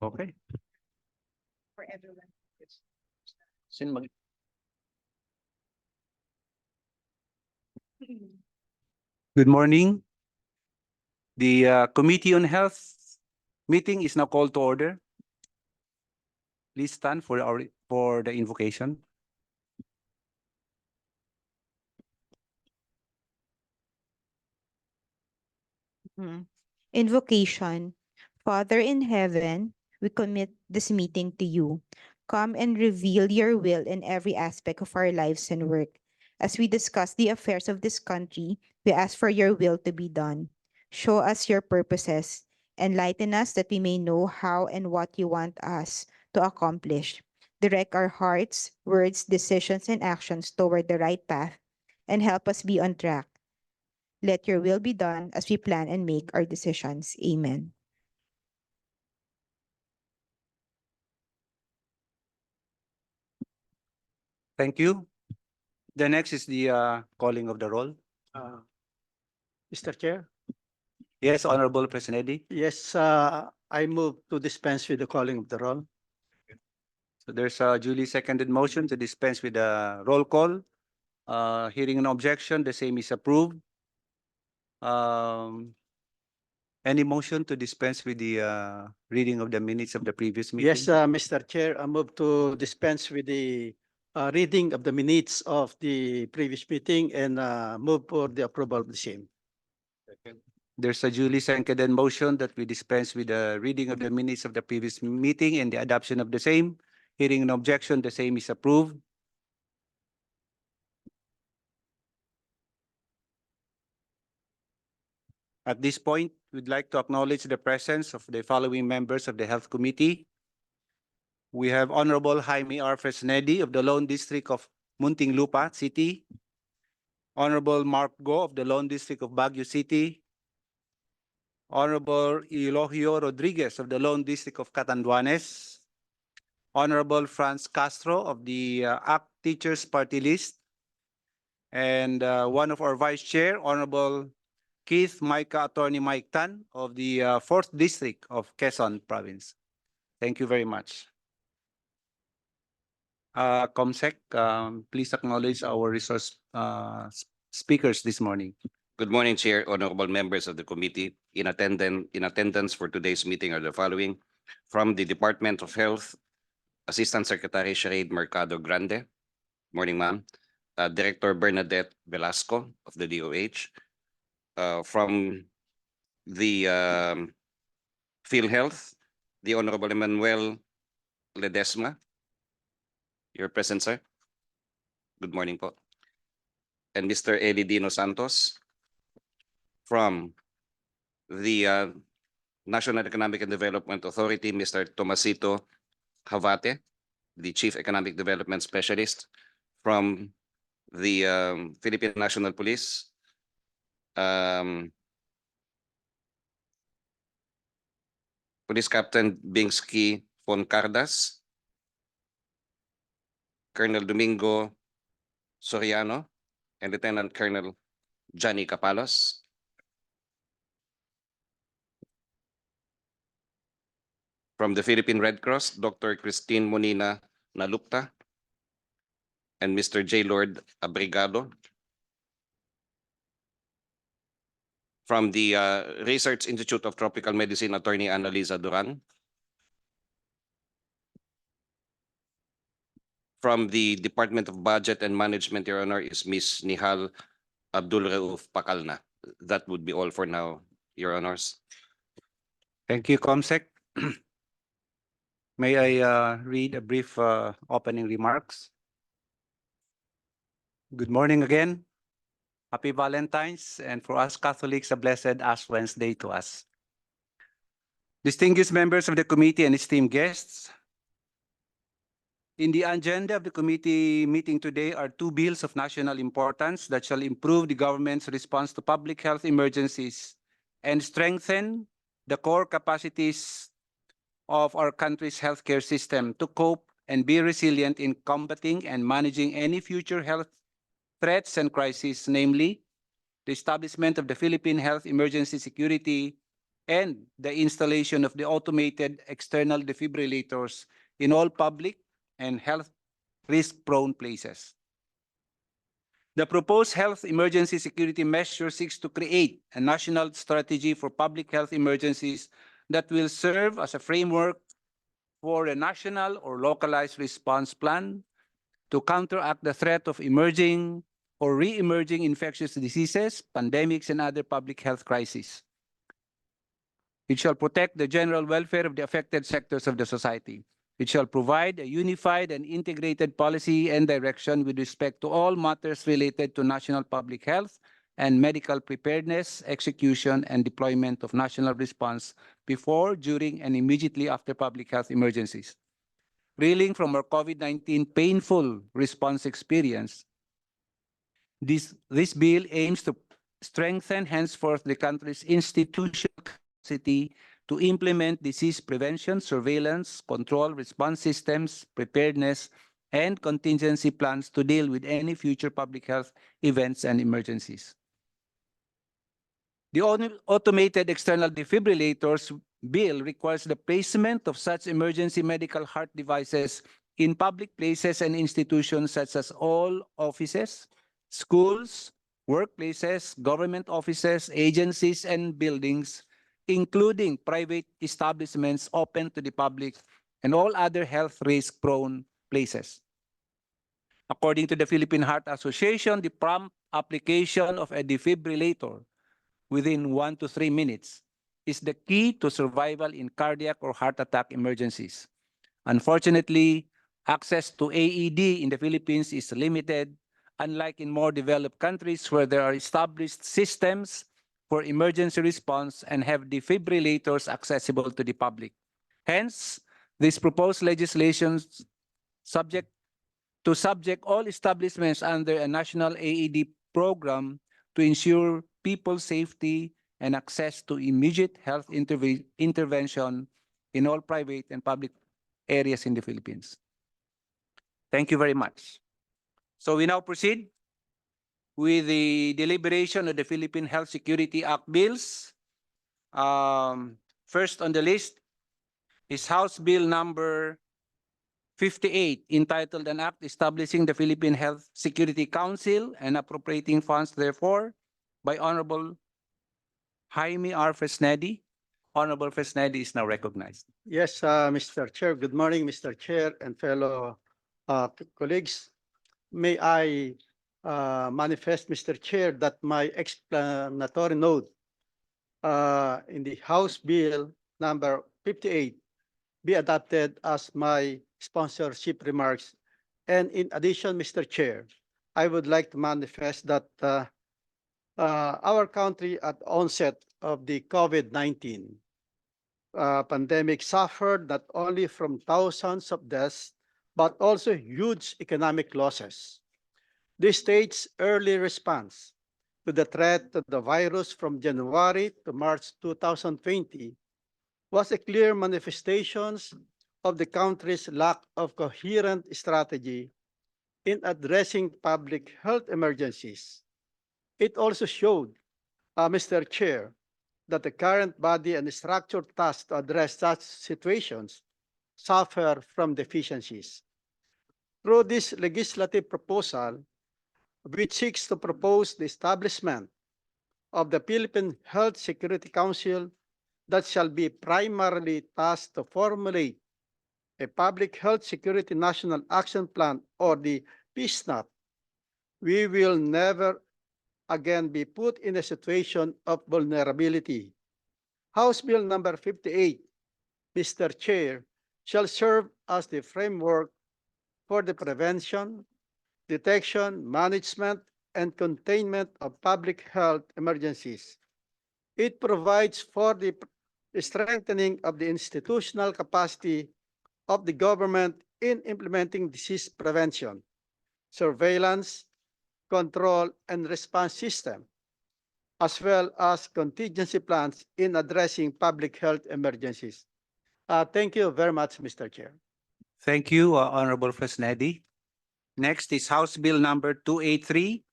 Okay. For everyone. Sino mag Good morning. The Committee on Health meeting is now called to order. Please stand for the invocation. Invocation. Father in heaven, we commit this meeting to you. Come and reveal your will in every aspect of our lives and work. As we discuss the affairs of this country, we ask for your will to be done. Show us your purposes. Enlighten us that we may know how and what you want us to accomplish. Direct our hearts, words, decisions, and actions toward the right path, and help us be on track. Let your will be done as we plan and make our decisions. Amen. Thank you. The next is the calling of the roll. Mr. Chair, Yes, Honorable President. yes, I move to dispense with the calling of the roll. So there's a duly seconded motion to dispense with the roll call. Hearing an objection, the same is approved. Any motion to dispense with the reading of the minutes of the previous meeting? Yes, Mr. Chair, I move to dispense with the reading of the minutes of the previous meeting and move for the approval of the same. There's a duly seconded motion that we dispense with the reading of the minutes of the previous meeting and the adoption of the same. Hearing an objection, the same is approved. At this point, we'd like to acknowledge the presence of the following members of the Health Committee. We have Honorable Jaime R. Fresnedi of the Lone District of Muntinlupa City, Honorable Mark Go of the Lone District of Baguio City, Honorable Eulogio Rodriguez of the Lone District of Catanduanes, Honorable Franz Castro of the ACT Teachers Party List, and one of our Vice Chair, Honorable Keith Micah Attorney Mike Tan of the 4th District of Quezon Province. Thank you very much. Comsec, please acknowledge our resource speakers this morning. Good morning, Chair, honorable members of the committee. In attendance for today's meeting are the following. From the Department of Health, Assistant Secretary Sharade Mercado Grande. Morning, ma'am. Director Bernadette Velasco of the DOH. From the PhilHealth, the Honorable Emmanuel Ledesma. You're present, sir. Good morning po. And Mr. Eli Dino Santos. From the National Economic and Development Authority, Mr. Tomasito Havate, the Chief Economic Development Specialist. From the Philippine National Police, Police Captain Bingsky Foncardas, Colonel Domingo Soriano, and Lieutenant Colonel Johnny Capalos. From the Philippine Red Cross, Dr. Christine Monina Nalupta and Mr. J. Lord Abrigado. From the Research Institute of Tropical Medicine, Attorney Annalisa Duran. From the Department of Budget and Management, Your Honor, is Ms. Nihal Abdul Rauf Pakalna. That would be all for now, Your Honors. Thank you, Comsec. May I read a brief opening remarks? Good morning again. Happy Valentine's, and for us Catholics, a blessed Ash Wednesday to us. Distinguished members of the committee and esteemed guests, in the agenda of the committee meeting today are two bills of national importance that shall improve the government's response to public health emergencies and strengthen the core capacities of our country's healthcare system to cope and be resilient in combating and managing any future health threats and crises, namely the establishment of the Philippine Health Emergency Security and the installation of the automated external defibrillators in all public and health risk-prone places. The proposed health emergency security measure seeks to create a national strategy for public health emergencies that will serve as a framework for a national or localized response plan to counteract the threat of emerging or re-emerging infectious diseases, pandemics, and other public health crises. It shall protect the general welfare of the affected sectors of the society. It shall provide a unified and integrated policy and direction with respect to all matters related to national public health and medical preparedness, execution, and deployment of national response before, during, and immediately after public health emergencies. Reeling from our COVID-19 painful response experience, this bill aims to strengthen henceforth the country's institutional capacity to implement disease prevention, surveillance, control, response systems, preparedness, and contingency plans to deal with any future public health events and emergencies. The automated external defibrillators bill requires the placement of such emergency medical heart devices in public places and institutions such as all offices, schools, workplaces, government offices, agencies, and buildings, including private establishments open to the public and all other health risk-prone places. According to the Philippine Heart Association, the prompt application of a defibrillator within 1 to 3 minutes is the key to survival in cardiac or heart attack emergencies. Unfortunately, access to AED in the Philippines is limited, unlike in more developed countries where there are established systems for emergency response and have defibrillators accessible to the public. Hence, this proposed legislation subject all establishments under a national AED program to ensure people's safety and access to immediate health intervention in all private and public areas in the Philippines. Thank you very much. So we now proceed with the deliberation of the Philippine Health Security Act bills. First on the list is House Bill number 58, entitled An Act Establishing the Philippine Health Security Council and Appropriating Funds Therefore, by Honorable Jaime R. Fesnedi. Honorable Fesnedi is now recognized. Yes, Mr. Chair. Good morning, Mr. Chair and fellow colleagues. May I manifest, Mr. Chair, that my explanatory note in the House Bill number 58 be adopted as my sponsorship remarks. And in addition, Mr. Chair, I would like to manifest that our country at onset of the COVID-19 pandemic suffered not only from thousands of deaths, but also huge economic losses. The state's early response to the threat of the virus from January to March 2020 was a clear manifestation of the country's lack of coherent strategy in addressing public health emergencies. It also showed, Mr. Chair, that the current body and structured task to address such situations suffer from deficiencies. Through this legislative proposal, which seeks to propose the establishment of the Philippine Health Security Council that shall be primarily tasked to formulate a Public Health Security National Action Plan, or the PSNAP, we will never again be put in a situation of vulnerability. House Bill number 58, Mr. Chair, shall serve as the framework for the prevention, detection, management, and containment of public health emergencies. It provides for the strengthening of the institutional capacity of the government in implementing disease prevention, surveillance, control, and response system, as well as contingency plans in addressing public health emergencies. Thank you very much, Mr. Chair. Thank you, Honorable Fesnedi. Next is House Bill number 283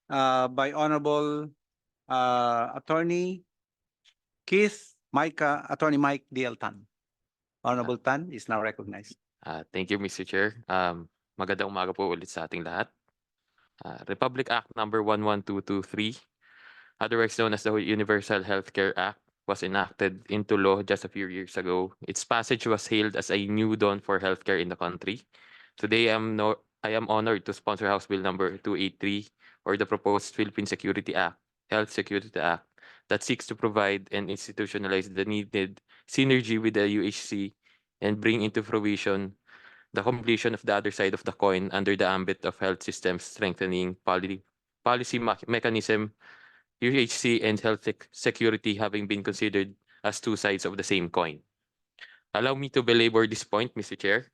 by Honorable Attorney Attorney Mike D.L. Tan. Honorable Tan is now recognized. Thank you, Mr. Chair. Magandang umaga po ulit sa ating lahat. Republic Act number 11223, otherwise known as the Universal Healthcare Act, was enacted into law just a few years ago. Its passage was hailed as a new dawn for healthcare in the country. Today, I am honored to sponsor House Bill number 283, or the proposed Philippine Security Act, Health Security Act, that seeks to provide and institutionalize the needed synergy with the UHC and bring into fruition the completion of the other side of the coin under the ambit of health systems strengthening policy mechanism, UHC and health security having been considered as two sides of the same coin. Allow me to belabor this point, Mr. Chair.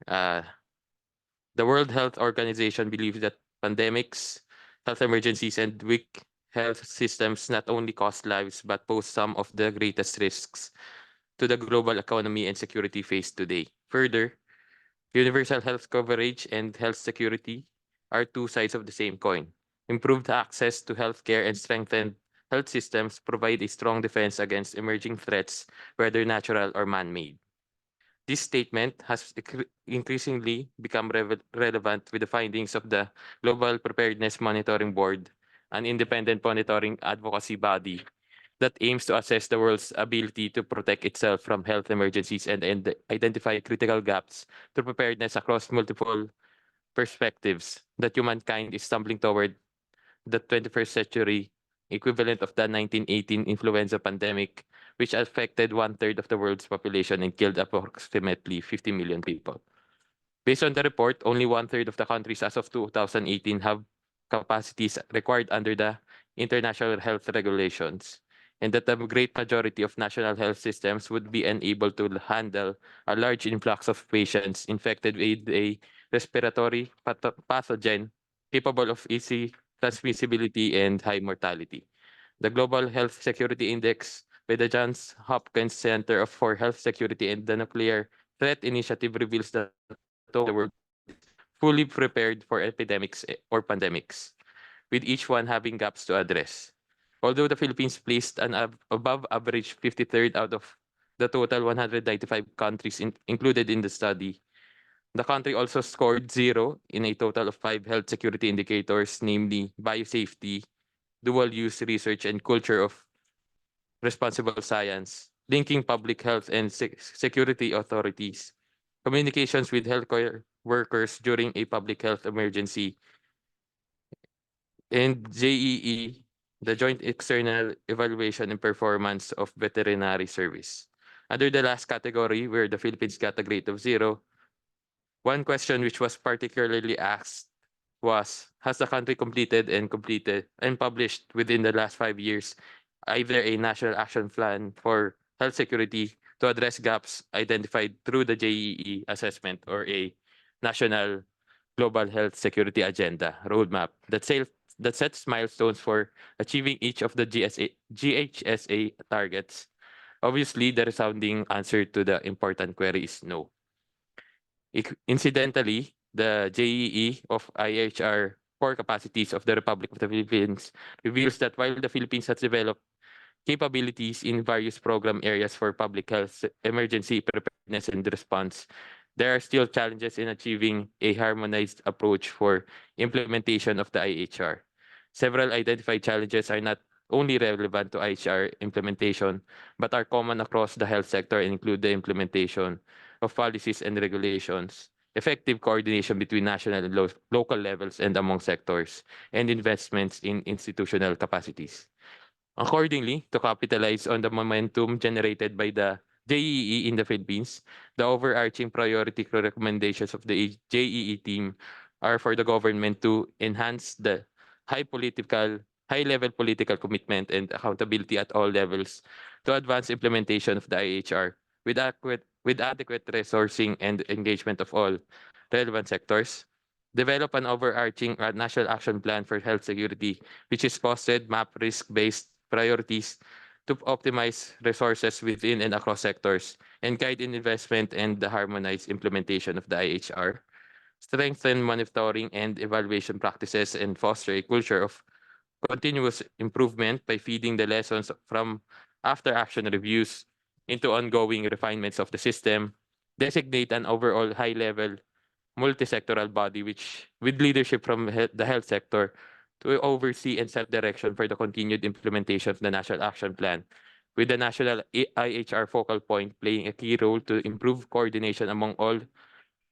The World Health Organization believes that pandemics, health emergencies, and weak health systems not only cost lives but pose some of the greatest risks to the global economy and security faced today. Further, universal health coverage and health security are two sides of the same coin. Improved access to healthcare and strengthened health systems provide a strong defense against emerging threats, whether natural or man-made. This statement has increasingly become relevant with the findings of the Global Preparedness Monitoring Board, an independent monitoring advocacy body that aims to assess the world's ability to protect itself from health emergencies and identify critical gaps to preparedness across multiple perspectives that humankind is stumbling toward the 21st century equivalent of the 1918 influenza pandemic, which affected 1/3 of the world's population and killed approximately 50 million people. Based on the report, only 1/3 of the countries as of 2018 have capacities required under the international health regulations, and that the great majority of national health systems would be unable to handle a large influx of patients infected with a respiratory pathogen capable of easy transmissibility and high mortality. The Global Health Security Index by the Johns Hopkins Center for Health Security and the Nuclear Threat Initiative reveals that the world is fully prepared for epidemics or pandemics, with each one having gaps to address. Although the Philippines placed an above average 53rd out of the total 195 countries included in the study, the country also scored 0 in a total of 5 health security indicators, namely biosafety, dual-use research, and culture of responsible science, linking public health and security authorities, communications with healthcare workers during a public health emergency, and JEE, the Joint External Evaluation and Performance of Veterinary Service. Under the last category, where the Philippines got a grade of 0, one question which was particularly asked was, has the country completed and published within the last 5 years either a national action plan for health security to address gaps identified through the JEE assessment or a national global health security agenda roadmap that sets milestones for achieving each of the GHSA targets? Obviously, the resounding answer to the important query is no. Incidentally, the JEE of IHR core capacities of the Republic of the Philippines reveals that while the Philippines has developed capabilities in various program areas for public health emergency preparedness and response, there are still challenges in achieving a harmonized approach for implementation of the IHR. Several identified challenges are not only relevant to IHR implementation, but are common across the health sector and include the implementation of policies and regulations, effective coordination between national and local levels and among sectors, and investments in institutional capacities. Accordingly, to capitalize on the momentum generated by the JEE in the Philippines, the overarching priority recommendations of the JEE team are for the government to enhance the high-level political commitment and accountability at all levels to advance implementation of the IHR with adequate resourcing and engagement of all relevant sectors. Develop an overarching national action plan for health security, which is posted map risk-based priorities to optimize resources within and across sectors and guide in investment and the harmonized implementation of the IHR. Strengthen monitoring and evaluation practices and foster a culture of continuous improvement by feeding the lessons from after-action reviews into ongoing refinements of the system. Designate an overall high-level multi-sectoral body with leadership from the health sector to oversee and set direction for the continued implementation of the National Action Plan, with the National IHR focal point playing a key role to improve coordination among all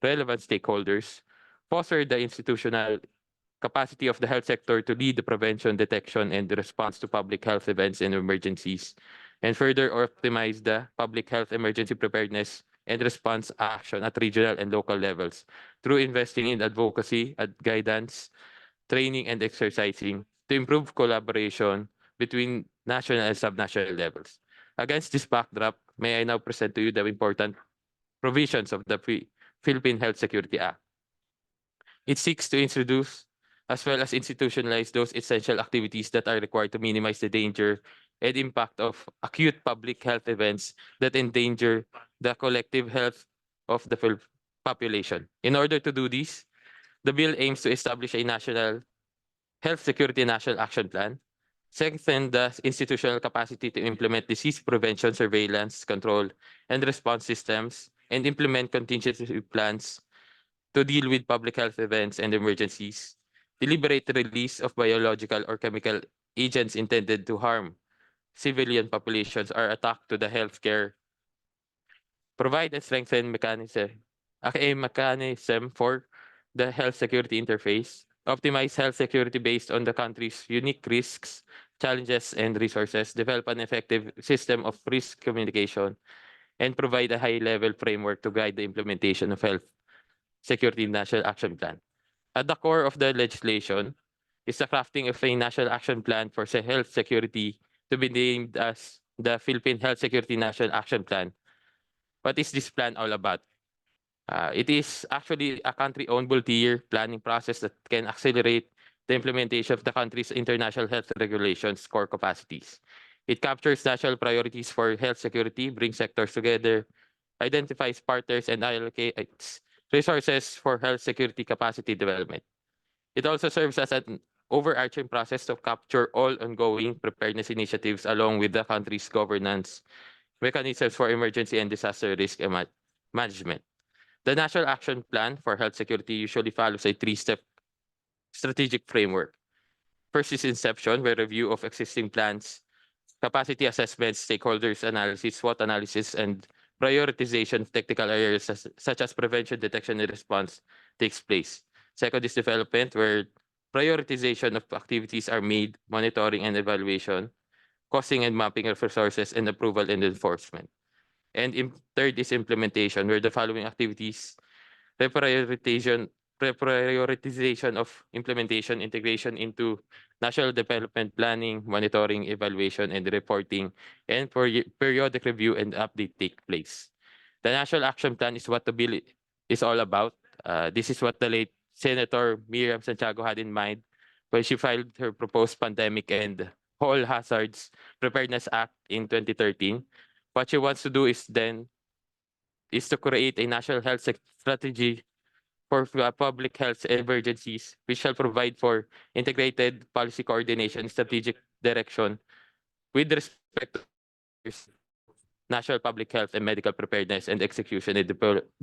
relevant stakeholders, foster the institutional capacity of the health sector to lead the prevention, detection, and the response to public health events and emergencies, and further optimize the public health emergency preparedness and response action at regional and local levels through investing in advocacy, guidance, training, and exercising to improve collaboration between national and subnational levels. Against this backdrop, may I now present to you the important provisions of the Philippine Health Security Act. It seeks to introduce as well as institutionalize those essential activities that are required to minimize the danger and impact of acute public health events that endanger the collective health of the population. In order to do this, the bill aims to establish a national health security national action plan, strengthen the institutional capacity to implement disease prevention, surveillance, control, and response systems, and implement contingency plans to deal with public health events and emergencies, deliberate release of biological or chemical agents intended to harm civilian populations or attack to the healthcare, provide and strengthen a mechanism for the health security interface, optimize health security based on the country's unique risks, challenges, and resources, develop an effective system of risk communication, and provide a high-level framework to guide the implementation of health security national action plan. At the core of the legislation is the crafting of a national action plan for health security to be named as the Philippine Health Security National Action Plan. What is this plan all about? It is actually a country-owned multi-year planning process that can accelerate the implementation of the country's international health regulations core capacities. It captures national priorities for health security, brings sectors together, identifies partners, and allocates resources for health security capacity development. It also serves as an overarching process to capture all ongoing preparedness initiatives along with the country's governance mechanisms for emergency and disaster risk management. The National Action Plan for Health Security usually follows a three-step strategic framework. First is inception, where review of existing plans, capacity assessments, stakeholders analysis, SWOT analysis, and prioritization of technical areas such as prevention, detection, and response takes place. Second is development, where prioritization of activities are made, monitoring and evaluation, costing and mapping of resources, and approval and enforcement. And third is implementation, where the following activities, prioritization of implementation, integration into national development planning, monitoring, evaluation, and reporting, and periodic review and update take place. The National Action Plan is what the bill is all about. This is what the late Senator Miriam Santiago had in mind when she filed her proposed Pandemic and All Hazards Preparedness Act in 2013. What she wants to do is to create a national health strategy for public health emergencies, which shall provide for integrated policy coordination, strategic direction with respect to national public health and medical preparedness and execution and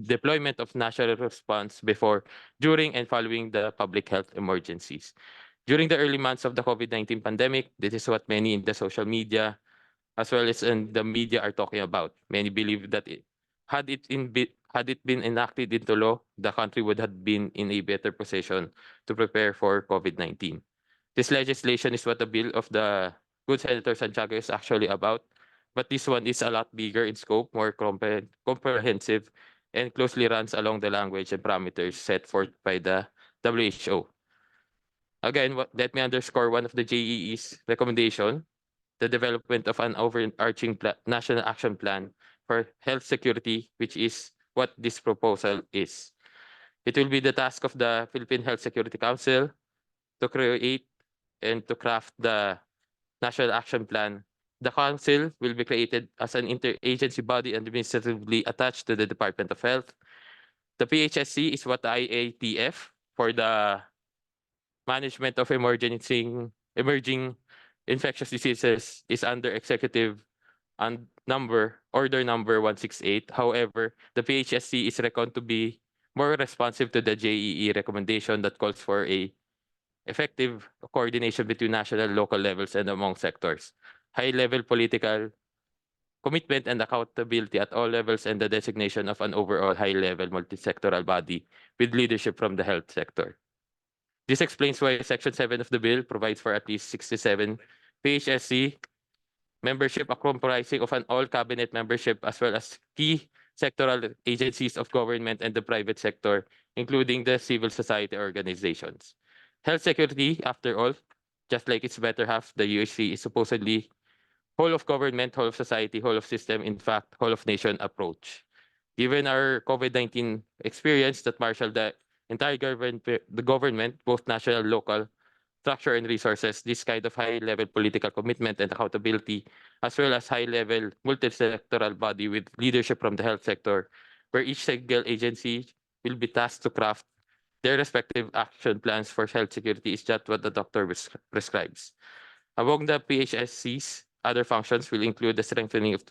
deployment of national response before, during, and following the public health emergencies. During the early months of the COVID-19 pandemic, this is what many in the social media as well as in the media are talking about. Many believe that had it been enacted into law, the country would have been in a better position to prepare for COVID-19. This legislation is what the bill of the good Senator Santiago is actually about, but this one is a lot bigger in scope, more comprehensive, and closely runs along the language and parameters set forth by the WHO. Again, let me underscore one of the JEE's recommendation, the development of an overarching national action plan for health security, which is what this proposal is. It will be the task of the Philippine Health Security Council to create and to craft the National Action Plan. The council will be created as an interagency body administratively attached to the Department of Health. The PHSC is what the IATF for the management of emerging infectious diseases is under executive and order number 168. However, the PHSC is reckoned to be more responsive to the JEE recommendation that calls for a effective coordination between national, local levels, and among sectors, high-level political commitment and accountability at all levels, and the designation of an overall high-level multi-sectoral body with leadership from the health sector. This explains why Section 7 of the bill provides for at least 67 PHSC membership comprising of an all-cabinet membership as well as key sectoral agencies of government and the private sector, including the civil society organizations. Health security, after all, just like its better half, the UHC is supposedly whole of government, whole of society, whole of system, in fact, whole of nation approach. Given our COVID-19 experience that marshaled the entire government, both national, local, structure and resources, this kind of high-level political commitment and accountability, as well as high-level multi-sectoral body with leadership from the health sector, where each single agency will be tasked to craft their respective action plans for health security is just what the doctor prescribes. Among the PHSCs, other functions will include the strengthening of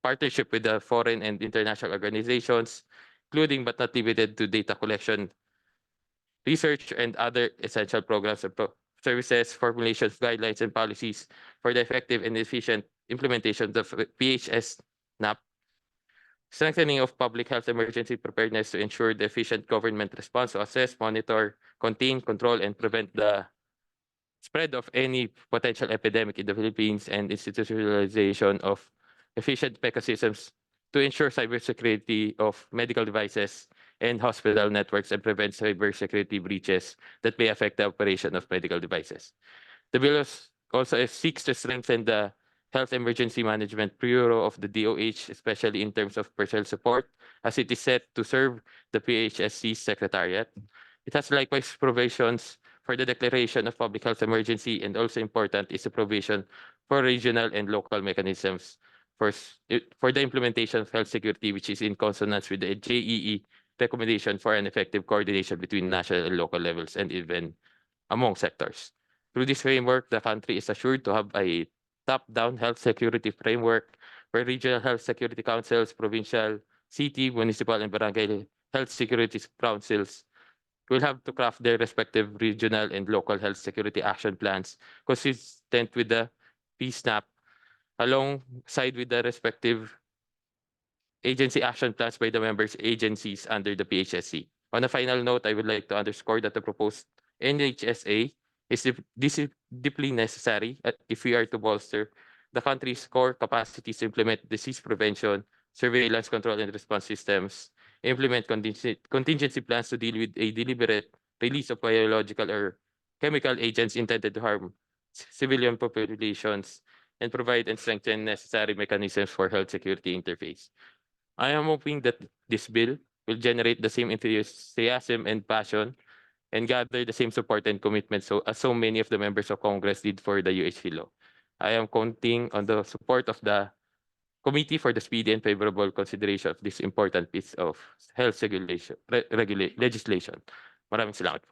partnership with the foreign and international organizations, including but not limited to data collection, research, and other essential programs and services, formulations, guidelines, and policies for the effective and efficient implementation of PHS NAP, strengthening of public health emergency preparedness to ensure the efficient government response to assess, monitor, contain, control, and prevent the spread of any potential epidemic in the Philippines, and institutionalization of efficient mechanisms to ensure cybersecurity of medical devices and hospital networks and prevent cybersecurity breaches that may affect the operation of medical devices. The bill also seeks to strengthen the Health Emergency Management Bureau of the DOH, especially in terms of personnel support, as it is set to serve the PHSC Secretariat. It has likewise provisions for the declaration of public health emergency, and also important is the provision for regional and local mechanisms for the implementation of health security, which is in consonance with the JEE recommendation for an effective coordination between national and local levels and even among sectors. Through this framework, the country is assured to have a top-down health security framework where regional health security councils, provincial, city, municipal, and barangay health security councils will have to craft their respective regional and local health security action plans consistent with the PSNAP, alongside with the respective agency action plans by the members agencies under the PHSC. On a final note, I would like to underscore that the proposed NHSA is deeply necessary if we are to bolster the country's core capacities to implement disease prevention, surveillance, control, and response systems, implement contingency plans to deal with a deliberate release of biological or chemical agents intended to harm civilian populations, and provide and strengthen necessary mechanisms for health security interface. I am hoping that this bill will generate the same enthusiasm and passion and gather the same support and commitment as so many of the members of Congress did for the UHC law. I am counting on the support of the committee for the speedy and favorable consideration of this important piece of health legislation. Maraming salamat.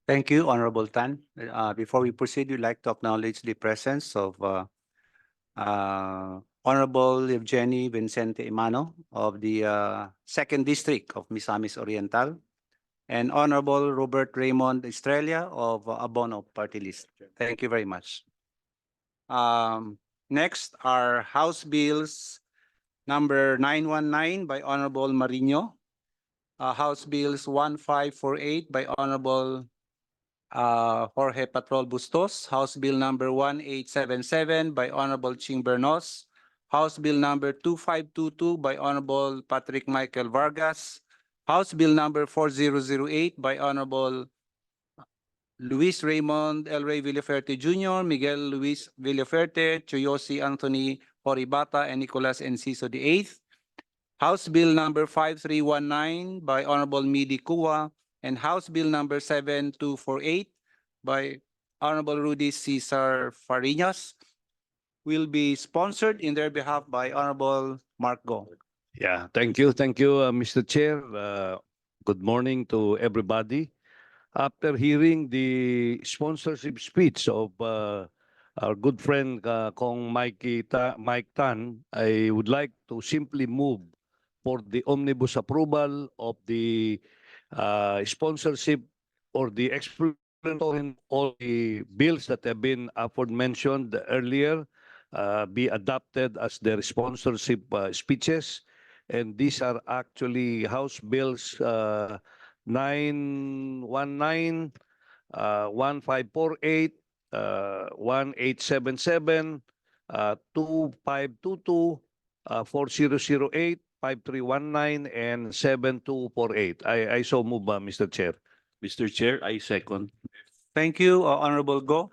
Thank you, Honorable Tan. Before we proceed, we'd like to acknowledge the presence of Honorable Evgeny Vincente Imano of the Second District of Misamis Oriental, and Honorable Robert Raymond Estrella of Abono Party List. Thank you very much. Next are House Bills number 919 by Honorable Marino, House Bills 1548 by Honorable Jorge Patrol Bustos, House Bill number 1877 by Honorable Ching Bernos, House Bill number 2522 by Honorable Patrick Michael Vargas, House Bill number 4008 by Honorable Luis Raymond El Rey Villaferte Jr., Miguel Luis Villaferte, Choyosi Anthony Horibata, and Nicolas Enciso VIII. House Bill number 5319 by Honorable Midi Kua, and House Bill number 7248 by Honorable Rudy Cesar Fariñas will be sponsored in their behalf by Honorable Mark Go. Yeah, thank you. Thank you, Mr. Chair. Good morning to everybody. After hearing the sponsorship speech of our good friend Kong Mike Tan, I would like to simply move for the omnibus approval of the sponsorship or the explanatory all the bills that have been aforementioned earlier be adopted as their sponsorship speeches. And these are actually House Bills 919, 1548, 1877, 2522, 4008, 5319, and 7248. I so move, Mr. Chair. Mr. Chair, I second. Thank you, Honorable Go.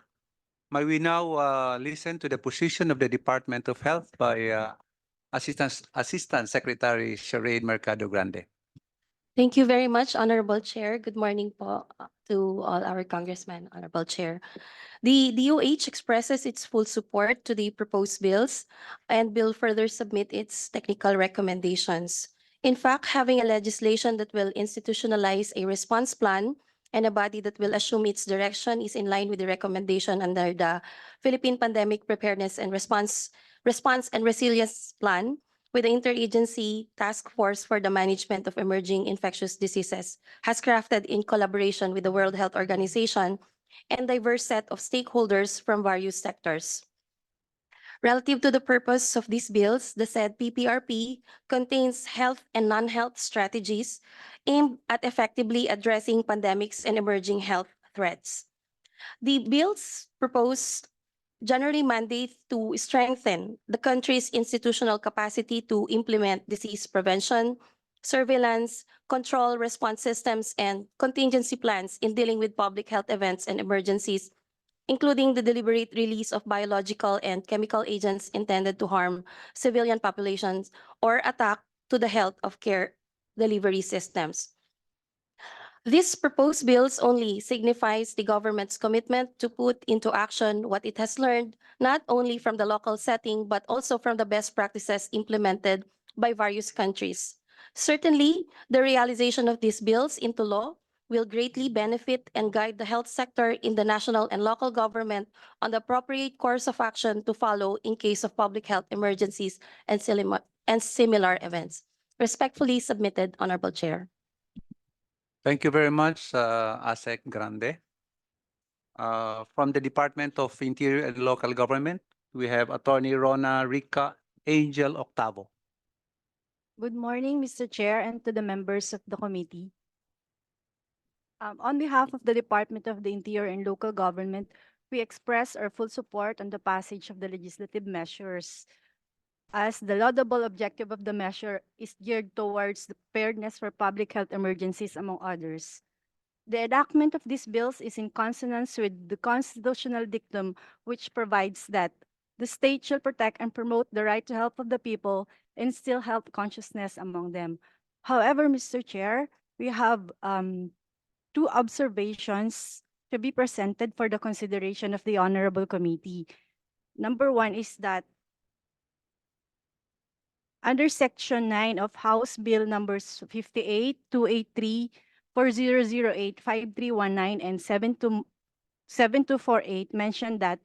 May we now listen to the position of the Department of Health by Assistant Secretary Sherade Mercado Grande. Thank you very much, Honorable Chair. Good morning po to all our congressmen, Honorable Chair. The DOH expresses its full support to the proposed bills and will further submit its technical recommendations. In fact, having a legislation that will institutionalize a response plan and a body that will assume its direction is in line with the recommendation under the Philippine Pandemic Preparedness and Response and Resilience Plan, with the Interagency Task Force for the Management of Emerging Infectious Diseases, has crafted in collaboration with the World Health Organization and diverse set of stakeholders from various sectors. Relative to the purpose of these bills, the said PPRP contains health and non-health strategies aimed at effectively addressing pandemics and emerging health threats. The bills proposed generally mandate to strengthen the country's institutional capacity to implement disease prevention, surveillance, control response systems, and contingency plans in dealing with public health events and emergencies, including the deliberate release of biological and chemical agents intended to harm civilian populations or attack to the health of care delivery systems. This proposed bills only signifies the government's commitment to put into action what it has learned, not only from the local setting, but also from the best practices implemented by various countries. Certainly, the realization of these bills into law will greatly benefit and guide the health sector in the national and local government on the appropriate course of action to follow in case of public health emergencies and similar events. Respectfully submitted, Honorable Chair. Thank you very much, ASEC Grande. From the Department of Interior and Local Government, we have Attorney Rona Rica Angel Octavo. Good morning, Mr. Chair, and to the members of the committee. On behalf of the Department of the Interior and Local Government, we express our full support on the passage of the legislative measures, as the laudable objective of the measure is geared towards the preparedness for public health emergencies, among others. The enactment of these bills is in consonance with the constitutional dictum, which provides that the state shall protect and promote the right to health of the people and instill health consciousness among them. However, Mr. Chair, we have two observations to be presented for the consideration of the Honorable Committee. Number one is that under Section 9 of House Bill numbers 58, 283, 4008, 5319, and 7248 mentioned that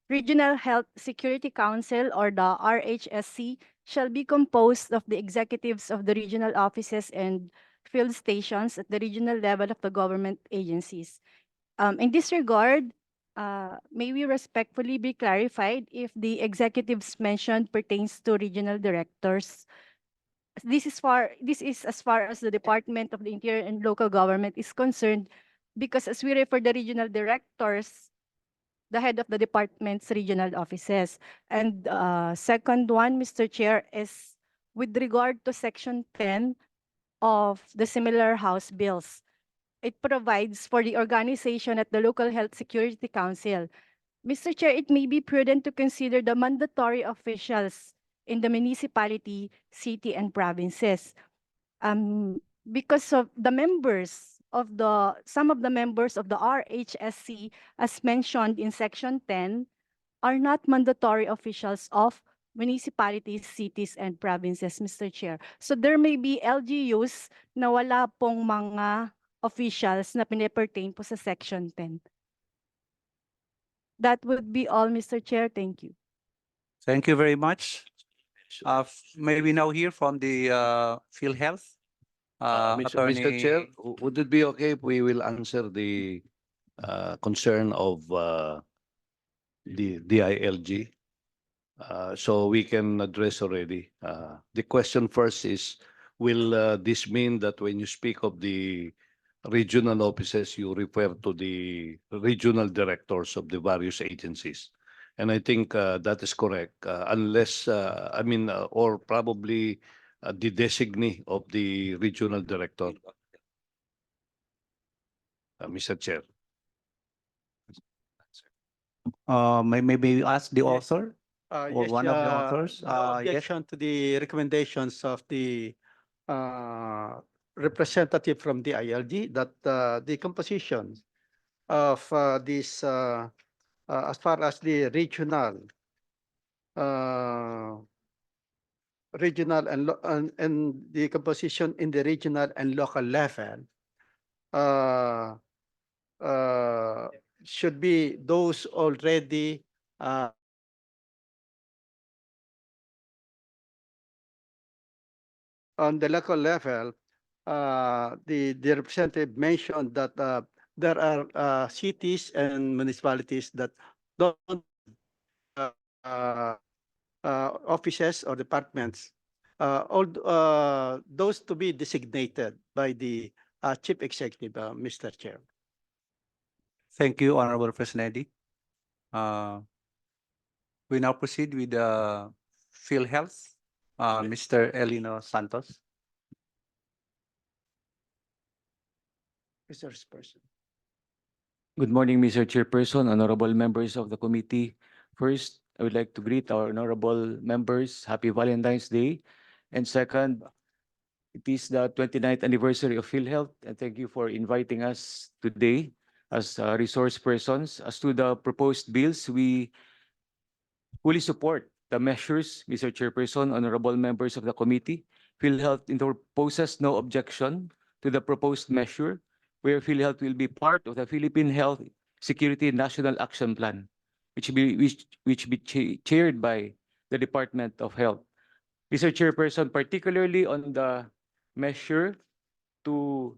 Regional Health Security Council, or the RHSC, shall be composed of the executives of the regional offices and field stations at the regional level of the government agencies. In this regard, may we respectfully be clarified if the executives mentioned pertains to regional directors? This is as far as the Department of the Interior and Local Government is concerned, because as we refer the regional directors, the head of the department's regional offices. And second one, Mr. Chair, is with regard to Section 10 of the similar House bills. It provides for the organization at the Local Health Security Council. Mr. Chair, it may be prudent to consider the mandatory officials in the municipality, city, and provinces. Because of the members of some of the members of the RHSC, as mentioned in Section 10, are not mandatory officials of municipalities, cities, and provinces, Mr. Chair. So there may be LGUs na wala pong mga officials na pinipertain po sa Section 10. That would be all, Mr. Chair. Thank you. Thank you very much. May we now hear from the PhilHealth? Mr. Chair, would it be okay if we will answer the concern of the DILG? So we can address already. The question first is, will this mean that when you speak of the regional offices, you refer to the regional directors of the various agencies. And I think that is correct, unless, or probably the designee of the regional director. Mr. Chair. Maybe ask the Yes. author or Yes, one of the authors. no Yes, objection to the recommendations of the representative from the ILG that the composition of this as far as the uh, regional and the composition in the regional and local level uh, uh, should be those already on the local level. The representative mentioned that there are cities and municipalities that don't uh, uh, offices or departments. All those to be designated by the chief executive, Mr. Chair. thank you, Honorable President. We now proceed with PhilHealth, Mr. Elino Santos. Resource person. Good morning, Mr. Chairperson, honorable members of the committee. First, I would like to greet our honorable members. Happy Valentine's Day. And second, it is the 29th anniversary of PhilHealth, and thank you for inviting us today as resource persons. As to the proposed bills, we fully support the measures, Mr. Chairperson, honorable members of the committee. PhilHealth interposes no objection to the proposed measure, where PhilHealth will be part of the Philippine Health Security National Action Plan, which be chaired by the Department of Health. Mr. Chairperson, particularly on the measure to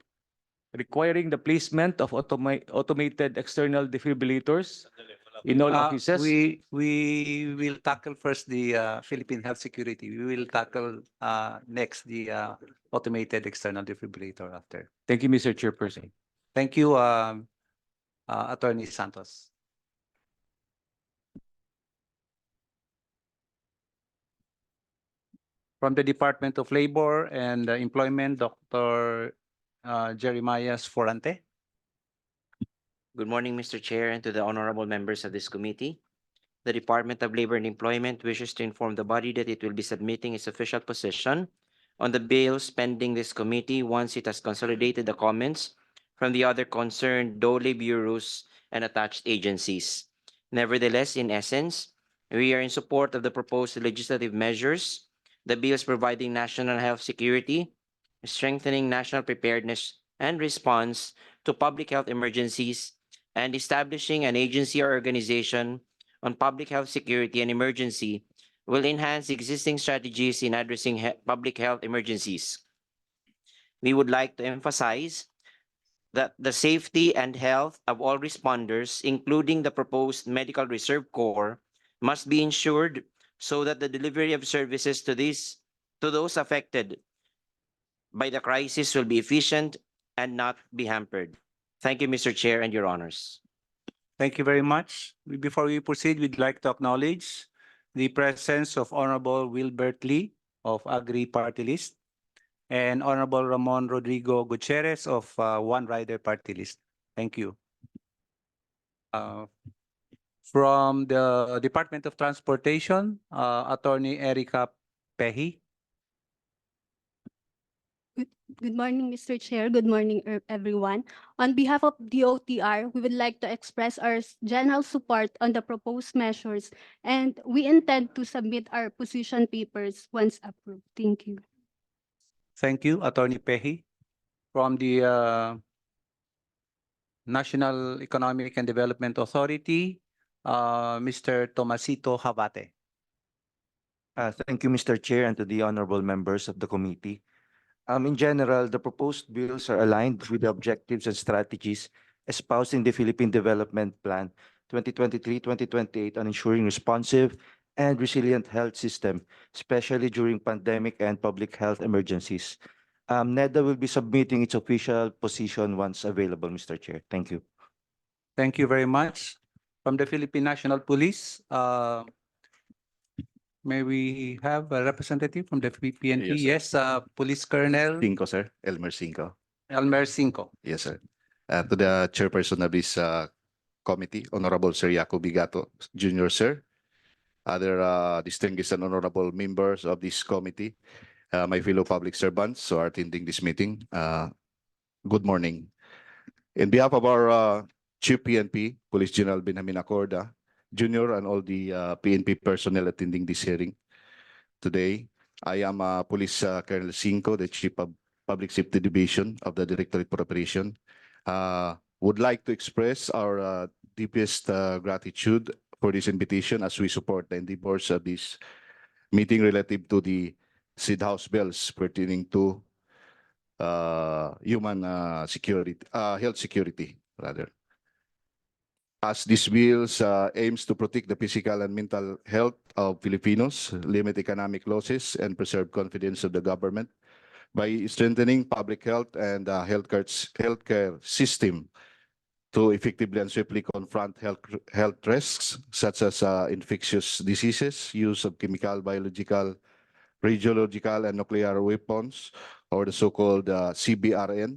requiring the placement of automated external defibrillators in all offices. We will tackle first the Philippine Health Security. We will tackle next the automated external defibrillator after. Thank you, Mr. Chairperson. Thank you, Attorney Santos. From the Department of Labor and Employment, Dr. Jeremiah Sforante. Good morning, Mr. Chair, and to the honorable members of this committee. The Department of Labor and Employment wishes to inform the body that it will be submitting its official position on the bills pending this committee once it has consolidated the comments from the other concerned DOLE bureaus and attached agencies. Nevertheless, in essence, we are in support of the proposed legislative measures, the bills providing national health security, strengthening national preparedness and response to public health emergencies, and establishing an agency or organization on public health security and emergency will enhance existing strategies in addressing public health emergencies. We would like to emphasize that the safety and health of all responders, including the proposed Medical Reserve Corps, must be ensured so that the delivery of services to those affected by the crisis will be efficient and not be hampered. Thank you, Mr. Chair and your honors. Thank you very much. Before we proceed, we'd like to acknowledge the presence of Honorable Wilbert Lee of Agri Party List and Honorable Ramon Rodrigo Gutierrez of One Rider Party List. Thank you. From the Department of Transportation, Attorney Erica Pehi. Good morning, Mr. Chair. Good morning, everyone. On behalf of DOTR, we would like to express our general support on the proposed measures, and we intend to submit our position papers once approved. Thank you. Thank you, Attorney Pehi. From the National Economic and Development Authority, Mr. Tomasito Habate. Thank you, Mr. Chair, and to the honorable members of the committee. In general, the proposed bills are aligned with the objectives and strategies espoused in the Philippine Development Plan 2023-2028 on ensuring responsive and resilient health system, especially during pandemic and public health emergencies. NEDA will be submitting its official position once available, Mr. Chair. Thank you. Thank you very much. From the Philippine National Police, may we have a representative from the PNP? Yes, sir. Yes, Police Colonel Cinco, sir. Elmer Cinco. Elmer Cinco. Yes, sir. To the chairperson of this committee, Honorable Sir Yaco Bigato Jr., sir. Other distinguished and honorable members of this committee, my fellow public servants who are attending this meeting. Good morning. In behalf of our Chief PNP, Police General Benjamin Acorda Jr., and all the PNP personnel attending this hearing today, I am Police Colonel Cinco, the Chief of Public Safety Division of the Directorate for Operation. Would like to express our deepest gratitude for this invitation as we support the endeavors of this meeting relative to the SID House bills pertaining to human security, health security, rather. As these bills aims to protect the physical and mental health of Filipinos, limit economic losses, and preserve confidence of the government by strengthening public health and healthcare system to effectively and swiftly confront health risks such as infectious diseases, use of chemical, biological, radiological, and nuclear weapons, or the so-called CBRN,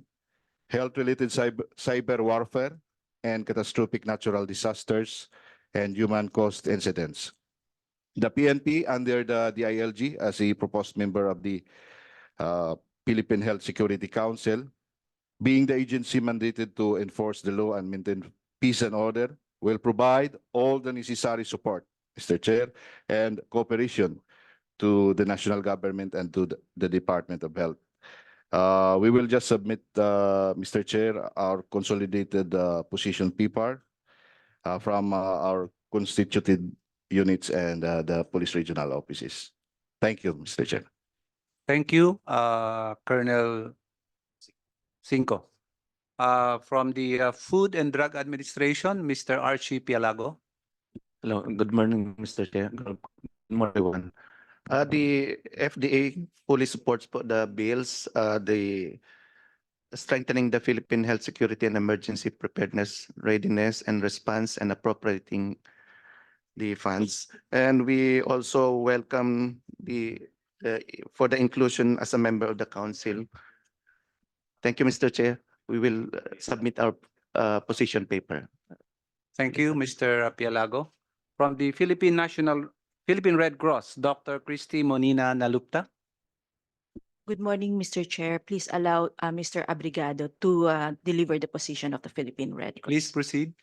health-related cyber warfare, and catastrophic natural disasters and human-caused incidents. The PNP, under the DILG, as a proposed member of the Philippine Health Security Council, being the agency mandated to enforce the law and maintain peace and order, will provide all the necessary support, Mr. Chair, and cooperation to the national government and to the Department of Health. We will just submit, Mr. Chair, our consolidated position PPAR from our constituted units and the police regional offices. Thank you, Mr. Chair. Thank you, Colonel Cinco. From the Food and Drug Administration, Mr. Archie Pialago. Hello, good morning, Mr. Chair. Good morning, everyone. The FDA fully supports the bills, the strengthening the Philippine health security and emergency preparedness, readiness and response, and appropriating the funds. And we also welcome for the inclusion as a member of the council. Thank you, Mr. Chair. We will submit our position paper. Thank you, Mr. Pialago. From the Philippine Red Cross, Dr. Christy Monina Nalupta. Good morning, Mr. Chair. Please allow Mr. Abrigado to deliver the position of the Philippine Red Cross. Please proceed.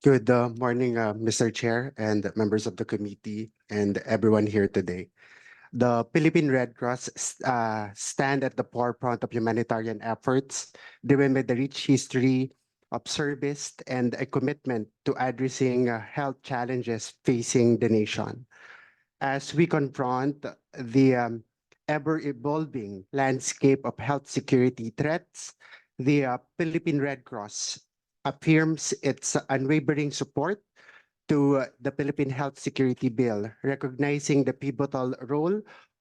Good morning, Mr. Chair and members of the committee and everyone here today. The Philippine Red Cross stand at the forefront of humanitarian efforts, driven by the rich history of service and a commitment to addressing health challenges facing the nation. As we confront the ever-evolving landscape of health security threats, the Philippine Red Cross affirms its unwavering support to the Philippine Health Security Bill, recognizing the pivotal role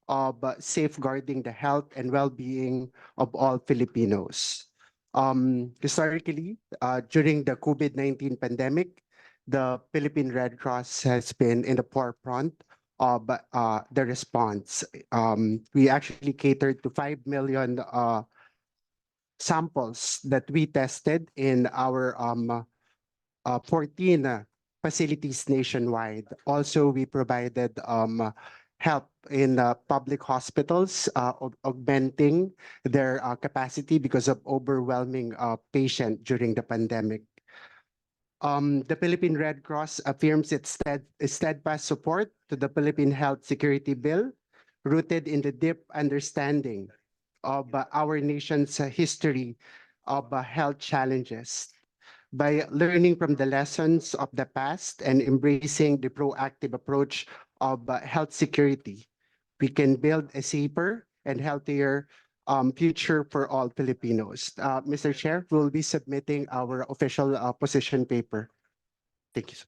of safeguarding the health and well-being of all Filipinos. Historically, during the COVID-19 pandemic, the Philippine Red Cross has been in the forefront of the response. We actually catered to 5 million samples that we tested in our 14 facilities nationwide. Also, we provided help in public hospitals, augmenting their capacity because of overwhelming patient during the pandemic. The Philippine Red Cross affirms its steadfast support to the Philippine Health Security Bill, rooted in the deep understanding of our nation's history of health challenges. By learning from the lessons of the past and embracing the proactive approach of health security, we can build a safer and healthier future for all Filipinos. Mr. Chair, we'll be submitting our official position paper. Thank you.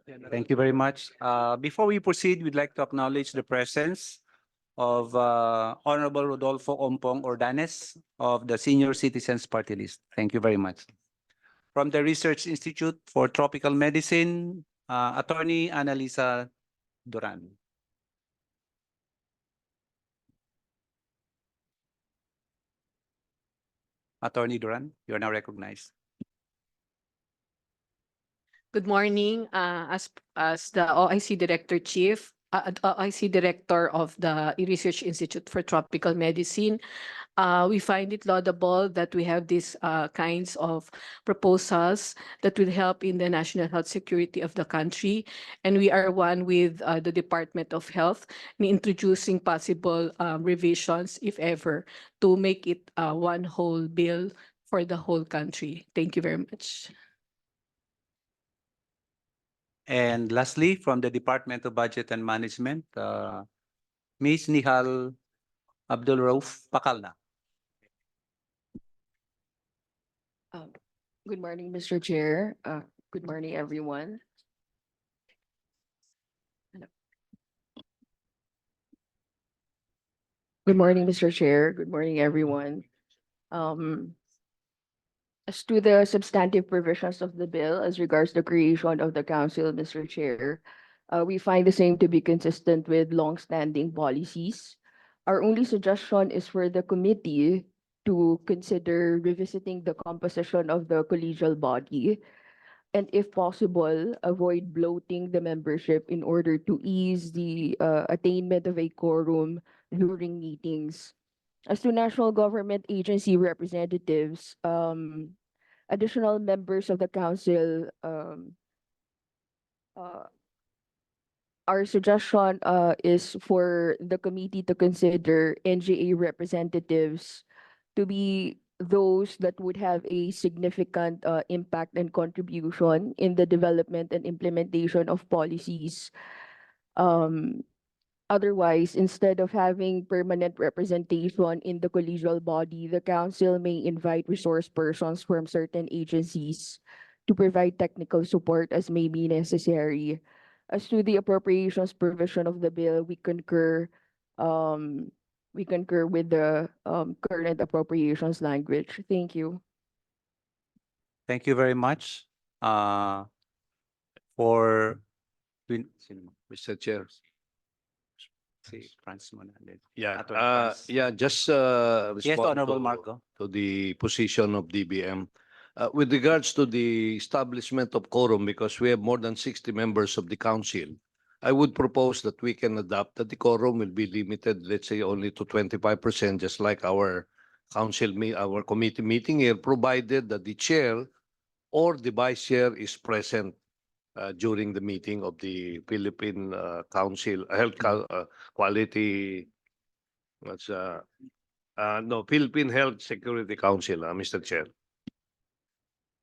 Thank you very much. Before we proceed, we'd like to acknowledge the presence of Honorable Rodolfo Ompong Ordanes of the Senior Citizens Party List. Thank you very much. From the Research Institute for Tropical Medicine, Attorney Annalisa Duran. Attorney Duran, you are now recognized. Good morning. As the OIC Director Chief, OIC Director of the Research Institute for Tropical Medicine, we find it laudable that we have these kinds of proposals that will help in the national health security of the country. And we are one with the Department of Health in introducing possible revisions, if ever, to make it one whole bill for the whole country. Thank you very much. And lastly, from the Department of Budget and Management, Ms. Nihal Abdul Rauf Pakalna. Good morning, Mr. Chair. Good morning, everyone. Good morning, Mr. Chair. Good morning, everyone. As to the substantive provisions of the bill as regards the creation of the council, Mr. Chair, we find the same to be consistent with long-standing policies. Our only suggestion is for the committee to consider revisiting the composition of the collegial body and, if possible, avoid bloating the membership in order to ease the attainment of a quorum during meetings. As to national government agency representatives, additional members of the council, our suggestion is for the committee to consider NGA representatives to be those that would have a significant impact and contribution in the development and implementation of policies. Otherwise, instead of having permanent representation in the collegial body, the council may invite resource persons from certain agencies to provide technical support as may be necessary. As to the appropriations provision of the bill, we concur with the current appropriations language. Thank you. Thank you very much. For Mr. Chair. si Franz muna. Yeah, Attorney Franz. just Yes, respond Honorable Marco. to the position of DBM. With regards to the establishment of quorum, because we have more than 60 members of the council, I would propose that we can adopt that the quorum will be limited, let's say, only to 25%, just like our our committee meeting here, provided that the chair or the vice chair is present during the meeting of the Philippine Quality, Philippine Health Security Council, Mr. Chair.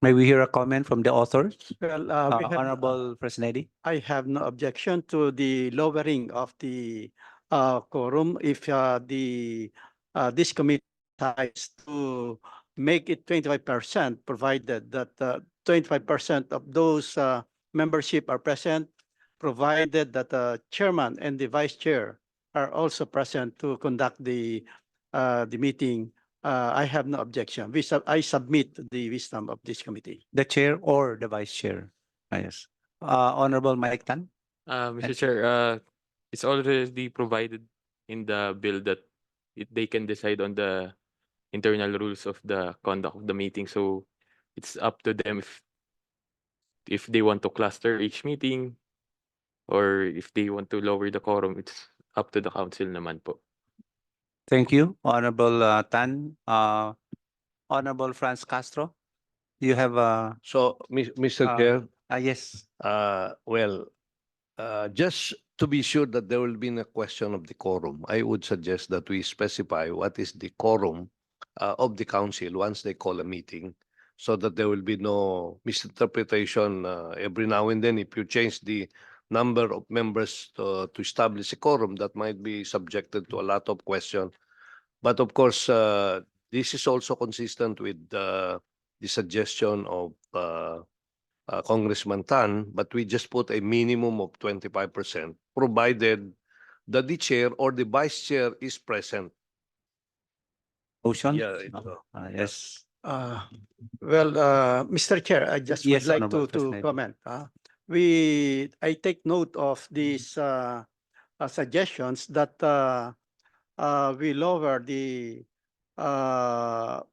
May we hear a comment from the authors? Well, we have, Honorable Fresnedi. I have no objection to the lowering of the quorum if this committee decides to make it 25%, provided that 25% of those membership are present, provided that the chairman and the vice chair are also present to conduct the meeting. I have no objection. I submit the wisdom of this committee. The chair or the vice chair? Yes. Honorable Mike Tan. Mr. Chair, it's already provided in the bill that they can decide on the internal rules of the conduct of the meeting. So it's up to them if they want to cluster each meeting or if they want to lower the quorum. It's up to the council naman po. Thank you, Honorable Tan. Honorable Franz Castro, you have a... So, Mr. Chair. Yes. Well, just to be sure that there will be a question of the quorum, I would suggest that we specify what is the quorum of the council once they call a meeting, so that there will be no misinterpretation every now and then. If you change the number of members to establish a quorum, that might be subjected to a lot of questions. But of course, this is also consistent with the suggestion of Congressman Tan, but we just put a minimum of 25%, provided that the chair or the vice chair is present. Motion? Yeah, Yes. Well, Mr. Chair, I just would Yes, like Honorable to President. comment. I take note of these suggestions that we lower the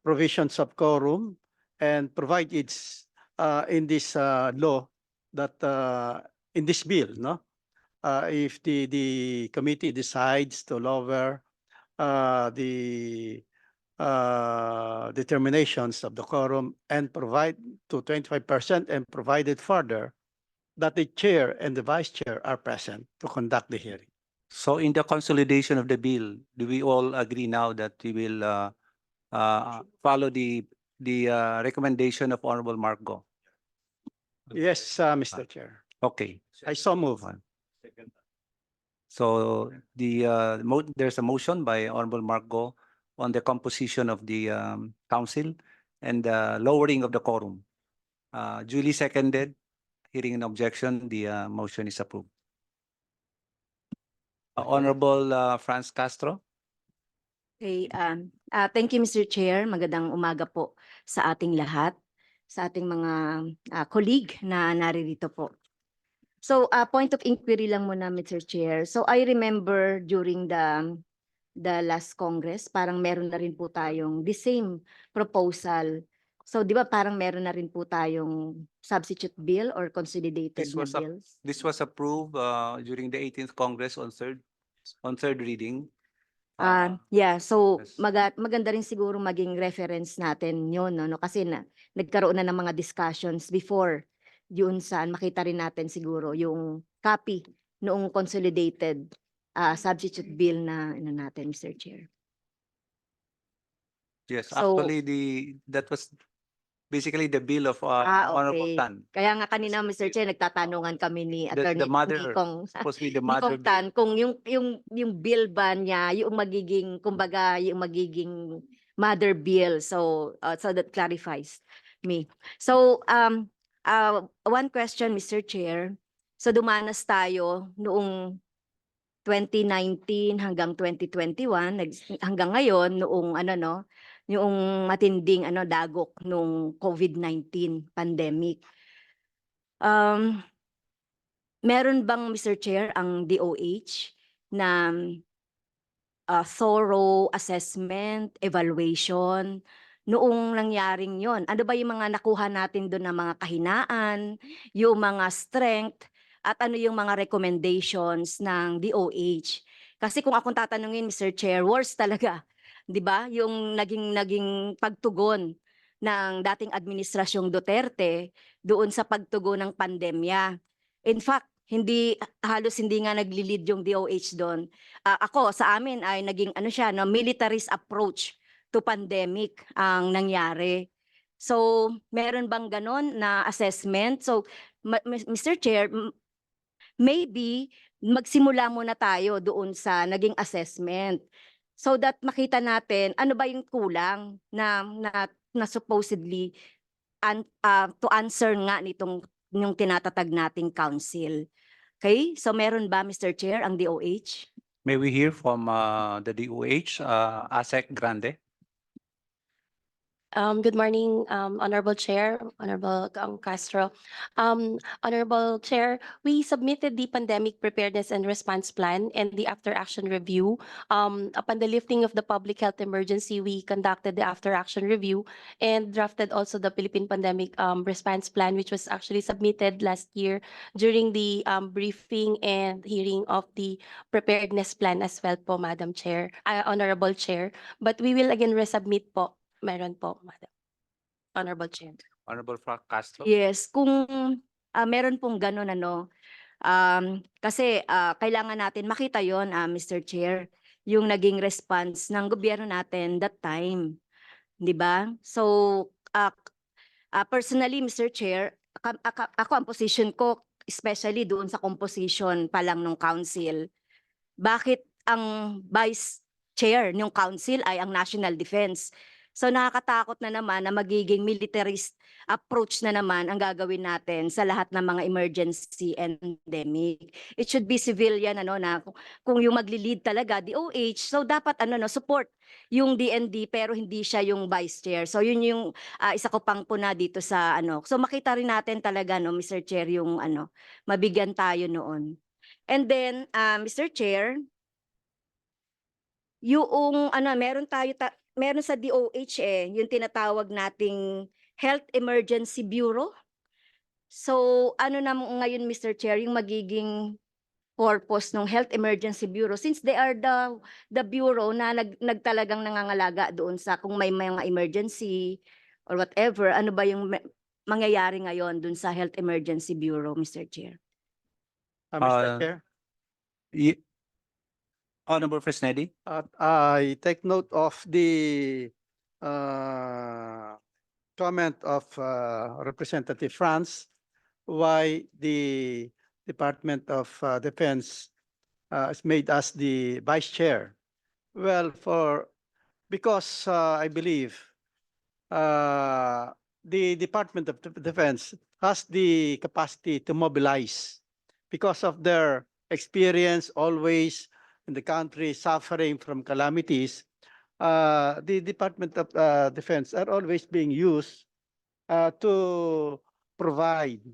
provisions of quorum and provide it's in this law that in this bill, no? If the committee decides to lower the determinations of the quorum and provide to 25% and provided further that the chair and the vice chair are present to conduct the hearing. So in the consolidation of the bill, do we all agree now that we will follow the recommendation of Honorable Marco? Yes, Mr. Chair. Okay. I so move. So there's a motion by Honorable Marco on the composition of the council and lowering of the quorum. Duly seconded. Hearing an objection, the motion is approved. Honorable Franz Castro. Okay, thank you, Mr. Chair. Magandang umaga po sa ating lahat, sa ating mga colleague na naririto po. So, point of inquiry lang muna, Mr. Chair. So, I remember during the last Congress, parang meron na rin po tayong the same proposal. So, di ba parang meron na rin po tayong substitute bill or consolidated na bills? This was approved during the 18th Congress on third reading. Yeah, so Yes. maganda rin siguro maging reference natin yun, no? Kasi nagkaroon na ng mga discussions before yun saan makita rin natin siguro yung copy noong consolidated substitute bill na ano natin, Mr. Chair. Yes, So- actually that was basically the bill of Honorable Okay. Tan. Kaya nga kanina, Mr. Chair, nagtatanungan kami ni The Attorney mother, Kong supposed to be the ni mother Kong bill. Tan, kung yung bill ba niya, yung magiging, kumbaga, yung magiging mother bill. So, so that clarifies me. So, one question, Mr. Chair. So, dumanas tayo noong 2019 hanggang 2021, hanggang ngayon, noong ano, no, yung matinding dagok nung COVID-19 pandemic. Meron bang, Mr. Chair, ang DOH na thorough assessment, evaluation noong nangyaring yon? Ano ba yung mga nakuha natin doon na mga kahinaan, yung mga strength, at ano yung mga recommendations ng DOH? Kasi kung akong tatanungin, Mr. Chair, worst talaga, 'di ba? Yung naging pagtugon ng dating administrasyong Duterte doon sa pagtugon ng pandemya. In fact, halos hindi nga nagli-lead yung DOH doon. Ako sa amin ay naging militarist approach to pandemic ang nangyari. So, meron bang ganon na assessment? So, Mr. Chair, maybe magsimula muna tayo doon sa naging assessment so that makita natin ano ba yung kulang na supposedly to answer nga nitong yung tinatatag nating council. Okay? So meron ba, Mr. Chair, ang DOH? May we hear from the DOH, ASEC Grande? Good morning, Honorable Chair, Honorable Castro. Honorable Chair, we submitted the Pandemic Preparedness and Response Plan and the After Action Review. Upon the lifting of the public health emergency, we conducted the After Action Review and drafted also the Philippine Pandemic Response Plan, which was actually submitted last year during the briefing and hearing of the Preparedness Plan as well po, Madam Chair, Honorable Chair. But we will again resubmit po. Meron po, Madam. Honorable Chair. Honorable Frank Castro? Yes, kung meron pong ganun kasi kailangan natin makita yon, Mr. Chair, yung naging response ng gobyerno natin that time, 'di ba? So personally, Mr. Chair, ako ang position ko, especially doon sa composition pa lang ng council, bakit ang vice chair ng council ay ang National Defense? So nakakatakot na naman na magiging militarist approach na naman ang gagawin natin sa lahat ng mga emergency and pandemic. It should be civilian ano na kung yung magli-lead talaga DOH, so dapat ano no support yung DND pero hindi siya yung vice chair. So yun yung isa ko pang puna dito sa ano. So makita rin natin talaga no Mr. Chair yung ano mabigyan tayo noon. And then Mr. Chair, yung ano meron sa DOH yung tinatawag nating Health Emergency Bureau. So ano na ngayon Mr. Chair yung magiging purpose ng Health Emergency Bureau since they are the bureau na nagtalagang nangangalaga doon sa kung may mga emergency or whatever, ano ba yung mangyayari ngayon doon sa Health Emergency Bureau, Mr. Chair? Mr. Chair, Honorable Fresnedi. I take note of the comment of Representative France, why the Department of Defense has made us the vice chair. Well, because I believe the Department of Defense has the capacity to mobilize because of their experience always in the country suffering from calamities. The Department of Defense are always being used to provide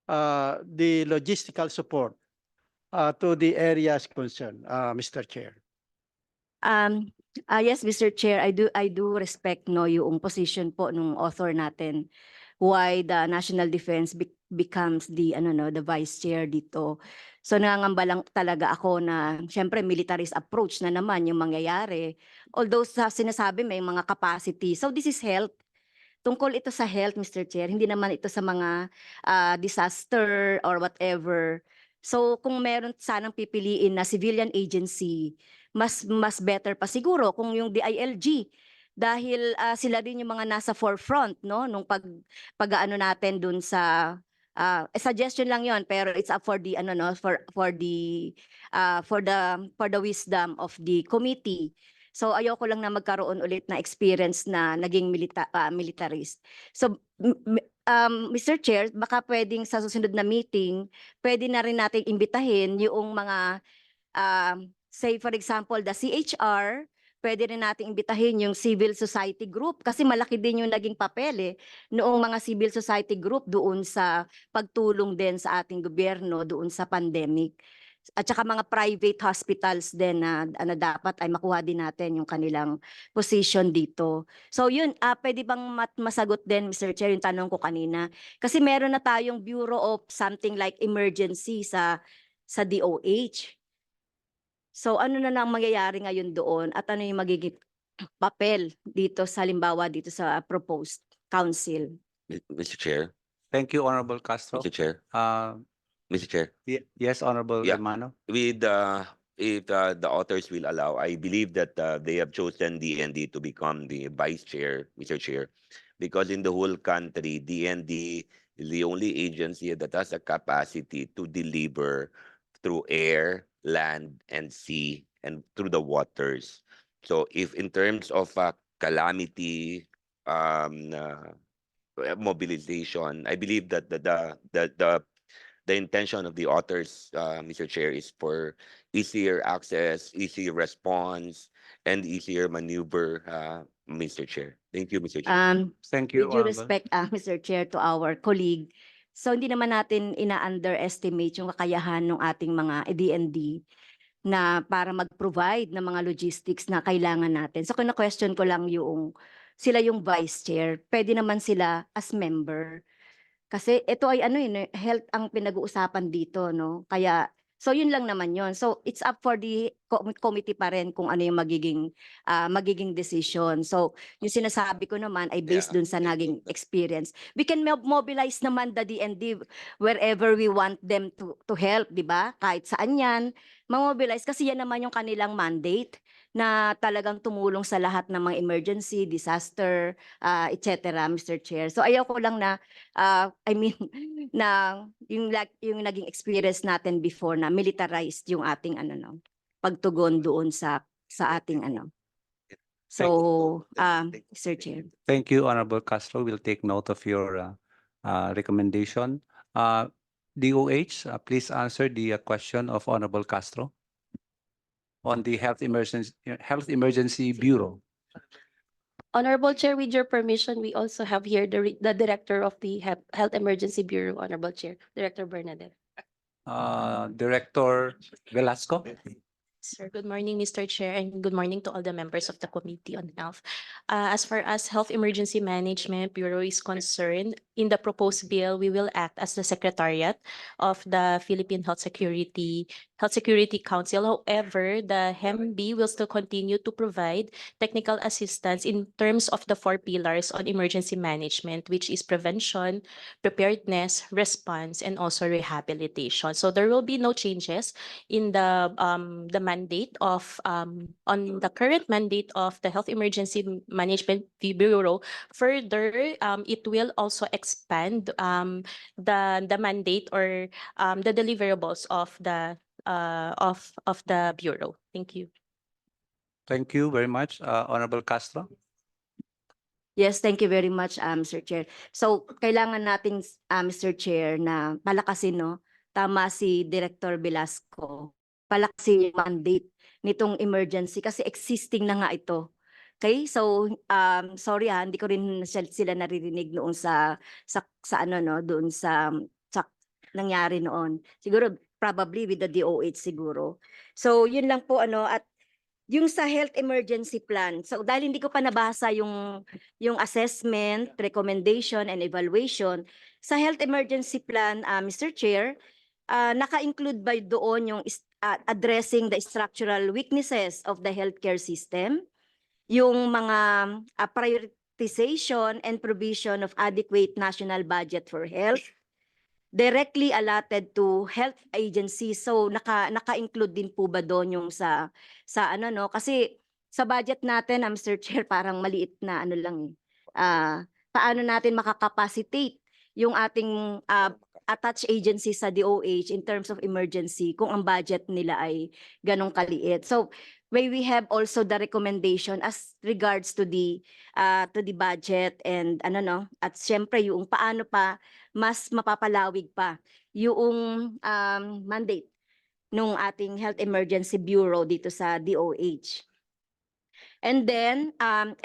the logistical support to the areas concerned, Mr. Chair. Yes, Mr. Chair, I do respect no yung position po nung author natin why the national defense becomes the the vice chair dito. So nangangamba lang talaga ako na syempre militarist approach na naman yung mangyayari. Although sa sinasabi may mga capacity. So this is health. Tungkol ito sa health, Mr. Chair, hindi naman ito sa mga disaster or whatever. So kung meron sanang pipiliin na civilian agency, mas better pa siguro kung yung DILG dahil sila din yung mga nasa forefront no nung pag-aano natin dun sa suggestion lang yon pero it's up for the for the wisdom of the committee. So ayoko lang na magkaroon ulit na experience na naging militarist. So Mr. Chair, baka pwedeng sa susunod na meeting, pwede na rin nating imbitahin yung mga say for example the CHR, pwede rin nating imbitahin yung civil society group kasi malaki din yung naging papel noong mga civil society group doon sa pagtulong din sa ating gobyerno doon sa pandemic. At saka mga private hospitals din na dapat ay makuha din natin yung kanilang position dito. So yun, pwede bang masagot din Mr. Chair yung tanong ko kanina? Kasi meron na tayong Bureau of something like emergency sa DOH. So ano na lang mangyayari ngayon doon at ano yung magiging papel dito sa halimbawa dito sa proposed council? Mr. Chair, Thank you, Honorable Castro. Mr. Chair, Mr. Chair. Yes, Honorable Yeah. Hermano. With if the authors will allow, I believe that they have chosen DND to become the vice chair, Mr. Chair, because in the whole country, DND is the only agency that has a capacity to deliver through air, land, and sea, and through the waters. So if in terms of calamity, mobilization, I believe that the intention of the authors, Mr. Chair, is for easier access, easier response, and easier maneuver, Mr. Chair. Thank you, Mr. Chair. Thank you, With due Honorable. respect, Mr. Chair, to our colleague, so hindi naman natin ina-underestimate yung kakayahan ng ating mga DND na para mag-provide ng mga logistics na kailangan natin. So kina-question ko lang sila yung vice chair, pwede naman sila as member. Kasi ito ay health ang pinag-uusapan dito, no? Kaya so yun lang naman yun. So it's up for the committee pa rin kung ano yung magiging decision. So yung sinasabi ko naman ay based dun sa naging experience. We can mobilize naman the DND wherever we want them to help, di ba? Kahit saan yan, ma-mobilize kasi yan naman yung kanilang mandate na talagang tumulong sa lahat ng mga emergency, disaster, etc. Mr. Chair. So ayaw ko lang na na yung naging experience natin before na militarized yung ating pagtugon doon sa ating So, Mr. Chair. Thank you, Honorable Castro. We'll take note of your recommendation. DOH, please answer the question of Honorable Castro on the Health Emergency Bureau. Honorable Chair, with your permission, we also have here the Director of the Health Emergency Bureau, Honorable Chair, Director Bernadette. Director Velasco. Sir, good morning, Mr. Chair, and good morning to all the members of the Committee on Health. As far as Health Emergency Management Bureau is concerned, in the proposed bill, we will act as the Secretariat of the Philippine Health Security Council. However, the HEMB will still continue to provide technical assistance in terms of the 4 pillars on emergency management, which is prevention, preparedness, response, and also rehabilitation. So there will be no changes in the mandate of on the current mandate of the Health Emergency Management Bureau. Further, it will also expand the mandate or the deliverables of the bureau. Thank you. Thank you very much, Honorable Castro. Yes, thank you very much, Mr. Chair. So, kailangan nating, Mr. Chair, na palakasin, no? Tama si Director Velasco. Palakasin yung mandate nitong emergency kasi existing na nga ito. Okay? So, sorry hindi ko rin sila naririnig noon sa ano, no? Doon sa nangyari noon. Siguro, probably with the DOH siguro. So, yun lang po, ano, at yung sa health emergency plan, so dahil hindi ko pa nabasa yung assessment, recommendation, and evaluation, sa health emergency plan, Mr. Chair, naka-include ba doon yung addressing the structural weaknesses of the healthcare system, yung mga prioritization and provision of adequate national budget for health, directly allotted to health agencies. So naka-include din po ba doon yung sa ano, no? Kasi sa budget natin, Mr. Chair, parang maliit na ano lang paano natin makakapacitate yung ating attached agency sa DOH in terms of emergency kung ang budget nila ay ganong kaliit. So we have also the recommendation as regards to the budget and ano, no, at syempre yung paano pa mas mapapalawig pa yung mandate nung ating Health Emergency Bureau dito sa DOH. And then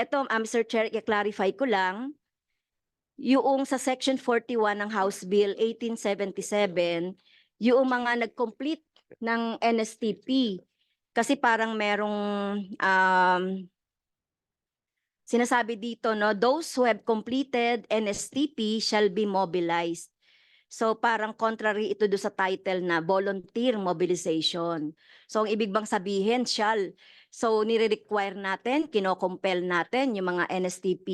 ito, Mr. Chair, i-clarify ko lang yung sa Section 41 ng House Bill 1877, yung mga nag-complete ng NSTP. Kasi parang merong sinasabi dito, no, those who have completed NSTP shall be mobilized. So parang contrary ito do sa title na volunteer mobilization. So ang ibig bang sabihin, shall. So nire-require natin, kino-compel natin yung mga NSTP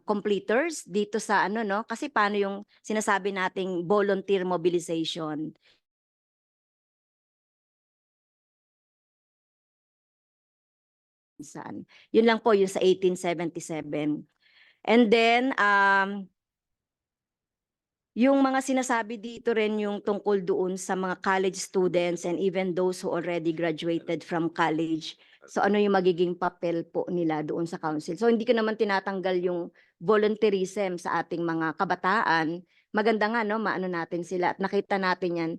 completers dito sa ano, no? Kasi paano yung sinasabi nating volunteer mobilization? Saan? Yun lang po yung sa 1877. And then yung mga sinasabi dito rin yung tungkol doon sa mga college students and even those who already graduated from college. So ano yung magiging papel po nila doon sa council? So hindi ko naman tinatanggal yung volunteerism sa ating mga kabataan. Maganda nga, no, maano natin sila at nakita natin yan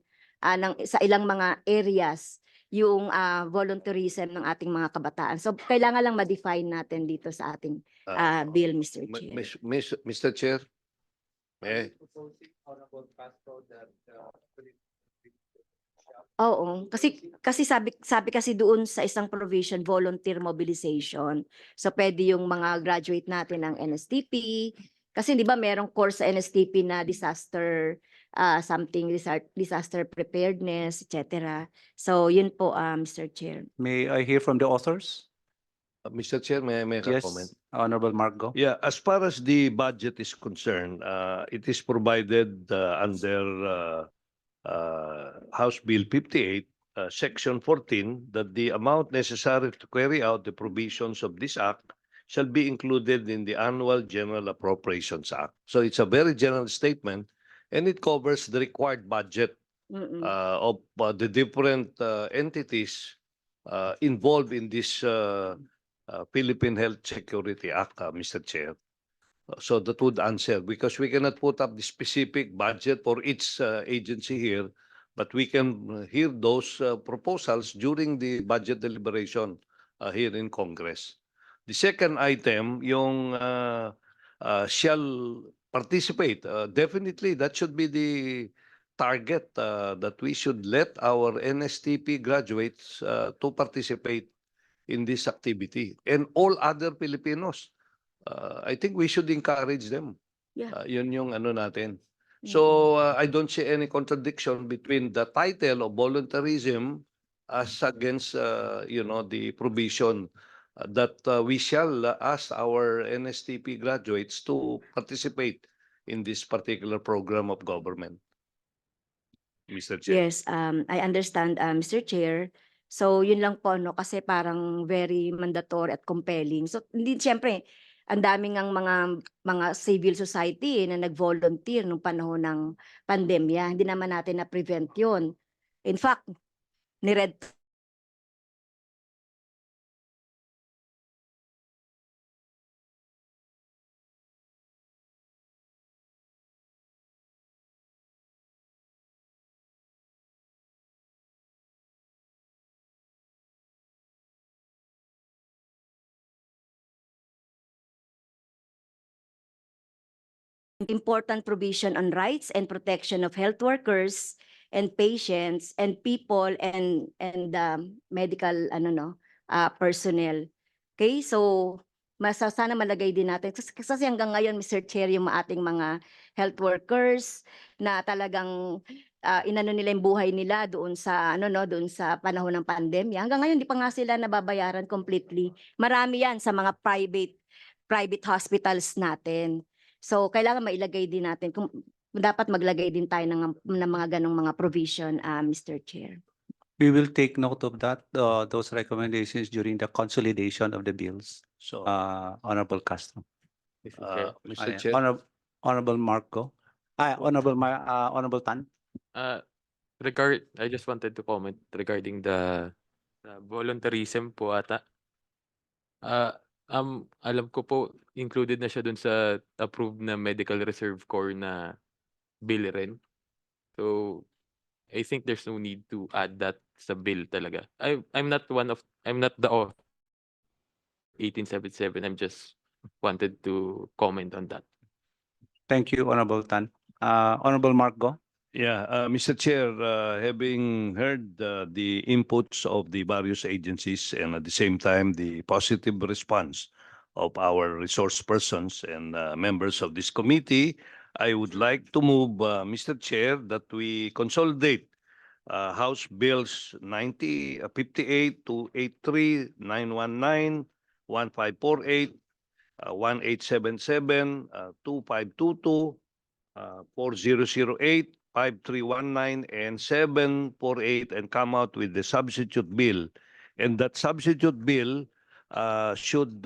sa ilang mga areas yung volunteerism ng ating mga kabataan. So kailangan lang ma-define natin dito sa ating bill, Mr. Chair. Mr. Chair, may Oo, kasi sabi kasi doon sa isang provision, volunteer mobilization. So pwede yung mga graduate natin ng NSTP, kasi di ba merong course sa NSTP na disaster disaster preparedness, etc. So yun po, Mr. Chair. May I hear from the authors? Mr. Chair, may I make a Yes, comment? Honorable Margo. Yeah, as far as the budget is concerned, it is provided under House Bill 58, Section 14, that the amount necessary to carry out the provisions of this act shall be included in the annual General Appropriations Act. So it's a very general statement, and it covers the required budget of the different entities involved in this Philippine Health Security Act, Mr. Chair. So that would answer, because we cannot put up the specific budget for each agency here, but we can hear those proposals during the budget deliberation here in Congress. The second item, yung shall participate. Definitely, that should be the target that we should let our NSTP graduates to participate in this activity, and all other Filipinos. I think we should encourage them. Yeah. Yun yung ano natin. So I don't see any contradiction between the title of voluntarism as against the provision that we shall ask our NSTP graduates to participate in this particular program of government. Mr. Chair. Yes, I understand, Mr. Chair. So yun lang po, no, kasi parang very mandatory at compelling. So hindi, siyempre, ang daming ang mga civil society na nag-volunteer nung panahon ng pandemya. Hindi naman natin na-prevent yun. In fact, ni-red important provision on rights and protection of health workers and patients and people and medical personnel. Okay, so sana malagay din natin kasi hanggang ngayon, Mr. Chair, yung ating mga health workers na talagang inano nila yung buhay nila doon sa doon sa panahon ng pandemya. Hanggang ngayon di pa nga sila nababayaran completely. Marami yan sa mga private hospitals natin. So kailangan mailagay din natin, kung dapat maglagay din tayo ng mga ganong mga provision, Mr. Chair. We will take note of that, those recommendations during the consolidation of the bills. So, Honorable Castro. Mr. Chair. Honorable Marco. Honorable Tan. I just wanted to comment regarding the voluntarism po ata. Alam ko po, included na siya dun sa approved na Medical Reserve Corps na bill rin. So, I think there's no need to add that sa bill talaga. I'm not the author 1877. I'm just wanted to comment on that. Thank you, Honorable Tan. Honorable Marco. Yeah, Mr. Chair, having heard the inputs of the various agencies and at the same time the positive response of our resource persons and members of this committee, I would like to move, Mr. Chair, that we consolidate House Bills 58, 283, 919, 1548, 1877, 2522, 4008, 5319, and 748, and come out with the substitute bill. And that substitute bill should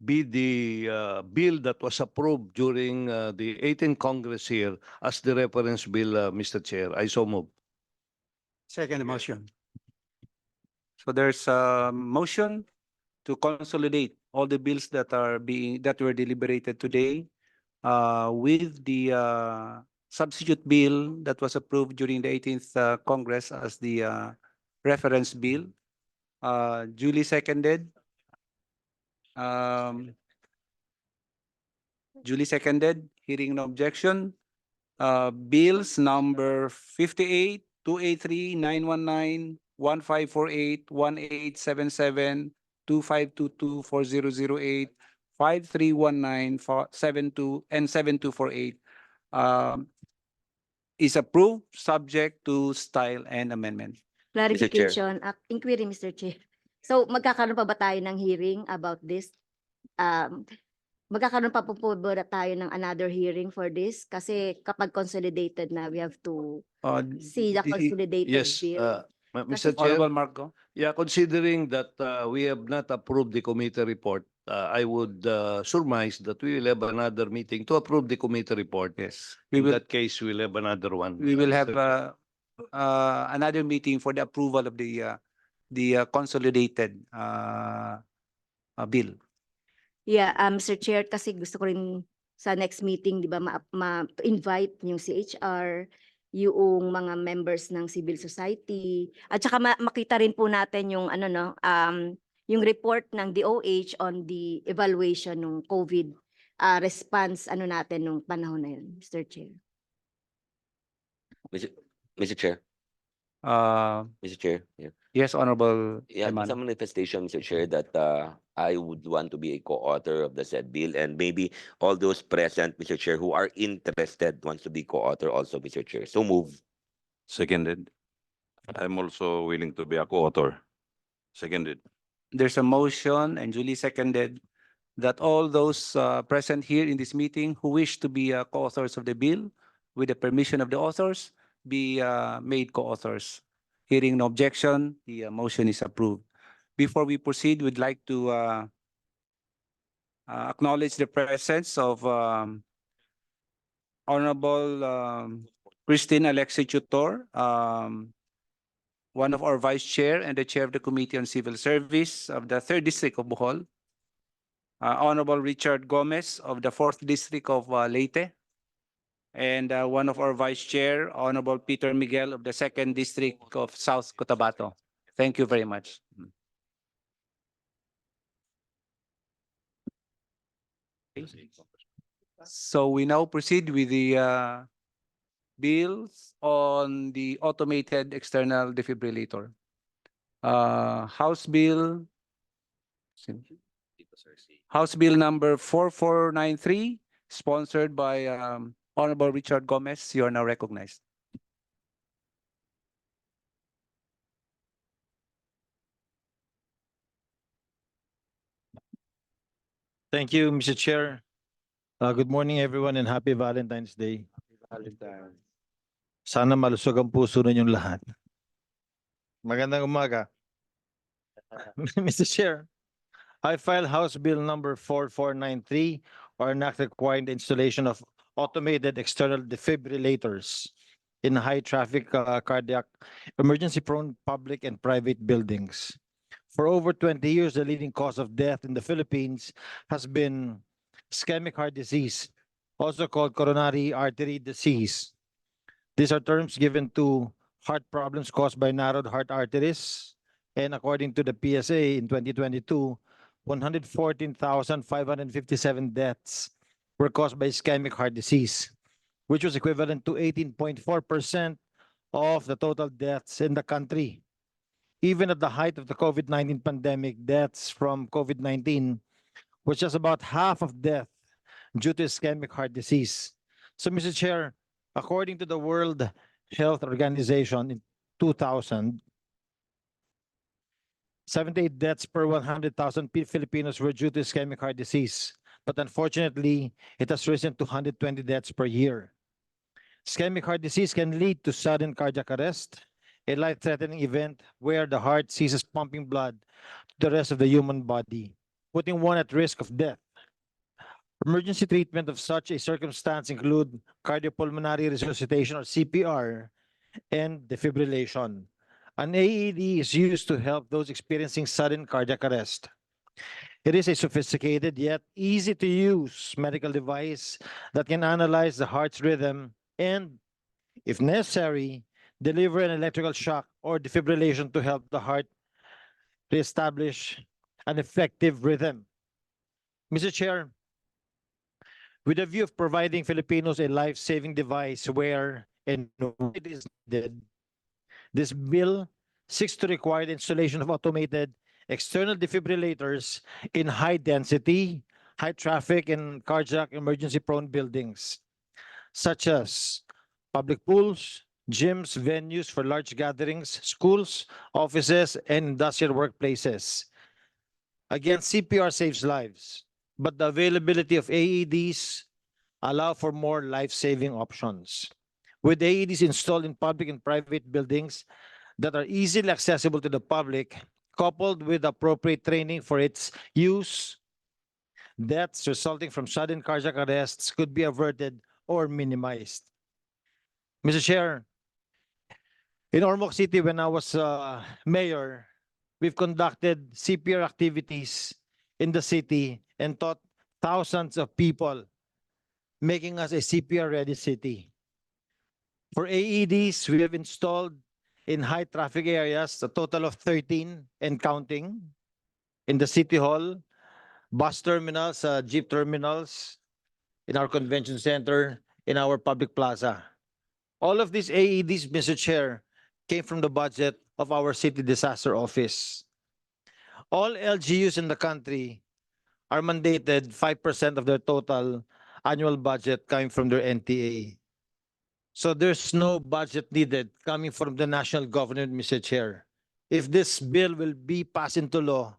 be the bill that was approved during the 18th Congress here as the reference bill, Mr. Chair. I so move. Second motion. So there's a motion to consolidate all the bills that were deliberated today with the substitute bill that was approved during the 18th Congress as the reference bill. Duly seconded. Duly seconded. Hearing no objection. Bills number 58, 283, 919, 1548, 1877, 2522, 4008, 5319, 72, and 7248 is approved subject to style and amendment. Clarification, inquiry, Mr. Chair. So magkakaroon pa ba tayo ng hearing about this? Magkakaroon pa po ba tayo ng another hearing for this? Kasi kapag consolidated na, we have to see the consolidated Yes, bill. Mr. Chair. Honorable Marco. Yeah, considering that we have not approved the committee report, I would surmise that we will have another meeting to approve the committee report. Yes. In that case, we'll have another one. We will have Mr. another meeting for the approval of the consolidated bill. Yeah, Mr. Chair, kasi gusto ko rin sa next meeting, di ba, to invite yung CHR, yung mga members ng civil society, at saka makita rin po natin yung ano no, yung report ng DOH on the evaluation ng COVID response ano natin nung panahon na yun, Mr. Chair. Mr. Chair, Uh, Mr. Chair, yeah. yes, Honorable Yeah, Eman. some manifestation, Mr. Chair, that I would want to be a co-author of the said bill, and maybe all those present, Mr. Chair, who are interested wants to be co-author also, Mr. Chair. So move. Seconded. I'm also willing to be a co-author. Seconded. There's a motion and duly seconded that all those present here in this meeting who wish to be co-authors of the bill, with the permission of the authors, be made co-authors. Hearing no objection, the motion is approved. Before we proceed, we'd like to acknowledge the presence of Honorable Christine Alexi Tutor, one of our vice chair and the chair of the Committee on Civil Service of the 3rd District of Bohol. Honorable Richard Gomez of the 4th District of Leyte, and one of our vice chair, Honorable Peter Miguel of the 2nd District of South Cotabato. Thank you very much. So we now proceed with the bills on the automated external defibrillator. House Bill number 4493, sponsored by Honorable Richard Gomez. You are now recognized. Thank you, Mr. Chair. Good morning, everyone, and happy Valentine's Day. Sana malusog ang puso ninyong lahat. Magandang umaga. Mr. Chair, I filed House Bill number 4493, or an act requiring the installation of automated external defibrillators in high-traffic cardiac emergency-prone public and private buildings. For over 20 years, the leading cause of death in the Philippines has been ischemic heart disease, also called coronary artery disease. These are terms given to heart problems caused by narrowed heart arteries. And according to the PSA in 2022, 114,557 deaths were caused by ischemic heart disease, which was equivalent to 18.4% of the total deaths in the country. Even at the height of the COVID-19 pandemic, deaths from COVID-19 was just about half of death due to ischemic heart disease. So, Mr. Chair, according to the World Health Organization in 2000, 78 deaths per 100,000 Filipinos were due to ischemic heart disease. But unfortunately, it has risen to 120 deaths per year. Ischemic heart disease can lead to sudden cardiac arrest, a life-threatening event where the heart ceases pumping blood to the rest of the human body, putting one at risk of death. Emergency treatment of such a circumstance include cardiopulmonary resuscitation, or CPR, and defibrillation. An AED is used to help those experiencing sudden cardiac arrest. It is a sophisticated yet easy to use medical device that can analyze the heart's rhythm and, if necessary, deliver an electrical shock or defibrillation to help the heart reestablish an effective rhythm. Mr. Chair, with a view of providing Filipinos a life-saving device where and when it is needed, this bill seeks to require the installation of automated external defibrillators in high-density, high-traffic, and cardiac emergency-prone buildings, such as public pools, gyms, venues for large gatherings, schools, offices, and industrial workplaces. Again, CPR saves lives, but the availability of AEDs allow for more life-saving options. With AEDs installed in public and private buildings that are easily accessible to the public, coupled with appropriate training for its use, deaths resulting from sudden cardiac arrests could be averted or minimized. Mr. Chair, in Ormoc City, when I was mayor, we've conducted CPR activities in the city and taught thousands of people, making us a CPR-ready city. For AEDs, we have installed in high traffic areas a total of 13 and counting in the City Hall, bus terminals, jeep terminals, in our convention center, in our public plaza. All of these AEDs, Mr. Chair, came from the budget of our city disaster office. All LGUs in the country are mandated 5% of their total annual budget coming from their NTA. So there's no budget needed coming from the national government, Mr. Chair. If this bill will be passed into law,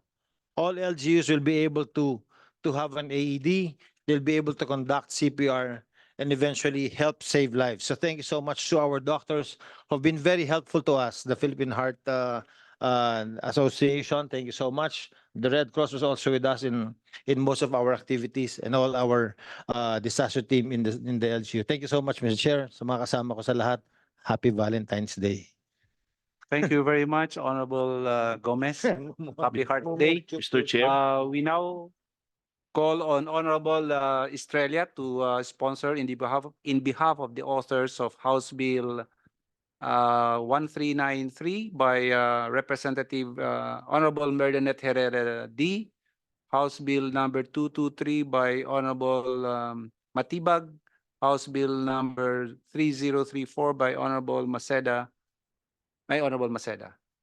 all LGUs will be able to have an AED, they'll be able to conduct CPR and eventually help save lives. So thank you so much to our doctors who have been very helpful to us, the Philippine Heart Association. Thank you so much. The Red Cross was also with us in most of our activities and all our disaster team in the LGU. Thank you so much, Mr. Chair. Sa mga kasama ko sa lahat, Happy Valentine's Day. Thank you very much, Honorable Gomez. Happy Heart Day. Mr. Chair. We now call on Honorable Estrella to sponsor in behalf of the authors of House Bill 1393 by Representative Honorable Merdanet Herrera D. House Bill number 223 by Honorable Matibag. House Bill number 3034 by Honorable Maceda.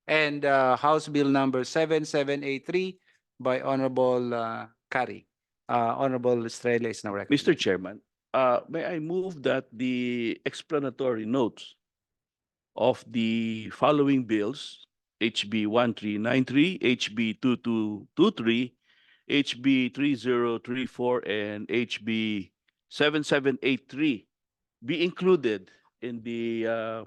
And House Bill number 7783 by Honorable Kari. Honorable Estrella is now recognized. Mr. Chairman, may I move that the explanatory notes of the following bills, HB 1393, HB 2223, HB 3034, and HB 7783 be included in the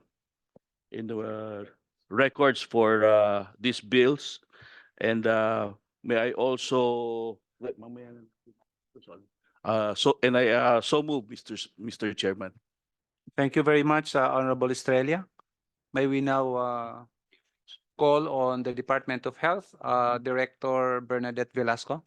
records for these bills. And may I also I so move, Mr. Chairman. Thank you very much, Honorable Estrella. May we now call on the Department of Health, Director Bernadette Velasco.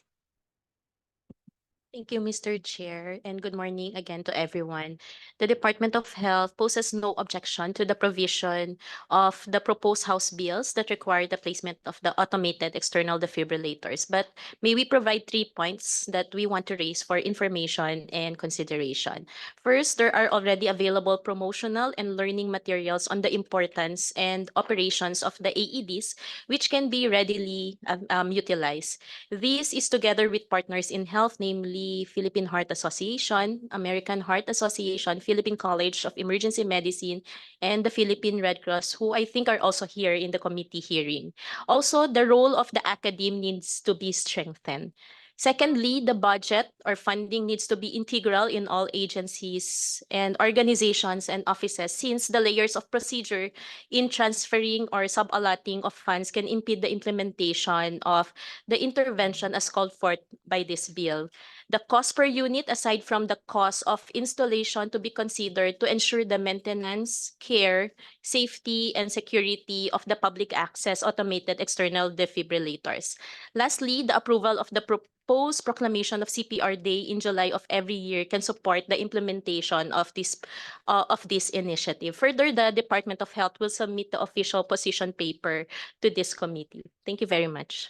Thank you, Mr. Chair, and good morning again to everyone. The Department of Health poses no objection to the provision of the proposed House bills that require the placement of the automated external defibrillators. But may we provide 3 points that we want to raise for information and consideration. First, there are already available promotional and learning materials on the importance and operations of the AEDs, which can be readily utilized. This is together with partners in health, namely Philippine Heart Association, American Heart Association, Philippine College of Emergency Medicine, and the Philippine Red Cross, who I think are also here in the committee hearing. Also, the role of the academe needs to be strengthened. Secondly, the budget or funding needs to be integral in all agencies and organizations and offices, since the layers of procedure in transferring or sub-allotting of funds can impede the implementation of the intervention as called for by this bill. The cost per unit, aside from the cost of installation to be considered to ensure the maintenance, care, safety, and security of the public access automated external defibrillators. Lastly, the approval of the proposed proclamation of CPR Day in July of every year can support the implementation of this initiative. Further, the Department of Health will submit the official position paper to this committee. Thank you very much.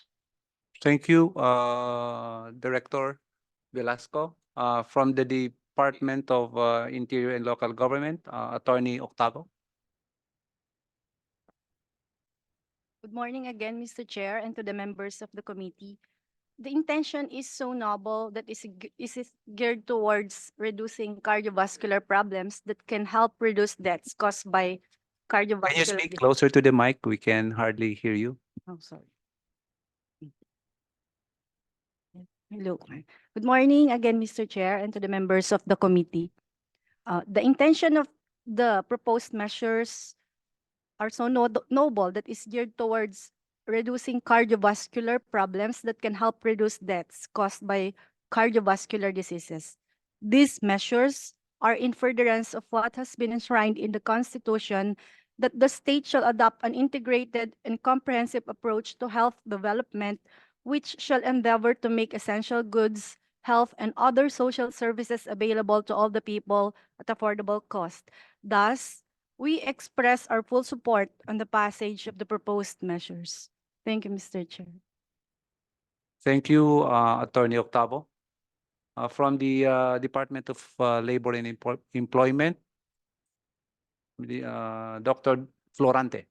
Thank you, Director Velasco. From the Department of Interior and Local Government, Attorney Octavo. Good morning again, Mr. Chair, and to the members of the committee. The intention is so noble that is geared towards reducing cardiovascular problems that can help reduce deaths caused by cardiovascular. Can you speak closer to the mic? We can hardly hear you. Oh, sorry. Hello. Good morning again, Mr. Chair, and to the members of the committee. The intention of the proposed measures are so noble that is geared towards reducing cardiovascular problems that can help reduce deaths caused by cardiovascular diseases. These measures are in furtherance of what has been enshrined in the Constitution, that the state shall adopt an integrated and comprehensive approach to health development which shall endeavor to make essential goods, health, and other social services available to all the people at affordable cost. Thus, we express our full support on the passage of the proposed measures. Thank you, Mr. Chair. Thank you, Attorney Octavo. From the Department of Labor and Employment, Dr. Florante.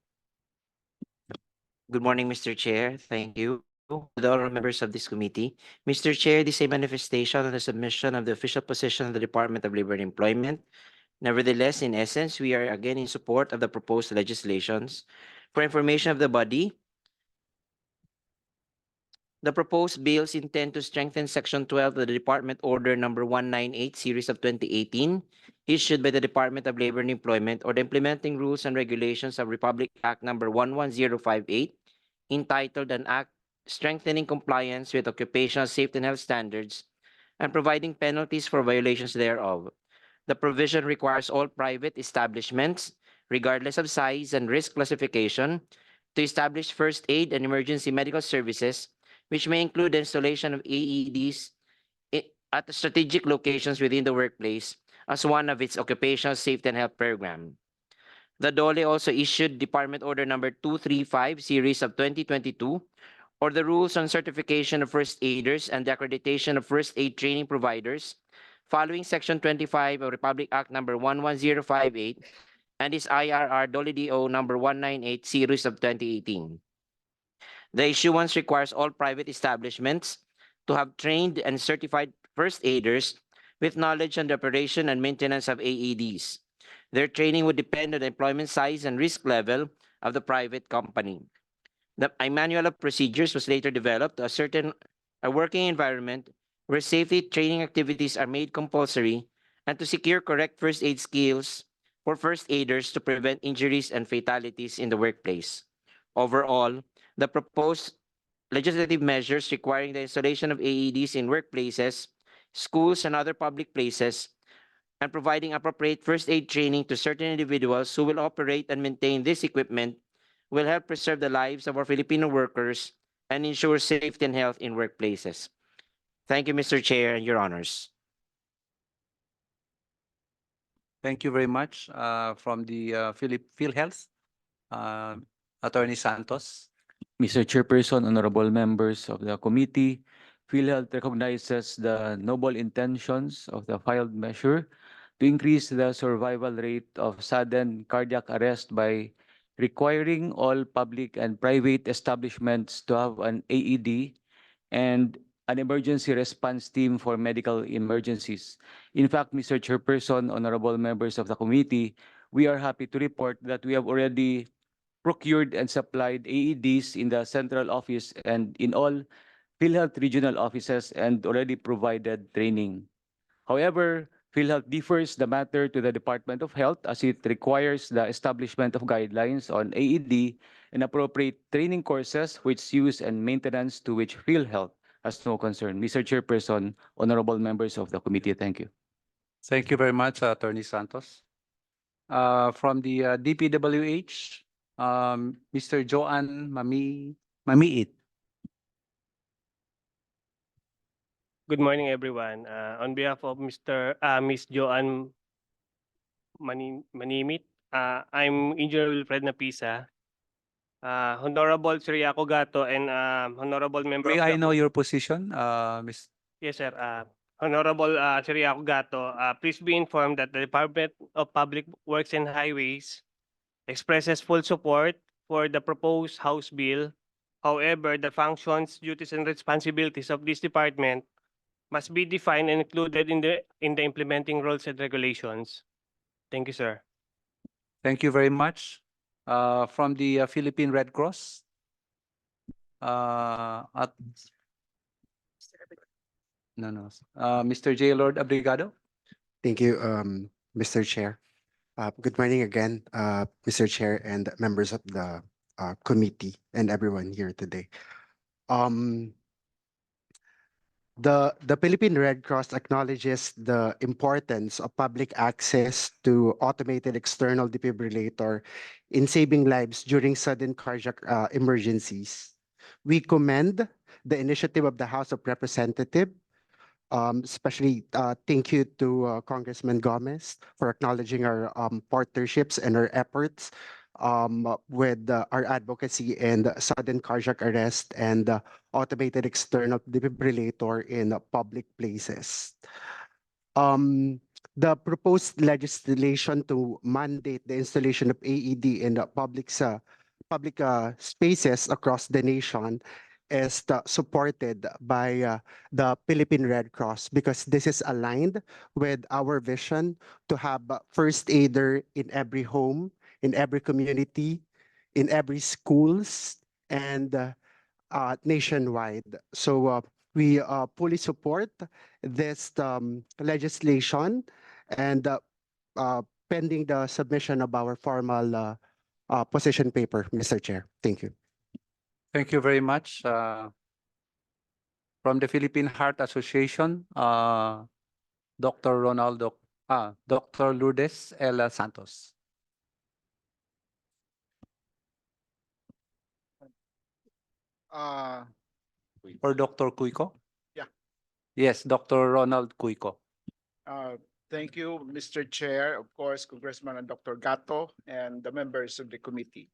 Good morning, Mr. Chair. Thank you. To the honorable members of this committee. Mr. Chair, this is a manifestation of the submission of the official position of the Department of Labor and Employment. Nevertheless, in essence, we are again in support of the proposed legislations. For information of the body, the proposed bills intend to strengthen Section 12 of the Department Order Number 198, Series of 2018, issued by the Department of Labor and Employment, or the implementing rules and regulations of Republic Act Number 11058, entitled an Act strengthening compliance with occupational safety and health standards and providing penalties for violations thereof. The provision requires all private establishments, regardless of size and risk classification, to establish first aid and emergency medical services, which may include the installation of AEDs at strategic locations within the workplace as one of its occupational safety and health program. The DOLE also issued Department Order Number 235, Series of 2022, or the rules on certification of first aiders and the accreditation of first aid training providers, following Section 25 of Republic Act Number 11058 and its IRR DOLE-DO Number 198, Series of 2018. The issuance requires all private establishments to have trained and certified first aiders with knowledge on the operation and maintenance of AEDs. Their training would depend on the employment size and risk level of the private company. A manual of procedures was later developed to ascertain a working environment where safety training activities are made compulsory and to secure correct first aid skills for first aiders to prevent injuries and fatalities in the workplace. Overall, the proposed legislative measures requiring the installation of AEDs in workplaces, schools, and other public places, and providing appropriate first aid training to certain individuals who will operate and maintain this equipment will help preserve the lives of our Filipino workers and ensure safety and health in workplaces. Thank you, Mr. Chair, and your honors. Thank you very much. From the PhilHealth, Attorney Santos. Mr. Chairperson, honorable members of the committee, PhilHealth recognizes the noble intentions of the filed measure to increase the survival rate of sudden cardiac arrest by requiring all public and private establishments to have an AED and an emergency response team for medical emergencies. In fact, Mr. Chairperson, honorable members of the committee, we are happy to report that we have already procured and supplied AEDs in the central office and in all PhilHealth regional offices and already provided training. However, PhilHealth defers the matter to the Department of Health as it requires the establishment of guidelines on AED and appropriate training courses which use and maintenance to which PhilHealth has no concern. Mr. Chairperson, honorable members of the committee, thank you. Thank you very much, Attorney Santos. From the DPWH, Mr. Joan Mamiit. Good morning, everyone. On behalf of Miss Joanne Manimit, I'm Engineer Wilfred Napisa, Honorable Siriaco Gato, and Honorable Member May of I the... know your position, Ms. Yes, sir. Honorable Siriaco Gato, please be informed that the Department of Public Works and Highways expresses full support for the proposed House bill. However, the functions, duties, and responsibilities of this department must be defined and included in the implementing rules and regulations. Thank you, sir. Thank you very much. From the Philippine Red Cross, Mr. J. Lord Abrigado. Thank you, Mr. Chair. Good morning again, Mr. Chair and members of the committee and everyone here today. The Philippine Red Cross acknowledges the importance of public access to automated external defibrillator in saving lives during sudden cardiac emergencies. We commend the initiative of the House of Representatives. Especially thank you to Congressman Gomez for acknowledging our partnerships and our efforts with our advocacy and sudden cardiac arrest and automated external defibrillator in public places. The proposed legislation to mandate the installation of AED in the public spaces across the nation is supported by the Philippine Red Cross because this is aligned with our vision to have first aider in every home, in every community, in every schools, and nationwide. So we fully support this legislation and pending the submission of our formal position paper, Mr. Chair. Thank you. Thank you very much. From the Philippine Heart Association, Dr. Dr. Lourdes Ella Santos. Or Dr. Cuico? Yeah. Yes, Dr. Ronald Cuico. Thank you, Mr. Chair, of course, Congressman and Dr. Gato, and the members of the committee.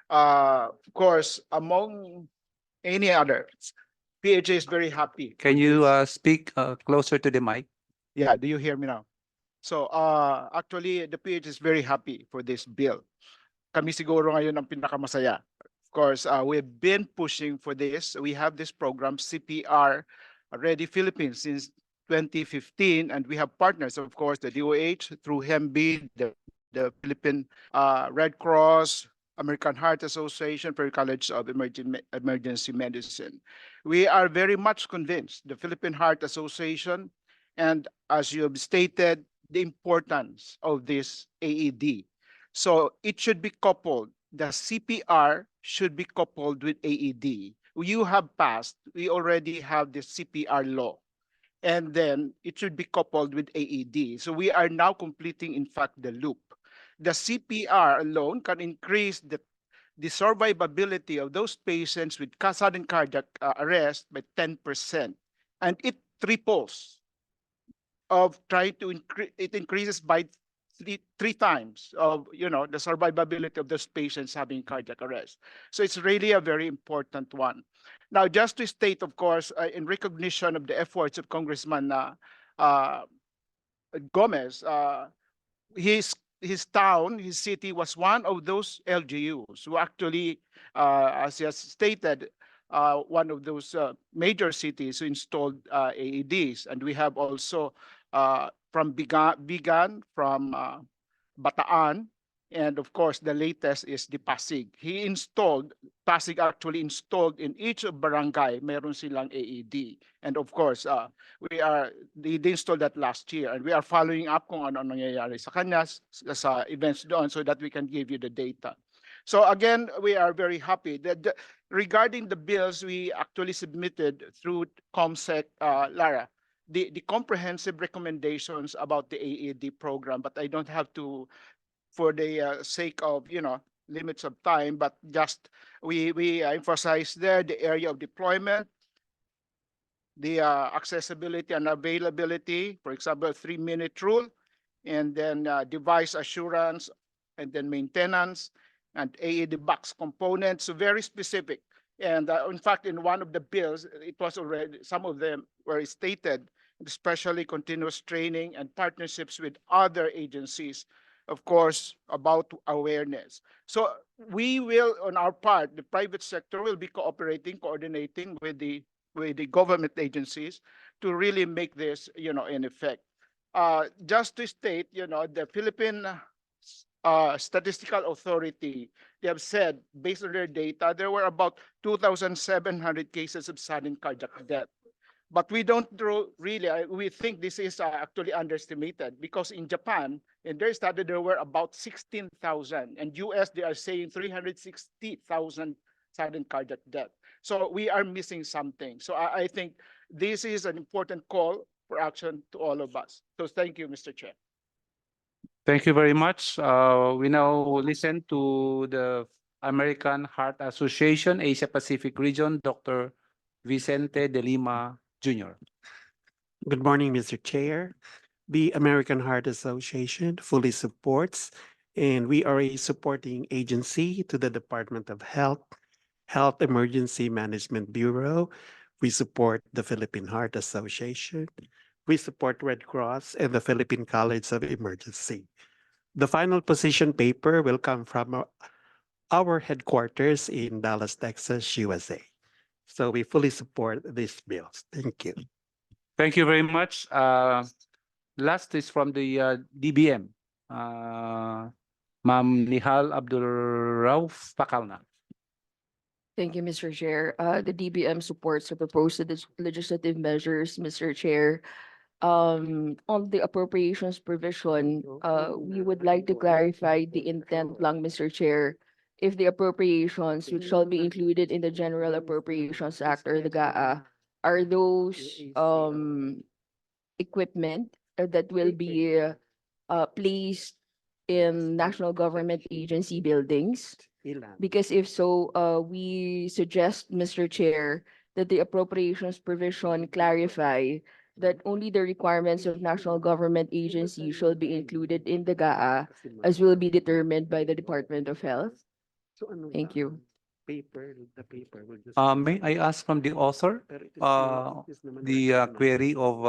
Of course, among any others, PHA is very happy. Can you speak closer to the mic? Yeah, do you hear me now? So actually, the PH is very happy for this bill. Kami siguro ngayon ang pinakamasaya. Of course, we've been pushing for this. We have this program, CPR Ready Philippines, since 2015, and we have partners, of course, the DOH through HEMB, the Philippine Red Cross, American Heart Association, Perry College of Emergency Medicine. We are very much convinced, the Philippine Heart Association, and as you have stated, the importance of this AED. So it should be coupled. The CPR should be coupled with AED. You have passed, we already have the CPR law, and then it should be coupled with AED. So we are now completing, in fact, the loop. The CPR alone can increase the survivability of those patients with sudden cardiac arrest by 10%. And it triples of trying to increase, it increases by three times of, the survivability of those patients having cardiac arrest. So it's really a very important one. Now, just to state, of course, in recognition of the efforts of Congressman Gomez, his town, his city was one of those LGUs who actually, as he has stated, one of those major cities who installed AEDs. And we have also from Bigan, from Bataan, and of course, the latest is the Pasig. Pasig actually installed in each barangay, meron silang AED. And of course, they installed that last year. And we are following up kung ano nangyayari sa kanya, sa events doon, so that we can give you the data. So again, we are very happy that regarding the bills we actually submitted through COMSEC, Lara, the comprehensive recommendations about the AED program, but I don't have to, for the sake of, limits of time, but just we emphasize there the area of deployment, the accessibility and availability, for example, 3-minute rule, and then device assurance, and then maintenance, and AED box components, so very specific. And in fact, in one of the bills, it was already, some of them were stated, especially continuous training and partnerships with other agencies, of course, about awareness. So we will, on our part, the private sector will be cooperating, coordinating with the government agencies to really make this, in effect. Just to state, the Philippine Statistical Authority, they have said, based on their data, there were about 2,700 cases of sudden cardiac death. But we don't really, we think this is actually underestimated, because in Japan, in their study, there were about 16,000. And US, they are saying 360,000 sudden cardiac death. So we are missing something. So I think this is an important call for action to all of us. So thank you, Mr. Chair. Thank you very much. We now listen to the American Heart Association, Asia Pacific region, Dr. Vicente de Lima Jr. Good morning, Mr. Chair. The American Heart Association fully supports, and we are a supporting agency to the Department of Health, Health Emergency Management Bureau. We support the Philippine Heart Association. We support Red Cross and the Philippine College of Emergency. The final position paper will come from our headquarters in Dallas, Texas, USA. So we fully support these bills. Thank you. Thank you very much. Last is from the DBM. Ma'am Nihal Abdul Rauf Pakalna. Thank you, Mr. Chair. The DBM supports the proposed legislative measures, Mr. Chair. On the appropriations provision, we would like to clarify the intent lang, Mr. Chair. If the appropriations which shall be included in the General Appropriations Act or the GAA are those equipment that will be placed in national government agency buildings. Because if so, we suggest, Mr. Chair, that the appropriations provision clarify that only the requirements of national government agencies shall be included in the GAA as will be determined by the Department of Health. Thank you. May I ask from the author the query of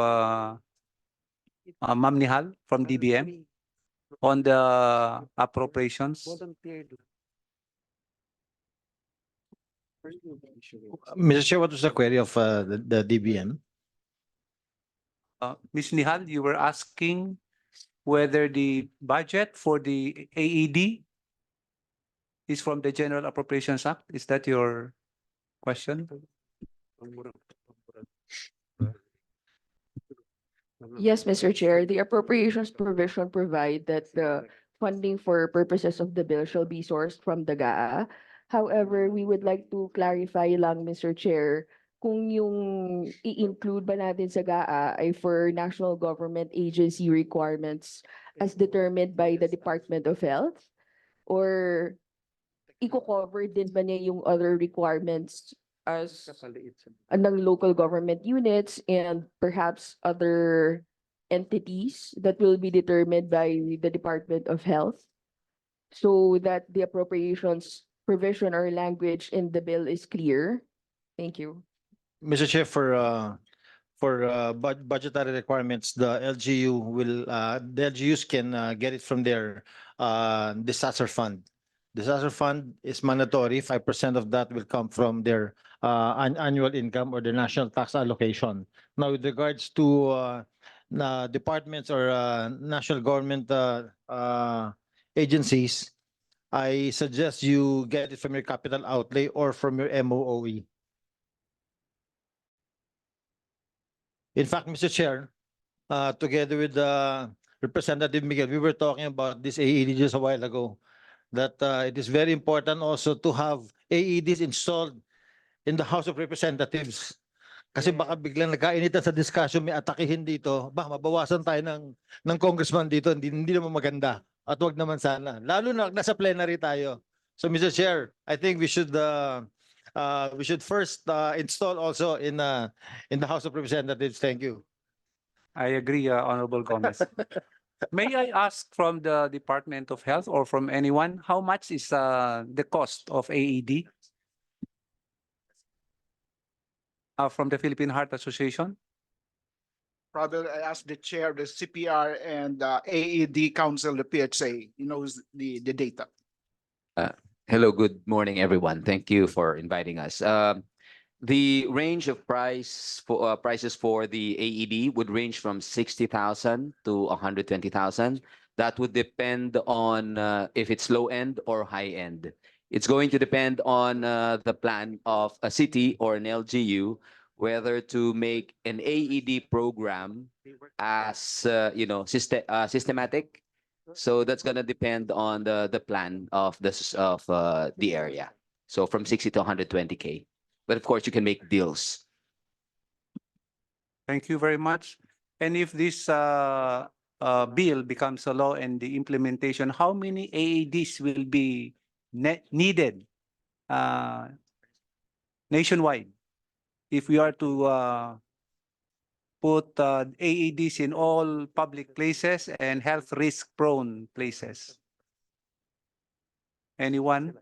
Ma'am Nihal from DBM on the appropriations? Mr. Chair, what was the query of the DBM? Ms. Nihal, you were asking whether the budget for the AED is from the General Appropriations Act. Is that your question? Yes, Mr. Chair, the appropriations provision provide that the funding for purposes of the bill shall be sourced from the GAA. However, we would like to clarify lang, Mr. Chair, kung yung i-include ba natin sa GAA ay for national government agency requirements as determined by the Department of Health, or i-cover din ba niya yung other requirements as ng local government units and perhaps other entities that will be determined by the Department of Health, so that the appropriations provision or language in the bill is clear. Thank you. Mr. Chair, for budgetary requirements, the LGUs can get it from their disaster fund. Disaster fund is mandatory. 5% of that will come from their annual income or the national tax allocation. Now, with regards to departments or national government agencies, I suggest you get it from your capital outlay or from your MOOE. In fact, Mr. Chair, together with Representative Miguel, we were talking about this AED just a while ago, that it is very important also to have AEDs installed in the House of Representatives. Kasi baka biglang nagkainitan sa discussion, may atakihin dito, mabawasan tayo ng congressman dito, hindi naman maganda. At wag naman sana. Lalo na nasa plenary tayo. So Mr. Chair, I think we should first install also in the House of Representatives. Thank you. I agree, Honorable Gomez. May I ask from the Department of Health or from anyone, how much is the cost of AED? From the Philippine Heart Association? Rather, I asked the chair of the CPR and AED Council, the PHA, he knows the data. Hello, good morning, everyone. Thank you for inviting us. The range of prices for the AED would range from 60,000 to 120,000. That would depend on if it's low end or high end. It's going to depend on the plan of a city or an LGU, whether to make an AED program as systematic. So that's going to depend on the plan of the area. So from 60 to 120K. But of course, you can make deals. Thank you very much. And if this bill becomes a law and the implementation, how many AEDs will be needed nationwide? if we are to put AEDs in all public places and health risk prone places? Anyone?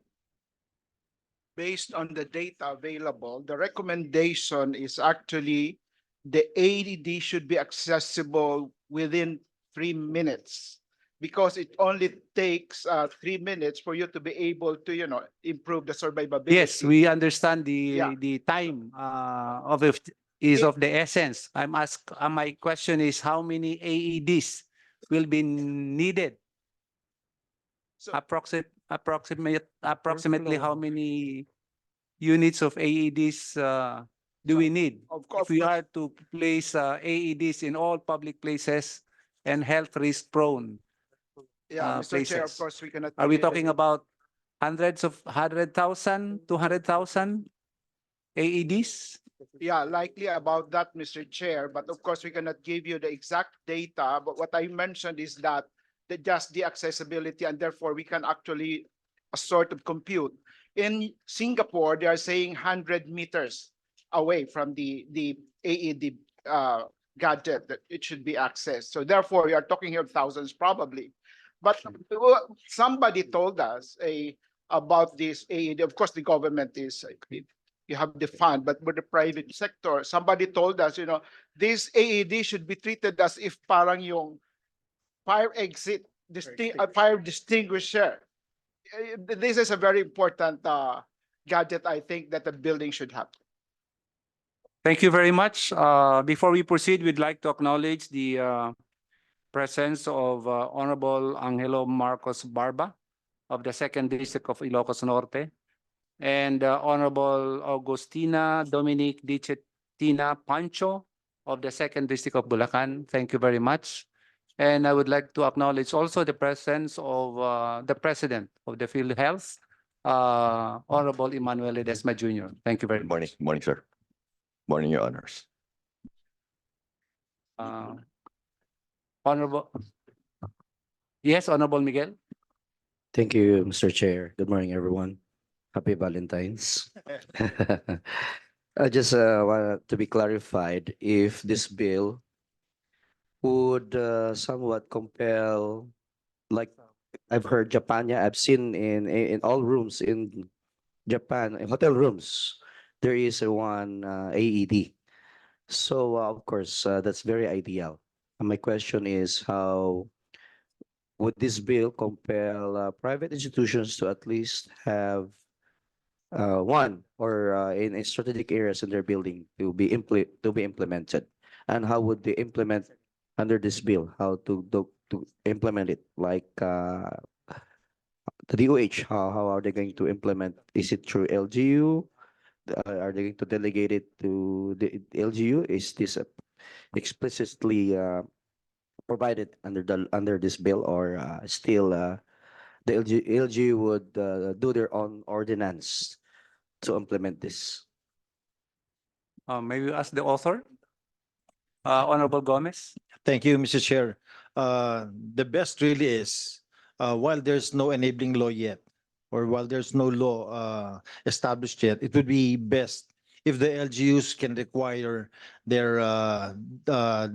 Based on the data available, the recommendation is actually the AED should be accessible within 3 minutes, because it only takes 3 minutes for you to be able to, improve the survivability. Yes, we understand Yeah. the time of it is of the essence. My question is how many AEDs will be needed? So- Approximately how many units of AEDs do we need? Of If we are to place AEDs in all public places and health risk prone Yeah, Mr. Chair, of places. course, we cannot. Are we give you the- talking about hundreds of 100,000, 200,000 AEDs? Yeah, likely about that, Mr. Chair, but of course, we cannot give you the exact data, but what I mentioned is that just the accessibility, and therefore we can actually a sort of compute. In Singapore, they are saying 100 meters away from the AED gadget that it should be accessed. So therefore, we are talking here thousands probably. But somebody told us about this AED. Of course, the government is you have the fund, but with the private sector, somebody told us, this AED should be treated as if parang yung fire exit, fire distinguisher. This is a very important gadget, I think, that the building should have. Thank you very much. Before we proceed, we'd like to acknowledge the presence of Honorable Angelo Marcos Barba of the 2nd District of Ilocos Norte and Honorable Augustina Dominic Dichetina Pancho of the 2nd District of Bulacan. Thank you very much. And I would like to acknowledge also the presence of the President of the PhilHealth, Honorable Emmanuel Ledesma Jr. Thank you very much. Morning, sir. Morning, Your Honors. Honorable. Yes, Honorable Miguel. Thank you, Mr. Chair. Good morning, everyone. Happy Valentine's. I just want to be clarified if this bill would somewhat compel, like I've heard Japan, yeah, I've seen in all rooms in Japan, in hotel rooms, there is one AED. So of course, that's very ideal. And my question is, how would this bill compel private institutions to at least have one or in strategic areas in their building to be implemented, and how would they implement under this bill? How to implement it? Like the DOH, how are they going to implement? Is it through LGU? Are they going to delegate it to the LGU? Is this explicitly provided under this bill, or still the LGU would do their own ordinance to implement this? May we ask the author? Honorable Gomez. Thank you, Mr. Chair. The best really is, while there's no enabling law yet, or while there's no law established yet, it would be best if the LGUs can require their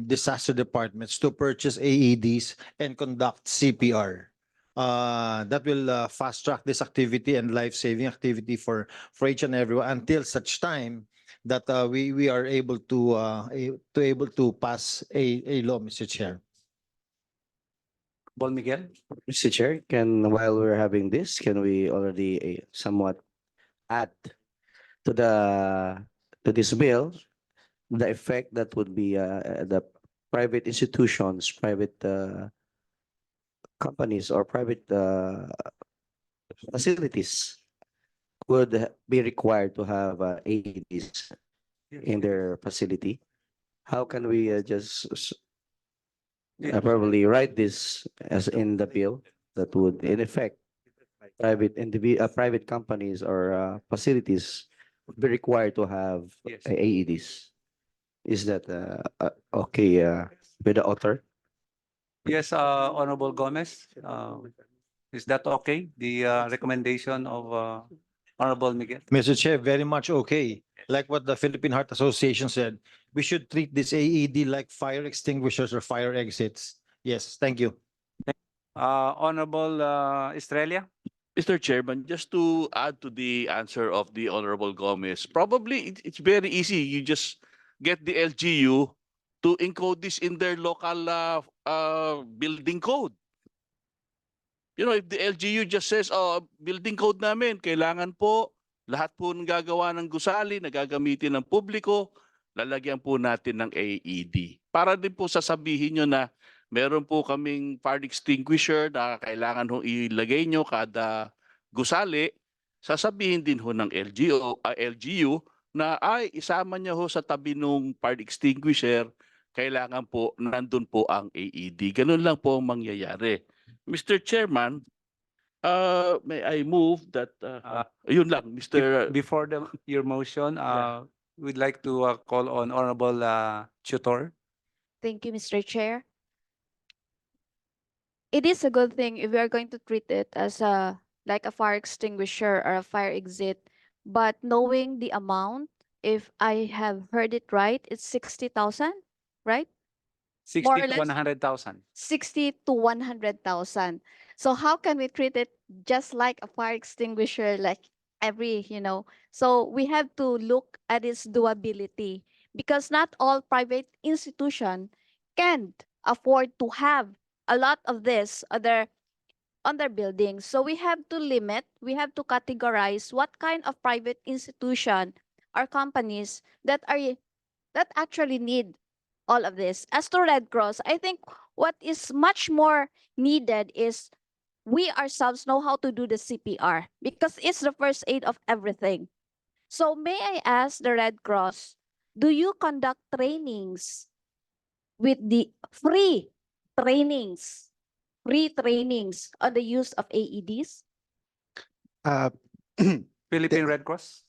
disaster departments to purchase AEDs and conduct CPR. That will fast track this activity and life-saving activity for each and everyone until such time that we are able to pass a law, Mr. Chair. Bon Miguel. Mr. Chair, while we're having this, can we already somewhat add to this bill the effect that would be the private institutions, private companies, or private facilities would be required to have AEDs in their facility? How can we just probably write this as in the bill that would in effect private companies or facilities would be required to have AEDs? Is that okay with the author? Yes, Honorable Gomez. Is that okay? The recommendation of Honorable Miguel. Mr. Chair, very much okay. Like what the Philippine Heart Association said, we should treat this AED like fire extinguishers or fire exits. Yes, thank you. Honorable Estrella. Mr. Chairman, just to add to the answer of the Honorable Gomez, probably it's very easy. You just get the LGU to encode this in their local building code. You know, if the LGU just says, oh, building code namin, kailangan po lahat po ng gagawa ng gusali na gagamitin ng publiko, lalagyan po natin ng AED. Para din po sasabihin nyo na meron po kaming fire extinguisher na kailangan ho ilagay nyo kada gusali, sasabihin din ho ng LGU na ay isama niya ho sa tabi ng fire extinguisher, kailangan po nandun po ang AED. Ganun lang po ang mangyayari. Mr. Chairman, may I move that, yun lang, Mr. Before your motion, we'd like to call on Honorable Tutor. Thank you, Mr. Chair. It is a good thing if we are going to treat it as like a fire extinguisher or a fire exit, but knowing the amount, if I have heard it right, it's 60,000, right? 60 More to or less. 100,000. 60 to 100,000. So how can we treat it just like a fire extinguisher, like every, So we have to look at its doability because not all private institution can afford to have a lot of this on their buildings. So we have to limit, we have to categorize what kind of private institution or companies that actually need all of this. As to Red Cross, I think what is much more needed is we ourselves know how to do the CPR because it's the first aid of everything. So may I ask the Red Cross, do you conduct trainings with the free trainings on the use of AEDs? Philippine Red Cross.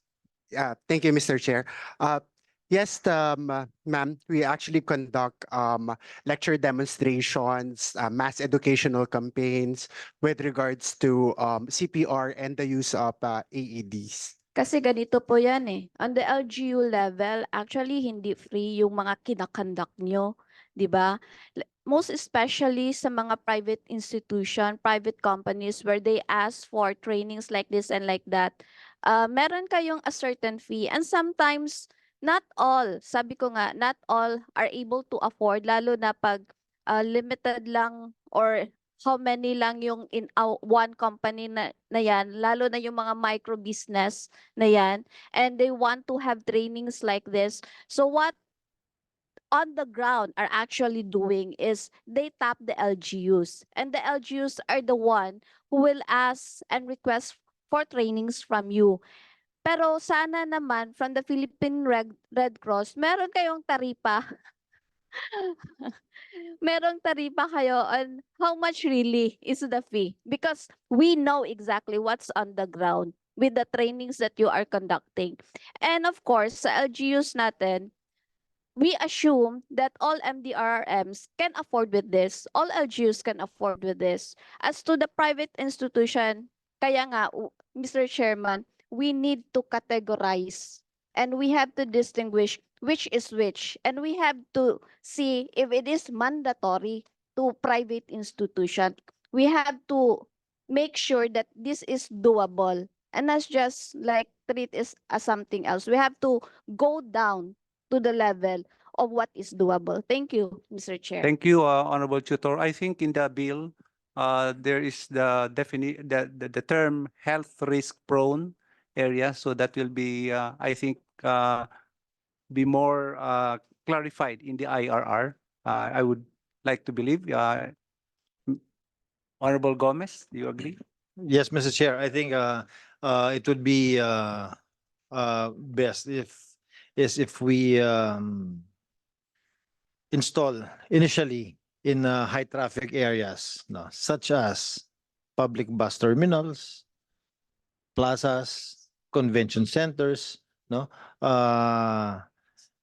Thank you, Mr. Chair. Yes, ma'am, we actually conduct lecture demonstrations, mass educational campaigns with regards to CPR and the use of AEDs. Kasi ganito po yan eh. On the LGU level, actually hindi free yung mga kinakandak nyo. 'Di ba? Most especially sa mga private institution, private companies where they ask for trainings like this and like that. Meron kayong a certain fee and sometimes not all, sabi ko nga, not all are able to afford, lalo na pag limited lang or how many lang yung in one company na yan, lalo na yung mga micro business na yan, and they want to have trainings like this. So what on the ground are actually doing is they tap the LGUs, and the LGUs are the one who will ask and request for trainings from you. Pero sana naman from the Philippine Red Cross, meron kayong taripa. Merong taripa kayo on how much really is the fee? Because we know exactly what's on the ground with the trainings that you are conducting. And of course, sa LGUs natin, we assume that all MDRMs can afford with this. All LGUs can afford with this. As to the private institution, kaya nga, Mr. Chairman, we need to categorize and we have to distinguish which is which. And we have to see if it is mandatory to private institution. We have to make sure that this is doable and not just like treat it as something else. We have to go down to the level of what is doable. Thank you, Mr. Chair. Thank you, Honorable Tutor. I think in the bill, there is the term health risk prone area. So that will be, I think, be more clarified in the IRR. I would like to believe. Honorable Gomez, do you agree? Yes, Mr. Chair, I think it would be best if we install initially in high traffic areas, no, such as public bus terminals, plazas, convention centers, no.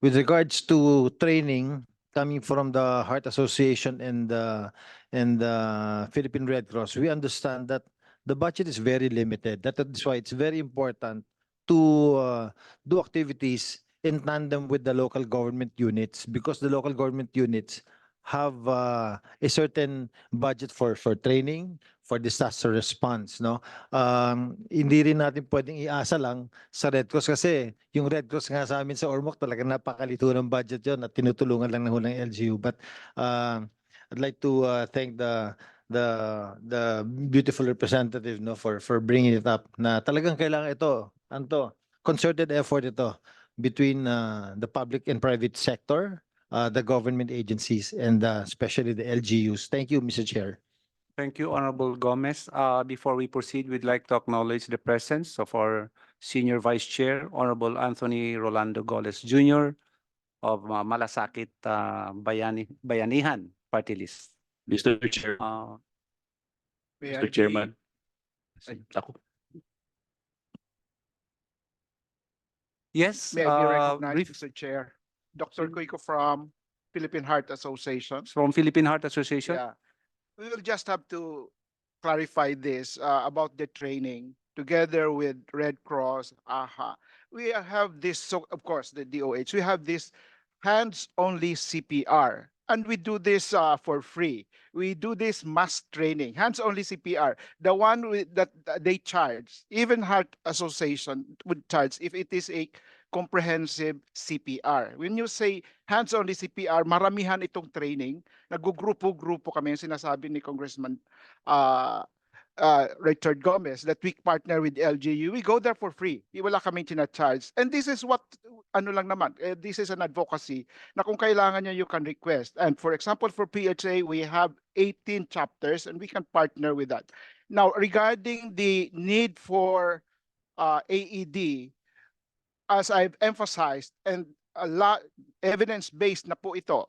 With regards to training coming from the Heart Association and the Philippine Red Cross, we understand that the budget is very limited. That's why it's very important to do activities in tandem with the local government units, because the local government units have a certain budget for training, for disaster response, no? Hindi rin natin pwedeng iasa lang sa Red Cross, kasi yung Red Cross nga sa amin sa Ormoc talagang napakalito ng budget yon at tinutulungan lang ng LGU. But I'd like to thank the beautiful representative, no, for bringing it up, na talagang kailangan ito, concerted effort ito between the public and private sector, the government agencies, and especially the LGUs. Thank you, Mr. Chair. Thank you, Honorable Gomez. Before we proceed, we'd like to acknowledge the presence of our Senior Vice Chair, Honorable Anthony Rolando Goles Jr. of Malasakit Bayanihan Party List. Mr. Chair, May Mr. I Chairman. Ako. Yes, May I be recognized, brief Mr. Chair? Dr. Cuico from Philippine Heart Association. from Philippine Heart Association. Yeah, we will just have to clarify this about the training together with Red Cross, AHA. We have this, so of course, the DOH, we have this hands-only CPR. And we do this for free. We do this mass training, hands-only CPR. The one that they charge, even Heart Association would charge if it is a comprehensive CPR. When you say hands-only CPR, maramihan itong training. Nagugrupo-grupo kami, yung sinasabi ni Congressman Richard Gomez, that we partner with LGU. We go there for free. Wala kami tina-charge. And this is what, ano lang naman, this is an advocacy na kung kailangan nyo, you can request. And for example, for PHA, we have 18 chapters and we can partner with that. Now, regarding the need for AED, as I've emphasized, and a lot evidence-based na po ito,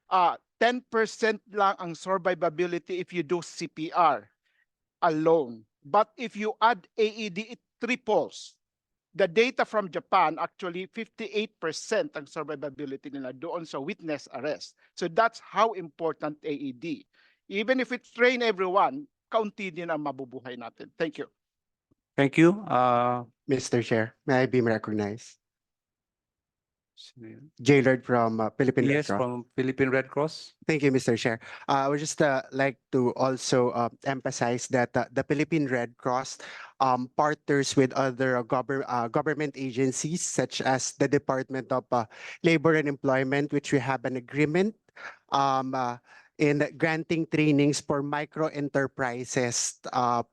10% lang ang survivability if you do CPR alone. But if you add AED, it triples. The data from Japan, actually 58% ang survivability nila doon sa witness arrest. So that's how important AED. Even if it train everyone, kaunti din ang mabubuhay natin. Thank you. Thank you. Mr. Chair, may I be recognized? Jailard from Philippine Red Yes, Cross. from Philippine Red Cross. Thank you, Mr. Chair. I would just like to also emphasize that the Philippine Red Cross partners with other government agencies such as the Department of Labor and Employment, which we have an agreement in granting trainings for micro enterprises.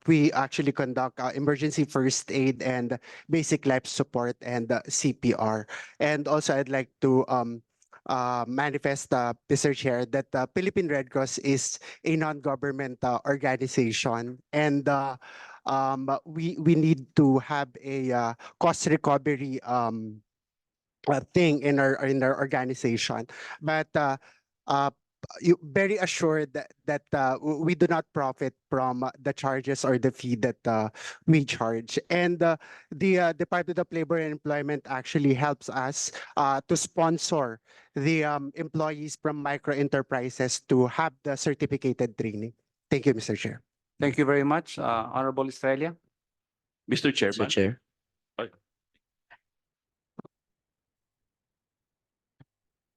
We actually conduct emergency first aid and basic life support and CPR. And also I'd like to manifest, Mr. Chair, that the Philippine Red Cross is a non-government organization, and we need to have a cost recovery thing in our organization. But you very assured that we do not profit from the charges or the fee that we charge. And the Department of Labor and Employment actually helps us to sponsor the employees from micro enterprises to have the certificated training. Thank you, Mr. Chair. Thank you very much, Honorable Australia. Mr. Chairman. Mr. Chair.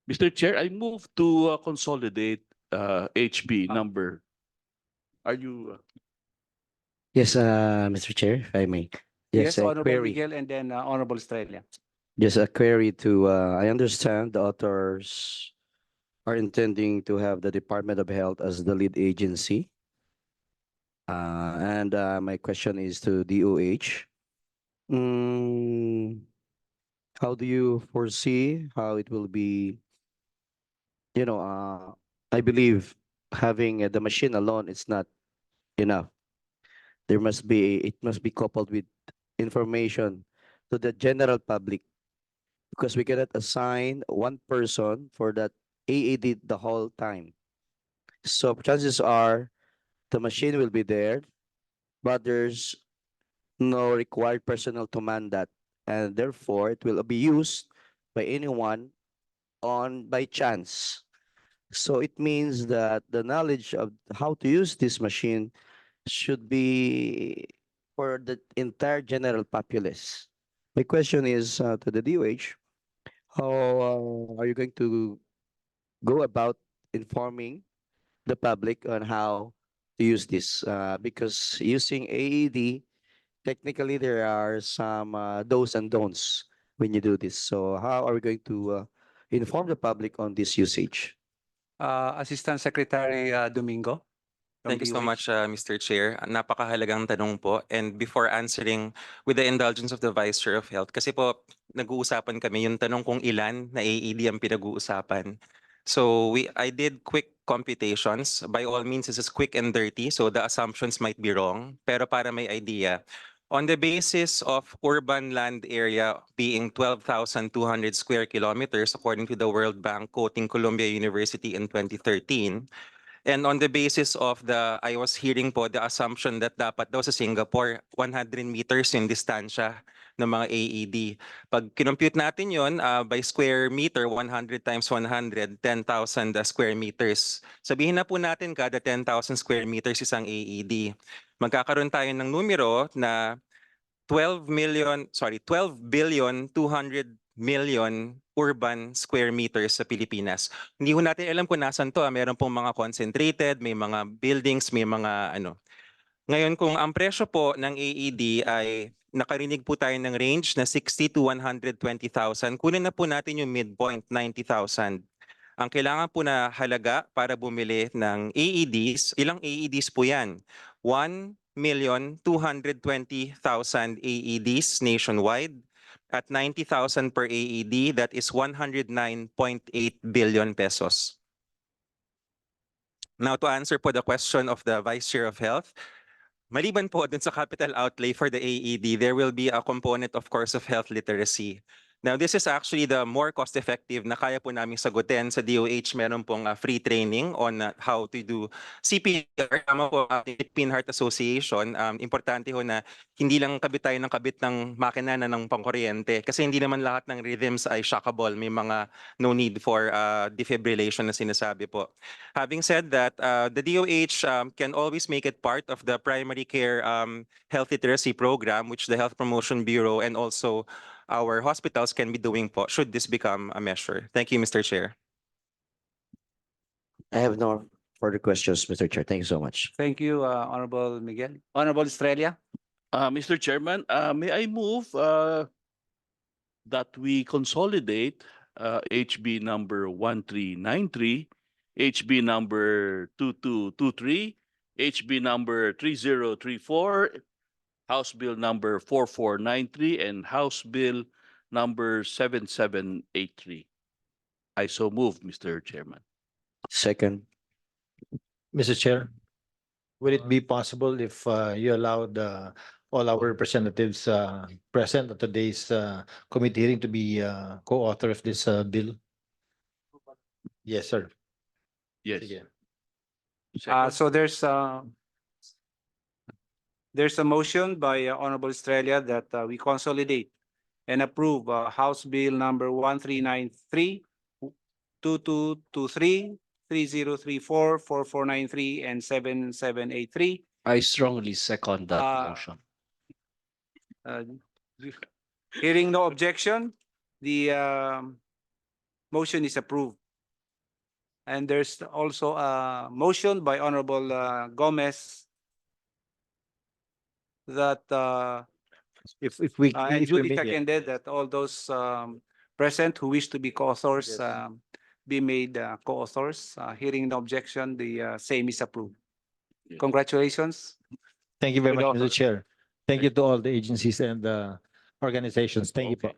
Mr. Chair, I move to consolidate HB number. Are you? Yes, Mr. Chair, if I may. Yes, a Honorable query. Miguel, and then Honorable Australia. Just a query to, I understand the authors are intending to have the Department of Health as the lead agency. And my question is to DOH. How do you foresee how it will be? I believe having the machine alone is not enough. It must be coupled with information to the general public, because we cannot assign one person for that AED the whole time. So chances are the machine will be there, but there's no required personnel to man that, and therefore it will be used by anyone by chance. So it means that the knowledge of how to use this machine should be for the entire general populace. My question is to the DOH, how are you going to go about informing the public on how to use this? Because using AED, technically there are some do's and don'ts when you do this. So how are we going to inform the public on this usage? Assistant Secretary Domingo. from Thank you so DOH. much, Mr. Chair. Napakahalagang tanong po. And before answering, with the indulgence of the Vice Chair of Health, kasi po nag-uusapan kami yung tanong kung ilan na AED ang pinag-uusapan. So I did quick computations. By all means, this is quick and dirty, so the assumptions might be wrong. Pero para may idea, on the basis of urban land area being 12,200 square kilometers, according to the World Bank, quoting Columbia University in 2013, and on the basis of I was hearing po the assumption that dapat daw sa Singapore, 100 meters yung distansya ng mga AED. Pag kinompute natin yon by square meter, 100 times 100, 10,000 square meters. Sabihin na po natin kada 10,000 square meters isang AED. Magkakaroon tayo ng numero na 12 billion 200 million urban square meters sa Pilipinas. Hindi ho natin alam kung nasan to. Meron pong mga concentrated, may mga buildings, may mga ano. Ngayon kung ang presyo po ng AED ay nakarinig po tayo ng range na 60 to 120,000, kunin na po natin yung midpoint, 90,000. Ang kailangan po na halaga para bumili ng AEDs, ilang AEDs po yan? 1,220,000 AEDs nationwide at 90,000 per AED, that is 109.8 billion pesos. Now to answer po the question of the Vice Chair of Health, maliban po dun sa capital outlay for the AED, there will be a component of course of health literacy. Now this is actually the more cost-effective na kaya po namin sagutin sa DOH. Meron pong free training on how to do CPR. Tama po ang Philippine Heart Association. Importante ho na hindi lang kabit tayo ng kabit ng makina na ng pangkuryente kasi hindi naman lahat ng rhythms ay shockable. May mga no need for defibrillation na sinasabi po. Having said that, the DOH can always make it part of the primary care health literacy program, which the Health Promotion Bureau and also our hospitals can be doing po, should this become a measure. Thank you, Mr. Chair. I have no further questions, Mr. Chair. Thank you so much. Thank you, Honorable Miguel. Honorable Estrella. Mr. Chairman, may I move that we consolidate HB number 1393, HB number 2223, HB number 3034, House Bill number 4493, and House Bill number 7783. I so move, Mr. Chairman. Second. Mr. Chair, would it be possible if you allowed all our representatives present at today's committee hearing to be co-author of this bill? Yes, sir. Yes. Sige. So there's a motion by Honorable Estrella that we consolidate and approve House Bill number 1393, 2223, 3034, 4493, and 7783. I strongly second that motion. Hearing no objection, the motion is approved. And there's also a motion by Honorable Gomez that If we and if we duly may, seconded that all those present who wish to be co-authors be made co-authors. Hearing no objection, the same is approved. Congratulations. thank you very Good much, Mr. offer. Chair. Thank you to all the agencies and organizations. Thank you. Po.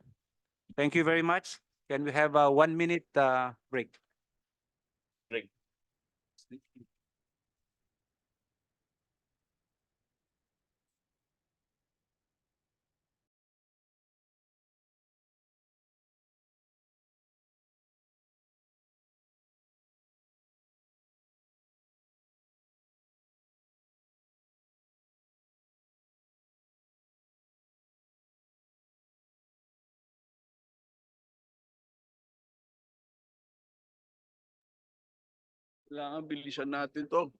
Thank you very much. Can we have a 1 minute break? Kailangan bilisan natin to.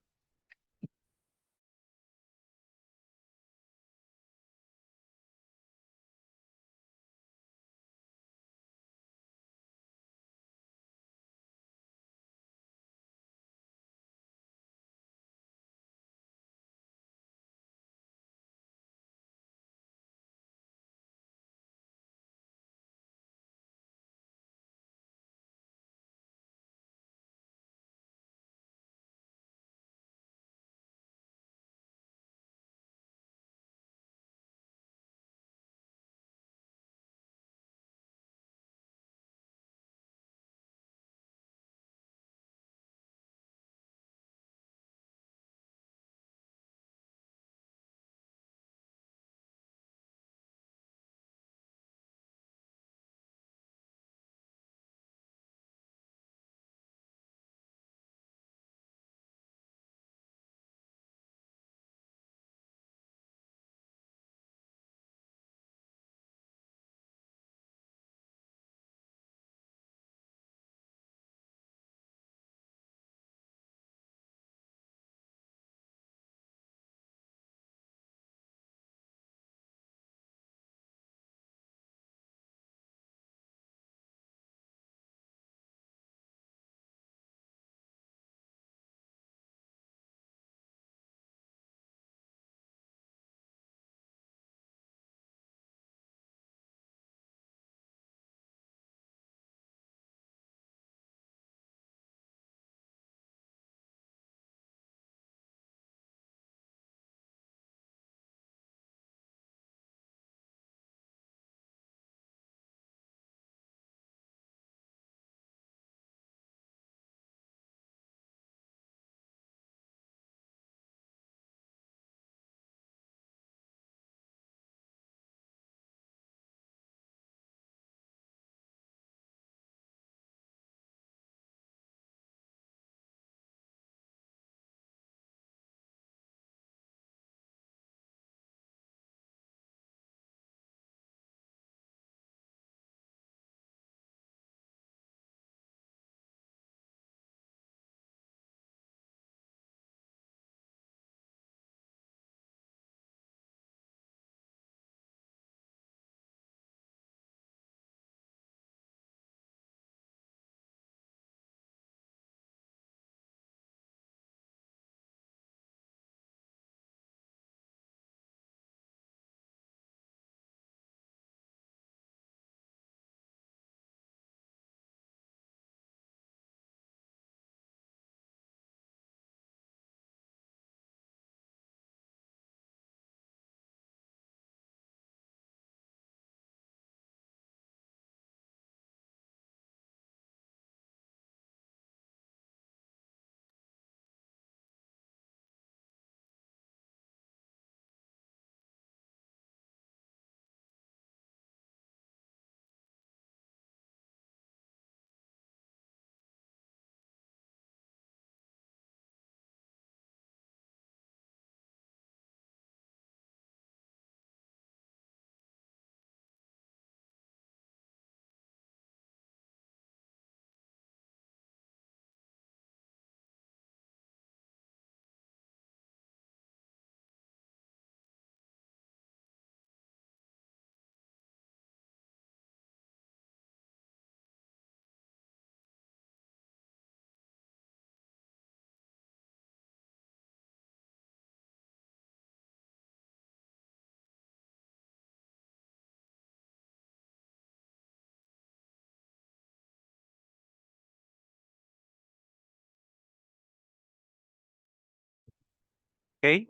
Okay?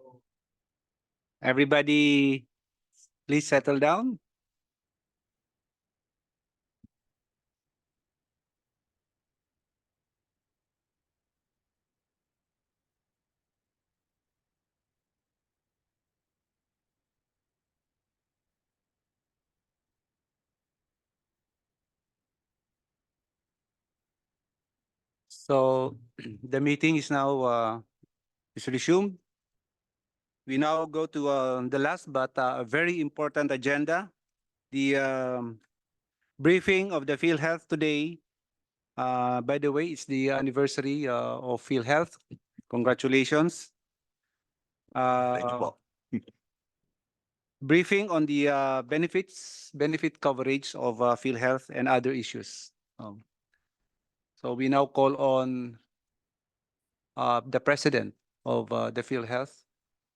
Everybody, please settle down. So the meeting is now is resumed. We now go to the last but a very important agenda, the briefing of the PhilHealth today. By the way, it's the anniversary of PhilHealth. Congratulations. Briefing on the benefit coverage of PhilHealth and other issues. So we now call on the president of the PhilHealth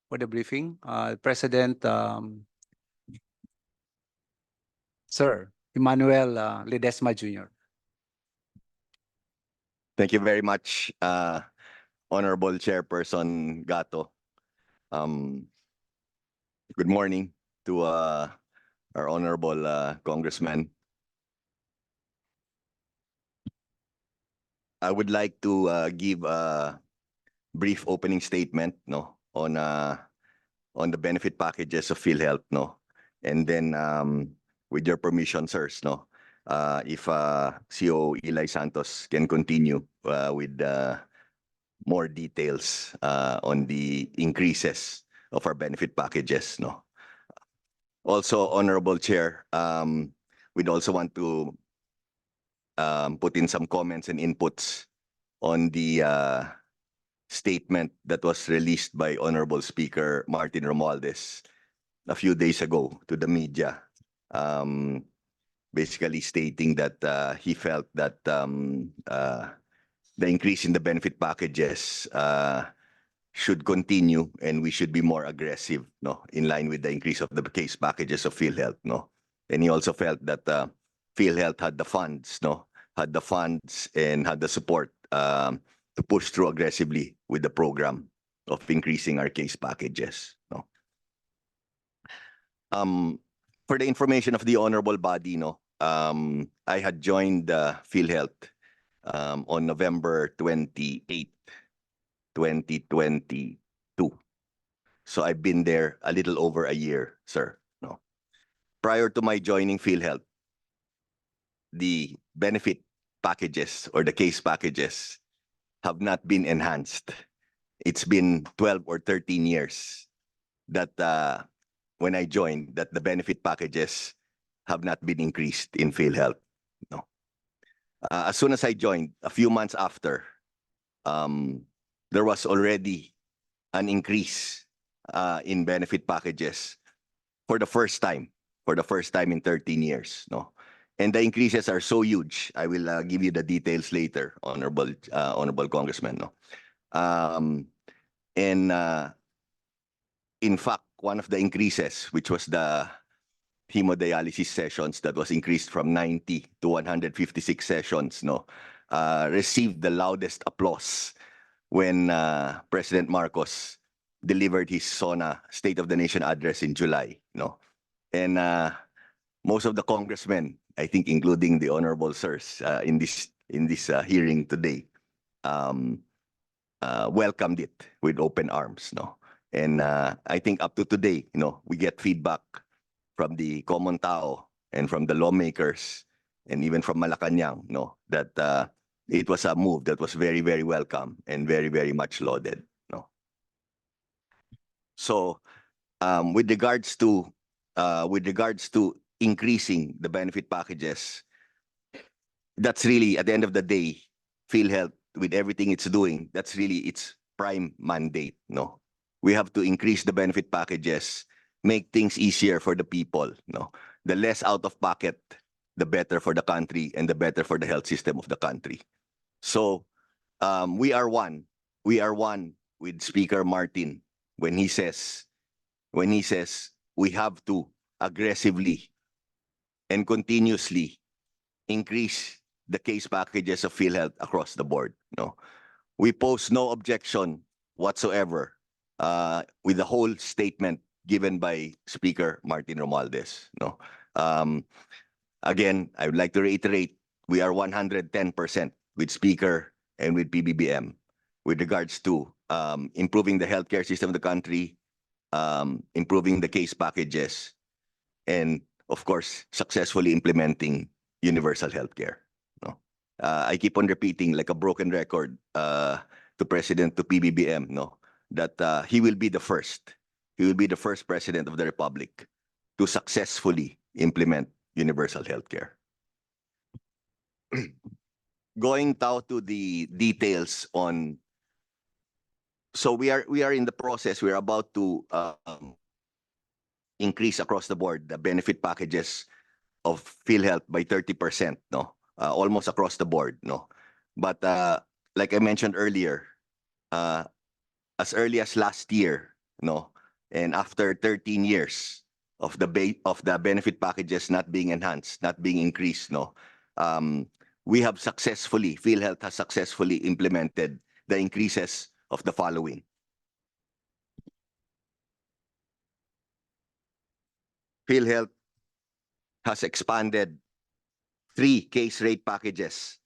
for the briefing. President Sir Emmanuel Ledesma Jr. Thank you very much, Honorable Chairperson Gato. Good morning to our Honorable Congressman. I would like to give a brief opening statement on the benefit packages of PhilHealth, and then with your permission, sirs, if CEO Eli Santos can continue with more details on the increases of our benefit packages. Also, Honorable Chair, we'd also want to put in some comments and inputs on the statement that was released by Honorable Speaker Martin Romualdez a few days ago to the media, basically stating that he felt that the increase in the benefit packages should continue and we should be more aggressive, in line with the increase of the case packages of PhilHealth, And he also felt that PhilHealth had the funds, and had the support to push through aggressively with the program of increasing our case packages. For the information of the honorable body, I had joined PhilHealth on November 28, 2022. So I've been there a little over a year, sir. Prior to my joining PhilHealth, the benefit packages or the case packages have not been enhanced. It's been 12 or 13 years that when I joined, that the benefit packages have not been increased in PhilHealth. As soon as I joined, a few months after, there was already an increase in benefit packages for the first time in 13 years. And the increases are so huge. I will give you the details later, Honorable Congressman. And in fact, one of the increases, which was the hemodialysis sessions that was increased from 90 to 156 sessions, received the loudest applause when President Marcos delivered his SONA State of the Nation address in July. And most of the congressmen, I think including the honorable sirs in this hearing today, welcomed it with open arms. And I think up to today, we get feedback from the common tao and from the lawmakers and even from Malacanang, that it was a move that was very, very welcome and very, very much lauded. So with regards to increasing the benefit packages, that's really, at the end of the day, PhilHealth, with everything it's doing, that's really its prime mandate. We have to increase the benefit packages, make things easier for the people. The less out of pocket, the better for the country and the better for the health system of the country. So we are one with Speaker Martin when he says we have to aggressively and continuously increase the case packages of PhilHealth across the board. We pose no objection whatsoever with the whole statement given by Speaker Martin Romualdez. No, again, I would like to reiterate, we are 110% with Speaker and with PBBM with regards to improving the healthcare system of the country, improving the case packages, and of course, successfully implementing universal healthcare. No, I keep on repeating like a broken record to PBBM, no, that he will be the first. He will be the first president of the republic to successfully implement universal healthcare. Going now to the details on. So we are in the process. We are about to increase across the board the benefit packages of PhilHealth by 30%. No, almost across the board. No, but like I mentioned earlier, as early as last year, no, and after 13 years of the benefit packages not being enhanced, not being increased, no, we have successfully, PhilHealth has successfully implemented the increases of the following. PhilHealth has expanded 3 case rate packages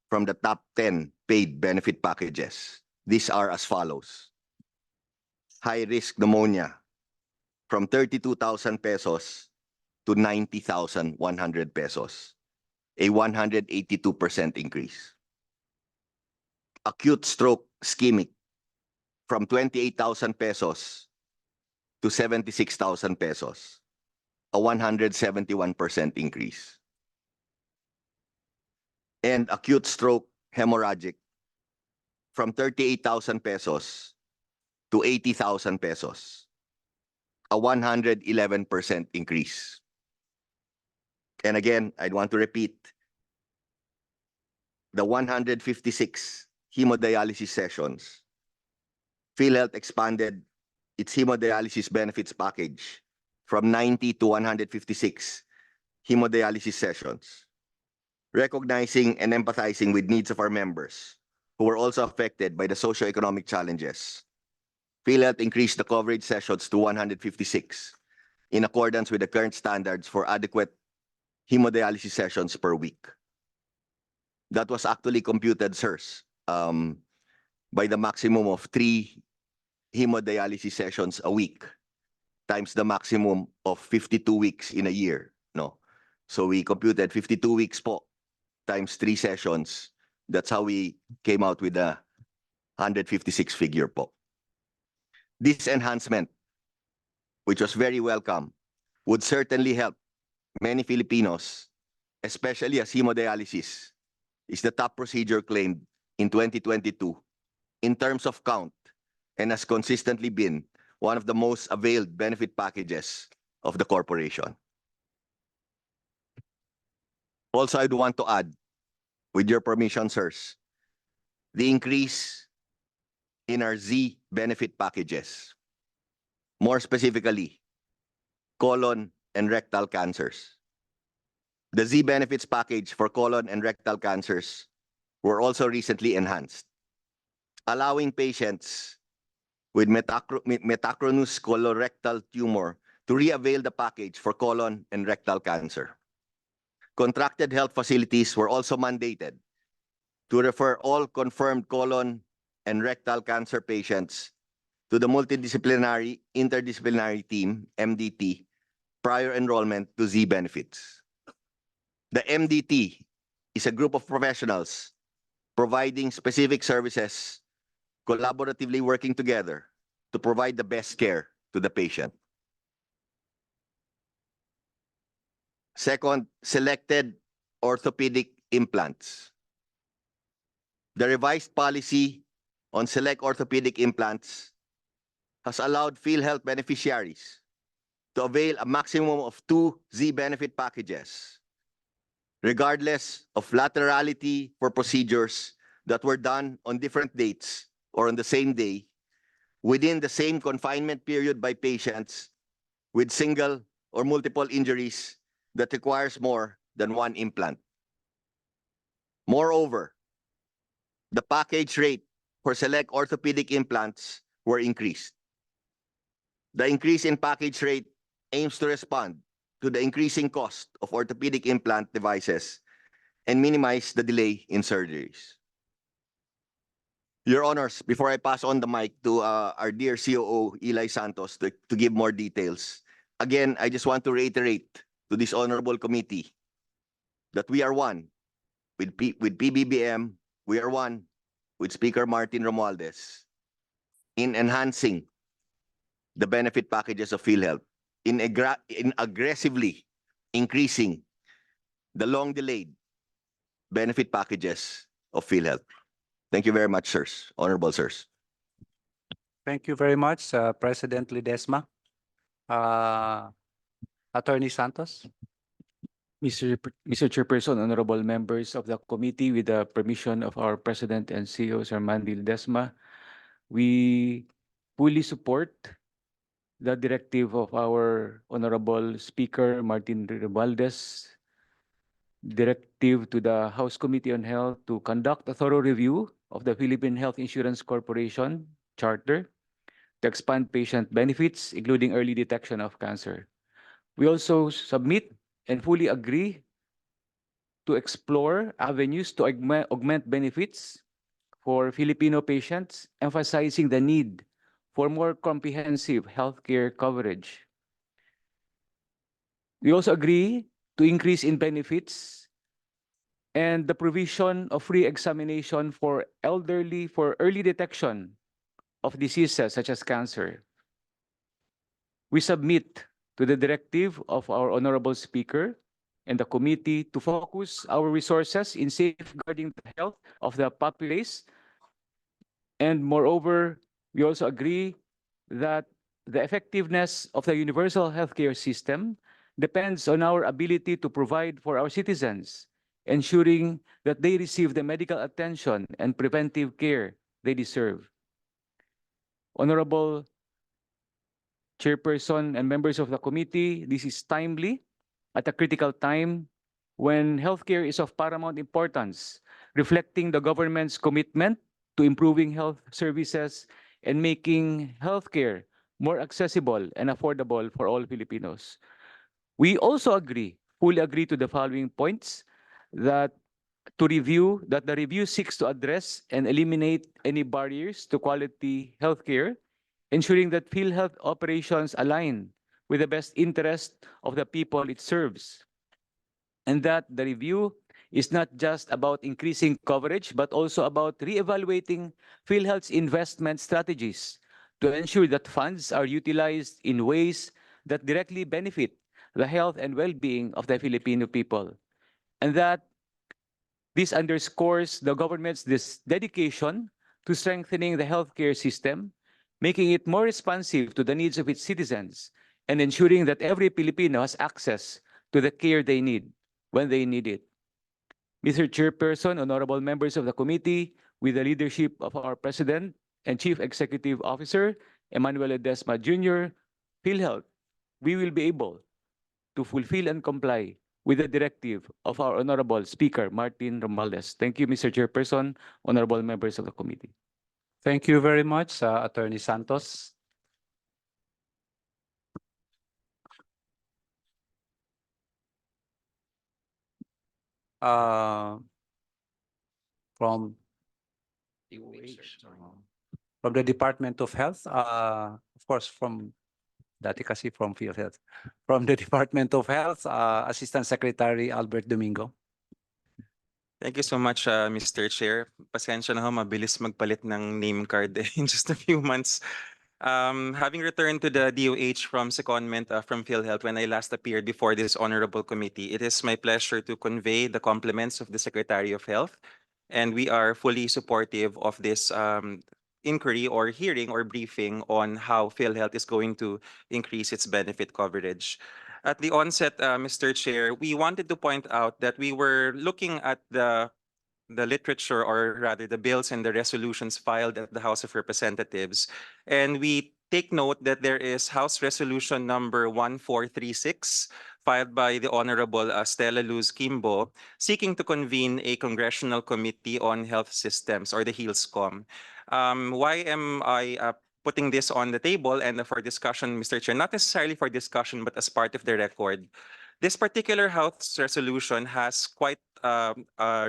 from the top 10 paid benefit packages. These are as follows. High-risk pneumonia from 32,000 pesos to 90,100 pesos, a 182% increase. Acute stroke ischemic from 28,000 pesos to 76,000 pesos, a 171% increase. And acute stroke hemorrhagic from 38,000 pesos to 80,000 pesos, a 111% increase. And again, I'd want to repeat, the 156 hemodialysis sessions, PhilHealth expanded its hemodialysis benefits package from 90 to 156 hemodialysis sessions, recognizing and empathizing with needs of our members who were also affected by the socioeconomic challenges. PhilHealth increased the coverage sessions to 156 in accordance with the current standards for adequate hemodialysis sessions per week. That was actually computed, sirs, by the maximum of 3 hemodialysis sessions a week times the maximum of 52 weeks in a year. No, so we computed 52 weeks po times 3 sessions. That's how we came out with the 156 figure po. This enhancement, which was very welcome, would certainly help many Filipinos, especially as hemodialysis is the top procedure claimed in 2022 in terms of count and has consistently been one of the most availed benefit packages of the corporation. Also, I'd want to add, with your permission, sirs, the increase in our Z benefit packages. More specifically, colon and rectal cancers. The Z benefits package for colon and rectal cancers were also recently enhanced, allowing patients with metachronous colorectal tumor to reavail the package for colon and rectal cancer. Contracted health facilities were also mandated to refer all confirmed colon and rectal cancer patients to the multidisciplinary interdisciplinary team, MDT, prior enrollment to Z benefits. The MDT is a group of professionals providing specific services, collaboratively working together to provide the best care to the patient. Second, selected orthopedic implants. The revised policy on select orthopedic implants has allowed PhilHealth beneficiaries to avail a maximum of 2 Z benefit packages, regardless of laterality for procedures that were done on different dates or on the same day, within the same confinement period by patients with single or multiple injuries that requires more than 1 implant. Moreover, the package rate for select orthopedic implants were increased. The increase in package rate aims to respond to the increasing cost of orthopedic implant devices and minimize the delay in surgeries. Your Honors, before I pass on the mic to our dear COO, Eli Santos, to give more details, again, I just want to reiterate to this honorable committee that we are one with PBBM, we are one with Speaker Martin Romualdez in enhancing the benefit packages of PhilHealth, in aggressively increasing the long-delayed benefit packages of PhilHealth. Thank you very much, sirs, honorable sirs. Thank you very much, President Ledesma. Attorney Santos. Mr. Chairperson, honorable members of the committee, with the permission of our President and CEO, Sir Mandy Ledesma, we fully support the directive of our Honorable Speaker, Martin Romualdez, directive to the House Committee on Health to conduct a thorough review of the Philippine Health Insurance Corporation Charter to expand patient benefits, including early detection of cancer. We also submit and fully agree to explore avenues to augment benefits for Filipino patients, emphasizing the need for more comprehensive healthcare coverage. We also agree to increase in benefits and the provision of free examination for elderly for early detection of diseases such as cancer. We submit to the directive of our Honorable Speaker and the committee to focus our resources in safeguarding the health of the populace. And moreover, we also agree that the effectiveness of the universal healthcare system depends on our ability to provide for our citizens, ensuring that they receive the medical attention and preventive care they deserve. Honorable Chairperson and members of the committee, this is timely at a critical time when healthcare is of paramount importance, reflecting the government's commitment to improving health services and making healthcare more accessible and affordable for all Filipinos. We also fully agree to the following points: that the review seeks to address and eliminate any barriers to quality healthcare, ensuring that PhilHealth operations align with the best interest of the people it serves, and that the review is not just about increasing coverage, but also about reevaluating PhilHealth's investment strategies to ensure that funds are utilized in ways that directly benefit the health and well-being of the Filipino people, and that this underscores the government's dedication to strengthening the healthcare system, making it more responsive to the needs of its citizens, and ensuring that every Filipino has access to the care they need when they need it. Mr. Chairperson, honorable members of the committee, with the leadership of our President and Chief Executive Officer, Emmanuel Ledesma Jr., PhilHealth, we will be able to fulfill and comply with the directive of our Honorable Speaker, Martin Romualdez. Thank you, Mr. Chairperson, honorable members of the committee. Thank you very much, Attorney Santos. From the Department of Health, of course, from dati kasi from PhilHealth. From the Department of Health, Assistant Secretary Albert Domingo. Thank you so much, Mr. Chair. Pasensya na ho, mabilis magpalit ng name card in just a few months. Having returned to the DOH from secondment from PhilHealth when I last appeared before this honorable committee, it is my pleasure to convey the compliments of the Secretary of Health, and we are fully supportive of this inquiry or hearing or briefing on how PhilHealth is going to increase its benefit coverage. At the onset, Mr. Chair, we wanted to point out that we were looking at the literature, or rather the bills and the resolutions filed at the House of Representatives, and we take note that there is House Resolution number 1436 filed by the Honorable Stella Luz Kimbo, seeking to convene a Congressional Committee on Health Systems, or the HEALSCOM. Why am I putting this on the table and for discussion, Mr. Chair, not necessarily for discussion, but as part of the record. This particular House resolution has quite a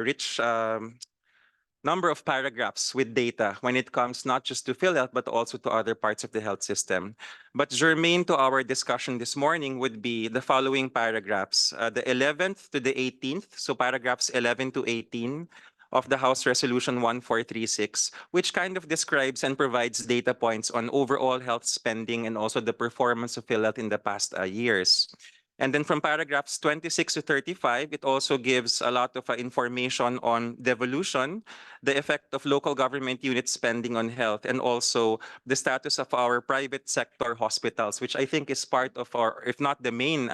rich number of paragraphs with data when it comes not just to PhilHealth, but also to other parts of the health system. But germane to our discussion this morning would be the following paragraphs, the 11th to the 18th, so paragraphs 11 to 18 of the House Resolution 1436, which kind of describes and provides data points on overall health spending and also the performance of PhilHealth in the past years. And then from paragraphs 26 to 35, it also gives a lot of information on devolution, the effect of local government unit spending on health, and also the status of our private sector hospitals, which I think is part of our, if not the main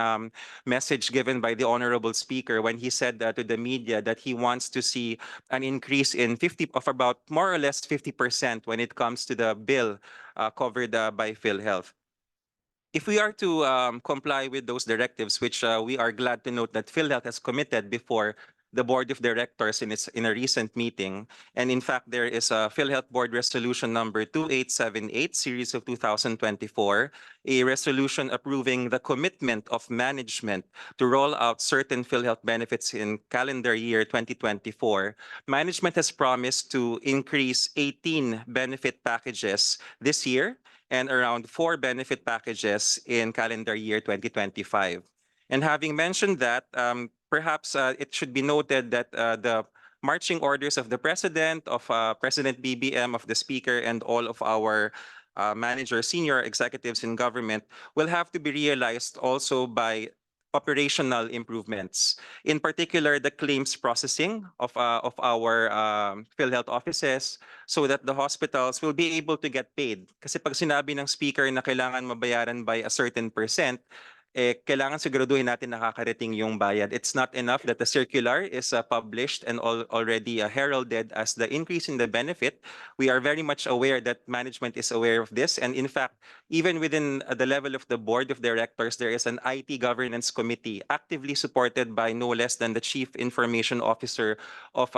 message given by the Honorable Speaker when he said to the media that he wants to see an increase in about more or less 50% when it comes to the bill covered by PhilHealth. If we are to comply with those directives, which we are glad to note that PhilHealth has committed before the Board of Directors in a recent meeting, and in fact, there is a PhilHealth Board Resolution number 2878, series of 2024, a resolution approving the commitment of management to roll out certain PhilHealth benefits in calendar year 2024. Management has promised to increase 18 benefit packages this year, and around 4 benefit packages in calendar year 2025. And having mentioned that, perhaps it should be noted that the marching orders of the President, of President BBM, of the Speaker, and all of our managers, senior executives in government will have to be realized also by operational improvements. In particular, the claims processing of our PhilHealth offices so that the hospitals will be able to get paid. Kasi pag sinabi ng speaker na kailangan mabayaran by a certain percent, kailangan siguraduhin natin nakakarating yung bayad. It's not enough that the circular is published and already heralded as the increase in the benefit. We are very much aware that management is aware of this. And in fact, even within the level of the Board of Directors, there is an IT governance committee actively supported by no less than the Chief Information Officer of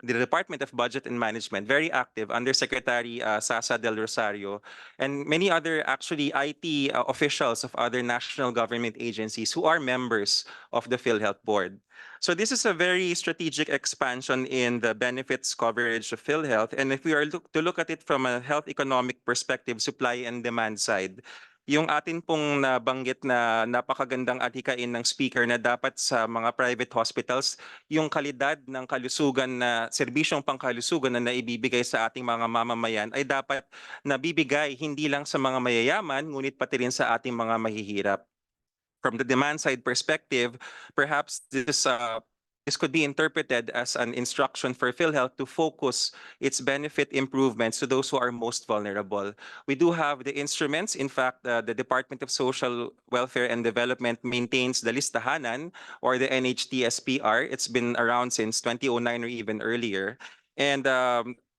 the Department of Budget and Management, very active, Under Secretary Sasa Del Rosario, and many other actually IT officials of other national government agencies who are members of the PhilHealth Board. So this is a very strategic expansion in the benefits coverage of PhilHealth. And if we are to look at it from a health economic perspective, supply and demand side, yung atin pong nabanggit na napakagandang atikain ng speaker na dapat sa mga private hospitals, yung kalidad ng kalusugan na serbisyong pangkalusugan na naibibigay sa ating mga mamamayan ay dapat nabibigay hindi lang sa mga mayayaman, ngunit pati rin sa ating mga mahihirap. From the demand side perspective, perhaps this could be interpreted as an instruction for PhilHealth to focus its benefit improvements to those who are most vulnerable. We do have the instruments. In fact, the Department of Social Welfare and Development maintains the listahanan or the NHTSPR. It's been around since 2009 or even earlier. And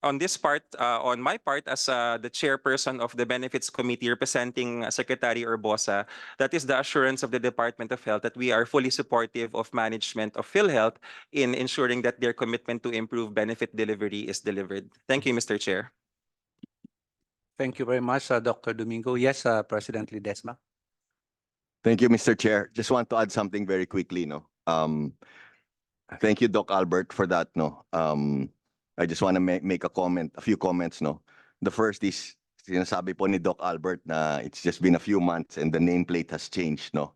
on this part, on my part as the chairperson of the Benefits Committee representing Secretary Urbosa, that is the assurance of the Department of Health that we are fully supportive of management of PhilHealth in ensuring that their commitment to improve benefit delivery is delivered. Thank you, Mr. Chair. Thank you very much, Dr. Domingo. Yes, President Ledesma. Thank you, Mr. Chair. Just want to add something very quickly, no. Thank you, Doc Albert, for that, no. I just want to make a few comments, no. The first is, sinasabi po ni Doc Albert na it's just been a few months and the nameplate has changed, no.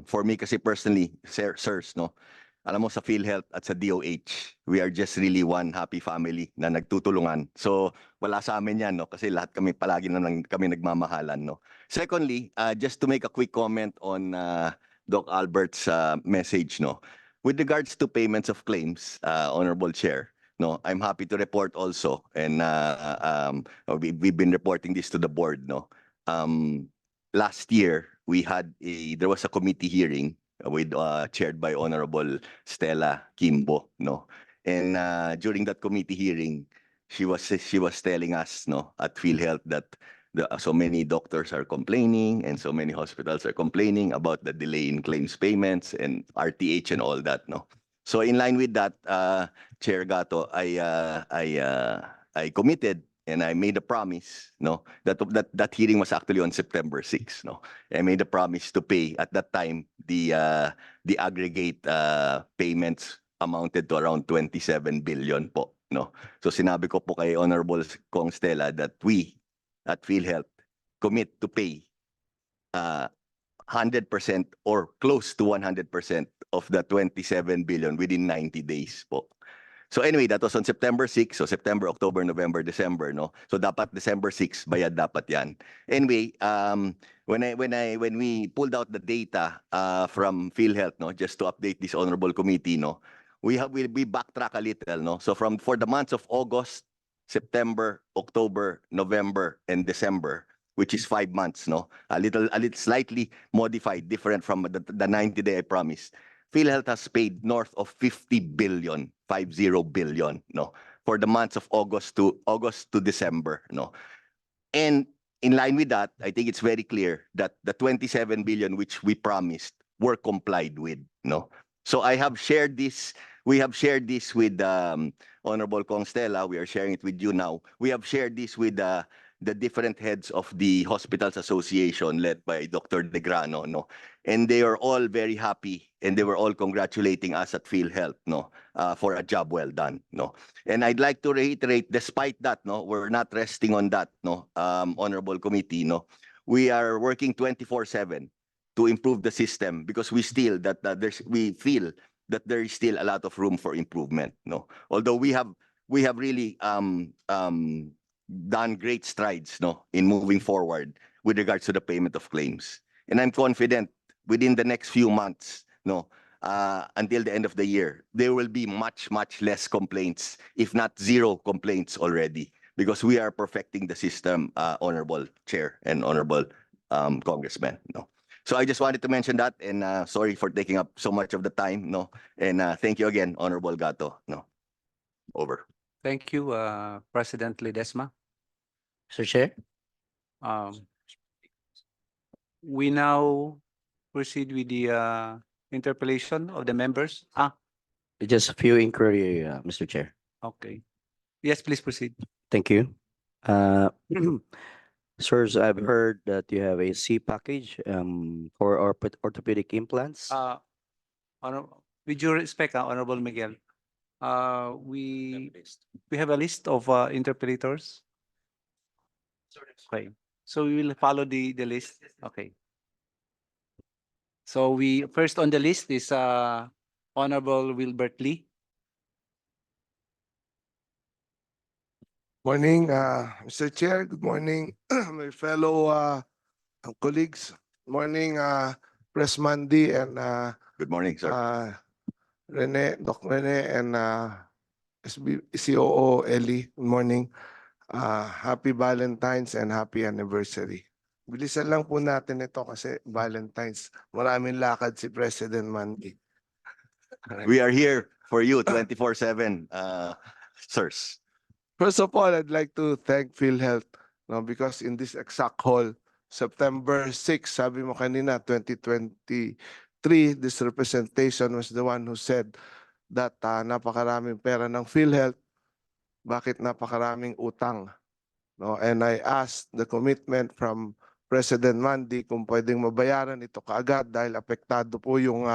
For me kasi personally, sirs, no, alam mo sa PhilHealth at sa DOH, we are just really one happy family na nagtutulungan. So wala sa amin yan, no, kasi lahat kami palagi na kami nagmamahalan, no. Secondly, just to make a quick comment on Doc Albert's message, no. With regards to payments of claims, Honorable Chair, no, I'm happy to report also, and we've been reporting this to the board, no. Last year there was a committee hearing with chaired by Honorable Stella Kimbo, no, and during that committee hearing, she was telling us, no, at PhilHealth that so many doctors are complaining and so many hospitals are complaining about the delay in claims payments and RTH and all that, no. So in line with that, Chair Gato, I committed and I made a promise, no, that hearing was actually on September 6, no. I made a promise to pay at that time the aggregate payments amounted to around 27 billion po, no. So sinabi ko po kay Honorable Kong Stella that we at PhilHealth commit to pay 100% or close to 100% of the 27 billion within 90 days po. So anyway, that was on September 6, so September, October, November, December, no. So dapat December 6 bayad dapat 'yan. Anyway, when we pulled out the data from PhilHealth, no, just to update this honorable committee, no, we backtrack a little, no. So for the months of August, September, October, November, and December, which is 5 months, no, a little slightly modified, different from the 90-day I promised. PhilHealth has paid north of 50 billion, 50 billion, no, for the months of August to December, no. And in line with that, I think it's very clear that the 27 billion which we promised were complied with, no. So we have shared this with Honorable Kong Stella. We are sharing it with you now. We have shared this with the different heads of the Hospitals Association led by Dr. Degrano, no. And they are all very happy, and they were all congratulating us at PhilHealth, no, for a job well done, no. And I'd like to reiterate, despite that, no, we're not resting on that, no, honorable committee, no. We are working 24/7 to improve the system because we feel that there is still a lot of room for improvement, no. Although we have really done great strides, no, in moving forward with regards to the payment of claims. And I'm confident within the next few months, no, until the end of the year, there will be much less complaints, if not zero complaints already, because we are perfecting the system, Honorable Chair and Honorable Congressman, no. So I just wanted to mention that, and sorry for taking up so much of the time, no, and thank you again, Honorable Gato, no. Over. Thank you, President Ledesma. Mr. Chair? We now proceed with the interpellation of the members. Just a few inquiry, Mr. Chair. Okay. Yes, please proceed. Thank you. Sirs, I've heard that you have a C package for orthopedic implants. With due respect, Honorable Miguel, we have a list of interpreters. Okay, so we will follow the list. Okay. So we first on the list is Honorable Wilbert Lee. Morning, Mr. Chair. Good morning, my fellow colleagues. Morning, Press Mandy and good morning, sir. Doc Rene and COO Ellie. Good morning. Happy Valentine's and happy anniversary. Bilisan lang po natin ito kasi Valentine's. Maraming lakad si President Mandy. We are here for you 24/7, sirs. First of all, I'd like to thank PhilHealth, no, because in this exact hall, September 6, sabi mo kanina, 2023, this representation was the one who said that napakaraming pera ng PhilHealth, bakit napakaraming utang? No? And I asked the commitment from President Mandy kung pwedeng mabayaran ito kaagad dahil apektado po yung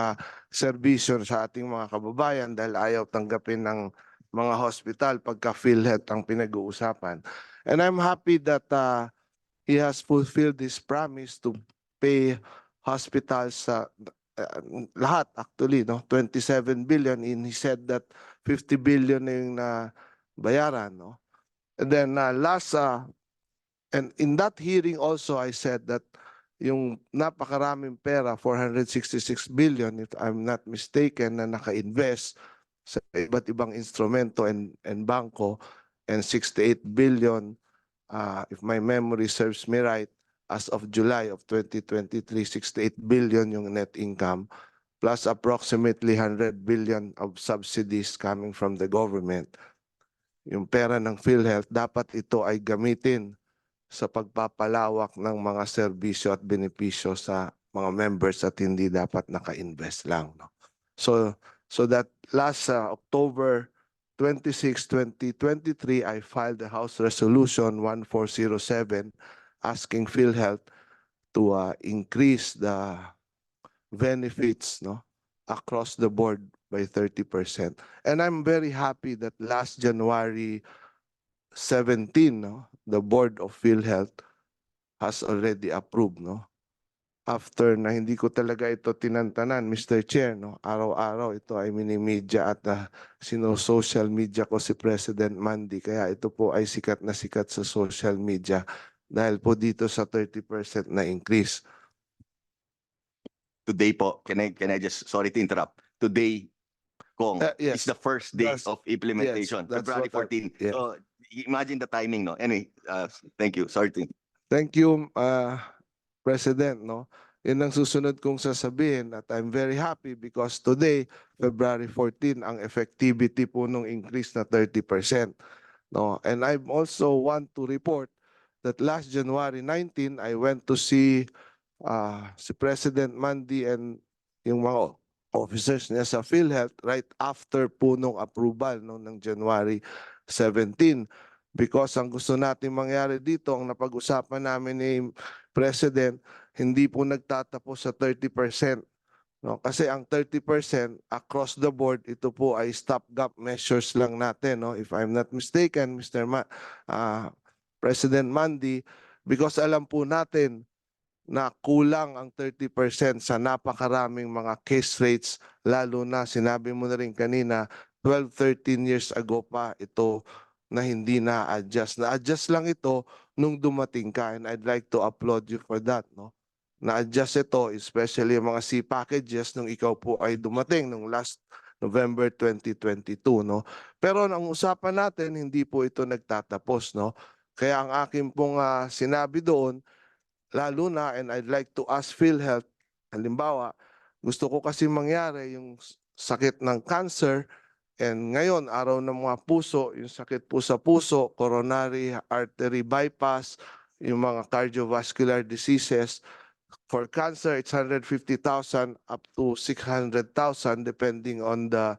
serbisyo sa ating mga kababayan dahil ayaw tanggapin ng mga hospital pagka PhilHealth ang pinag-uusapan. And I'm happy that he has fulfilled his promise to pay hospitals lahat actually, no, 27 billion, and he said that 50 billion na yung bayaran, no. And then and in that hearing also I said that yung napakaraming pera, 466 billion if I'm not mistaken, na naka-invest sa iba't ibang instrumento and bangko, and 68 billion if my memory serves me right, as of July of 2023, 68 billion yung net income, plus approximately 100 billion of subsidies coming from the government. Yung pera ng PhilHealth, dapat ito ay gamitin sa pagpapalawak ng mga serbisyo at benepisyo sa mga members at hindi dapat naka-invest lang. No? So that last October 26, 2023, I filed the House Resolution 1407 asking PhilHealth to increase the benefits, no, across the board by 30%. And I'm very happy that last January 17, no, the board of PhilHealth has already approved, no. After na hindi ko talaga ito tinantanan, Mr. Chair, no, araw-araw ito ay mini-media at sino-social media ko si President Mandy. Kaya ito po ay sikat na sikat sa social media dahil po dito sa 30% na increase. Today po, can I just, sorry to interrupt. Today, Kong, is Yes, the first day that's- of implementation, that's February what 14. yeah. So imagine the timing, no? Anyway, thank you. Sorry to. Thank you, President, no. Yun ang susunod kong sasabihin at I'm very happy because today, February 14, ang effectivity po nung increase na 30%. No? And I also want to report that last January 19, I went to see si President Mandy and yung mga officers niya sa PhilHealth right after po nung approval no, ng January 17. Because ang gusto natin mangyari dito, ang napag-usapan namin ni President, hindi po nagtatapos sa 30%. No? Kasi ang 30% across the board, ito po ay stopgap measures lang natin. No? If I'm not mistaken, President Mandy, because alam po natin na kulang ang 30% sa napakaraming mga case rates, lalo na sinabi mo na rin kanina, 12, 13 years ago pa ito na hindi na-adjust. Na-adjust lang ito nung dumating ka and I'd like to applaud you for that. No? Na-adjust ito, especially yung mga C packages nung ikaw po ay dumating nung last November 2022. No? Pero ang usapan natin, hindi po ito nagtatapos. No? Kaya ang akin pong sinabi doon, lalo na, and I'd like to ask PhilHealth, halimbawa, gusto ko kasi mangyari yung sakit ng cancer, and ngayon, araw ng mga puso, yung sakit po sa puso, coronary artery bypass, yung mga cardiovascular diseases. For cancer, it's 150,000 up to 600,000 depending on the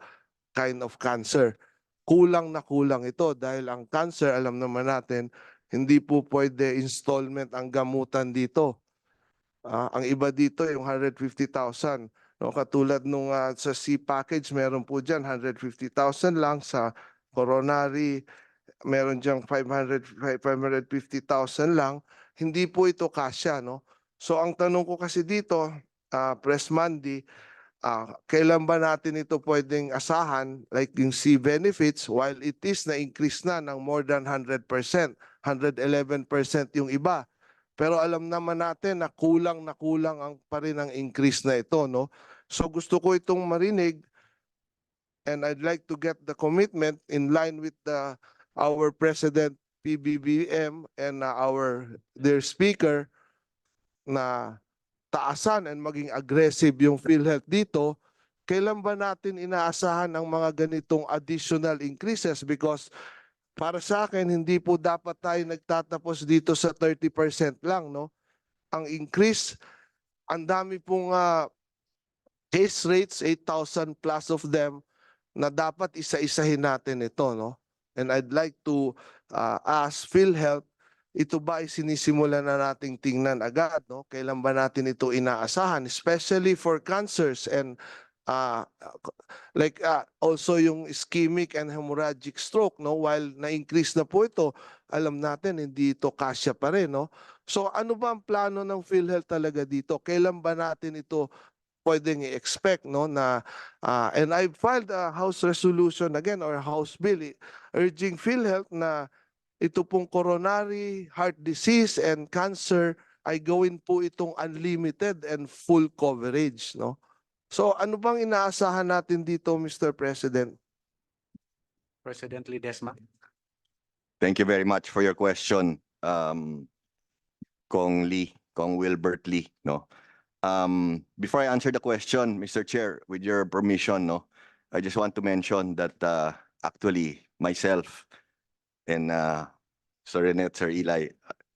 kind of cancer. Kulang na kulang ito dahil ang cancer, alam naman natin, hindi po pwede installment ang gamutan dito. Ang iba dito yung 150,000. No, katulad nung sa C package, meron po dyan 150,000 lang. Sa coronary, meron dyan 550,000 lang. Hindi po ito kasya. No? So ang tanong ko kasi dito, Press Mandy, kailan ba natin ito pwedeng asahan like yung C benefits while it is na-increase na ng more than 100%, 111% yung iba. Pero alam naman natin na kulang ang pa rin ang increase na ito, no? So gusto ko itong marinig and I'd like to get the commitment in line with our President PBBM and their speaker na taasan and maging aggressive yung PhilHealth dito. Kailan ba natin inaasahan ang mga ganitong additional increases? Because para sa akin, hindi po dapat tayo nagtatapos dito sa 30% lang, no? Ang increase, ang dami pong case rates, 8,000 plus of them, na dapat isa-isahin natin ito, no? And I'd like to ask PhilHealth, ito ba ay sinisimula na nating tingnan agad, no? Kailan ba natin ito inaasahan, especially for cancers and also yung ischemic and hemorrhagic stroke, no? While na-increase na po ito, alam natin hindi ito kasya pa rin, no? So ano ba ang plano ng PhilHealth talaga dito? Kailan ba natin ito pwedeng i-expect, no? Na and I filed a House resolution again or House bill urging PhilHealth na ito pong coronary, heart disease and cancer ay gawin po itong unlimited and full coverage, no? So ano bang inaasahan natin dito, Mr. President? President Ledesma. Thank you very much for your question, Kong Wilbert Lee, no? Before I answer the question, Mr. Chair, with your permission, no, I just want to mention that actually myself and Sir Renette, Sir Eli,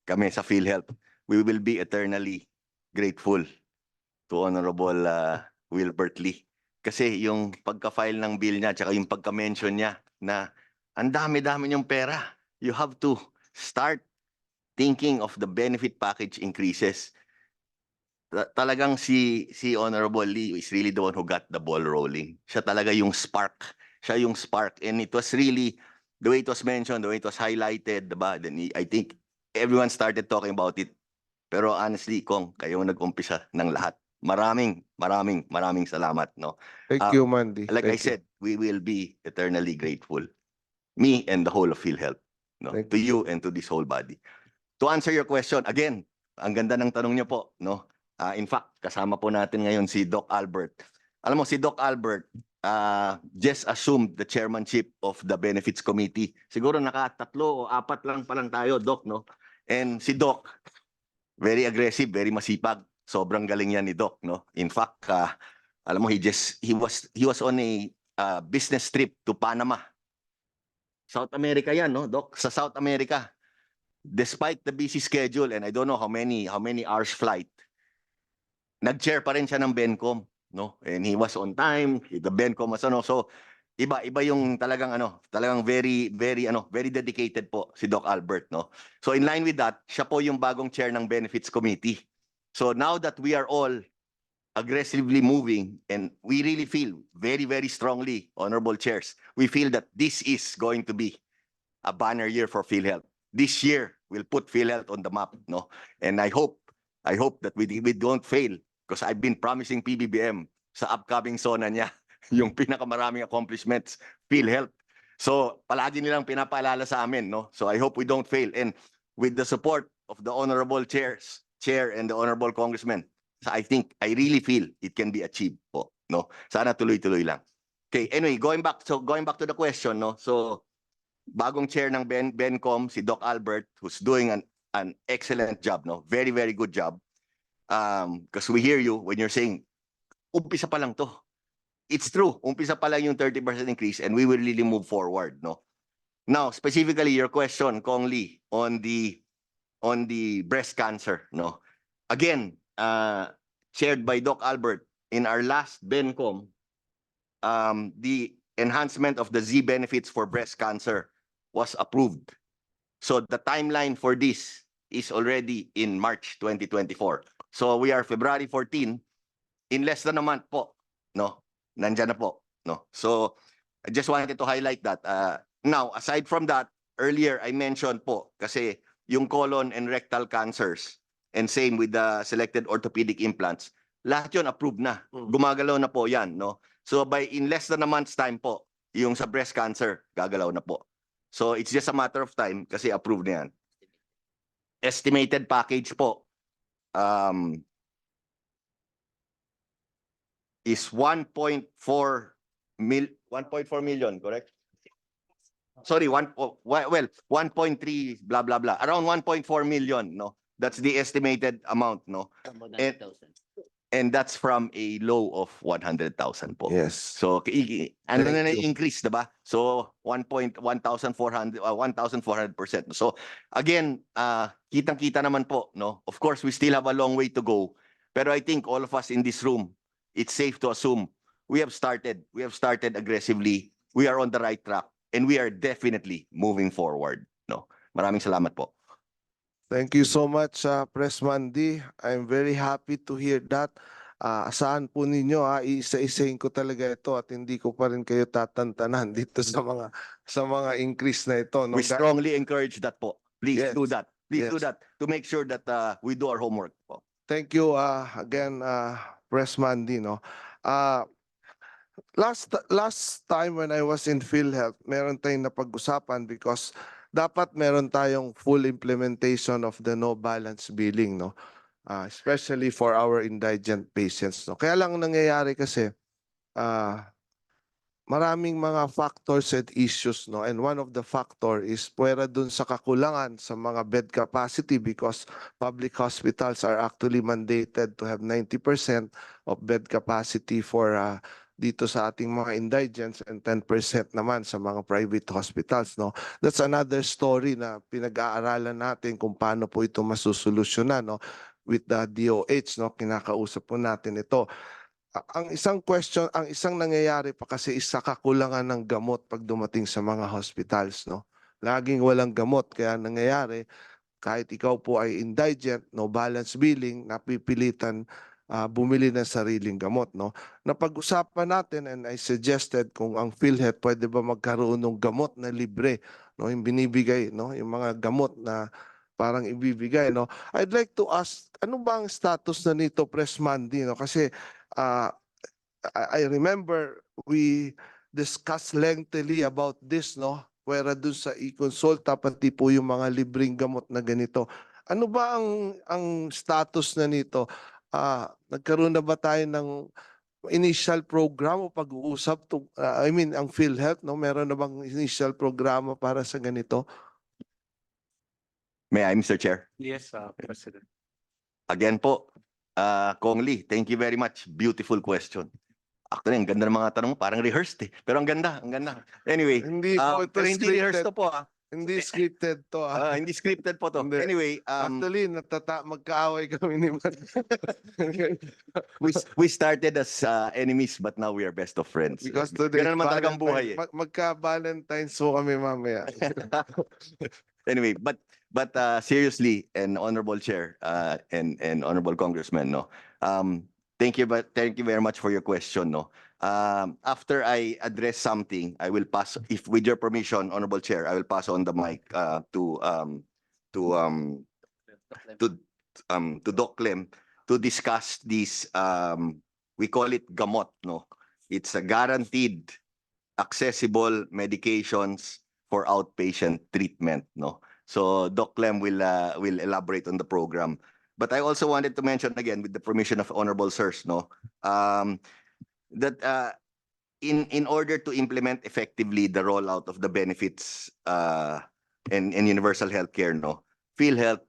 kami sa PhilHealth, we will be eternally grateful to Honorable Wilbert Lee. Kasi yung pagka-file ng bill niya, tsaka yung pagka-mention niya na ang dami-dami niyong pera. You have to start thinking of the benefit package increases. Talagang si Honorable Lee is really the one who got the ball rolling. Siya talaga yung spark. Siya yung spark. And it was really, the way it was mentioned, the way it was highlighted, diba? Then I think everyone started talking about it. Pero honestly, Kong, kayo nag-umpisa ng lahat. Maraming salamat, no? Thank you, Mandy. Like I Thank you. said, we will be eternally grateful. Me and the whole of PhilHealth, no? Thank To you and to this whole body. To answer your question, again, ang ganda ng tanong niyo po, no? In fact, kasama po natin ngayon si Doc Albert. Alam mo, si Doc Albert just assumed the chairmanship of the Benefits Committee. Siguro nakatatlo o apat lang pa lang tayo, Doc, no? And si Doc, very aggressive, very masipag. Sobrang galing yan ni Doc, no? In fact, alam mo, he was on a business trip to Panama. South America yan, no, Doc? Sa South America. Despite the busy schedule and I don't know how many hours flight, nag-chair pa rin siya ng Bencom, no? And he was on time, the Bencom was ano, so iba yung talagang very dedicated po si Doc Albert, no? So in line with that, siya po yung bagong chair ng Benefits Committee. So now that we are all aggressively moving and we really feel very strongly, honorable chairs, we feel that this is going to be a banner year for PhilHealth. This year will put PhilHealth on the map, no? And I hope that we don't fail because I've been promising PBBM sa upcoming SONA niya yung pinakamaraming accomplishments, PhilHealth. So palagi nilang pinapaalala sa amin, no? So I hope we don't fail. And with the support of the honorable chair and the honorable congressman, so I really feel it can be achieved po, no? Sana tuloy-tuloy lang. Okay, anyway, going back to the question, no? So bagong chair ng Bencom, si Doc Albert, who's doing an excellent job, no? Very good job. Because we hear you when you're saying, umpisa pa lang to. It's true, umpisa pa lang yung 30% increase and we will really move forward, no? Now, specifically your question, Kong Lee, on the breast cancer, no? Again, chaired by Doc Albert, in our last Bencom, the enhancement of the Z benefits for breast cancer was approved. So the timeline for this is already in March 2024. So we are February 14, in less than a month po, no? Nandyan na po, no? So I just wanted to highlight that. Now, aside from that, earlier I mentioned po, kasi yung colon and rectal cancers, and same with the selected orthopedic implants, lahat yun approved na. Gumagalaw na po yan, no? So in less than a month's time po, yung sa breast cancer, gagalaw na po. So it's just a matter of time kasi approved na yan. Estimated package po is 1.4 million, correct? Sorry, 1.3 blah blah blah. Around 1.4 million, no? That's the estimated amount, no? And that's from a low of 100,000 po. Yes. So ano na increase, diba? So 1,400%. So again, kitang-kita naman po, no? Of course, we still have a long way to go. Pero I think all of us in this room, it's safe to assume we have started aggressively. We are on the right track and we are definitely moving forward, no? Maraming salamat po. Thank you so much, Pressman D. I'm very happy to hear that. Asahan po ninyo, iisa-isahin ko talaga ito at hindi ko pa rin kayo tatantanan dito sa mga increase na ito. No? We strongly encourage that po. Please Yes. do that. Please Yes. do that to make sure that we do our homework po. Thank you again, Pressman D. No? Last time when I was in PhilHealth, meron tayong napag-usapan because dapat meron tayong full implementation of the no balance billing, no? Especially for our indigent patients, no? Kaya lang nangyayari kasi maraming mga factors and issues, no? And one of the factor is pwera dun sa kakulangan sa mga bed capacity because public hospitals are actually mandated to have 90% of bed capacity for dito sa ating mga indigents and 10% naman sa mga private hospitals, no? That's another story na pinag-aaralan natin kung paano po ito masusolusyonan, no? With the DOH, no? Kinakausap po natin ito. ang isang question, ang isang nangyayari pa kasi is sa kakulangan ng gamot pag dumating sa mga hospitals, no? Laging walang gamot kaya nangyayari kahit ikaw po ay indigent, no balance billing, napipilitan bumili ng sariling gamot, no? Napag-usapan natin and I suggested kung ang PhilHealth pwede ba magkaroon ng gamot na libre, no? Yung binibigay, no? Yung mga gamot na parang ibibigay, no? I'd like to ask, ano ba ang status na nito, Press Mandy, no? Kasi ah, I remember we discussed lengthily about this, no? Pwera dun sa e-consulta, pati po yung mga libreng gamot na ganito. Ano ba ang status na nito? Nagkaroon na ba tayo ng initial program o pag-uusap I mean ang PhilHealth, no? Meron na bang initial programa para sa ganito? May I, Mr. Chair? Yes, President. Again po, Kong Lee, thank you very much. Beautiful question. Actually, ang ganda ng mga tanong mo, parang rehearsed eh. Pero ang ganda, ang ganda. Anyway, Hindi po ito pero hindi rehearsed scripted. to po ah. Hindi scripted to. Hindi scripted po to. Hindi. Anyway, Actually, magkaaway kami ni Man. we started as enemies but now we are best of friends. Because today, Ganun naman talagang buhay eh. magka-Valentine's po kami mamaya. Anyway, but seriously, and honorable chair and honorable congressman, no. Thank you very much for your question, no. After I address something, I will pass, if with your permission, honorable chair, I will pass on the mic to Doc Clem to discuss this. We call it gamot, no. It's a guaranteed accessible medications for outpatient treatment, no. So Doc Clem will elaborate on the program. But I also wanted to mention again, with the permission of honorable sirs, no, that in order to implement effectively the rollout of the benefits and universal healthcare, no, PhilHealth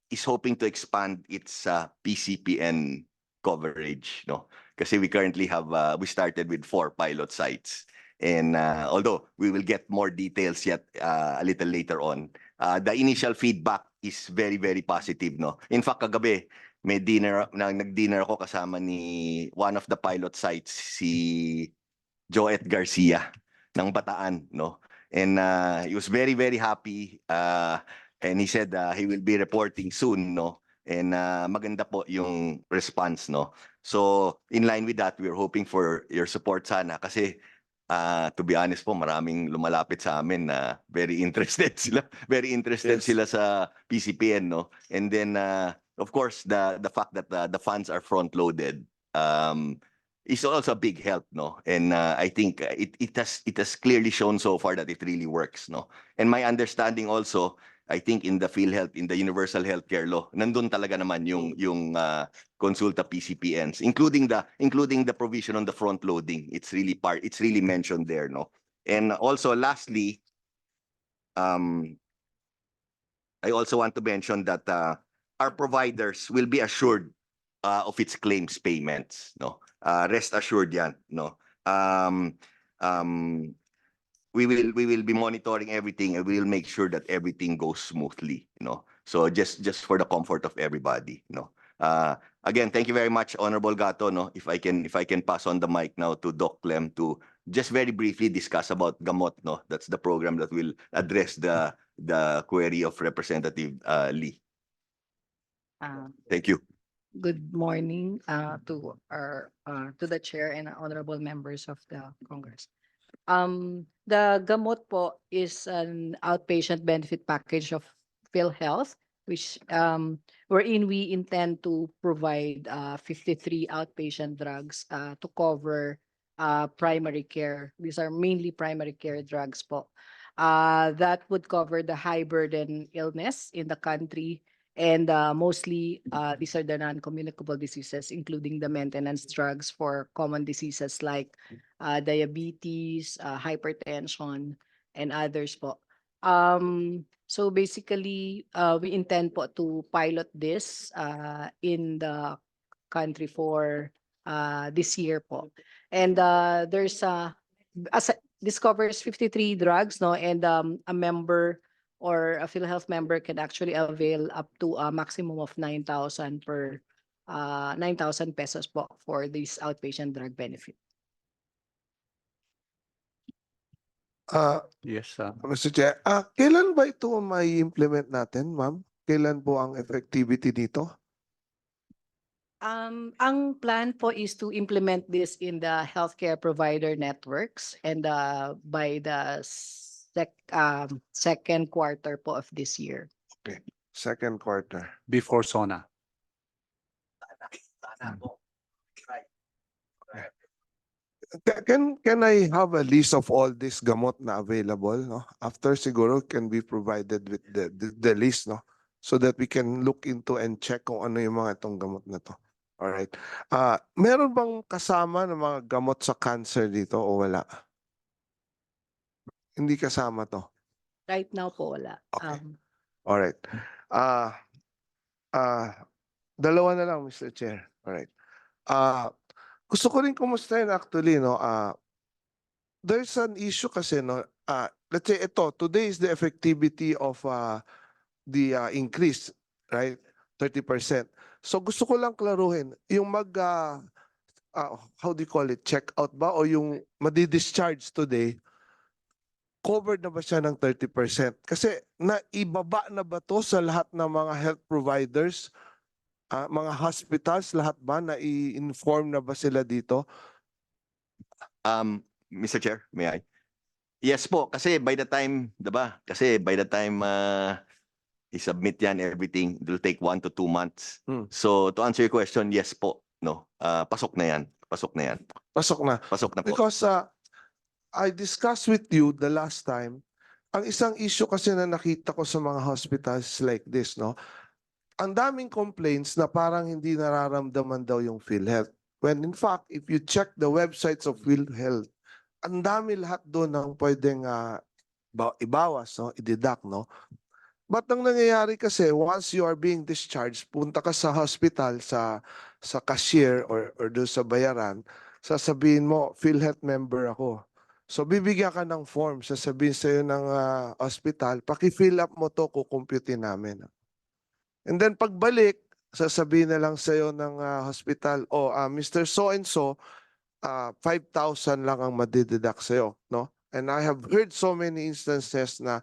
is hoping to expand its PCPN coverage, no. Kasi we currently have we started with 4 pilot sites. And although we will get more details yet a little later on, the initial feedback is very, very positive, no. In fact, kagabi may nag-dinner ako kasama ni one of the pilot sites, si Joet Garcia ng Bataan, no. And he was very, very happy and he said he will be reporting soon, no. And maganda po yung response, no. So in line with that, we're hoping for your support sana kasi to be honest po, maraming lumalapit sa amin na very interested sila. Very interested Yes. sila sa PCPN, no? And then, of course, the fact that the funds are front-loaded is also a big help, no? And I think it has clearly shown so far that it really works, no? And my understanding also, I think in the PhilHealth, in the Universal Healthcare Law, nandun talaga naman yung consulta PCPNs, including the provision on the front loading. It's really mentioned there, no. And also lastly, I also want to mention that our providers will be assured of its claims payments, no. Rest assured yan, no. We will be monitoring everything and we will make sure that everything goes smoothly, you know. So just for the comfort of everybody, you know. Again, thank you very much, Honorable Gato, no. If I can pass on the mic now to Doc Clem to just very briefly discuss about gamot, no. That's the program that will address the query of Representative Lee. Thank you. Good morning to the chair and honorable members of the Congress. The gamot po is an outpatient benefit package of PhilHealth, which wherein we intend to provide 53 outpatient drugs to cover primary care. These are mainly primary care drugs po. That would cover the high burden illness in the country. And mostly, these are the non-communicable diseases, including the maintenance drugs for common diseases like diabetes, hypertension, and others po. So basically, we intend po to pilot this in the country for this year po. And this covers 53 drugs, no, and a member or a PhilHealth member can actually avail up to a maximum of 9,000 per 9,000 pesos po for this outpatient drug benefit. Yes, Mr. Chair, kailan ba ito may implement natin, ma'am? Kailan po ang effectivity dito? Ang plan po is to implement this in the healthcare provider networks and by the second quarter po of this year. Okay, second quarter. before SONA. Can I have a list of all this gamot na available, no? After siguro can be provided with the list, no? So that we can look into and check kung ano yung mga itong gamot na to. All right. Meron bang kasama ng mga gamot sa cancer dito o wala? Hindi kasama to. Right now po wala. Okay. All right. Dalawa na lang, Mr. Chair. All right. Gusto ko rin kumustahin actually, no? There's an issue kasi, no? Let's say today is the effectivity of the increase, right? 30%. So gusto ko lang klaruhin, yung how do you call it, check out ba o yung madi-discharge today, covered na ba siya ng 30%? Kasi naibaba na ba to sa lahat ng mga health providers, mga hospitals, lahat ba na i-inform na ba sila dito? Mr. Chair, may I? Yes po, kasi by the time, diba? Kasi by the time i-submit yan everything, it will take 1 to 2 months. So to answer your question, yes po, no. Pasok na yan. Pasok na yan. Pasok na. Pasok na po. Because I discussed with you the last time, ang isang issue kasi na nakita ko sa mga hospitals like this, no? Ang daming complaints na parang hindi nararamdaman daw yung PhilHealth. When in fact, if you check the websites of PhilHealth, ang dami lahat doon ng pwedeng ibawas, no? I-deduct, no? But ang nangyayari kasi, once you are being discharged, punta ka sa hospital, sa cashier or doon sa bayaran, sasabihin mo, PhilHealth member ako. So bibigyan ka ng form, sasabihin sa'yo ng hospital, paki-fill up mo to, kukumputin namin. And then pagbalik, sasabihin na lang sa'yo ng hospital, Mr. So-and-so, 5,000 lang ang madideduct sa'yo, no? And I have heard so many instances na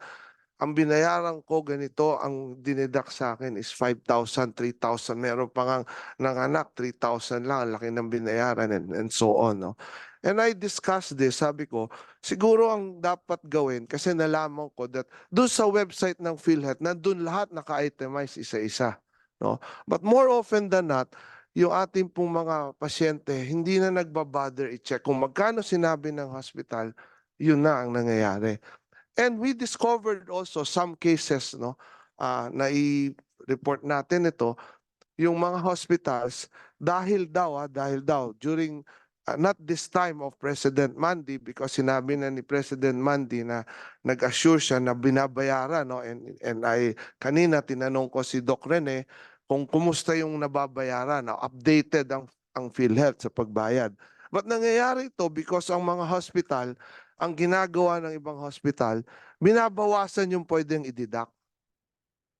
ang binayaran ko ganito, ang dineduct sa akin is 5,000, 3,000. Meron pa nga nanganak, 3,000 lang, ang laki ng binayaran and so on, no? And I discussed this, sabi ko, siguro ang dapat gawin, kasi nalaman ko that doon sa website ng PhilHealth, nandun lahat naka-itemize isa-isa, no? But more often than not, yung ating pong mga pasyente, hindi na nagbabother i-check. Kung magkano sinabi ng hospital, yun na ang nangyayari. And we discovered also some cases, no, na i-report natin ito, yung mga hospitals, dahil daw during not this time of President Mandy, because sinabi na ni President Mandy na nag-assure siya na binabayaran, no, and kanina tinanong ko si Doc Rene kung kumusta yung nababayaran, updated ang PhilHealth sa pagbayad. But nangyayari ito because ang mga hospital, ang ginagawa ng ibang hospital, binabawasan yung pwedeng i-deduct.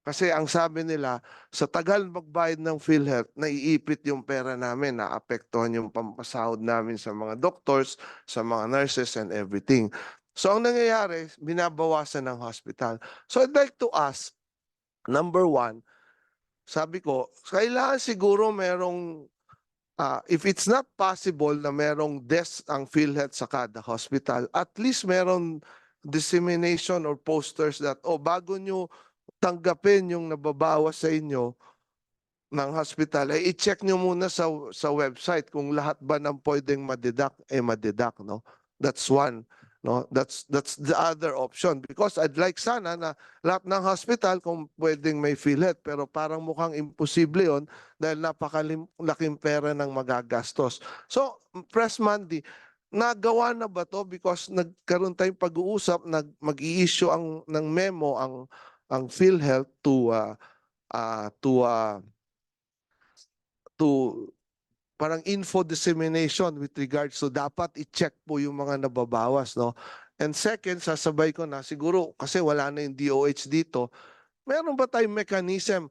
Kasi ang sabi nila, sa tagal magbayad ng PhilHealth, naiipit yung pera namin, naapektuhan yung pampasahod namin sa mga doctors, sa mga nurses and everything. So ang nangyayari, binabawasan ng hospital. So I'd like to ask, number one, sabi ko, kailangan siguro merong if it's not possible na merong desk ang PhilHealth sa kada hospital, at least merong dissemination or posters that, bago nyo tanggapin yung nababawas sa inyo ng hospital, i-check nyo muna sa website kung lahat ba ng pwedeng madidak, madidak, no? That's one. No, that's the other option, because I'd like sana na lahat ng hospital kung pwedeng may PhilHealth, pero parang mukhang imposible yon dahil napakalaking pera ng magagastos. So, Press Mandy, nagawa na ba to? Because nagkaroon tayong pag-uusap, mag-i-issue ng memo ang PhilHealth to parang info dissemination with regards to dapat i-check po yung mga nababawas, no? And second, sasabay ko na siguro kasi wala na yung DOH dito, meron ba tayong mechanism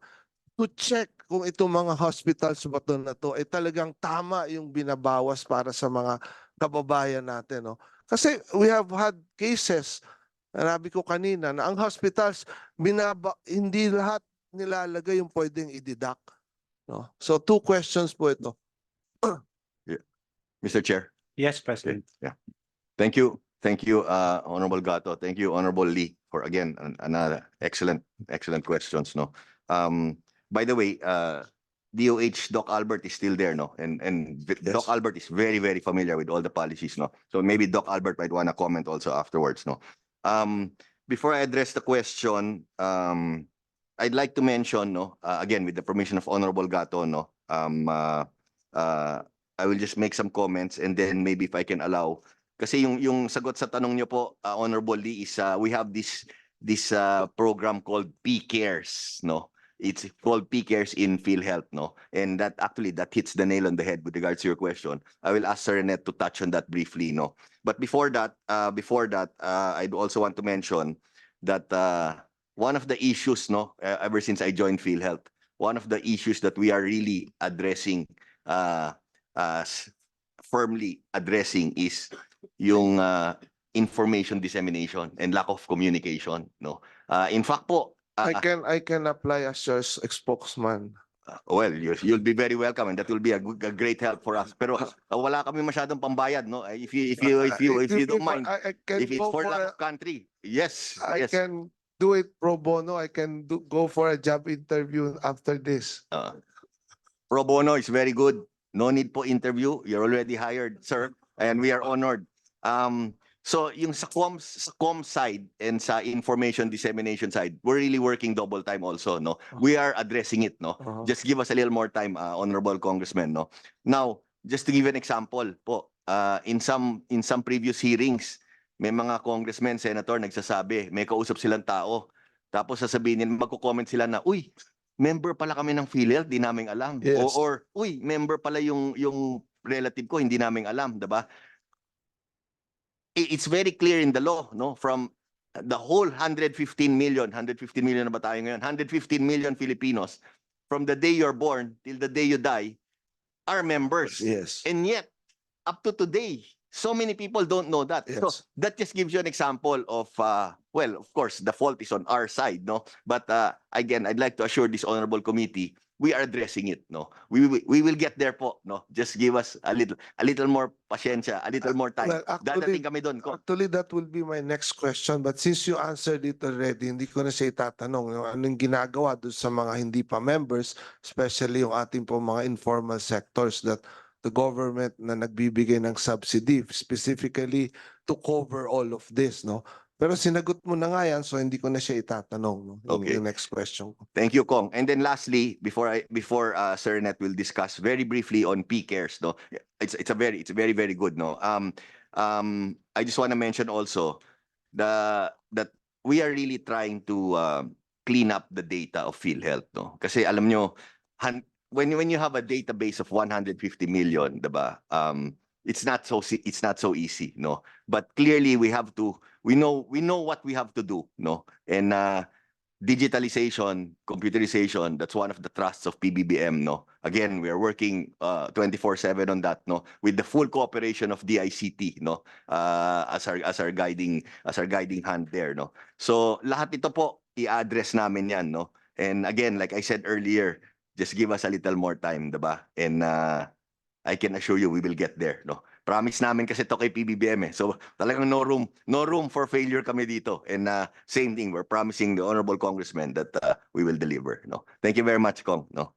to check kung itong mga hospitals ba to na to ay talagang tama yung binabawas para sa mga kababayan natin, no? Kasi we have had cases, nabi ko kanina, na ang hospitals hindi lahat nilalagay yung pwedeng i-deduct, no? So two questions po ito. Mr. Chair. Yes, President. Yeah. Thank you. Thank you, Honorable Gato. Thank you, Honorable Lee, for again, another excellent questions, no? By the way, DOH Doc Albert is still there, no? And Doc Albert is very, very familiar with all the policies, no? So maybe Doc Albert might want to comment also afterwards, no? Before I address the question, I'd like to mention, no, again, with the permission of Honorable Gato, no, I will just make some comments and then maybe if I can allow, kasi yung sagot sa tanong niyo po, Honorable Lee, is we have this program called P-Cares, no? It's called P-Cares in PhilHealth, no? And that actually hits the nail on the head with regards to your question. I will ask Sir Annette to touch on that briefly, no? But before that, I'd also want to mention that one of the issues, no, ever since I joined PhilHealth, one of the issues that we are really addressing, firmly addressing, is yung information dissemination and lack of communication, no? In fact po, I can apply as your spokesman. well, you'll be very welcome and that will be a great help for us. Pero wala kami masyadong pambayad, no? If you don't mind, if it's for the country, yes. I can do it pro bono. I can go for a job interview after this. Pro bono is very good. No need po interview. You're already hired, sir, and we are honored. So yung sa comm side and sa information dissemination side, we're really working double time also, no? We are addressing it, no? Just give us a little more time, Honorable Congressman, no? Now, just to give an example po, in some previous hearings, may mga congressmen, senator nagsasabi, may kausap silang tao, tapos sasabihin nila, magko-comment sila na, uy, member pala kami ng PhilHealth, di namin alam. Yes. Or uy, member pala yung relative ko, hindi namin alam, diba? It's very clear in the law, no? From the whole 115 million na ba tayo ngayon? 115 million Filipinos, from the day you're born till the day you die, are members. Yes. And yet, up to today, so many people don't know that. Yes. So that just gives you an example of, well, of course, the fault is on our side, no? But again, I'd like to assure this honorable committee, we are addressing it, no? We will get there po, no? Just give us a little more pasensya, a little more time. Well, Dadating kami doon. Actually, that will be my next question. But since you answered it already, hindi ko na siya itatanong. Yung anong ginagawa doon sa mga hindi pa members, especially yung ating po mga informal sectors that the government na nagbibigay ng subsidy specifically to cover all of this, no? Pero sinagot mo na nga yan, so hindi ko na siya itatanong, no? Okay. Yung next question ko. Thank you, Kong. And then lastly, before Sir Net will discuss very briefly on P-Cares, no? It's very very good, no? I just want to mention also that we are really trying to clean up the data of PhilHealth, no? Kasi alam nyo, when you have a database of 150 million, diba? It's not so easy, no? But clearly we know what we have to do, no? And digitalization, computerization, that's one of the thrusts of PBBM, no? Again, we are working 24/7 on that, no? With the full cooperation of DICT, no? As our guiding hand there, no? So lahat ito po i-address namin yan, no? And again, like I said earlier, just give us a little more time, diba? And I can assure you we will get there, no? Promise namin kasi to kay PBBM, eh. So talagang no room for failure kami dito. And same thing, we're promising the honorable congressman that we will deliver, no? Thank you very much, Kong, no?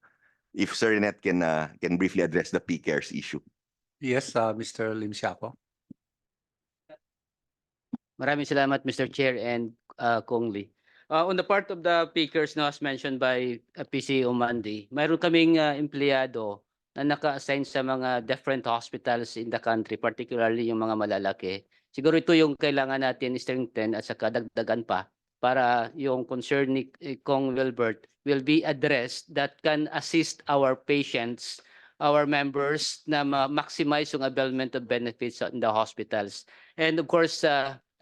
If Sir Net can briefly address the P-Cares issue. Yes, Mr. Lim Siapo. Maraming salamat, Mr. Chair and Kong Lee. On the part of the P-Cares, no, as mentioned by PCO Monday, mayroon kaming empleyado na naka-assign sa mga different hospitals in the country, particularly yung mga malalaki. Siguro ito yung kailangan natin strengthen at saka dagdagan pa para yung concern ni Kong Wilbert will be addressed that can assist our patients, our members na maximize yung availment of benefits in the hospitals. And of course,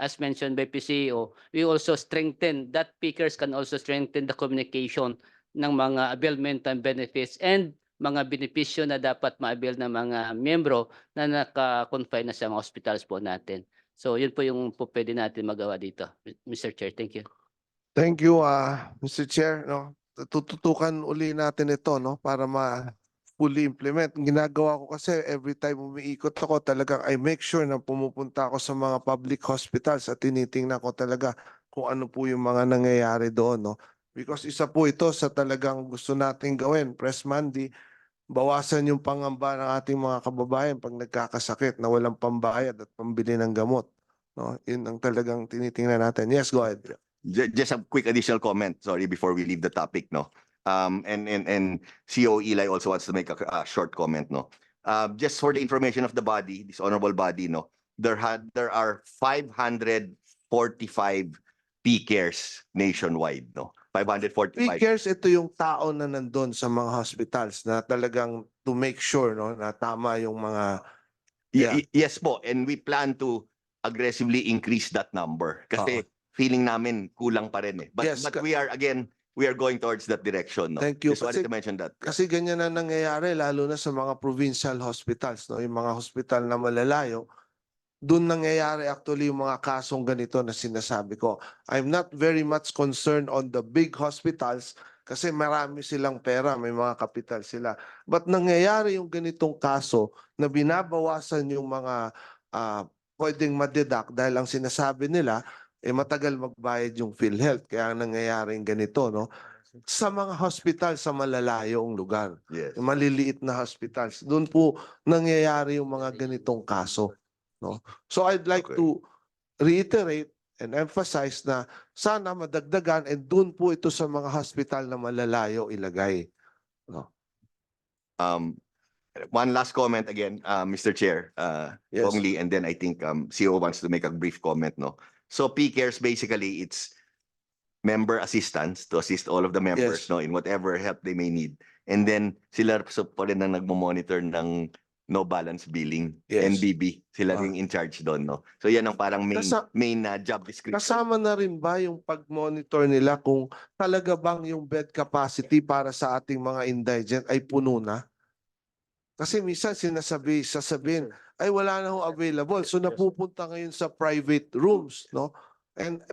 as mentioned by PCO, we also strengthen that P-Cares can also strengthen the communication ng mga availment and benefits and mga benepisyo na dapat ma-avail ng mga miyembro na naka-confine na sa mga hospitals po natin. So yun po yung po pwede natin magawa dito, Mr. Chair. Thank you. Thank you, Mr. Chair, no. Tututukan uli natin ito, no, para fully implement. Ang ginagawa ko kasi every time umiikot ako, talagang I make sure na pumupunta ako sa mga public hospitals at tinitingnan ko talaga kung ano po yung mga nangyayari doon, no. Because isa po ito sa talagang gusto nating gawin, Press Monday, bawasan yung pangamba ng ating mga kababayan pag nagkakasakit na walang pambayad at pambili ng gamot, no. Yun ang talagang tinitingnan natin. Yes, go ahead. Just a quick additional comment, sorry, before we leave the topic, no? And CO Eli also wants to make a short comment, no? Just for the information of the body, this honorable body, no? There are 545 P-cares nationwide, no? 545. Speakers, ito yung tao na nandun sa mga hospitals na talagang to make sure, no, na tama yung mga Yes po, and we plan to aggressively increase that number kasi feeling namin kulang pa rin eh. But Yes, we are going towards that direction, no? Thank you. Just wanted to mention that. Kasi ganyan na nangyayari lalo na sa mga provincial hospitals, no, yung mga hospital na malalayo. Doon nangyayari actually yung mga kasong ganito na sinasabi ko. I'm not very much concerned on the big hospitals kasi marami silang pera, may mga kapital sila. But nangyayari yung ganitong kaso na binabawasan yung mga pwedeng madeduct dahil ang sinasabi nila matagal magbayad yung PhilHealth. Kaya nangyayaring ganito, no? Sa mga hospital sa malalayong lugar, Yes. yung maliliit na hospitals, doon po nangyayari yung mga ganitong kaso. No? So I'd like to reiterate and emphasize na sana madagdagan and doon po ito sa mga hospital na malalayo ilagay. No? One last comment again, Mr. Chair, Yes. Kong Lee, and then I think CO wants to make a brief comment, no? So P-cares basically it's member assistance to assist all of the members, Yes. no, in whatever help they may need. And then sila pa rin na nagmo-monitor ng no balance billing, Yes. NBB, sila ring in charge doon, no? So yan ang parang main job description. Kasama na rin ba yung pag-monitor nila kung talaga bang yung bed capacity para sa ating mga indigent ay puno na? Kasi minsan sasabihin, ay wala na ho available. So napupunta ngayon sa private rooms, no?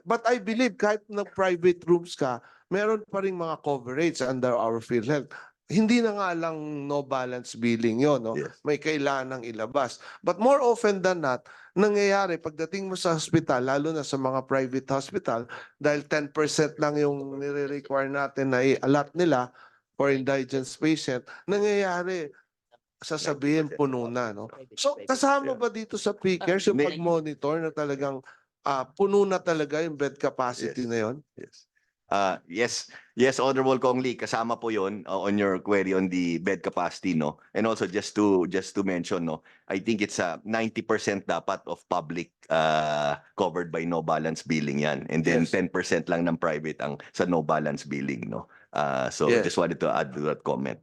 But I believe kahit nag-private rooms ka, meron pa rin mga coverage under our PhilHealth. Hindi na nga lang no balance billing yon, no? Yes. May kailangang ilabas. But more often than not, nangyayari pagdating mo sa hospital, lalo na sa mga private hospital, dahil 10% lang yung nire-require natin na i-allot nila for indigent patient, nangyayari sasabihin puno na, no? So kasama ba dito sa PCARES yung pag-monitor na talagang puno na talaga yung bed capacity na yon? Yes. Yes, Honorable Kong Lee, kasama po yon on your query on the bed capacity, no? And also just to mention, no, I think it's 90% dapat of public covered by no balance billing yan. And then Yes. 10% lang ng private ang sa no balance billing, no? So Yes. just wanted to add to that comment.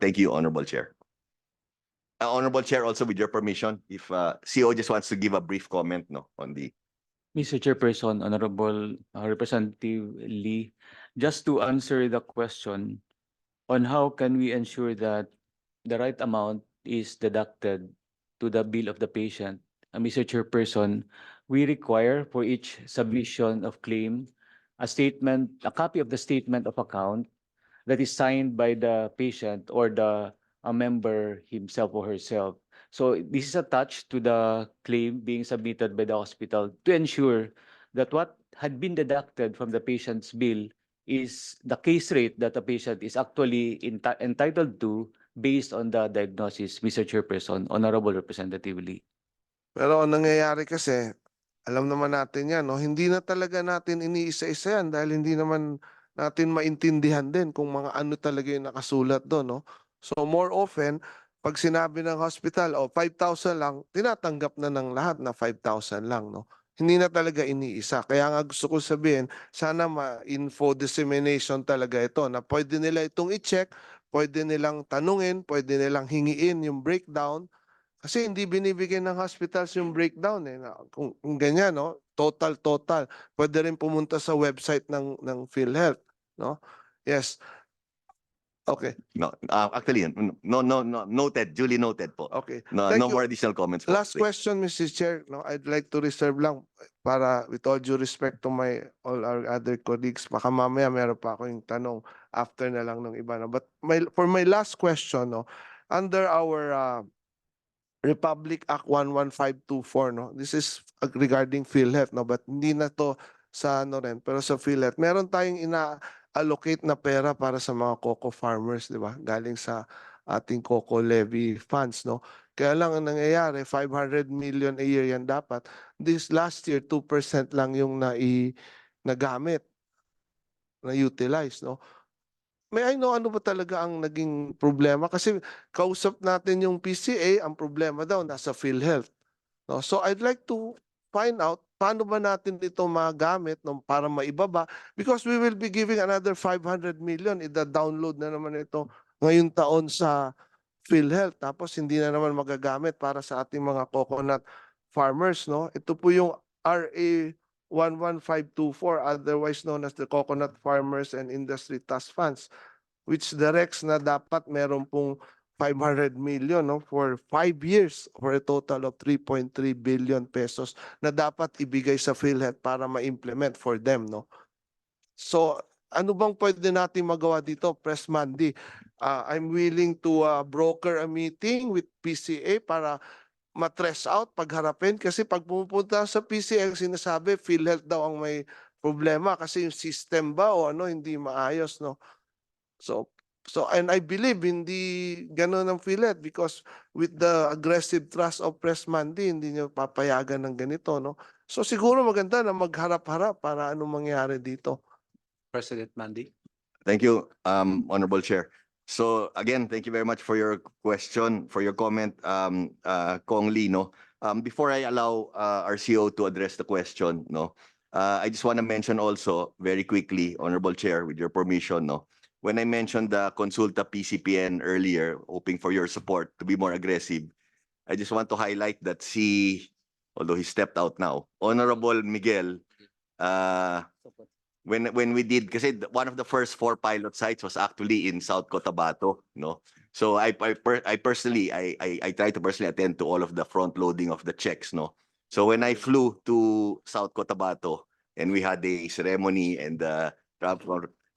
Thank you, Honorable Chair. Honorable Chair, also with your permission, if CO just wants to give a brief comment, no, on the Mr. Chairperson, Honorable Representative Lee, just to answer the question on how can we ensure that the right amount is deducted to the bill of the patient, Mr. Chairperson, we require for each submission of claim a copy of the statement of account that is signed by the patient or a member himself or herself. So this is attached to the claim being submitted by the hospital to ensure that what had been deducted from the patient's bill is the case rate that the patient is actually entitled to based on the diagnosis, Mr. Chairperson, Honorable Representative Lee. Pero ang nangyayari kasi, alam naman natin yan, no? Hindi na talaga natin iniisa-isa yan dahil hindi naman natin maintindihan din kung mga ano talaga yung nakasulat doon, no? So more often, pag sinabi ng hospital, 5,000 lang, tinatanggap na ng lahat na 5,000 lang, no? Hindi na talaga iniisa. Kaya nga gusto ko sabihin, sana ma-info dissemination talaga ito na pwede nila itong i-check, pwede nilang tanungin, pwede nilang hingiin yung breakdown. Kasi hindi binibigyan ng hospitals yung breakdown eh. Kung ganyan, no? Total. Pwede rin pumunta sa website ng PhilHealth, no? Yes. Okay, No, actually, no, noted, duly noted po. okay. No, Thank no you. more additional comments po. Last question, Mrs. Chair. No, I'd like to reserve lang para with all due respect to all our other colleagues. Baka mamaya meron pa akong tanong after na lang ng iba. No? But for my last question, no, under our Republic Act 11524, no, this is regarding PhilHealth, no, but hindi na to sa ano rin, pero sa PhilHealth, meron tayong ina-allocate na pera para sa mga cocoa farmers, di ba? Galing sa ating cocoa levy funds, no? Kaya lang ang nangyayari, 500 million a year yan dapat. This last year, 2% lang yung nagamit, na-utilize, no? May I know ano ba talaga ang naging problema? Kasi kausap natin yung PCA, ang problema daw nasa PhilHealth. No? So I'd like to find out paano ba natin ito magamit no, para maibaba because we will be giving another 500 million ida-download na naman ito ngayong taon sa PhilHealth tapos hindi na naman magagamit para sa ating mga coconut farmers, no? Ito po yung RA 11524, otherwise known as the Coconut Farmers and Industry Trust Funds, which directs na dapat meron pong 500 million, no, for 5 years for a total of 3.3 billion pesos na dapat ibigay sa PhilHealth para ma-implement for them, no? So, ano bang pwede natin magawa dito, Press Mandy? I'm willing to broker a meeting with PCA para matres out, pagharapin. Kasi pag pumupunta sa PCA, sinasabi, PhilHealth daw ang may problema kasi yung system ba o ano, hindi maayos, no? And I believe hindi gano'n ang PhilHealth because with the aggressive thrust of Press Mandy, hindi niyo papayagan ng ganito, no? So siguro maganda na magharap-harap para anong mangyari dito. President Mandy. Thank you, Honorable Chair. So again, thank you very much for your question, for your comment, Kong Lee, no? Before I allow our CEO to address the question, no, I just want to mention also very quickly, Honorable Chair, with your permission, no, when I mentioned the Consulta PCPN earlier, hoping for your support to be more aggressive, I just want to highlight that although he stepped out now, Honorable Miguel, when we did, kasi one of the first 4 pilot sites was actually in South Cotabato, no? So I personally try to personally attend to all of the front loading of the checks, no? So when I flew to South Cotabato and we had a ceremony and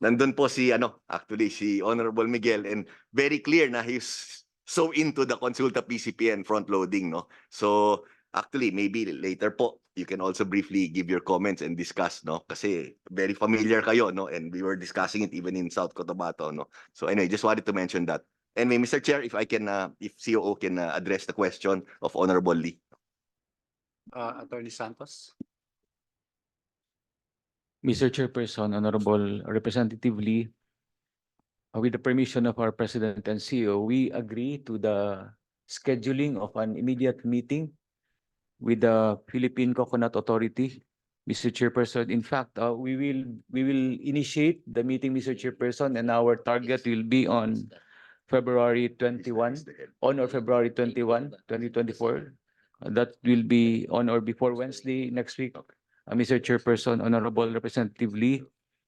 nandun po si Honorable Miguel, and very clear na he's so into the Consulta PCPN front loading, no? So actually maybe later po you can also briefly give your comments and discuss, no? Kasi very familiar kayo, no? And we were discussing it even in South Cotabato, no? So anyway, just wanted to mention that. Anyway, Mr. Chair, if COO can address the question of Honorable Lee. Attorney Santos. Mr. Chairperson, Honorable Representative Lee, with the permission of our President and CEO, we agree to the scheduling of an immediate meeting with the Philippine Coconut Authority, Mr. Chairperson. In fact, we will initiate the meeting, Mr. Chairperson, and our target will be on February 21, on or February 21, 2024. That will be on or before Wednesday next week, Mr. Chairperson, Honorable Representative Lee.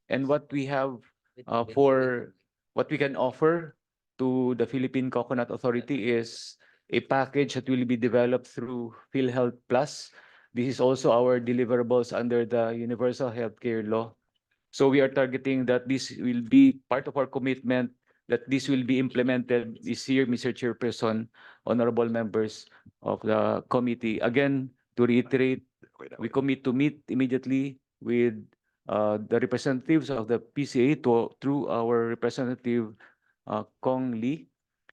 And what we have for what we can offer to the Philippine Coconut Authority is a package that will be developed through PhilHealth Plus. This is also our deliverables under the Universal Healthcare Law. So we are targeting that this will be part of our commitment that this will be implemented this year, Mr. Chairperson, honorable members of the committee. Again, to reiterate, we commit to meet immediately with the representatives of the PCA through our representative Kong Lee,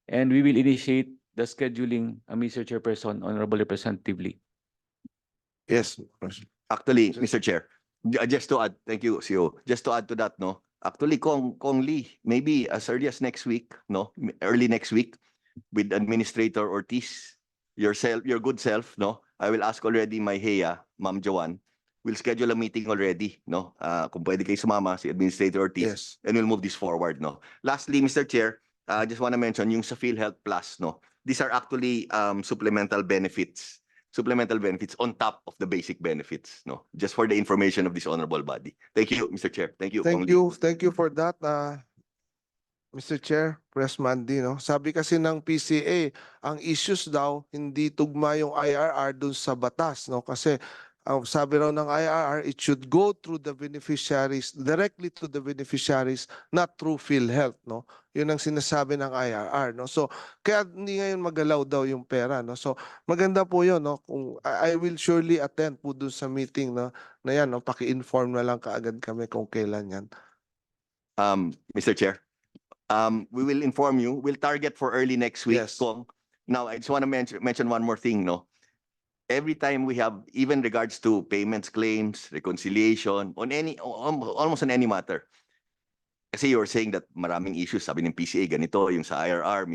and we will initiate the scheduling, Mr. Chairperson, Honorable Representative Lee. Yes. Actually, Mr. Chair, just to add, thank you, CEO. Just to add to that, no, actually, Kong Lee, maybe as early as next week, no, early next week, with Administrator Ortiz, yourself, your good self, no, I will ask already my Heya, Ma'am Joanne, we'll schedule a meeting already, no, kung pwede kayo sumama, si Administrator Ortiz, Yes. and we'll move this forward, no. Lastly, Mr. Chair, I just want to mention yung sa PhilHealth Plus, no, these are actually supplemental benefits on top of the basic benefits, no, just for the information of this honorable body. Thank you, Mr. Chair. Thank you. Kong Lee. Thank you for that. Mr. Chair, Press Mandy, no? Sabi kasi ng PCA, ang issues daw, hindi tugma yung IRR dun sa batas, no? Kasi sabi raw ng IRR, it should go through the beneficiaries, directly to the beneficiaries, not through PhilHealth, no? Yun ang sinasabi ng IRR, no? So, kaya hindi ngayon magalaw daw yung pera, no? So, maganda po yun, no? Kung, I will surely attend po dun sa meeting, no? Na yan, no? Paki-inform na lang kaagad kami kung kailan yan. Mr. Chair, we will inform you. We'll target for early next week, Yes. Kong. Now, I just want to mention one more thing, no? Every time we have, even regards to payments, claims, reconciliation, on any, almost on any matter. Kasi you were saying that maraming issues, sabi ng PCA, ganito, yung sa IRR,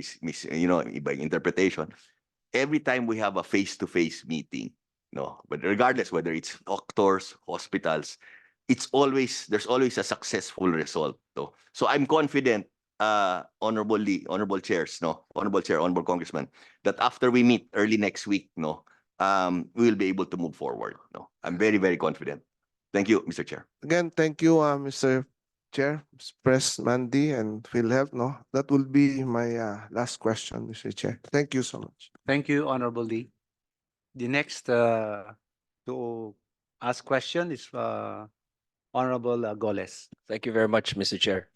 iba yung interpretation. Every time we have a face-to-face meeting, no, but regardless whether it's doctors, hospitals, there's always a successful result. No? So I'm confident, honorable chairs, no, honorable chair, honorable congressman, that after we meet early next week, no, we will be able to move forward. No, I'm very, very confident. Thank you, Mr. Chair. Again, thank you, Mr. Chair, Press Mandy, and PhilHealth, no? That will be my last question, Mr. Chair. Thank you so much. Thank you, Honorable Lee. The next to ask question is Honorable Goles. Thank you very much, Mr. Chair.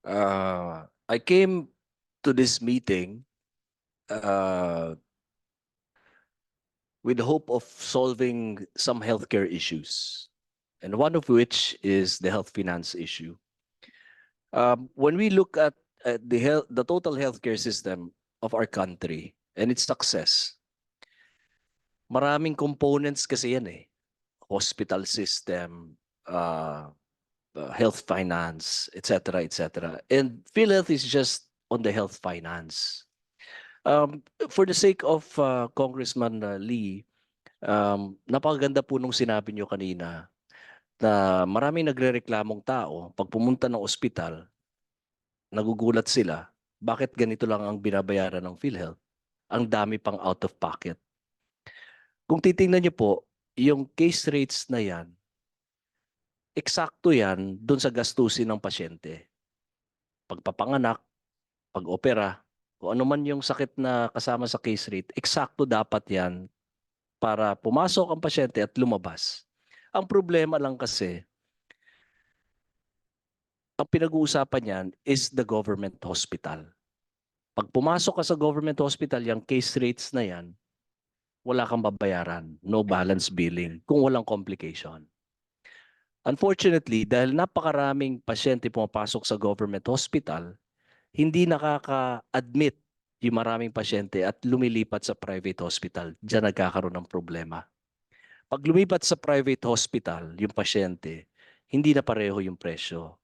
I came to this meeting with the hope of solving some healthcare issues, and one of which is the health finance issue. When we look at the total healthcare system of our country and its success, maraming components kasi yan eh. Hospital system, health finance, etc., etc. And PhilHealth is just on the health finance. For the sake of Congressman Lee, napakaganda po nung sinabi niyo kanina na maraming nagrereklamong tao pag pumunta ng ospital, nagugulat sila, bakit ganito lang ang binabayaran ng PhilHealth? Ang dami pang out of pocket. Kung titingnan niyo po, yung case rates na yan, eksakto yan doon sa gastusin ng pasyente. Pagpapanganak, pag-opera, kung ano man yung sakit na kasama sa case rate, eksakto dapat yan para pumasok ang pasyente at lumabas. Ang problema lang kasi, ang pinag-uusapan yan is the government hospital. Pag pumasok ka sa government hospital, yung case rates na yan, wala kang babayaran, no balance billing, kung walang complication. Unfortunately, dahil napakaraming pasyente pumapasok sa government hospital, hindi nakaka-admit yung maraming pasyente at lumilipat sa private hospital. Diyan nagkakaroon ng problema. Pag lumipat sa private hospital, yung pasyente, hindi na pareho yung presyo.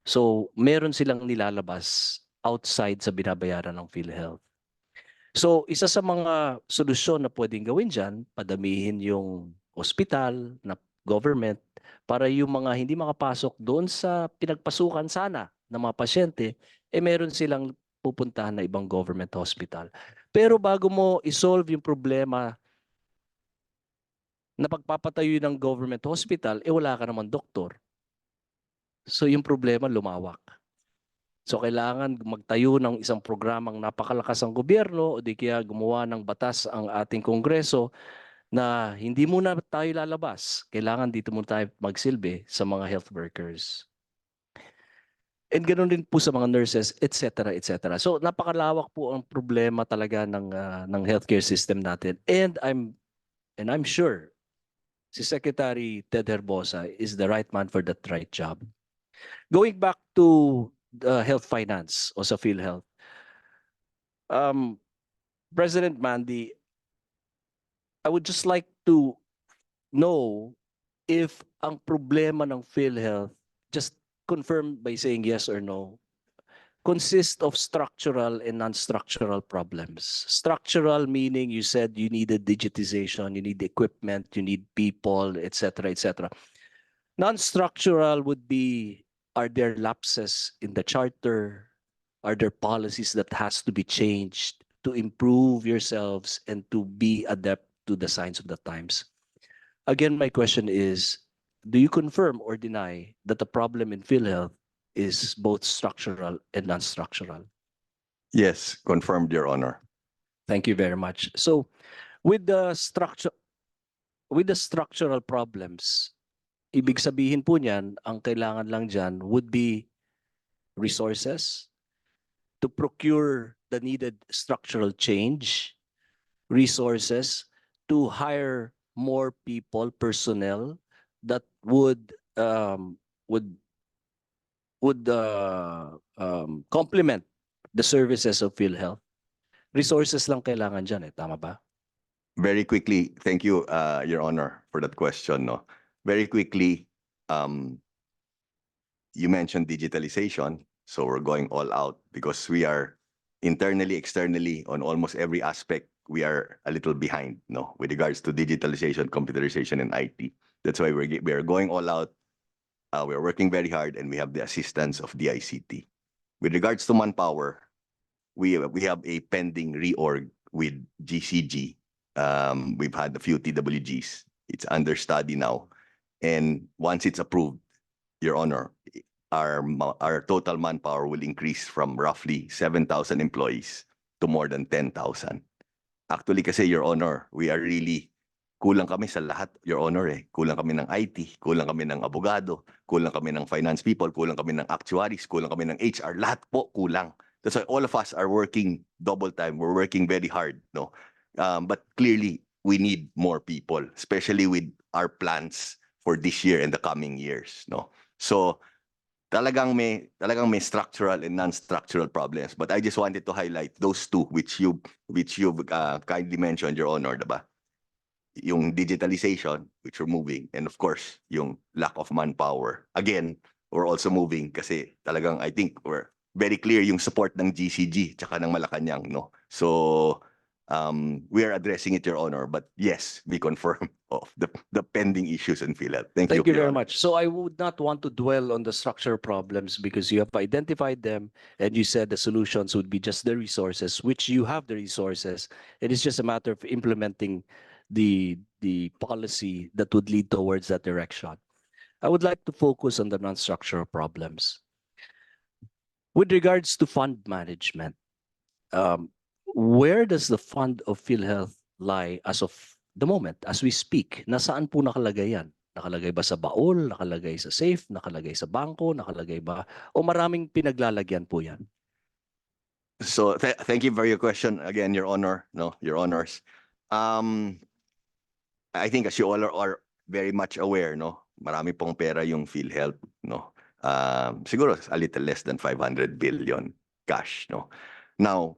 So, meron silang nilalabas outside sa binabayaran ng PhilHealth. So, isa sa mga solusyon na pwedeng gawin dyan, padamihin yung hospital na government para yung mga hindi makapasok doon sa pinagpasukan sana ng mga pasyente, meron silang pupuntahan na ibang government hospital. Pero bago mo isolve yung problema na pagpapatayo ng government hospital, wala ka naman doktor. So yung problema lumawak. So kailangan magtayo ng isang programang napakalakas ang gobyerno o di kaya gumawa ng batas ang ating Kongreso na hindi muna tayo lalabas. Kailangan dito muna tayo magsilbi sa mga health workers. And ganoon din po sa mga nurses, etc., etc. So napakalawak po ang problema talaga ng healthcare system natin. And I'm sure si Secretary Ted Herbosa is the right man for that right job. Going back to health finance o sa PhilHealth, President Mandy, I would just like to know if ang problema ng PhilHealth, just confirm by saying yes or no, consists of structural and non-structural problems. Structural meaning you said you needed digitization, you need equipment, you need people, etc., etc. Non-structural would be, are there lapses in the charter? Are there policies that has to be changed to improve yourselves and to be adept to the signs of the times? Again, my question is, do you confirm or deny that the problem in PhilHealth is both structural and non-structural. Yes, confirmed, Your Honor. Thank you very much. So with the structural problems, ibig sabihin po niyan, ang kailangan lang dyan would be resources to procure the needed structural change, resources to hire more people, personnel that would complement the services of PhilHealth. Resources lang kailangan dyan tama ba? Very quickly, thank you, Your Honor, for that question. No, very quickly, you mentioned digitalization, so we're going all out because we are internally, externally, on almost every aspect, we are a little behind. No, with regards to digitalization, computerization, and IT. That's why we're going all out. We're working very hard, and we have the assistance of DICT. With regards to manpower, we have a pending reorg with GCG. We've had a few TWGs. It's under study now. And once it's approved, Your Honor, our total manpower will increase from roughly 7,000 employees to more than 10,000. Actually, kasi, Your Honor, we are really kulang kami sa lahat, Your Honor. Kulang kami ng IT, kulang kami ng abogado, kulang kami ng finance people, kulang kami ng actuaries, kulang kami ng HR. Lahat po kulang. That's why all of us are working double time. We're working very hard, no? But clearly, we need more people, especially with our plans for this year and the coming years, no? So, talagang may structural and non-structural problems. But I just wanted to highlight those two which you've kindly mentioned, Your Honor, diba? Yung digitalization, which we're moving, and of course, yung lack of manpower. Again, we're also moving kasi talagang I think we're very clear yung support ng GCG tsaka ng Malacanang, no? So, we are addressing it, Your Honor, but yes, we confirm of the pending issues in PhilHealth. Thank you, Thank you Your very Honor. much. So I would not want to dwell on the structural problems because you have identified them and you said the solutions would be just the resources, which you have the resources. It is just a matter of implementing the policy that would lead towards that direction. I would like to focus on the non-structural problems. With regards to fund management, where does the fund of PhilHealth lie as of the moment, as we speak? Nasaan po nakalagay yan? Nakalagay ba sa baol? Nakalagay sa safe? Nakalagay sa bangko? Nakalagay ba? O maraming pinaglalagyan po yan? So thank you for your question again, Your Honor, no, Your Honors. I think as you all are very much aware, no, marami pong pera yung PhilHealth, no. Siguro a little less than 500 billion cash, no. Now,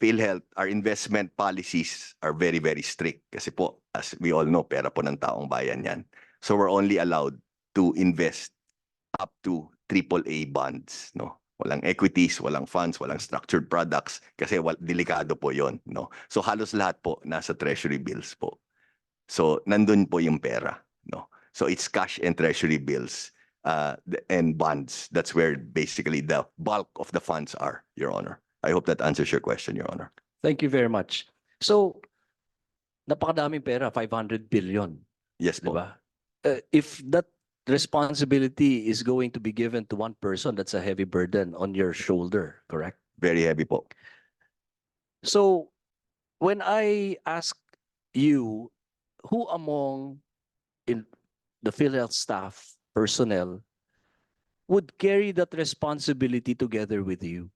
PhilHealth, our investment policies are very, very strict kasi po, as we all know, pera po ng taong bayan yan. So we're only allowed to invest up to AAA bonds, no. Walang equities, walang funds, walang structured products kasi delikado po yon, no. So halos lahat po nasa treasury bills po. So nandun po yung pera, no. So it's cash and treasury bills and bonds. That's where basically the bulk of the funds are, Your Honor. I hope that answers your question, Your Honor. Thank you very much. So, napakadaming pera, 500 billion. Yes po. Diba? If that responsibility is going to be given to one person, that's a heavy burden on your shoulder, correct? Very heavy po. So, when I ask you, who among in the PhilHealth staff, personnel, would carry that responsibility together with you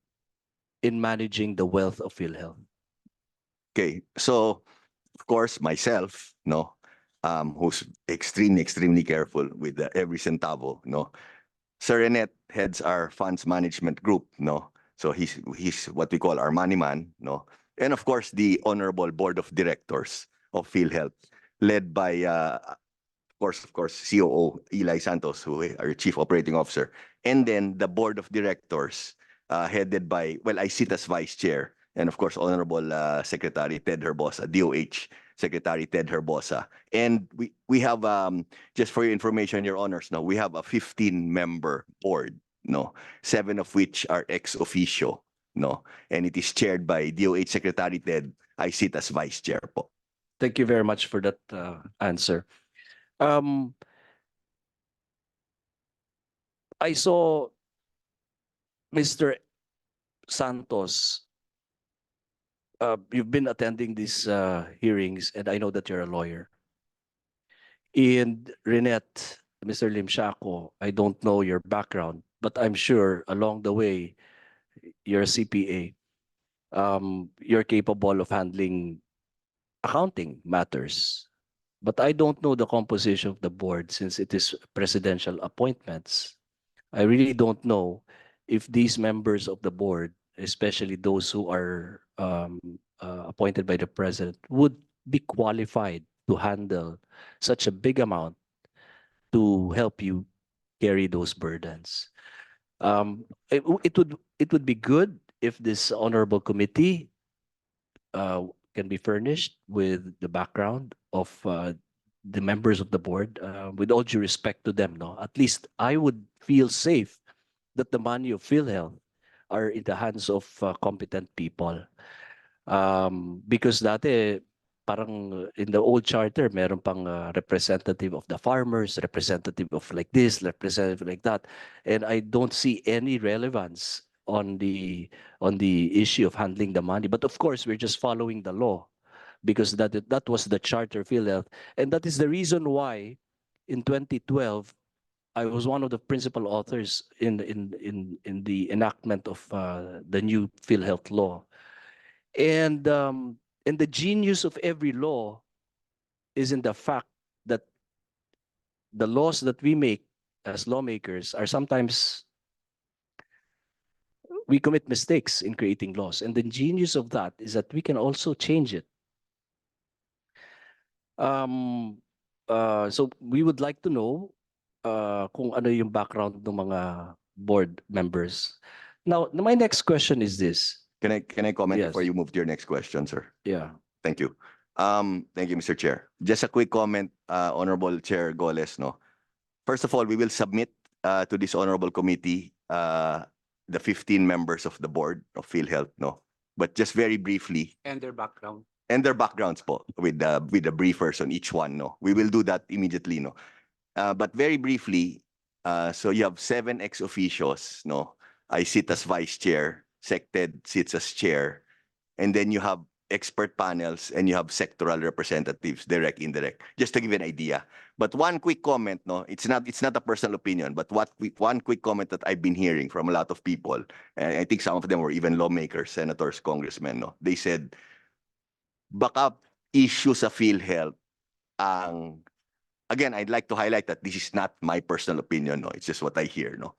in managing the wealth of PhilHealth? Okay, so of course myself, no, who's extremely careful with every centavo, no. Sir Renet heads our funds management group, no. So he's what we call our money man, no. And of course the honorable board of directors of PhilHealth, led by of course COO Eli Santos, who our chief operating officer, and then the board of directors headed by, well, I sit as vice chair, and of course Honorable Secretary Ted Herbosa, DOH Secretary Ted Herbosa. And we have, just for your information, Your Honors, no, we have a 15-member board, no, 7 of which are ex officio, no, and it is chaired by DOH Secretary Ted. I sit as vice chair po. Thank you very much for that answer. I saw Mr. Santos, you've been attending these hearings, and I know that you're a lawyer. And Renette, Mr. Limshako, I don't know your background, but I'm sure along the way, you're a CPA. You're capable of handling accounting matters. But I don't know the composition of the board since it is presidential appointments. I really don't know if these members of the board, especially those who are appointed by the president, would be qualified to handle such a big amount to help you carry those burdens. It would be good if this honorable committee can be furnished with the background of the members of the board, with all due respect to them, no? At least I would feel safe that the money of PhilHealth are in the hands of competent people. Because dati, parang in the old charter, meron pang representative of the farmers, representative of like this, representative like that. And I don't see any relevance on the issue of handling the money. But of course, we're just following the law because that was the charter of PhilHealth. And that is the reason why in 2012, I was one of the principal authors in the enactment of the new PhilHealth law. And the genius of every law is in the fact that the laws that we make as lawmakers are sometimes we commit mistakes in creating laws. And the genius of that is that we can also change it. So we would like to know kung ano yung background ng mga board members. Now, my next question is this. Can I comment Yes. before you move to your next question, sir? Yeah. Thank you. Thank you, Mr. Chair. Just a quick comment, Honorable Chair Goles, no? First of all, we will submit to this honorable committee the 15 members of the board of PhilHealth, no? But just very briefly, And their background. and their backgrounds po with the briefers on each one, no? We will do that immediately, no? But very briefly, so you have 7 ex officios, no? I sit as vice chair, SecTed sits as chair, and then you have expert panels and you have sectoral representatives, direct, indirect, just to give you an idea. But one quick comment, no, it's not a personal opinion, but one quick comment that I've been hearing from a lot of people, and I think some of them were even lawmakers, senators, congressmen, no, they said, baka issue sa PhilHealth ang, again, I'd like to highlight that this is not my personal opinion, no, it's just what I hear, no.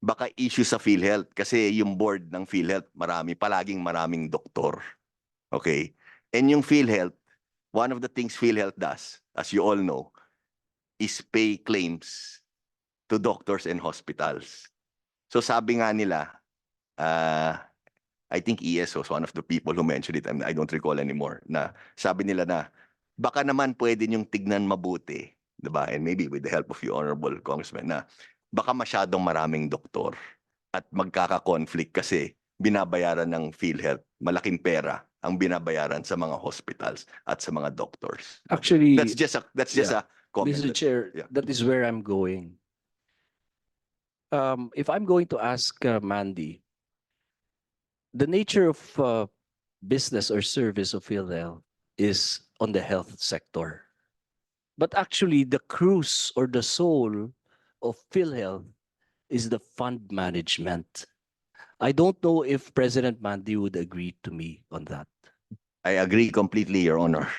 Baka issue sa PhilHealth kasi yung board ng PhilHealth palaging maraming doktor. Okay? And yung PhilHealth, one of the things PhilHealth does, as you all know, is pay claims to doctors and hospitals. So sabi nga nila, I think ES was one of the people who mentioned it, I don't recall anymore, na sabi nila na baka naman pwede niyong tignan mabuti, diba? And maybe with the help of you, honorable congressman, na baka masyadong maraming doktor at magkaka-conflict kasi binabayaran ng PhilHealth, malaking pera ang binabayaran sa mga hospitals at sa mga doctors. Actually, That's just a comment. Mr. Chair, that is where I'm going. If I'm going to ask Mandy, the nature of business or service of PhilHealth is on the health sector. But actually, the cruise or the soul of PhilHealth is the fund management. I don't know if President Mandy would agree to me on that. I agree completely, Your Honor.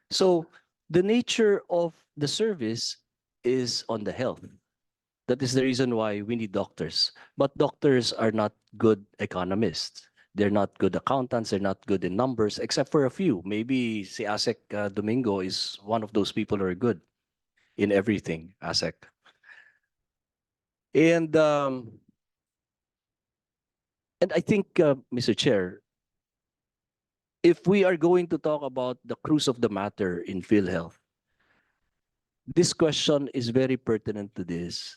So the nature of the service is on the health. That is the reason why we need doctors. But doctors are not good economists. They're not good accountants. They're not good in numbers, except for a few. Maybe si Asek Domingo is one of those people who are good in everything, Asek. And I think, Mr. Chair, if we are going to talk about the cruise of the matter in PhilHealth, this question is very pertinent to this.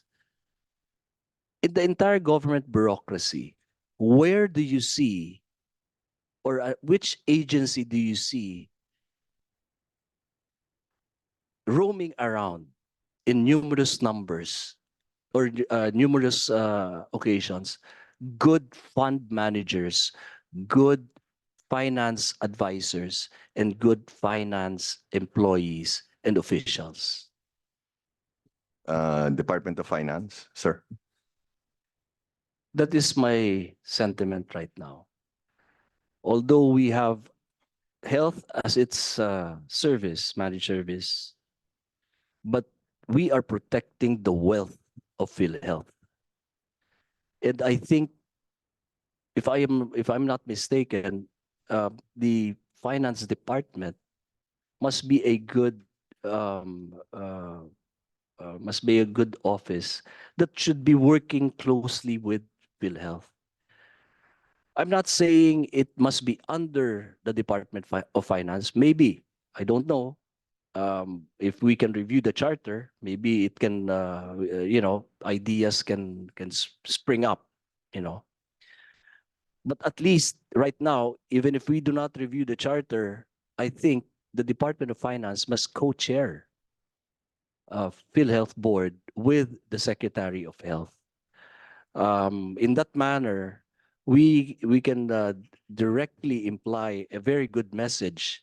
In the entire government bureaucracy, where do you see, or which agency do you see roaming around in numerous numbers or numerous occasions, good fund managers, good finance advisors, and good finance employees and officials. Department of Finance, sir. That is my sentiment right now. Although we have health as its service, managed service, but we are protecting the wealth of PhilHealth. And I think, if I'm not mistaken, the finance department must be a good office that should be working closely with PhilHealth. I'm not saying it must be under the Department of Finance. Maybe, I don't know. If we can review the charter, maybe it can, ideas can spring up, But at least right now, even if we do not review the charter, I think the Department of Finance must co-chair PhilHealth Board with the Secretary of Health. In that manner, we can directly imply a very good message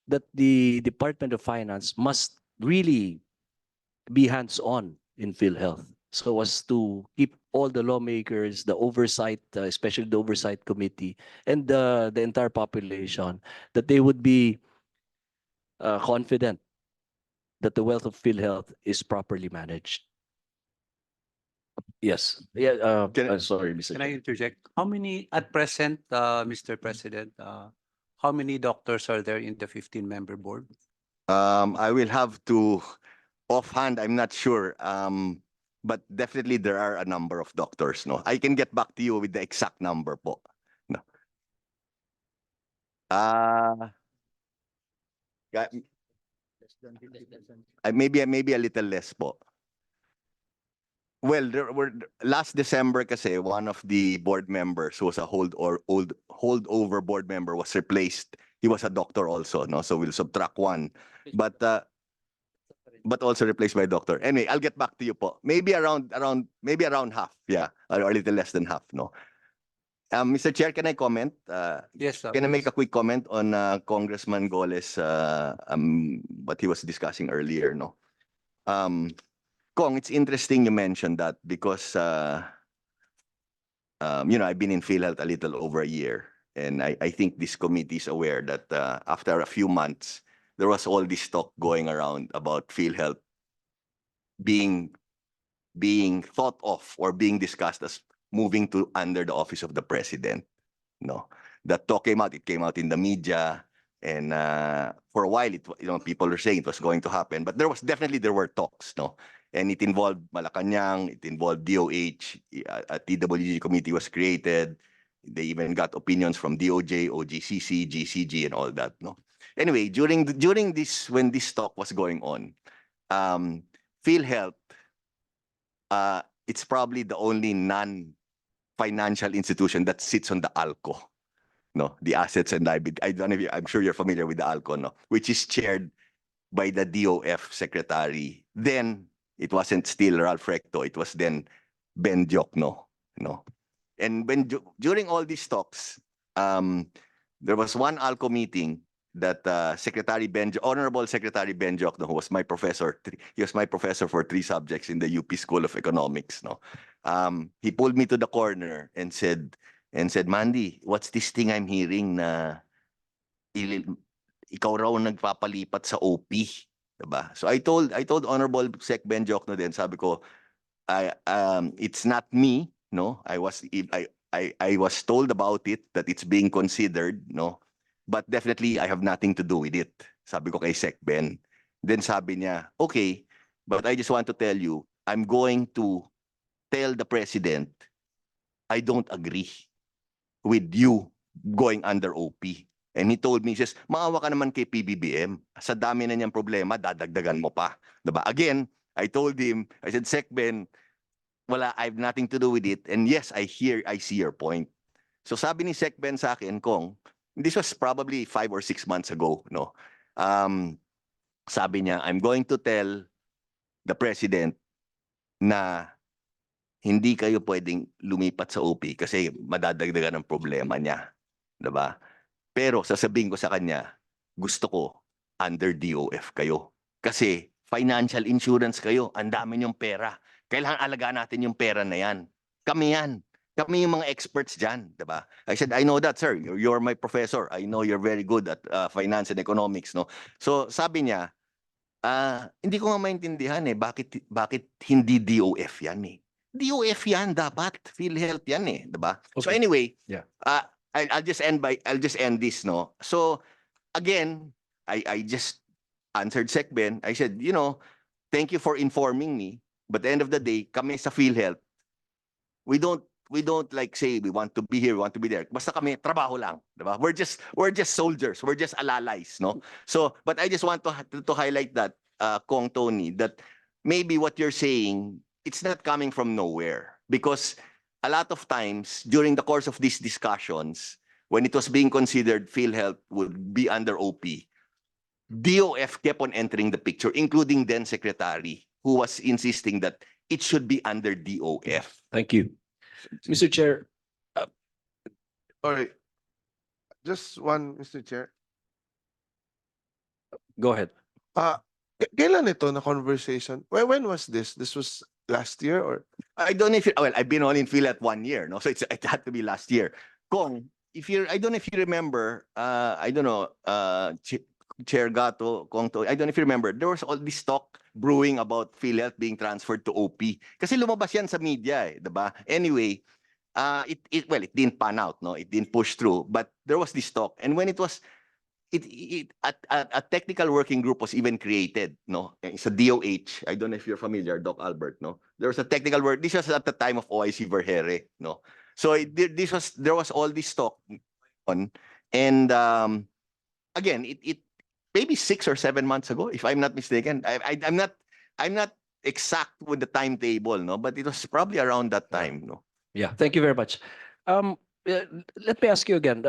that the Department of Finance must really be hands-on in PhilHealth, so as to keep all the lawmakers, the oversight, especially the oversight committee, and the entire population, that they would be confident that the wealth of PhilHealth is properly managed. Yes. Yeah. Sorry, Mr. Can I Chair. interject? How many at present, Mr. President? How many doctors are there in the 15-member board? I will have to, offhand, I'm not sure. But definitely there are a number of doctors. No, I can get back to you with the exact number po. No. Maybe a little less po. Well, there were last December kasi one of the board members who was a holdover board member was replaced. He was a doctor also, no? So we'll subtract one. But also replaced by doctor. Anyway, I'll get back to you po. Maybe around half, yeah, or a little less than half, no. Mr. Chair, can I comment? Yes, Can I make a quick comment on Congressman Goles, what he was discussing earlier, no? Kong, it's interesting you mentioned that because I've been in PhilHealth a little over a year, and I think this committee is aware that after a few months, there was all this talk going around about PhilHealth being thought of or being discussed as moving to under the office of the president. No, that talk came out. It came out in the media, and for a while, people were saying it was going to happen. But there were talks, no, and it involved Malacanang, it involved DOH. A TWG committee was created. They even got opinions from DOJ, OGCC, GCG, and all that, no. Anyway, during this, when this talk was going on, PhilHealth, it's probably the only non-financial institution that sits on the ALCO, no, the Assets and Liability. I don't know if I'm sure you're familiar with the ALCO, no, which is chaired by the DOF secretary. Then it wasn't still Ralph Recto; it was then Ben Diokno, no. And during all these talks, there was one ALCO meeting that Honorable Secretary Ben Diokno, who was my professor, he was my professor for 3 subjects in the UP School of Economics, no. He pulled me to the corner and said, Mandy, what's this thing I'm hearing na ikaw raw nagpapalipat sa OP, diba? So I told Honorable Sec Ben Diokno then, sabi ko, it's not me, no. I was told about it, that it's being considered, no. But definitely I have nothing to do with it. Sabi ko kay Sec Ben. Then sabi niya, okay, but I just want to tell you, I'm going to tell the president I don't agree with you going under OP. And he told me, he says, maawa ka naman kay PBBM. Sa dami na niyang problema, dadagdagan mo pa. Diba? Again, I told him, I said, Sec Ben, I have nothing to do with it. And yes, I see your point. So sabi ni Sec Ben sa akin, Kong, this was probably 5 or 6 months ago, no? Sabi niya, I'm going to tell the president na hindi kayo pwedeng lumipat sa OP kasi madadagdagan ng problema niya. Diba? Pero sasabihin ko sa kanya, gusto ko under DOF kayo. Kasi financial insurance kayo, ang dami niyong pera. Kailangan alagaan natin yung pera na yan. Kami yan. Kami yung mga experts dyan, diba? I said, I know that, sir. You're my professor. I know you're very good at finance and economics, no? So sabi niya, hindi ko nga maintindihan bakit hindi DOF yan eh. DOF yan dapat, PhilHealth yan eh, diba? So Okay. anyway, Yeah. I'll just end this, no? So again, I just answered SecBen. I said, thank you for informing me. But at the end of the day, kami sa PhilHealth, we don't like say we want to be here, we want to be there. Basta kami trabaho lang, diba? We're just soldiers, we're just alalays, no? So, but I just want to highlight that, Kong Tony, that maybe what you're saying, it's not coming from nowhere, because a lot of times during the course of these discussions, when it was being considered PhilHealth would be under OP, DOF kept on entering the picture, including then Secretary, who was insisting that it should be under DOF. Thank you. Mr. Chair, All right. Just one, Mr. Chair. go ahead. Kailan ito na conversation? When was this? This was last year or? I don't know if well, I've been only in PhilHealth 1 year, no, so it had to be last year. Kong, I don't know if you remember, I don't know, Chair Gato, Kong To, I don't know if you remember, there was all this talk brewing about PhilHealth being transferred to OP. Kasi lumabas yan sa media, diba? Anyway, it didn't pan out, no, it didn't push through, but there was this talk, and when it was a technical working group was even created, no? It's a DOH. I don't know if you're familiar, Doc Albert, no? There was a technical work. This was at the time of OIC Vergere, no? So there was all this talk on, and again, it maybe 6 or 7 months ago, if I'm not mistaken. I'm not exact with the timetable, no? But it was probably around that time, no? Yeah, thank you very much. Let me ask you again.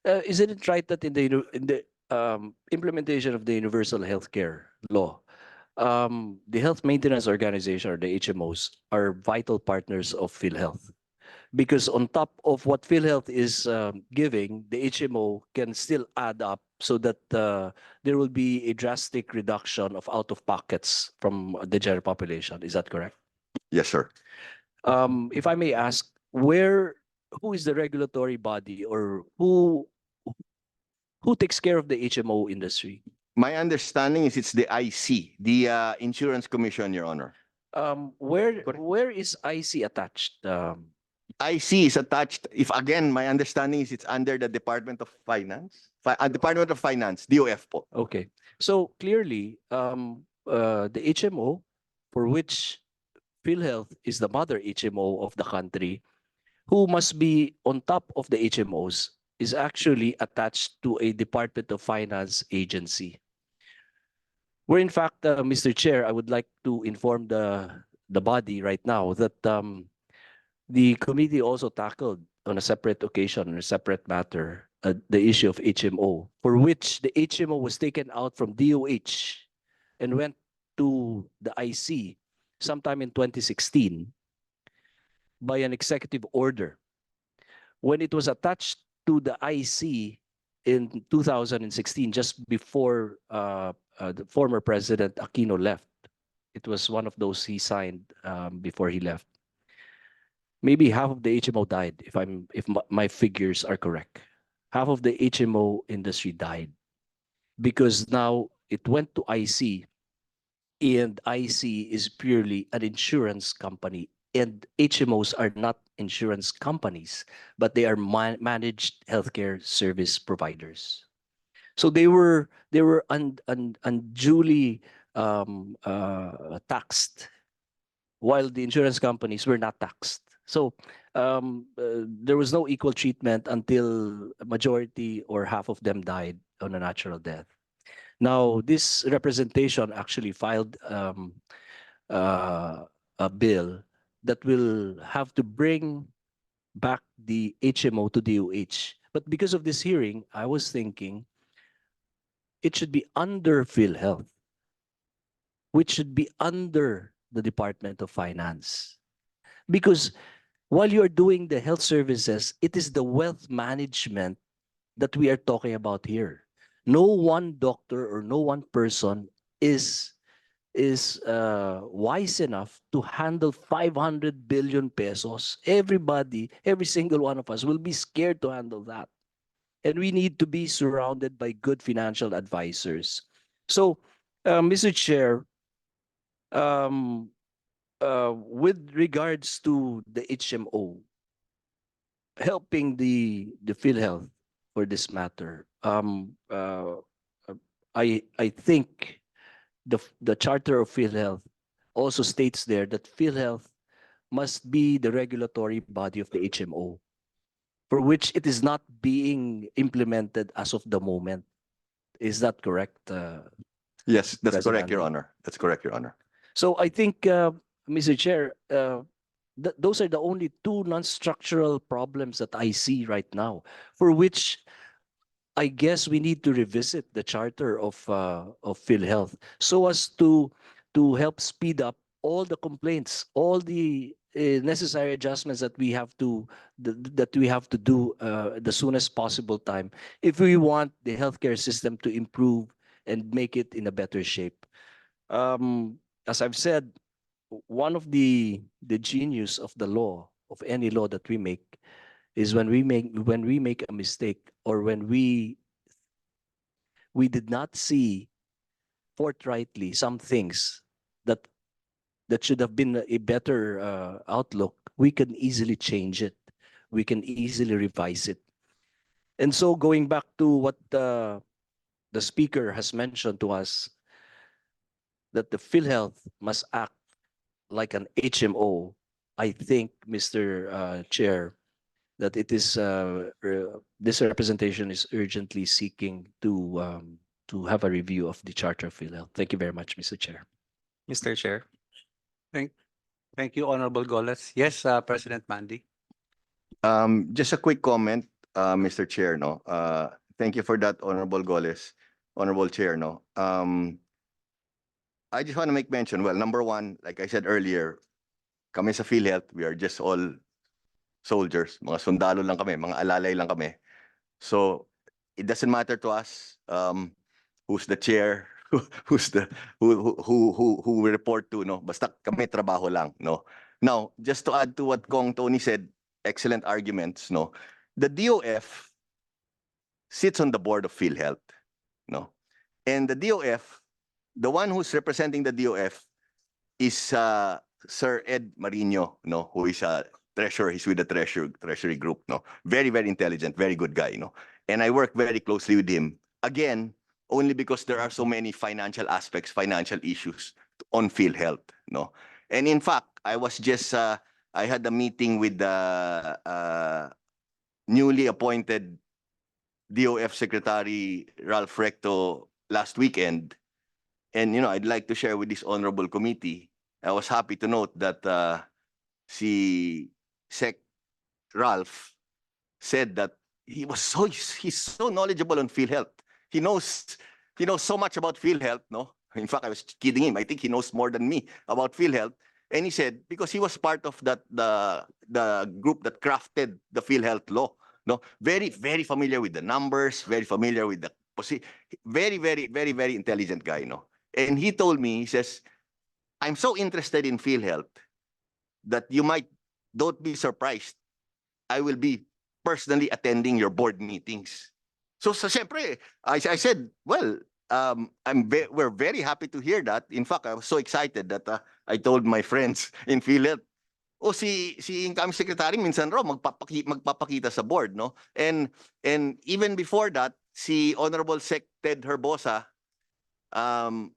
Isn't it right that in the implementation of the Universal Healthcare Law, the Health Maintenance Organization, or the HMOs, are vital partners of PhilHealth? Because on top of what PhilHealth is giving, the HMO can still add up so that there will be a drastic reduction of out-of-pockets from the general population. Is that correct? Yes, sir. If I may ask, who is the regulatory body, or who takes care of the HMO industry? My understanding is it's the IC, the Insurance Commission, Your Honor. Where is IC attached? IC is attached. If again, my understanding is it's under the Department of Finance. Department of Finance, DOF po. Okay, so clearly, the HMO, for which PhilHealth is the mother HMO of the country, who must be on top of the HMOs, is actually attached to a Department of Finance agency. Where in fact, Mr. Chair, I would like to inform the body right now that the committee also tackled on a separate occasion, on a separate matter, the issue of HMO, for which the HMO was taken out from DOH and went to the IC sometime in 2016 by an executive order. When it was attached to the IC in 2016, just before the former President Aquino left, it was one of those he signed before he left. Maybe half of the HMO died, if my figures are correct. Half of the HMO industry died because now it went to IC, and IC is purely an insurance company, and HMOs are not insurance companies, but they are managed healthcare service providers. So they were unduly taxed, while the insurance companies were not taxed. So there was no equal treatment until a majority or half of them died on a natural death. Now, this representation actually filed a bill that will have to bring back the HMO to DOH. But because of this hearing, I was thinking it should be under PhilHealth, which should be under the Department of Finance. Because while you're doing the health services, it is the wealth management that we are talking about here. No one doctor or no one person is wise enough to handle 500 billion pesos. Everybody, every single one of us will be scared to handle that. And we need to be surrounded by good financial advisors. So, Mr. Chair, with regards to the HMO, helping the PhilHealth for this matter, I think the charter of PhilHealth also states there that PhilHealth must be the regulatory body of the HMO, for which it is not being implemented as of the moment. Is that correct? Yes, that's President correct, Your Andy? Honor. That's correct, Your Honor. So I think, Mr. Chair, those are the only two non-structural problems that I see right now, for which I guess we need to revisit the charter of PhilHealth so as to help speed up all the complaints, all the necessary adjustments that we have to that we have to do the soonest possible time if we want the healthcare system to improve and make it in a better shape. As I've said, one of the genius of the law, of any law that we make, is when we make a mistake, or when we did not see forthrightly some things that should have been a better outlook, we can easily change it. We can easily revise it. And so, going back to what the speaker has mentioned to us, that the PhilHealth must act like an HMO, I think, Mr. Chair, that it is this representation is urgently seeking to have a review of the Charter of PhilHealth. Thank you very much, Mr. Chair. Mr. Chair. Thank you, Honorable Goles. Yes, President Mandy. Just a quick comment, Mr. Chair, no. Thank you for that, Honorable Goles, Honorable Chair, no. I just want to make mention, well, number one, like I said earlier, kami sa PhilHealth, we are just all soldiers, mga sundalo lang kami, mga alalay lang kami. So it doesn't matter to us who's the chair, who's the who we report to, no. Basta kami trabaho lang, no. Now, just to add to what Kong Tony said, excellent arguments, no. The DOF sits on the board of PhilHealth, no. And the DOF, the one who's representing the DOF is Sir Ed Marino, no, who is a treasurer. He's with the treasury group, no. Very, very intelligent, very good guy, no. And I work very closely with him. Again, only because there are so many financial aspects, financial issues on PhilHealth, no. And in fact, I was just I had a meeting with the newly appointed DOF Secretary Ralph Recto last weekend. And, you know, I'd like to share with this honorable committee. I was happy to note that si Sec Ralph said that he's so knowledgeable on PhilHealth. He knows so much about PhilHealth, no? In fact, I was kidding him. I think he knows more than me about PhilHealth. And he said, because he was part of that the group that crafted the PhilHealth law, no? Very, very familiar with the numbers, very familiar with the very, very, very, very intelligent guy, no? And he told me, he says, I'm so interested in PhilHealth that don't be surprised. I will be personally attending your board meetings. So syempre, I said, well, we're very happy to hear that. In fact, I was so excited that I told my friends in PhilHealth, si incoming secretary minsan raw magpapakita sa board, no? And even before that, si Honorable Sec Ted Herbosa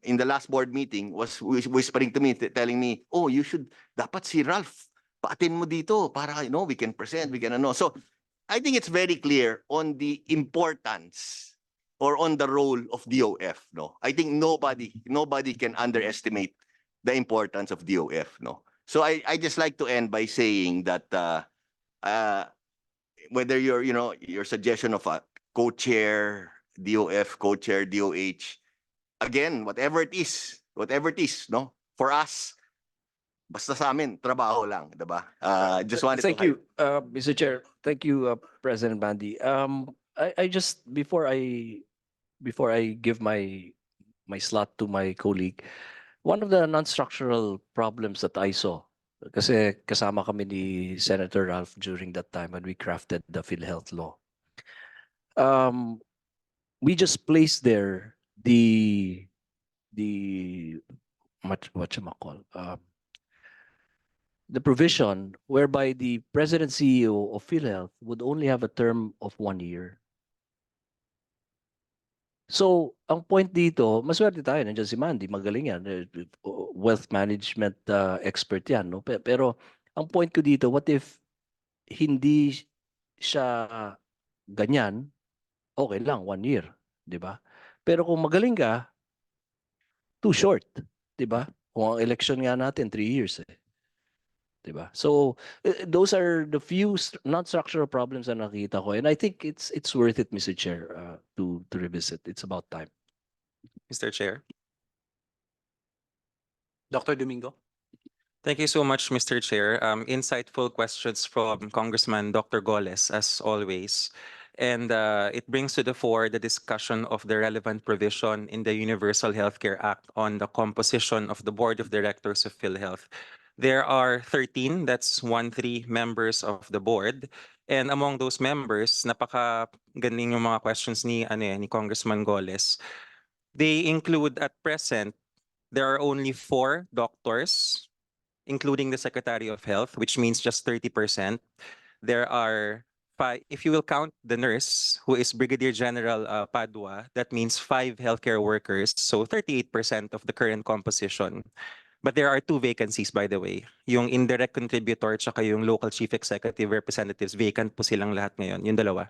in the last board meeting was whispering to me, telling me, oh, you should, dapat si Ralph, paatin mo dito para, you know, we can present, we can ano. So I think it's very clear on the importance or on the role of DOF, no. I think nobody can underestimate the importance of DOF, no. So I just like to end by saying that whether your suggestion of a co-chair DOF, co-chair DOH, again, whatever it is, no, for us, Basta sa amin, trabaho lang, diba? Just wanted Thank to you, Mr. Chair. Thank you, President Bandy. I just before I give my slot to my colleague, one of the non-structural problems that I saw, kasi kasama kami ni Senator Ralph during that time when we crafted the PhilHealth law. We just placed there the what you call the provision whereby the president CEO of PhilHealth would only have a term of 1 year. So, ang point dito, maswerte tayo, nandiyan si Mandy, magaling yan, wealth management expert yan, no? Pero ang point ko dito, what if hindi siya ganyan, okay lang, 1 year, di ba? Pero kung magaling ka, too short, di ba? Kung ang election nga natin, 3 years eh. Diba? So those are the few non-structural problems na nakita ko, and I think it's worth it, Mr. Chair, to revisit. It's about time. Mr. Chair. Dr. Domingo? Thank you so much, Mr. Chair. Insightful questions from Congressman Dr. Goles, as always. And it brings to the fore the discussion of the relevant provision in the Universal Healthcare Act on the composition of the Board of Directors of PhilHealth. There are 13, that's 13 members of the board. And among those members, napaka-galing yung mga questions ni Congressman Goles. They include, at present, there are only 4 doctors, including the Secretary of Health, which means just 30%. There are 5, if you will count the nurse, who is Brigadier General Padua, that means 5 healthcare workers, so 38% of the current composition. But there are 2 vacancies, by the way. Yung indirect contributor tsaka yung local chief executive representatives, vacant po silang lahat ngayon, yung dalawa.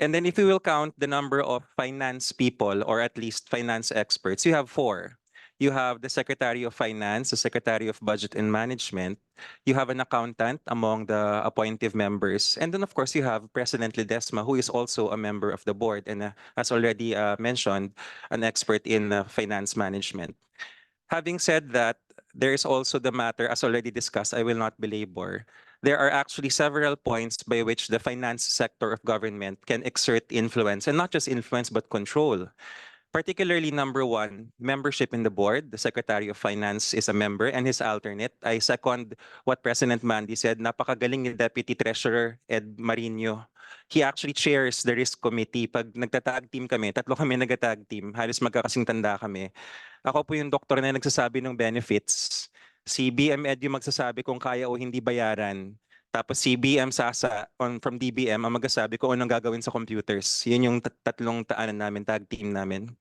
And then if you will count the number of finance people, or at least finance experts, you have 4. You have the Secretary of Finance, the Secretary of Budget and Management. You have an accountant among the appointive members. And then, of course, you have President Ledesma, who is also a member of the board and, as already mentioned, an expert in finance management. Having said that, there is also the matter, as already discussed, I will not belabor. There are actually several points by which the finance sector of government can exert influence, and not just influence, but control. Particularly, number 1, membership in the board. The Secretary of Finance is a member and his alternate. I second what President Mandy said. Napakagaling ni Deputy Treasurer Ed Marino. He actually chairs the risk committee. Pag nagtatag team kami, 3 kami nagtatag team, halos magkakasing tanda kami. Ako po yung doktor na nagsasabi ng benefits. Si BM Ed yung magsasabi kung kaya o hindi bayaran. Tapos si BM Sasa from DBM ang magsasabi kung anong gagawin sa computers. Yun yung tatlong namin, tag team namin.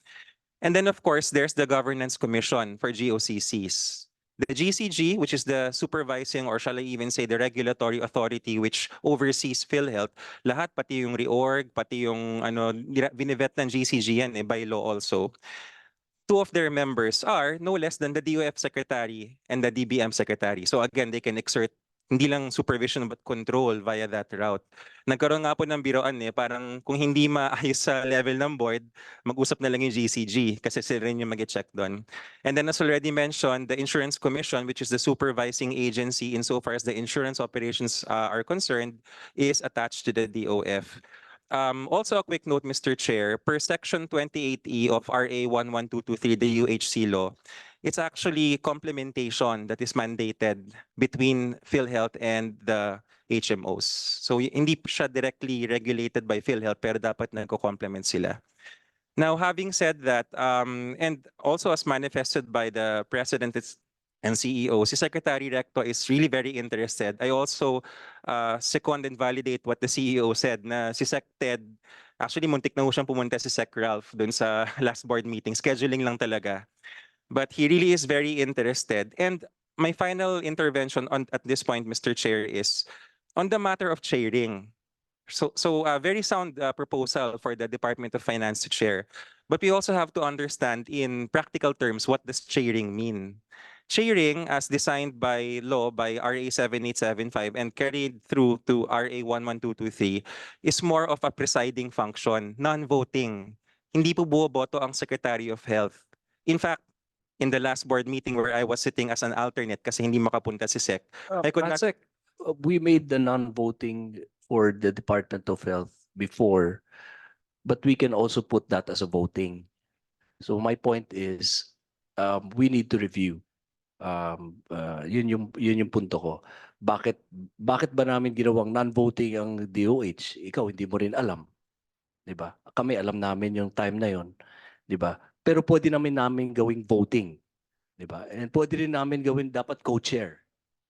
And then of course, there's the Governance Commission for GOCCs. The GCG, which is the supervising, or shall I even say the regulatory authority which oversees PhilHealth, lahat, pati yung reorg, pati yung binivet ng GCG yan by law also. 2 of their members are no less than the DOF Secretary and the DBM Secretary. So again, they can exert hindi lang supervision but control via that route. Nagkaroon nga po ng biroan parang kung hindi maayos sa level ng board, mag-usap na lang yung GCG kasi sila rin yung mag-check doon. And then as already mentioned, the Insurance Commission, which is the supervising agency insofar as the insurance operations are concerned, is attached to the DOF. Also a quick note, Mr. Chair, per Section 28E of RA 11223, the UHC law, it's actually complementation that is mandated between PhilHealth and the HMOs. So hindi siya directly regulated by PhilHealth pero dapat nagko-complement sila. Now, having said that, and also as manifested by the President and CEO, si Secretary Recto is really very interested. I also second and validate what the CEO said na si Sec Ted, actually muntik na siyang pumunta si Sec Ralph dun sa last board meeting. Scheduling lang talaga. But he really is very interested. And my final intervention at this point, Mr. Chair, is on the matter of chairing. So a very sound proposal for the Department of Finance to chair. But we also have to understand in practical terms what does chairing mean. Chairing, as designed by law by RA 7875 and carried through to RA 11223, is more of a presiding function, non-voting. Hindi po bumoboto ang Secretary of Health. In fact, in the last board meeting where I was sitting as an alternate kasi hindi makapunta si Sec. I could not. Pasek, we made the non-voting for the Department of Health before, but we can also put that as a voting. So my point is, we need to review. Yun yung punto ko. Bakit ba namin ginawang non-voting ang DOH? Ikaw hindi mo rin alam, 'di ba? Kami alam namin yung time na yon, 'di ba? Pero pwede namin gawing voting, 'di ba? And pwede rin namin gawin dapat co-chair,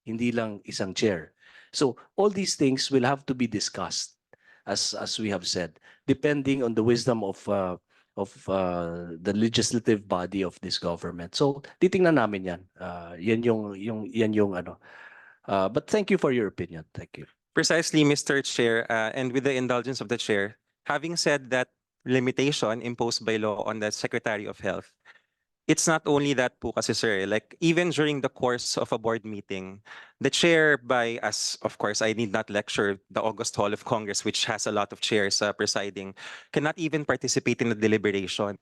hindi lang isang chair. So all these things will have to be discussed as we have said, depending on the wisdom of the legislative body of this government. So titingnan namin 'yan. Yan yung ano. But thank you for your opinion. Thank you. Precisely, Mr. Chair, and with the indulgence of the chair, having said that limitation imposed by law on the Secretary of Health, it's not only that po kasi sir, like even during the course of a board meeting, the chair by us, of course, I need not lecture the August Hall of Congress, which has a lot of chairs presiding, cannot even participate in the deliberation.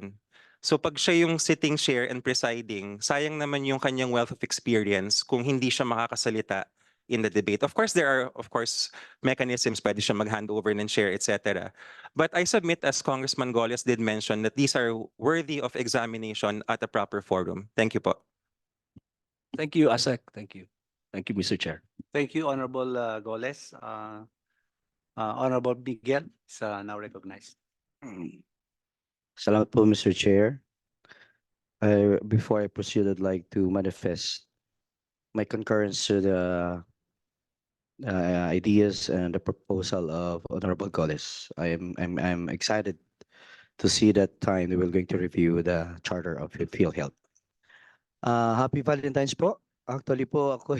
So pag siya yung sitting chair and presiding, sayang naman yung kanyang wealth of experience kung hindi siya makakasalita in the debate. Of course, there are, of course, mechanisms, pwede siya mag-handover ng chair, etc. But I submit, as Congressman Golias did mention, that these are worthy of examination at a proper forum. Thank you po. Thank you, Asek. Thank you. Thank you, Mr. Chair. Thank you, Honorable Goles. Honorable Miguel is now recognized. Salamat po, Mr. Chair. Before I proceed, I'd like to manifest my concurrence to the ideas and the proposal of Honorable Goles. I'm excited to see that time we will going to review the charter of PhilHealth. Happy Valentine's po. Actually po ako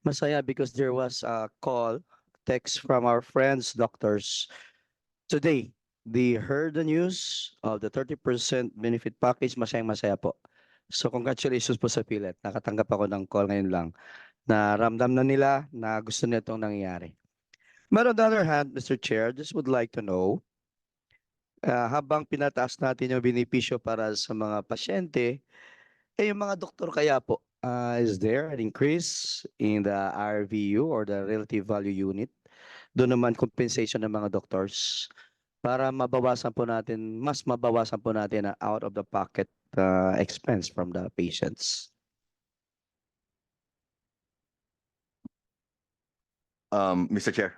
masaya because there was a call, text from our friends, doctors. Today, they heard the news of the 30% benefit package. Masayang-masaya po. So congratulations po sa PhilHealth. Nakatanggap ako ng call ngayon lang na ramdam na nila na gusto nila itong nangyayari. But on the other hand, Mr. Chair, just would like to know, habang pinataas natin yung benepisyo para sa mga pasyente, yung mga doktor kaya po, is there an increase in the RVU or the relative value unit? Doon naman compensation ng mga doctors para mabawasan po natin, mas mabawasan po natin ang out of the pocket expense from the patients. Mr. Chair,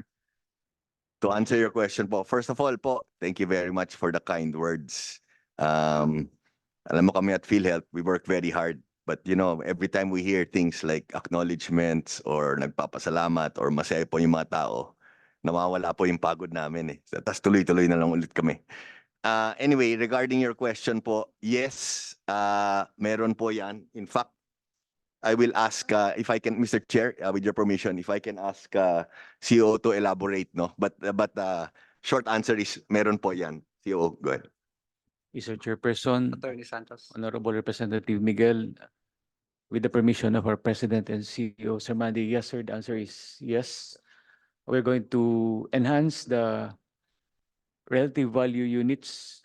to answer your question po, first of all po, thank you very much for the kind words. Alam mo kami at PhilHealth, we work very hard. But you know, every time we hear things like acknowledgements or nagpapasalamat or masaya po yung mga tao, nawawala po yung pagod namin eh. Tapos tuloy-tuloy na lang ulit kami. Anyway, regarding your question po, yes, meron po yan. In fact, I will ask if I can, Mr. Chair, with your permission, if I can ask CEO to elaborate, no? But short answer is meron po yan. CEO, go ahead. Mr. Chairperson, Attorney Santos. Honorable Representative Miguel, with the permission of our President and CEO, Sir Mandy, yes, sir, the answer is yes. We're going to enhance the relative value units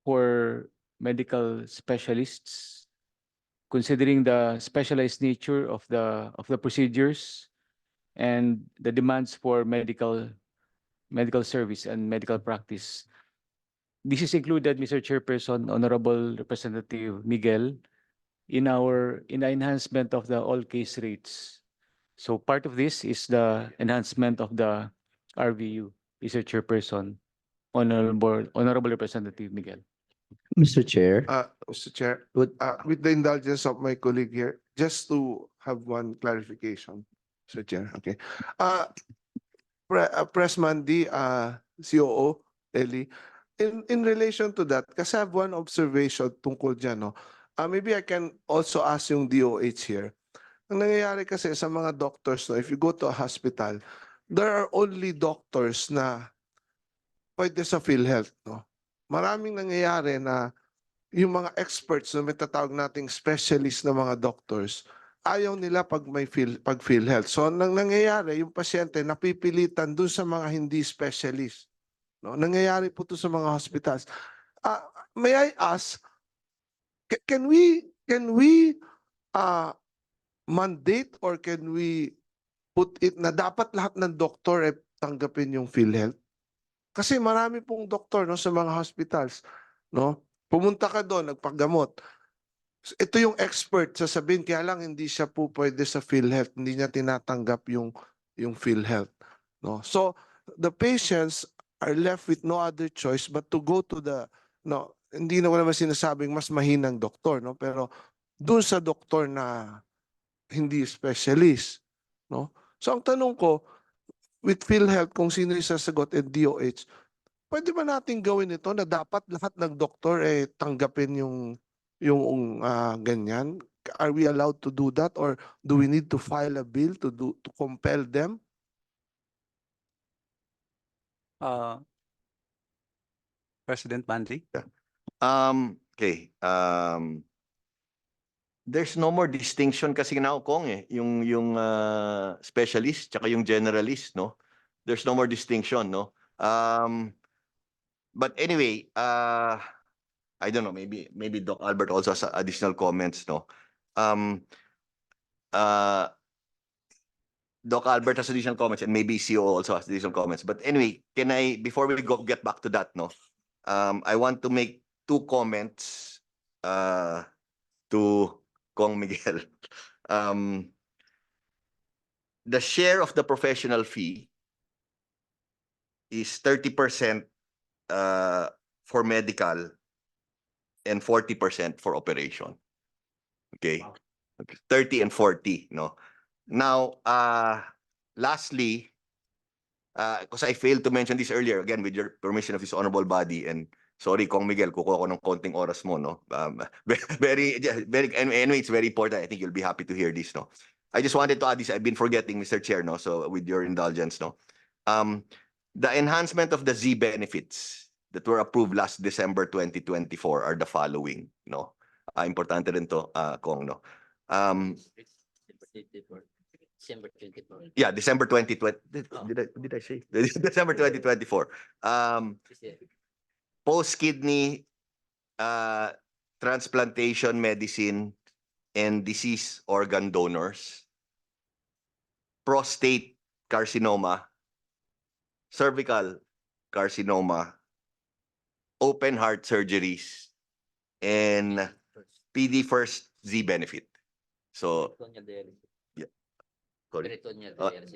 for medical specialists, considering the specialized nature of the procedures and the demands for medical service and medical practice. This is included, Mr. Chairperson, Honorable Representative Miguel, in the enhancement of the all case rates. So part of this is the enhancement of the RVU, Mr. Chairperson, Honorable Representative Miguel. Mr. Chair. Mr. Chair, with the indulgence of my colleague here, just to have one clarification, Mr. Chair. Okay. Pressman D, COO, Eli, in relation to that, kasi I have one observation tungkol dyan, no? Maybe I can also ask yung DOH here. Ang nangyayari kasi sa mga doctors, no, if you go to a hospital, there are only doctors na pwede sa PhilHealth, no? Maraming nangyayari na yung mga experts na may tatawag nating specialist na mga doctors, ayaw nila pag PhilHealth. So nang nangyayari, yung pasyente napipilitan dun sa mga hindi specialist. No? Nangyayari po to sa mga hospitals. May I ask, can we mandate or can we put it na dapat lahat ng doktor tanggapin yung PhilHealth? Kasi marami pong doktor no sa mga hospitals, no? Pumunta ka doon, nagpagamot. Ito yung expert sasabihin, kaya lang hindi siya po pwede sa PhilHealth, hindi niya tinatanggap yung PhilHealth, no? So the patients are left with no other choice but to go to the, no, hindi na naman sinasabing mas mahinang doktor, no? Pero doon sa doktor na hindi specialist, no? So ang tanong ko, with PhilHealth, kung sino yung sasagot at DOH, pwede ba natin gawin ito na dapat lahat ng doktor tanggapin yung ganyan? Are we allowed to do that or do we need to file a bill to compel them? President Manley? Okay. There's no more distinction kasi now, Kong, yung specialist tsaka yung generalist, no? There's no more distinction, no? But anyway, I don't know, maybe Doc Albert also has additional comments, no? Doc Albert has additional comments and maybe CEO also has additional comments. But anyway, can I, before we get back to that, no? I want to make two comments to Kong Miguel. The share of the professional fee is 30% for medical and 40% for operation. Okay. 30 and 40, no? Now, lastly, because I failed to mention this earlier, again, with your permission of this honorable body, and sorry, Kong Miguel, kukuha ko ng konting oras mo, no? Anyway, it's very important. I think you'll be happy to hear this, no? I just wanted to add this. I've been forgetting, Mr. Chair, no? So with your indulgence, no? The enhancement of the Z benefits that were approved last December 2024 are the following, no? Importante rin to, Kong, no? December 24. Yeah, December 2020. Did I say? December 2024. Post-kidney transplantation medicine and disease organ donors, prostate carcinoma, cervical carcinoma, open heart surgeries, and PD first Z benefit. So,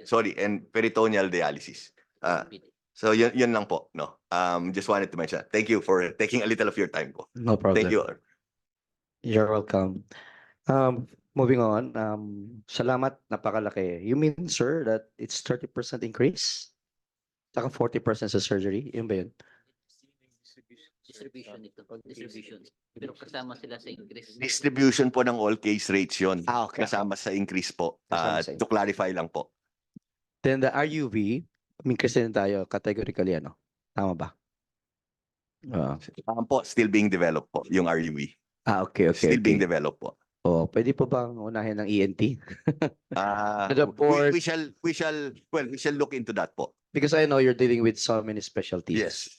sorry, and peritoneal dialysis. So yun lang po, no. Just wanted to mention. Thank you for taking a little of your time po. No problem. Thank you. You're welcome. Moving on, salamat, napakalaki. You mean, sir, that it's 30% increase? Saka 40% sa surgery? Yun ba yun? Distribution ito. Distribution. Pero kasama sila sa increase. Distribution po ng all case rates yun. Okay. Kasama sa increase po. Kasama sa To clarify lang po. Then the RUV, kasi tayo categorically, ano? Tama ba? Po, still being developed po, yung RUV. Okay. Still being developed po. Pwede po bang unahin ng ENT? The board, we shall look into that po. Because I know you're dealing with so many specialties. Yes.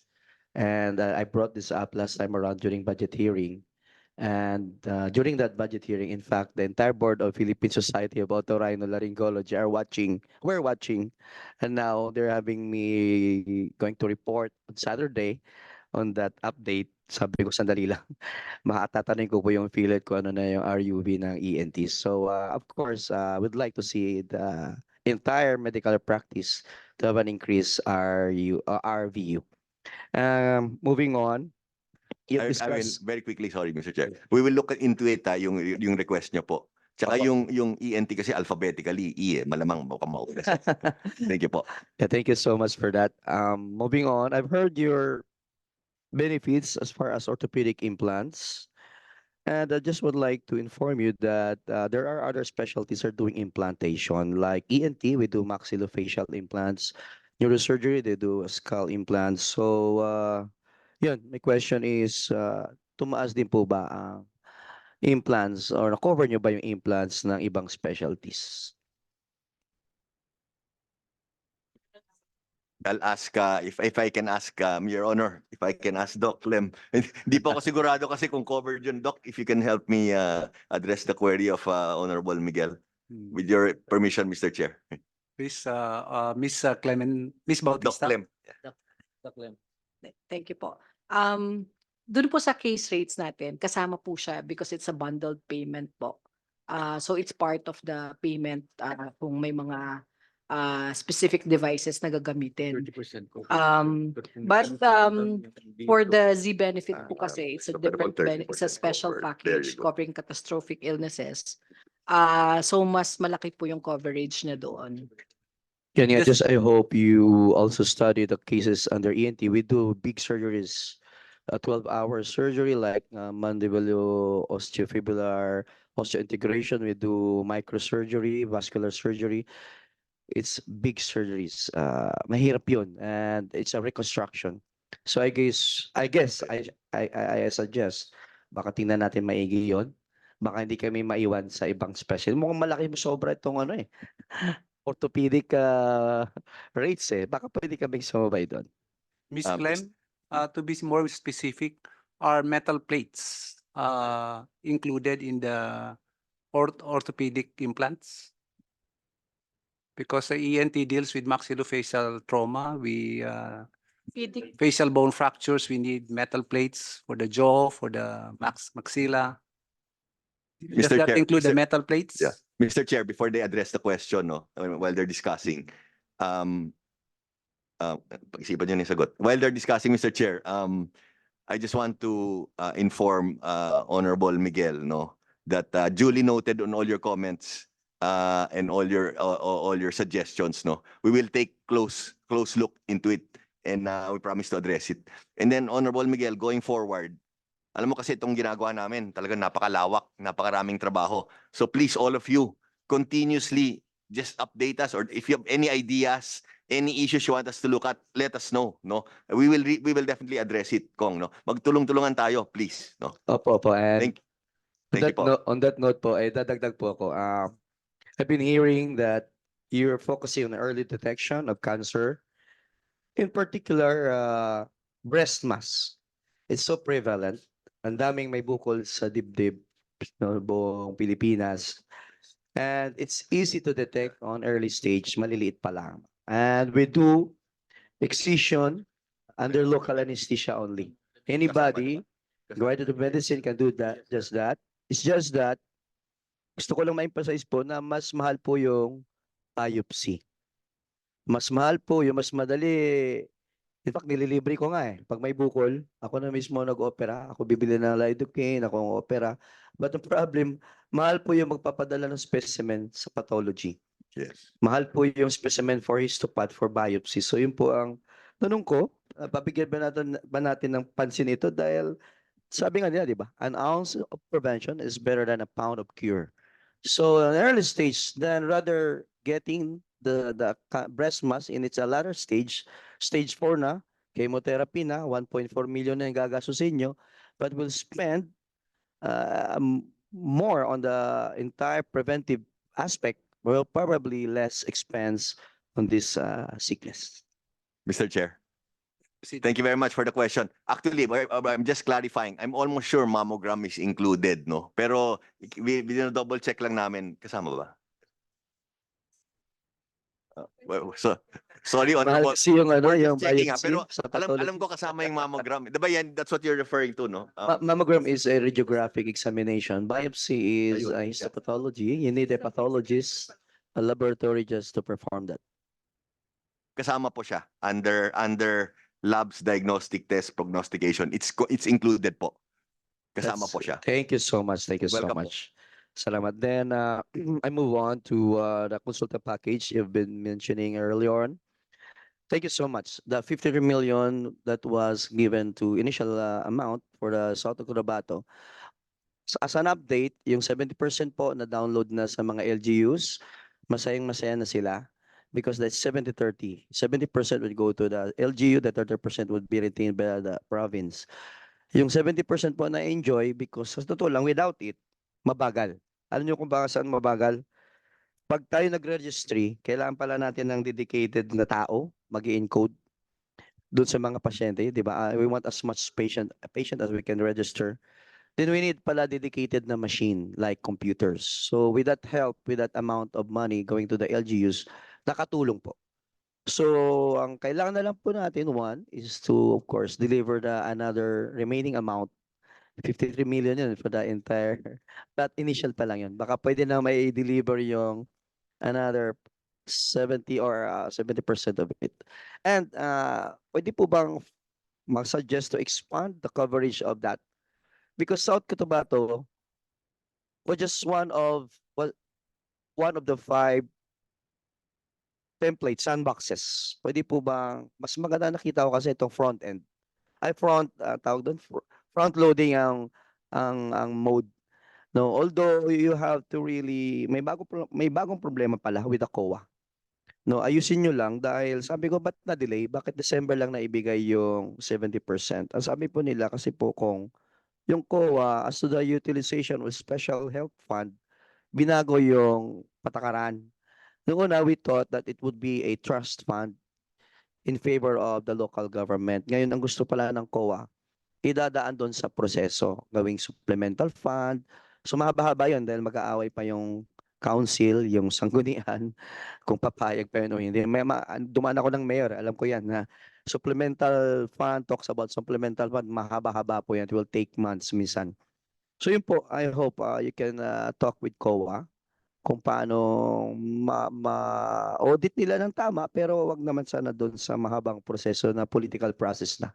And I brought this up last time around during budget hearing. And during that budget hearing, in fact, the entire board of Philippine Society of Otorhinolaryngology were watching. And now they're having me going to report on Saturday on that update. Sabi ko, sandali lang. Makatatanong ko po yung PhilHealth kung ano na yung RUV ng ENT. So, of course, we'd like to see the entire medical practice to have an increase RVU. Moving on. I will very quickly, sorry, Mr. Chair. We will look into it, yung request niyo po. Tsaka yung ENT kasi alphabetically, malamang mo. Thank you po. Yeah, thank you so much for that. Moving on, I've heard your benefits as far as orthopedic implants. And I just would like to inform you that there are other specialties are doing implantation. Like ENT, we do maxillofacial implants. Neurosurgery, they do skull implants. So, yun, my question is, tumaas din po ba ang implants or na-cover nyo ba yung implants ng ibang specialties? I'll ask, if I can ask, Your Honor, if I can ask Doc Lem. Hindi po ako sigurado kasi kung covered yun, Doc, if you can help me address the query of Honorable Miguel. With your permission, Mr. Chair. Please, Miss Miss Doc Bautista. Lem. Thank you po. Doon po sa case rates natin, kasama po siya because it's a bundled payment po. So it's part of the payment kung may mga specific devices na gagamitin. 30% ko. But for the Z benefit po kasi, it's a different it's a special package covering catastrophic illnesses. So mas malaki po yung coverage niya doon. Yeah, Just- just I hope you also study the cases under ENT. We do big surgeries, 12-hour surgery like mandibular, osteofibrillar, osseointegration. We do microsurgery, vascular surgery. It's big surgeries. Mahirap yun, and it's a reconstruction. So I suggest baka tingnan natin maigi yon. Baka hindi kami maiwan sa ibang special. Mukhang malaki mo sobra itong ano eh. Orthopedic rates eh. Baka pwede kami sumabay doon. Miss Clem, to be more specific, are metal plates included in the orthopedic implants? Because the ENT deals with maxillofacial trauma, facial bone fractures, we need metal plates for the jaw, for the maxilla. Does Mr. that Chair, include the Mr. metal plates? Yeah. Mr. Chair, before they address the question, no, while they're discussing, pag-isipan nyo na yung sagot. While they're discussing, Mr. Chair, I just want to inform Honorable Miguel, no, that duly noted on all your comments and all your suggestions, no, we will take close look into it, and we promise to address it. And then, Honorable Miguel, going forward, alam mo kasi itong ginagawa namin, talagang napakalawak, napakaraming trabaho. So please, all of you, continuously just update us, or if you have any ideas, any issues you want us to look at, let us know, no? We will definitely address it, Kong, no? Magtulong-tulungan tayo, please, no? Opo, and Thank you po. on that note po, dadagdag po ako. I've been hearing that you're focusing on early detection of cancer, in particular, breast mass. It's so prevalent. Ang daming may bukol sa dibdib, no, buong Pilipinas. And it's easy to detect on early stage, maliliit pa lang. And we do excision under local anesthesia only. Anybody graduate of medicine can do that, just that. It's just that, gusto ko lang ma-emphasize po na mas mahal po yung biopsy. Mas mahal po yung mas madali. In fact, nililibre ko nga eh. Pag may bukol, ako na mismo nag-opera. Ako bibili ng lidocaine, ako ang opera. But the problem, mahal po yung magpapadala ng specimen sa pathology. Yes. Mahal po yung specimen for histopath, for biopsy. So yun po ang tanong ko, babigyan ba natin ng pansin ito dahil sabi nga nila, di ba? An ounce of prevention is better than a pound of cure. So an early stage, then rather getting the breast mass in its latter stage, stage 4 na, chemotherapy na, 1.4 million na yung gagastusin nyo, but will spend more on the entire preventive aspect, will probably less expense on this sickness. Mr. Chair. Thank you very much for the question. Actually, I'm just clarifying. I'm almost sure mammogram is included, no? Pero we double check lang namin, kasama ba? So, sorry, Honorable. Kasi yung ano, We're yung just checking, biopsy pero sa alam ko kasama yung mammogram. Diba yan, that's what you're referring to, no? Mammogram is a radiographic examination. Biopsy is Ayun, histopathology. You need a pathologist, a laboratory just to perform that. Kasama po siya under labs, diagnostic test, prognostication. It's included po. Kasama po siya. Thank you so much. Thank you so Welcome po. much. Salamat. Then I move on to the consultant package you've been mentioning earlier on. Thank you so much. The 53 million that was given to initial amount for the South of Cotabato. As an update, yung 70% po na download na sa mga LGUs, masayang-masaya na sila because that's 70-30. 70% would go to the LGU, the 30% would be retained by the province. Yung 70% po na enjoy because sa totoo lang, without it, mabagal. Alam niyo kung baka saan mabagal? pag tayo nag-registry, kailangan pala natin ng dedicated na tao mag-encode doon sa mga pasyente, di ba? We want as much patient as we can register. Then we need pala dedicated na machine like computers. So with that help, with that amount of money going to the LGUs, nakatulong po. So ang kailangan na lang po natin, one, is to of course deliver the another remaining amount. 53 million yun for the entire, but initial pa lang yun. Baka pwede na may deliver yung another 70 or 70% of it. And pwede po bang mag-suggest to expand the coverage of that? Because South Cotabato was just one of the 5 template sandboxes. Pwede po bang mas maganda nakita ko kasi itong front end. Ay tawag doon front loading ang mode. No, although you have to really may bagong problema pala with the COA. No, ayusin nyo lang dahil sabi ko ba't na-delay? Bakit December lang naibigay yung 70%? Ang sabi po nila kasi po kung yung COA as to the utilization of special health fund, binago yung patakaran. Noong una, we thought that it would be a trust fund in favor of the local government. Ngayon, ang gusto pala ng COA, idadaan doon sa proseso, gawing supplemental fund. So mahaba-haba yun dahil mag-aaway pa yung council, yung sanggunian, kung papayag pa yun o hindi. Dumaan ako ng mayor, alam ko yan na supplemental fund, talks about supplemental fund, mahaba-haba po yan. It will take months minsan. So yun po, I hope you can talk with COA kung paano ma-audit nila ng tama pero wag naman sana doon sa mahabang proseso na political process na.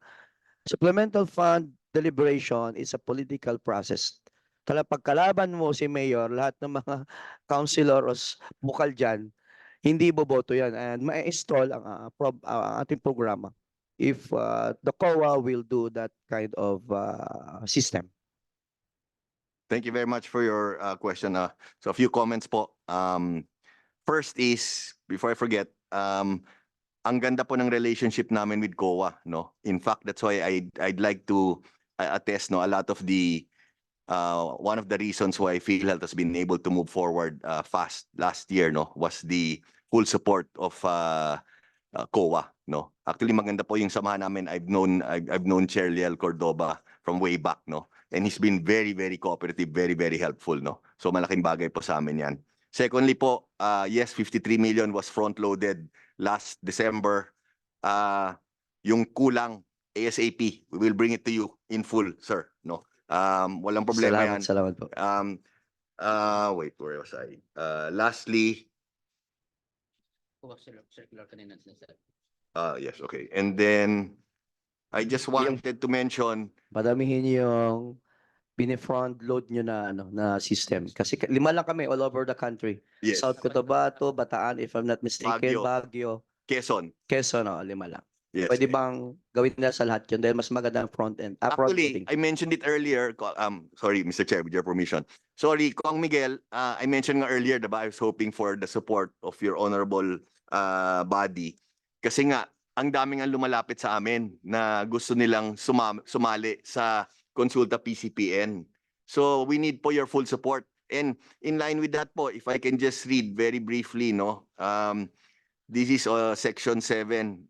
Supplemental fund deliberation is a political process. Pagkalaban mo si mayor, lahat ng mga councilors bukal dyan, hindi boboto yan and ma-install ang ating programa if the COA will do that kind of system. Thank you very much for your question. So a few comments po. First is, before I forget, ang ganda po ng relationship namin with COA, no? In fact, that's why I'd like to attest, no, a lot of the one of the reasons why PhilHealth has been able to move forward fast last year, no, was the full support of COA, no. Actually, maganda po yung samahan namin. I've known Chair Liel Cordoba from way back, no. And he's been very, very cooperative, very, very helpful, no. So malaking bagay po sa amin yan. Secondly po, yes, 53 million was front-loaded last December. Yung kulang ASAP, we will bring it to you in full, sir, no. Walang problema yan. Salamat po. Wait, where was I? Lastly, yes, okay. And then I just wanted to mention, Padamihin yung bine-front load nyo na system. Kasi 5 lang kami all over the country. yes, South Cotabato, Bataan, if I'm not mistaken, Baguio. Baguio, Quezon. Quezon, 5 lang. Yes. Pwede bang gawin nila sa lahat yun dahil mas maganda ang front end. Front Actually, loading. I mentioned it earlier. Sorry, Mr. Chair, with your permission. Sorry, Kong Miguel, I mentioned nga earlier, diba, I was hoping for the support of your honorable body. Kasi nga, ang daming ang lumalapit sa amin na gusto nilang sumali sa Konsulta PCPN. So we need po your full support. And in line with that po, if I can just read very briefly, no, this is Section 7,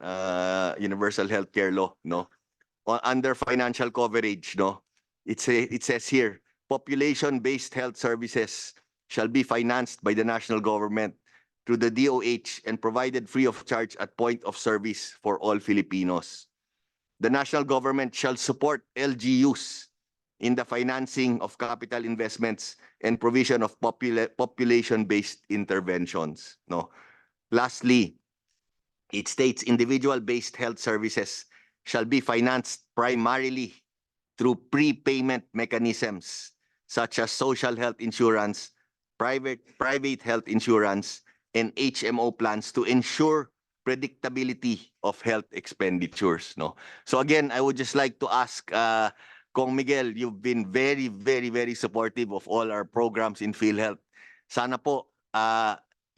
Universal Healthcare Law, no? Under financial coverage, no? It says here, population-based health services shall be financed by the national government through the DOH and provided free of charge at point of service for all Filipinos. The national government shall support LGUs in the financing of capital investments and provision of population-based interventions, no? Lastly, it states individual-based health services shall be financed primarily through prepayment mechanisms such as social health insurance, private health insurance, and HMO plans to ensure predictability of health expenditures, no? So again, I would just like to ask Kong Miguel, you've been very, very, very supportive of all our programs in PhilHealth. Sana po,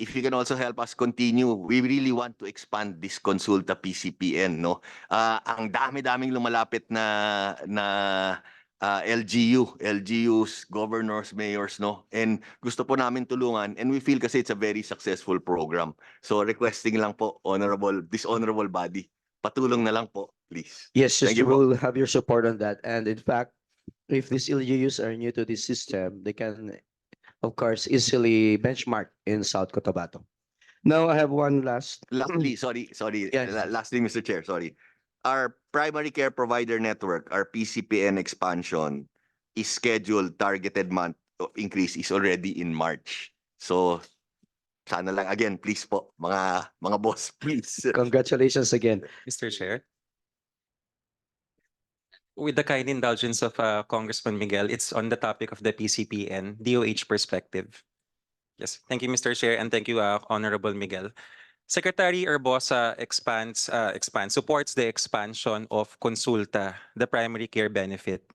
if you can also help us continue, we really want to expand this Konsulta PCPN, no? Ang dami-daming lumalapit na LGUs, governors, mayors, no? And gusto po namin tulungan and we feel kasi it's a very successful program. So requesting lang po, this honorable body, patulong na lang po, please. Yes, Thank just you po. will have your support on that. And in fact, if these LGUs are new to this system, they can, of course, easily benchmark in South Cotabato. Now I have one last. Lastly, sorry. Yes. Lastly, Mr. Chair, sorry. Our primary care provider network, our PCPN expansion is scheduled, targeted month of increase is already in March. So sana lang again, please po, mga boss, please. Congratulations again. Mr. Chair. With the kind indulgence of Congressman Miguel, it's on the topic of the PCPN, DOH perspective. Yes, thank you, Mr. Chair, and thank you, Honorable Miguel. Secretary Herbosa supports the expansion of Consulta, the primary care benefit.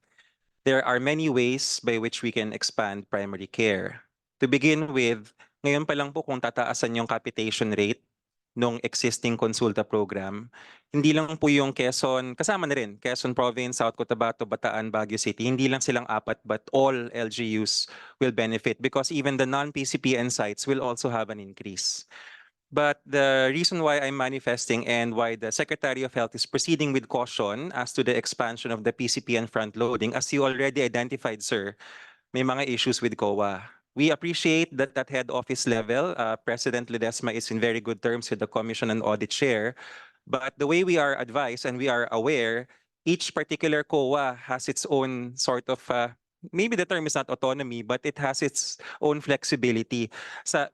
There are many ways by which we can expand primary care. To begin with, ngayon pa lang po kung tataasan yung capitation rate nung existing Consulta program, hindi lang po yung Quezon, kasama na rin, Quezon Province, South Cotabato, Bataan, Baguio City, hindi lang silang apat but all LGUs will benefit because even the non-PCPN sites will also have an increase. But the reason why I'm manifesting and why the Secretary of Health is proceeding with caution as to the expansion of the PCPN front loading, as you already identified, sir, may mga issues with COA. We appreciate that at head office level, President Ledesma is in very good terms with the Commission and Audit Chair. But the way we are advised and we are aware, each particular COA has its own sort of maybe the term is not autonomy, but it has its own flexibility.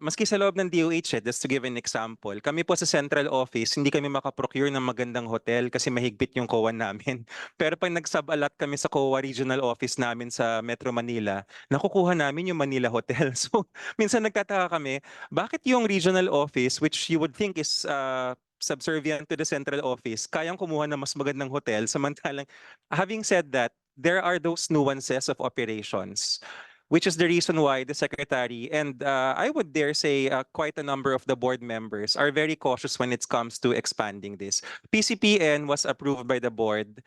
Maski sa loob ng DOH, just to give an example, kami po sa central office, hindi kami makaprocure ng magandang hotel kasi mahigpit yung COA namin. Pero pag nag-sub-allot kami sa COA regional office namin sa Metro Manila, nakukuha namin yung Manila Hotel. So, minsan nagtataka kami, bakit yung regional office, which you would think is subservient to the central office, kayang kumuha ng mas magandang hotel, samantalang, having said that, there are those nuances of operations, which is the reason why the secretary and I would dare say quite a number of the board members are very cautious when it comes to expanding this. PCPN was approved by the board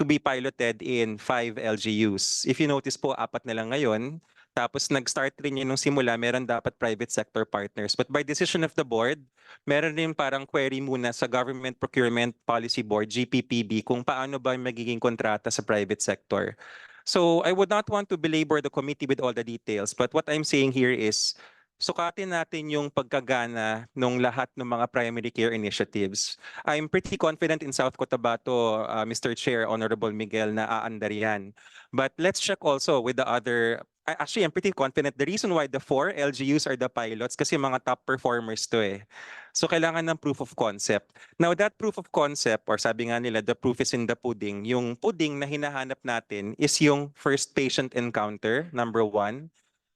to be piloted in 5 LGUs. If you notice po, 4 na lang ngayon. Tapos nag-start rin yun nung simula, meron dapat private sector partners. But by decision of the board, meron rin parang query muna sa Government Procurement Policy Board, GPPB, kung paano ba magiging kontrata sa private sector. So I would not want to belabor the committee with all the details, but what I'm saying here is, sukatin natin yung pagkagana ng lahat ng mga primary care initiatives. I'm pretty confident in South Cotabato, Mr. Chair, Honorable Miguel, na aandar yan. But let's check also with the other. Actually, I'm pretty confident. The reason why the 4 LGUs are the pilots kasi mga top performers to eh. So kailangan ng proof of concept. Now that proof of concept, or sabi nga nila, the proof is in the pudding. Yung pudding na hinahanap natin is yung first patient encounter, number 1.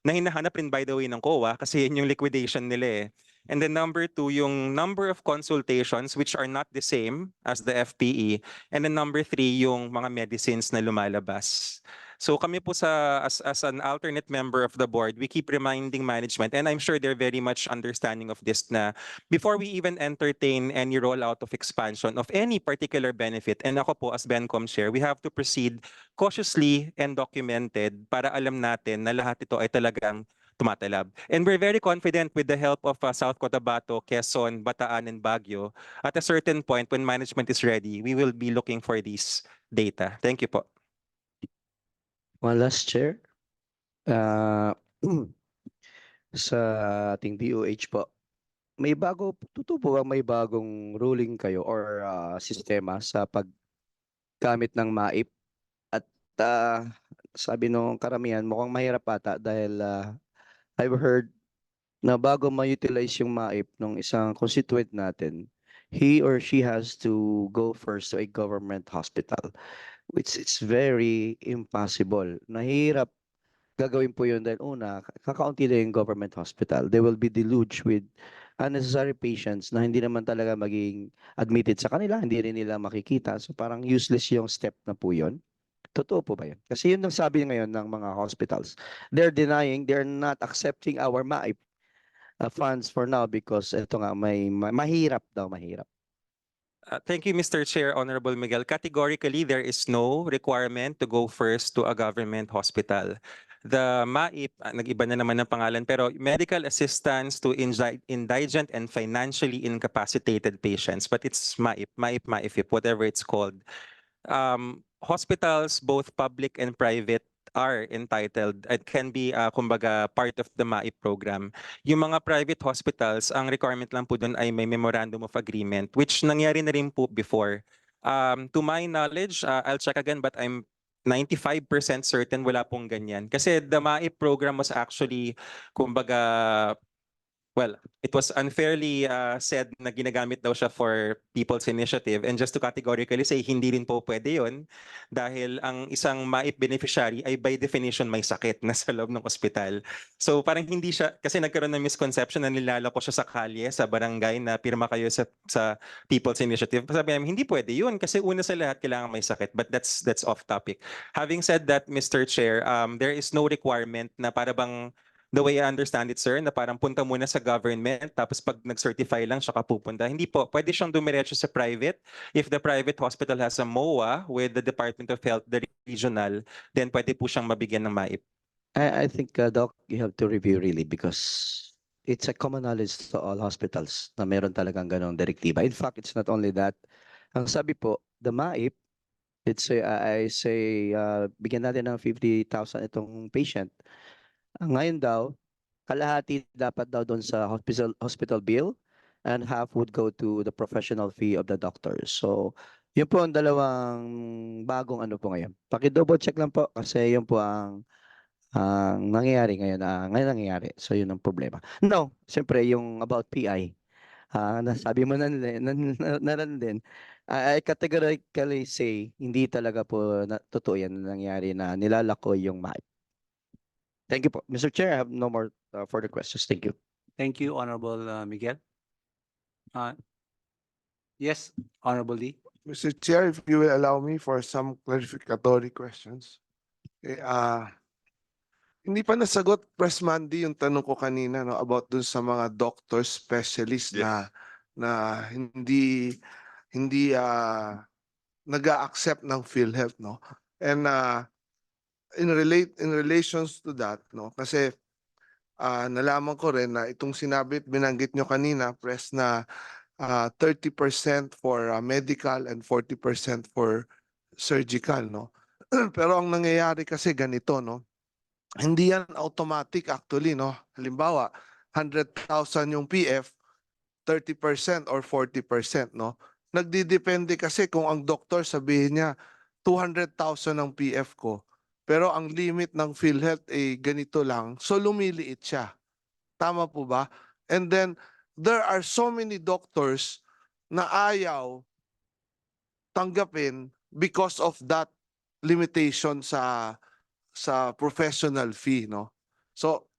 Na hinahanap rin by the way ng COA kasi yun yung liquidation nila eh. And then number 2, yung number of consultations which are not the same as the FPE. And then number 3, yung mga medicines na lumalabas. So kami po as an alternate member of the board, we keep reminding management, and I'm sure they're very much understanding of this, na before we even entertain any rollout of expansion of any particular benefit, and ako po as Bencom Chair, we have to proceed cautiously and documented para alam natin na lahat ito ay talagang tumatalab. And we're very confident with the help of South Cotabato, Quezon, Bataan, and Baguio. At a certain point, when management is ready, we will be looking for these data. Thank you po. One last chair. Sa ating DOH po, totoo po ba may bagong ruling kayo or sistema sa paggamit ng MAIP? At sabi nung karamihan, mukhang mahirap ata dahil I've heard na bago ma-utilize yung MAIP ng isang constituent natin, he or she has to go first to a government hospital, which it's very impossible. Nahirap gagawin po yun dahil una, kakaunti na yung government hospital. They will be deluged with unnecessary patients na hindi naman talaga maging admitted sa kanila, hindi rin nila makikita. So parang useless yung step na po yun. Totoo po ba yun? Kasi yun ang sabi ngayon ng mga hospitals. They're denying, they're not accepting our MAIP funds for now because ito nga, mahirap daw, mahirap. Thank you, Mr. Chair, Honorable Miguel. Categorically, there is no requirement to go first to a government hospital. The MAIP, nag-iba na naman ng pangalan, pero Medical Assistance to Indigent and Financially Incapacitated Patients, but it's MAIP, whatever it's called. Hospitals, both public and private, are entitled and can be kumbaga part of the MAIP program. Yung mga private hospitals, ang requirement lang po doon ay may memorandum of agreement, which nangyari na rin po before. To my knowledge, I'll check again, but I'm 95% certain wala pong ganyan. Kasi the MAIP program was actually, kumbaga, well, it was unfairly said na ginagamit daw siya for People's Initiative, and just to categorically say hindi rin po pwede yun dahil ang isang MAIP beneficiary ay by definition may sakit na sa loob ng ospital. So parang hindi siya, kasi nagkaroon ng misconception na nilalako siya sa kalye, sa barangay na pirma kayo sa People's Initiative. Sabi namin, hindi pwede yun kasi una sa lahat kailangan may sakit, but that's off topic. Having said that, Mr. Chair, there is no requirement na para bang the way I understand it, sir, na parang punta muna sa government, tapos pag nag-certify lang siya pupunta. Hindi po, pwede siyang dumiretso sa private. If the private hospital has a MOA with the Department of Health, the regional, then pwede po siyang mabigyan ng MAIP. I think, Doc, you have to review really because it's a common knowledge to all hospitals na meron talagang ganong direktiba. In fact, it's not only that. Ang sabi po, the MAIP, I say, bigyan natin ng 50,000 itong patient. Ngayon daw, kalahati dapat daw doon sa hospital bill and half would go to the professional fee of the doctor. So, yun po ang dalawang bagong ano po ngayon. Paki-double check lang po kasi yun po ang nangyayari ngayon. Ngayon nangyayari. So, yun ang problema. No, siyempre yung about PI. Nasabi mo na din. I categorically say, hindi talaga po totoo yan na nangyari na nilalako yung MAIP. Thank you po. Mr. Chair, I have no more further questions. Thank you. Thank you, Honorable Miguel. Yes, Honorable Lee. Mr. Chair, if you will allow me for some clarificatory questions. Hindi pa nasagot, Press Monday, yung tanong ko kanina no, about dun sa mga doctor specialist na hindi nag-accept ng PhilHealth, no? And in relations to that, no, kasi nalaman ko rin na itong binanggit nyo kanina, Press, na 30% for medical and 40% for surgical, no? Pero ang nangyayari kasi ganito, no? Hindi yan automatic actually, no? Halimbawa, 100,000 yung PF, 30% or 40%, no? Nagdidepende kasi kung ang doktor sabihin niya 200,000 ang PF ko, pero ang limit ng PhilHealth ay ganito lang, so lumiliit siya. Tama po ba? And then, there are so many doctors na ayaw tanggapin because of that limitation sa professional fee, no? So,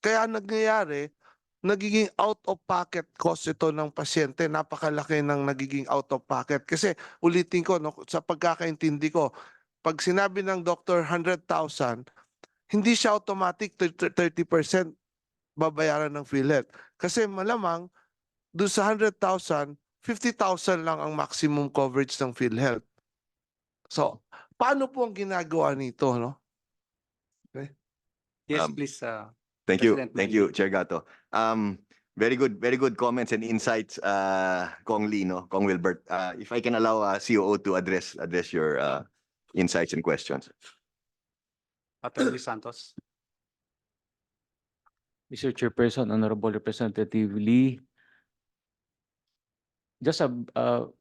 kaya nangyayari, nagiging out-of-pocket cost ito ng pasyente. Napakalaki ng nagiging out-of-pocket. Kasi, ulitin ko, no, sa pagkakaintindi ko, pag sinabi ng doctor 100,000, hindi siya automatic 30% babayaran ng PhilHealth. Kasi malamang, doon sa 100,000, 50,000 lang ang maximum coverage ng PhilHealth. So, paano po ang ginagawa nito, no? Okay. Yes, please. Thank you. President Thank you, Chair Gato. Very good comments and insights, Kong Lee, no? Kong Wilbert. If I can allow COO to address your insights and questions. Attorney Santos. Mr. Chairperson, Honorable Representative Lee, just to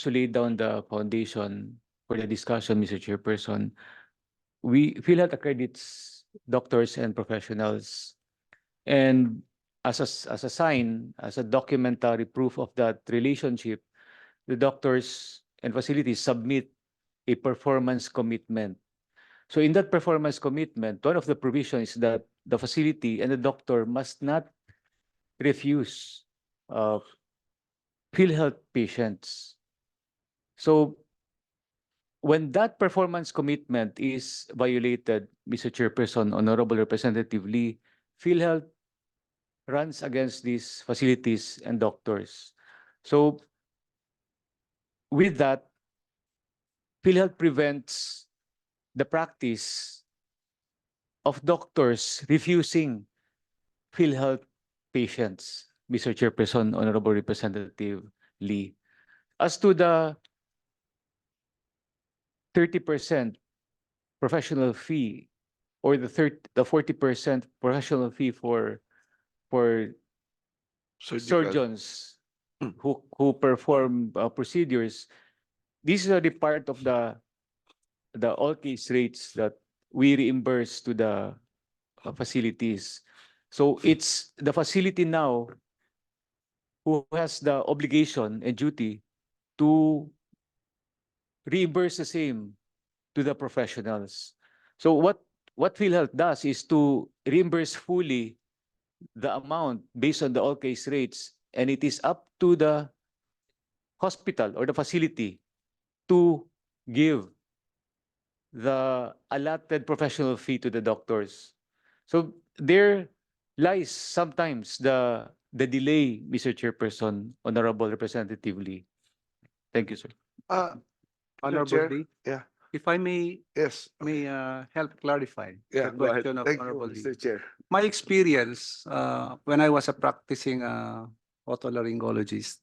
lay down the foundation for the discussion, Mr. Chairperson, PhilHealth accredits doctors and professionals, and as a sign, as a documentary proof of that relationship, the doctors and facilities submit a performance commitment. So in that performance commitment, one of the provisions is that the facility and the doctor must not refuse PhilHealth patients. So when that performance commitment is violated, Mr. Chairperson, Honorable Representative Lee, PhilHealth runs against these facilities and doctors. So with that, PhilHealth prevents the practice of doctors refusing PhilHealth patients, Mr. Chairperson, Honorable Representative Lee. As to the 30% professional fee or the 40% professional fee for Surgical. surgeons who perform procedures, this is already part of the all case rates that we reimburse to the facilities. So it's the facility now who has the obligation and duty to reimburse the same to the professionals. So what PhilHealth does is to reimburse fully the amount based on the all case rates, and it is up to the hospital or the facility to give the allotted professional fee to the doctors. So there lies sometimes the delay, Mr. Chairperson, Honorable Representative Lee. Thank you, sir. Mr. Honorable Chair, Lee, yeah, if I may, yes, help clarify yeah, the go ahead. question of Thank you, Honorable Lee. Mr. Chair. My experience when I was a practicing otolaryngologist,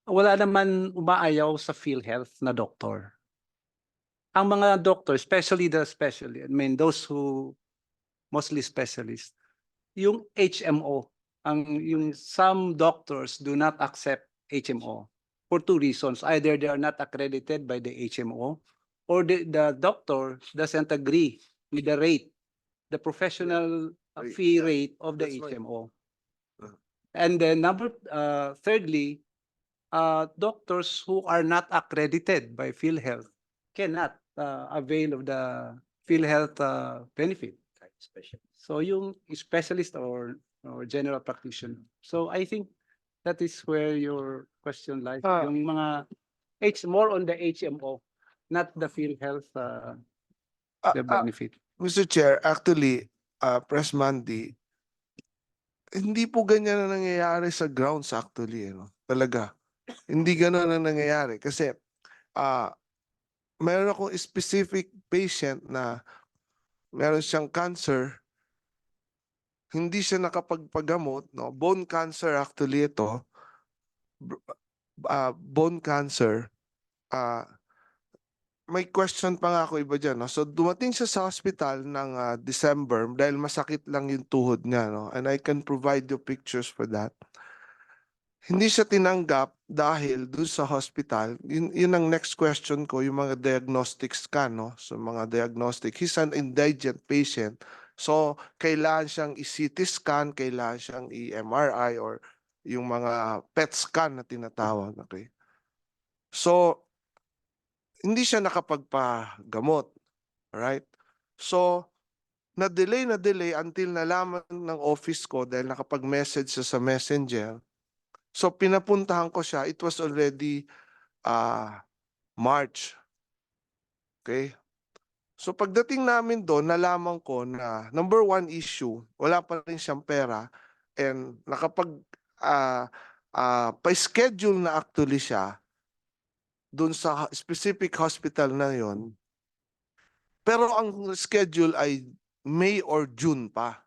wala naman umaayaw sa PhilHealth na doktor. Ang mga doctor, especially I mean those who mostly specialists, yung HMO, yung some doctors do not accept HMO for two reasons. Either they are not accredited by the HMO or the doctor doesn't agree with the rate, the professional fee rate of the That's right. HMO. And then thirdly, doctors who are not accredited by PhilHealth cannot avail of the PhilHealth benefit. So yung specialist or general practitioner. So I think that is where your question lies. Yung mga more on the HMO, not the PhilHealth the benefit. Mr. Chair, actually, Press Monday, hindi po ganyan na nangyayari sa grounds actually, talaga. Hindi gano'n na nangyayari kasi mayroon akong specific patient na meron siyang cancer, hindi siya nakapagpagamot, no? Bone cancer actually ito, bone cancer, may question pa nga ako iba dyan. No? So dumating siya sa hospital ng December dahil masakit lang yung tuhod niya. No? And I can provide you pictures for that. Hindi siya tinanggap dahil doon sa hospital. Yun ang next question ko, yung mga diagnostic scan. No? So mga diagnostic. He's an indigent patient. So kailangan siyang i-CT scan, kailangan siyang i-MRI or yung mga PET scan na tinatawag. Okay? So hindi siya nakapagpagamot. Alright? So, na-delay until nalaman ng office ko dahil nakapag-message siya sa messenger. So, pinapuntahan ko siya. It was already March. Okay? So, pagdating namin doon, nalaman ko na number one issue, wala pa rin siyang pera and pa-schedule na actually siya doon sa specific hospital na yon. Pero ang schedule ay May or June pa.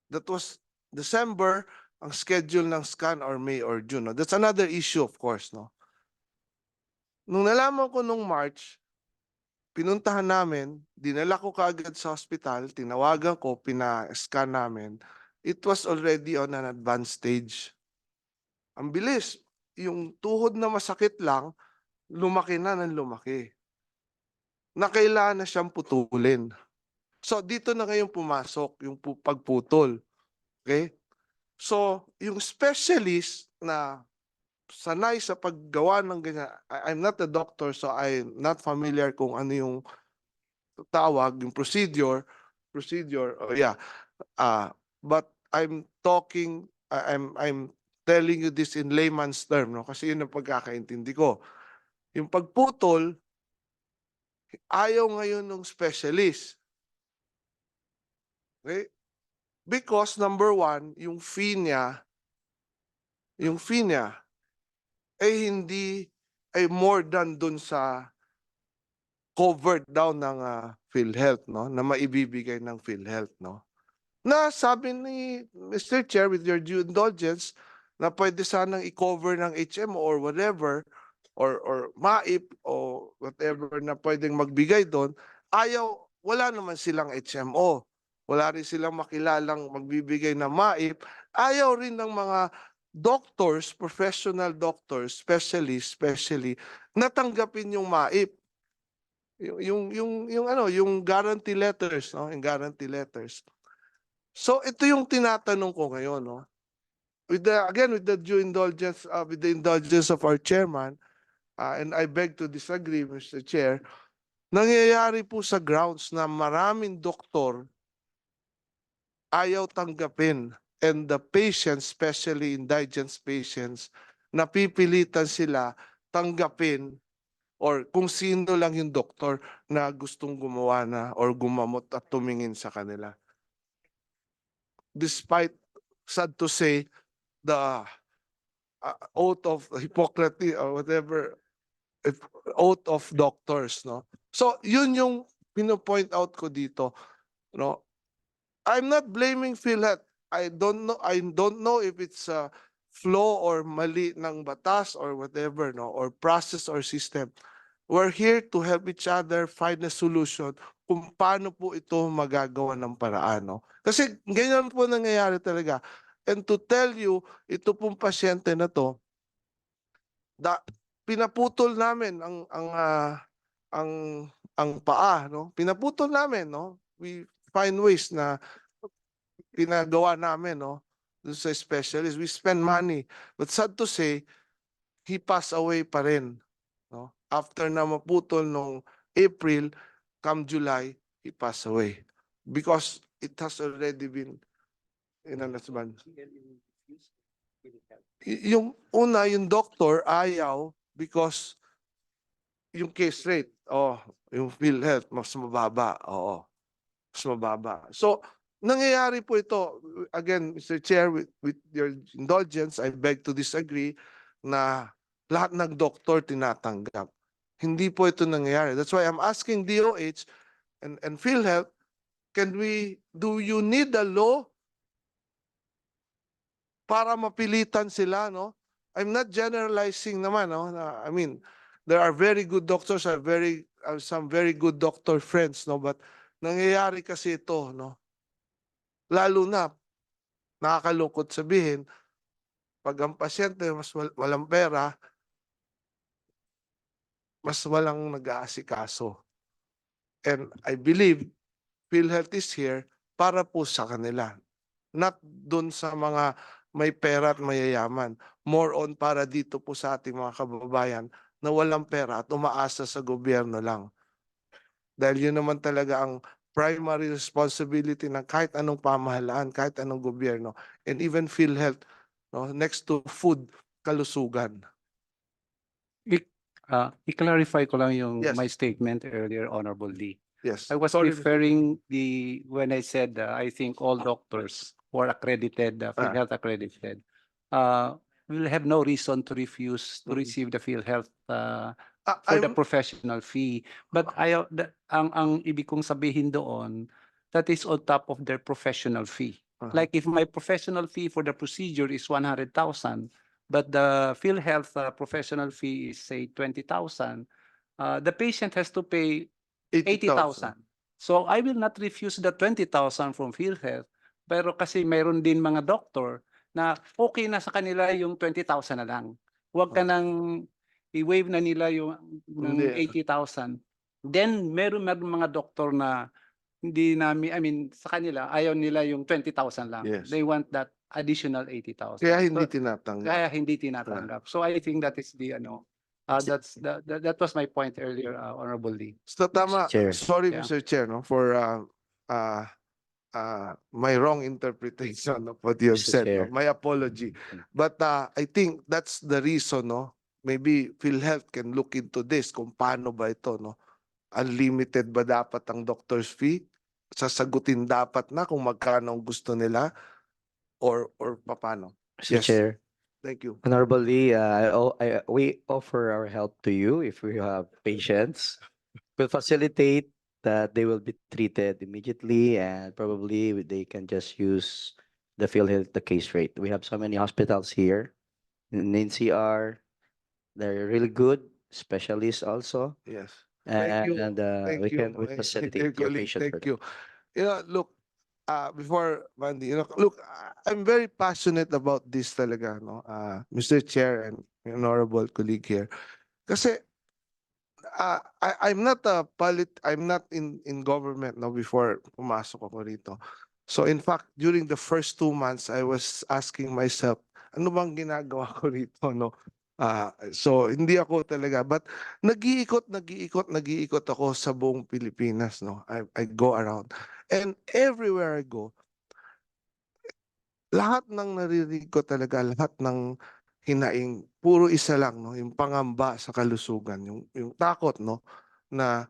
That was December, ang schedule ng scan or May or June. No? That's another issue of course. No? Nung nalaman ko nung March, pinuntahan namin, dinala ko kaagad sa hospital, tinawagan ko, pina-scan namin. It was already on an advanced stage. Ang bilis. Yung tuhod na masakit lang, lumaki na ng lumaki. Na kailangan na siyang putulin. So, dito na ngayon pumasok yung pagputol. Okay? So, yung specialist na sanay sa paggawa ng ganyan, I'm not a doctor so I'm not familiar kung ano yung tawag, yung procedure, but I'm telling you this in layman's term, no? Kasi yun ang pagkakaintindi ko. Yung pagputol, ayaw ngayon ng specialist. Okay? Because number one, yung fee niya, ay hindi ay more than dun sa covered daw ng PhilHealth, no, na maibibigay ng PhilHealth, no, na sabi ni Mr. Chair, with your due indulgence, na pwede sanang i-cover ng HMO or whatever, or MAIP o whatever na pwedeng magbigay doon. Ayaw, wala naman silang HMO. Wala rin silang makilalang magbibigay na MAIP. Ayaw rin ng mga doctors, professional doctors, especially natanggapin yung MAIP. Yung guarantee letters, no? Yung guarantee letters. So ito yung tinatanong ko ngayon, no? With the due indulgence, with the indulgence of our chairman, and I beg to disagree, Mr. Chair, nangyayari po sa grounds na maraming doktor ayaw tanggapin, and the patients, especially indigent patients, napipilitan sila tanggapin or kung sino lang yung doktor na gustong gumawa na or gumamot at tumingin sa kanila. Despite, sad to say, the oath of Hippocrates or whatever, oath of doctors, no? So, yun yung pino-point out ko dito, no? I'm not blaming PhilHealth. I don't know if it's a flaw or mali ng batas or whatever, no, or process or system. We're here to help each other find a solution kung paano po ito magagawa ng paraan, no? Kasi ganyan po nangyayari talaga. And to tell you, ito pong pasyente na to, pinaputol namin ang paa, no? Pinaputol namin, no? We find ways na pinagawa namin, no? Doon sa specialist, we spend money. But sad to say, he passed away pa rin, no? After na maputol nung April, come July, he passed away. Because it has already been inanasban. Yung una, yung doctor ayaw because yung case rate, yung PhilHealth, mas mababa. Mas mababa. So, nangyayari po ito. Again, Mr. Chair, with your indulgence, I beg to disagree na lahat ng doktor tinatanggap. Hindi po ito nangyayari. That's why I'm asking DOH and PhilHealth, do you need a law para mapilitan sila, no? I'm not generalizing naman, no? I mean, there are very good doctors, some very good doctor friends, no? But nangyayari kasi ito, no? Lalo na, nakakalungkot sabihin, pag ang pasyente mas walang pera, mas walang nag-aasikaso. And I believe PhilHealth is here para po sa kanila. Not dun sa mga may pera at mayayaman. More on para dito po sa ating mga kababayan na walang pera at umaasa sa gobyerno lang. Dahil yun naman talaga ang primary responsibility ng kahit anong pamahalaan, kahit anong gobyerno, and even PhilHealth, no, next to food, kalusugan. I-clarify ko lang yung Yes. my statement earlier, Honorable Lee. Yes. I was Sorry, referring when I said I think all doctors who are accredited, PhilHealth accredited, will have no reason to refuse to receive the PhilHealth for the professional fee. But ang ibig kong sabihin doon, that is on top of their professional fee. Like if my professional fee for the procedure is 100,000, but the PhilHealth professional fee is say 20,000, the patient has to pay 80,000. So I will not refuse the 20,000 from PhilHealth, pero kasi mayroon din mga doktor na okay na sa kanila yung 20,000 na lang. Huwag ka nang i-waive na nila yung ng 80,000. Then meron mga doktor na hindi namin, I mean, sa kanila, ayaw nila yung 20,000 lang. Yes. They want that additional 80,000. Kaya hindi tinatanggap. Kaya hindi tinatanggap. So I think that is the that was my point earlier, Honorable Lee. So tama, Chair. sorry Yeah. Mr. Chair, no, for my wrong interpretation of what you have Mr. said. Chair. No? My apology. But I think that's the reason, no? Maybe PhilHealth can look into this kung paano ba ito, no? Unlimited ba dapat ang doctor's fee? Sasagutin dapat na kung magkano ang gusto nila or paano? Mr. Chair, Thank you. Honorable Lee, we offer our help to you if we have patients. We'll facilitate that they will be treated immediately and probably they can just use the PhilHealth, the case rate. We have so many hospitals here in NCR. They're really good specialists also. Yes. Thank you. And Thank you, we my facilitate dear your colleague. patient for Thank them. you. Look, before Mandy, look, I'm very passionate about this talaga, no? Mr. Chair and honorable colleague here. Kasi I'm not I'm not in government no before pumasok ako rito. So in fact, during the first 2 months, I was asking myself, ano bang ginagawa ko rito, no? So hindi ako talaga, but nag-iikot ako sa buong Pilipinas, no? I go around. And everywhere I go, lahat ng naririnig ko talaga, lahat ng hinaing, puro isa lang, no? Yung pangamba sa kalusugan, yung takot, no? Na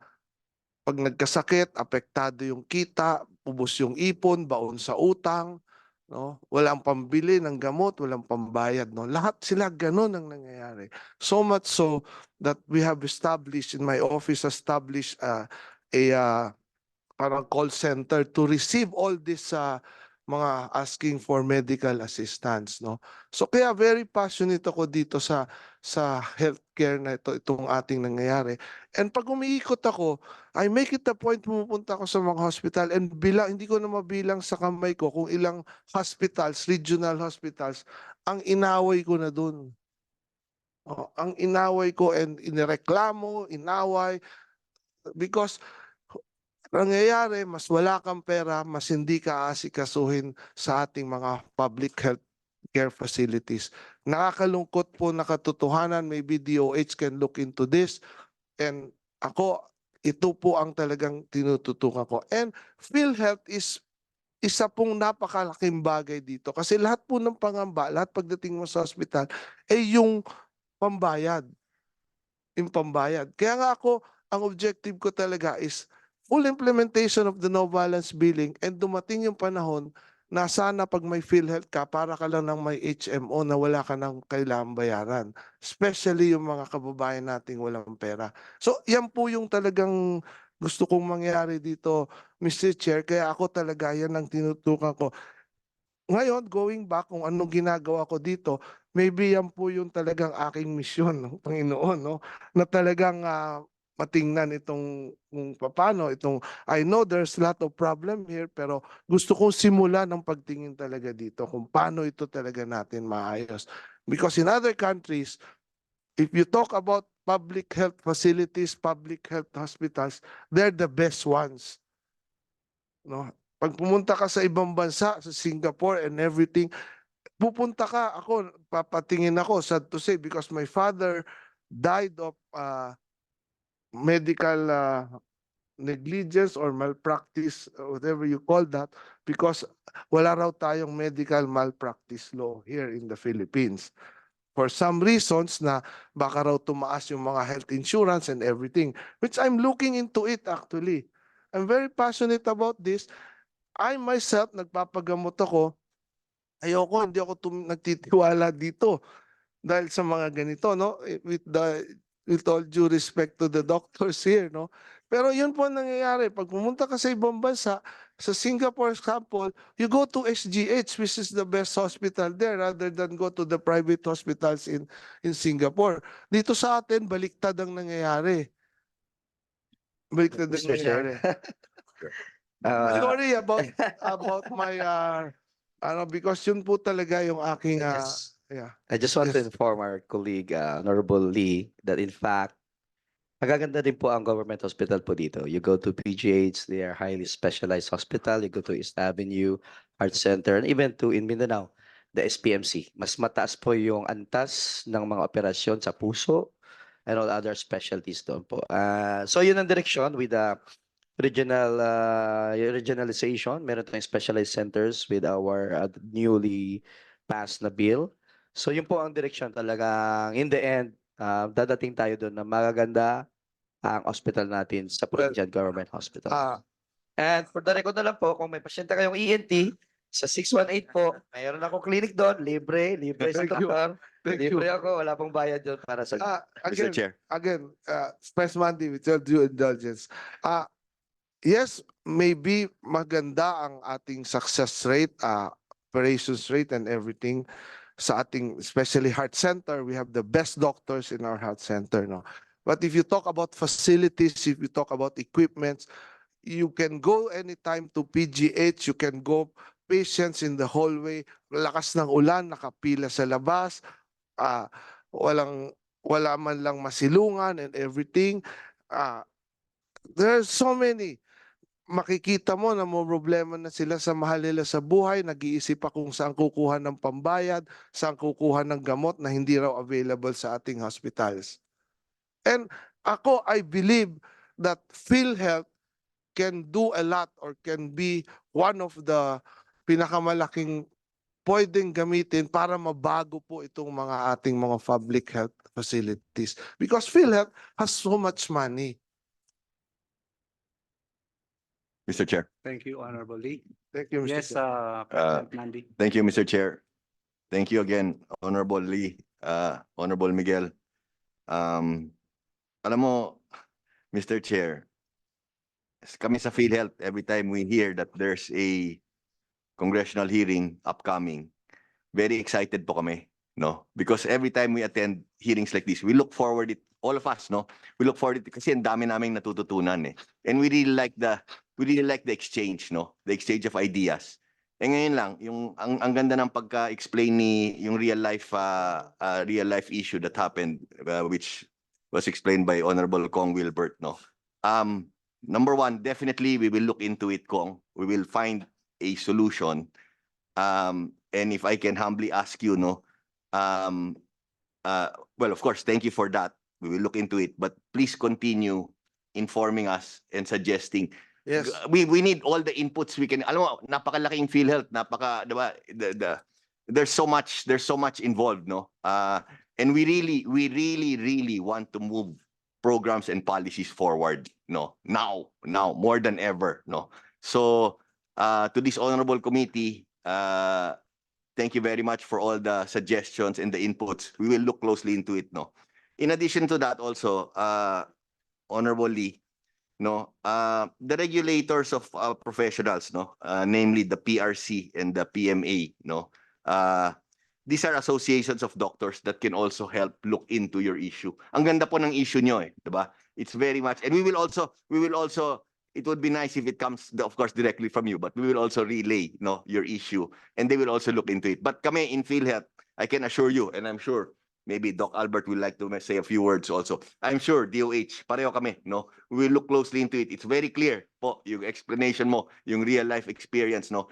pag nagkasakit, apektado yung kita, ubos yung ipon, baon sa utang, no? Walang pambili ng gamot, walang pambayad, no? Lahat sila ganun ang nangyayari. So much so that we have established in my office parang call center to receive all this mga asking for medical assistance, no? So kaya very passionate ako dito sa healthcare na itong ating nangyayari. And pag umiikot ako, I make it a point pumupunta ako sa mga hospital and hindi ko na mabilang sa kamay ko kung ilang hospitals, regional hospitals ang inaway ko na doon. Oh, ang inaway ko and inireklamo, inaway because nangyayari, mas wala kang pera, mas hindi ka aasikasuhin sa ating mga public health care facilities. Nakakalungkot po na katotohanan, maybe DOH can look into this. And ito po ang talagang tinututukan ko. And PhilHealth is isa pong napakalaking bagay dito. Kasi lahat po ng pangamba, lahat pagdating mo sa hospital, yung pambayad. Yung pambayad. Kaya nga ang objective ko talaga is full implementation of the no balance billing and dumating yung panahon na sana pag may PhilHealth ka, para ka lang ng may HMO na wala ka nang kailangang bayaran. Especially yung mga kababayan nating walang pera. So yan po yung talagang gusto kong mangyari dito, Mr. Chair. Kaya ako talaga yan ang tinutukan ko. Ngayon, going back kung anong ginagawa ko dito, maybe yan po yung talagang aking misyon ng Panginoon, no? Na talagang matingnan itong kung paano I know there's a lot of problem here, pero gusto kong simulan ng pagtingin talaga dito kung paano ito talaga natin maayos. Because in other countries, if you talk about public health facilities, public health hospitals, they're the best ones. No? Pag pumunta ka sa ibang bansa, sa Singapore and everything, papatingin ako, sad to say, because my father died of medical negligence or malpractice, whatever you call that, because wala raw tayong medical malpractice law here in the Philippines. For some reasons na baka raw tumaas yung mga health insurance and everything, which I'm looking into it actually. I'm very passionate about this. I myself, nagpapagamot ako. Hindi ako nagtitiwala dito dahil sa mga ganito, no? With all due respect to the doctors here, no? Pero yun po ang nangyayari. Pag pumunta ka sa ibang bansa, sa Singapore example, you go to SGH, which is the best hospital there, rather than go to the private hospitals in Singapore. Dito sa atin, baliktad ang nangyayari. Baliktad ang Mr. Chair. nangyayari. Sorry about my because yun po talaga yung aking I just want to inform our colleague, Honorable Lee, that in fact, magaganda din po ang government hospital po dito. You go to PGH, they are highly specialized hospital. You go to East Avenue, Heart Center, and even to in Mindanao, the SPMC. Mas mataas po yung antas ng mga operasyon sa puso and all other specialties doon po. So yun ang direksyon with the regionalization. Meron tayong specialized centers with our newly passed na bill. So yun po ang direksyon talagang in the end, dadating tayo doon na magaganda ang hospital natin sa provincial government hospital. And for the record na lang po, kung may pasyente kayong ENT, Sa 618 po, mayroon ako clinic doon, libre sa Thank you. doktor. Thank you. Libre ako, wala pong bayad doon para sa Mr. Chair. Again, Express Monday with your due indulgence. Yes, maybe maganda ang ating success rate, operations rate and everything sa ating, especially heart center. We have the best doctors in our heart center, no? But if you talk about facilities, if you talk about equipments, you can go anytime to PGH, you can go patients in the hallway, lakas ng ulan, nakapila sa labas, wala man lang masilungan and everything. There's so many. Makikita mo na mo problema na sila sa mahal nila sa buhay, nag-iisip pa kung saan kukuha ng pambayad, saan kukuha ng gamot na hindi raw available sa ating hospitals. And I believe that PhilHealth can do a lot or can be one of the pinakamalaking pwedeng gamitin para mabago po itong mga ating mga public health facilities. Because PhilHealth has so much money. Mr. Chair. Thank you, Honorable Lee. Thank you, Mr. Yes, Chair. President Nandi. Thank you, Mr. Chair. Thank you again, Honorable Lee, Honorable Miguel. Alam mo, Mr. Chair, kami sa PhilHealth, every time we hear that there's a congressional hearing upcoming, very excited po kami, no? Because every time we attend hearings like this, we look forward it, all of us, no? We look forward it kasi ang dami naming natututunan eh. And we really like the exchange, no? The exchange of ideas. Eh ngayon lang, ang ganda ng pagka-explain ni yung real life issue that happened, which was explained by Honorable Kong Wilbert, no? Number one, definitely we will look into it, Kong. We will find a solution. And if I can humbly ask you, no, well, of course, thank you for that. We will look into it, but please continue informing us and suggesting. Yes. We need all the inputs we can. Alam mo, napakalaking PhilHealth, diba? There's so much involved, no? And we really want to move programs and policies forward, no? Now, more than ever, no? So, to this honorable committee, thank you very much for all the suggestions and the inputs. We will look closely into it, no? In addition to that, also, Honorable Lee, no, the regulators of professionals, no, namely the PRC and the PMA, no, these are associations of doctors that can also help look into your issue. Ang ganda po ng issue nyo eh, diba? It's very much, and we will also, it would be nice if it comes, of course, directly from you, but we will also relay, no, your issue, and they will also look into it. But kami in PhilHealth, I can assure you, and I'm sure maybe Doc Albert will like to say a few words also. I'm sure DOH, pareho kami, no? We will look closely into it. It's very clear po yung explanation mo, yung real life experience, no?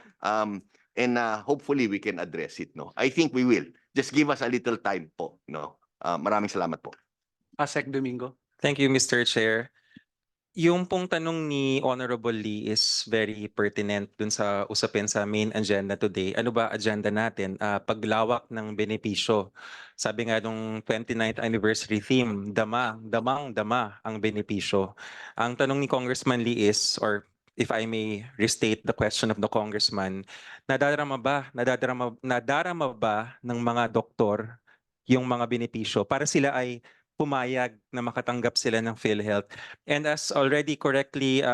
And hopefully we can address it, no? I think we will. Just give us a little time po, no? Maraming salamat po. Asek Domingo. Thank you, Mr. Chair. Yung pong tanong ni Honorable Lee is very pertinent dun sa usapin sa main agenda today. Ano ba agenda natin? Paglawak ng benepisyo. Sabi nga nung 29th anniversary theme, damang dama ang benepisyo. Ang tanong ni Congressman Lee is, or if I may restate the question of the Congressman, nadarama ba ng mga doktor yung mga benepisyo para sila ay pumayag na makatanggap sila ng PhilHealth. And as already correctly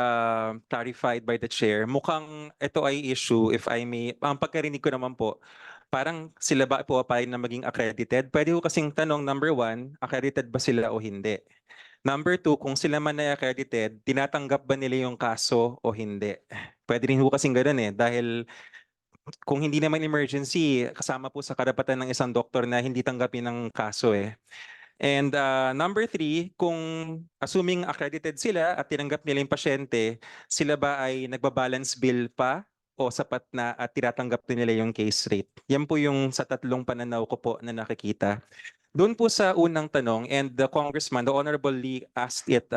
clarified by the chair, mukhang ito ay issue, if I may, ang pagkarinig ko naman po, parang sila ba po papayag na maging accredited? Pwede ko kasing tanong, number one, accredited ba sila o hindi? Number two, kung sila man ay accredited, tinatanggap ba nila yung kaso o hindi? Pwede rin po kasing ganun eh, dahil kung hindi naman emergency, kasama po sa karapatan ng isang doktor na hindi tanggapin ng kaso eh. And number three, kung assuming accredited sila at tinanggap nila yung pasyente, sila ba ay nagbabalance bill pa o sapat na at tinatanggap din nila yung case rate? Yan po yung sa tatlong pananaw ko po na nakikita. Doon po sa unang tanong, and the Congressman, the Honorable Lee asked it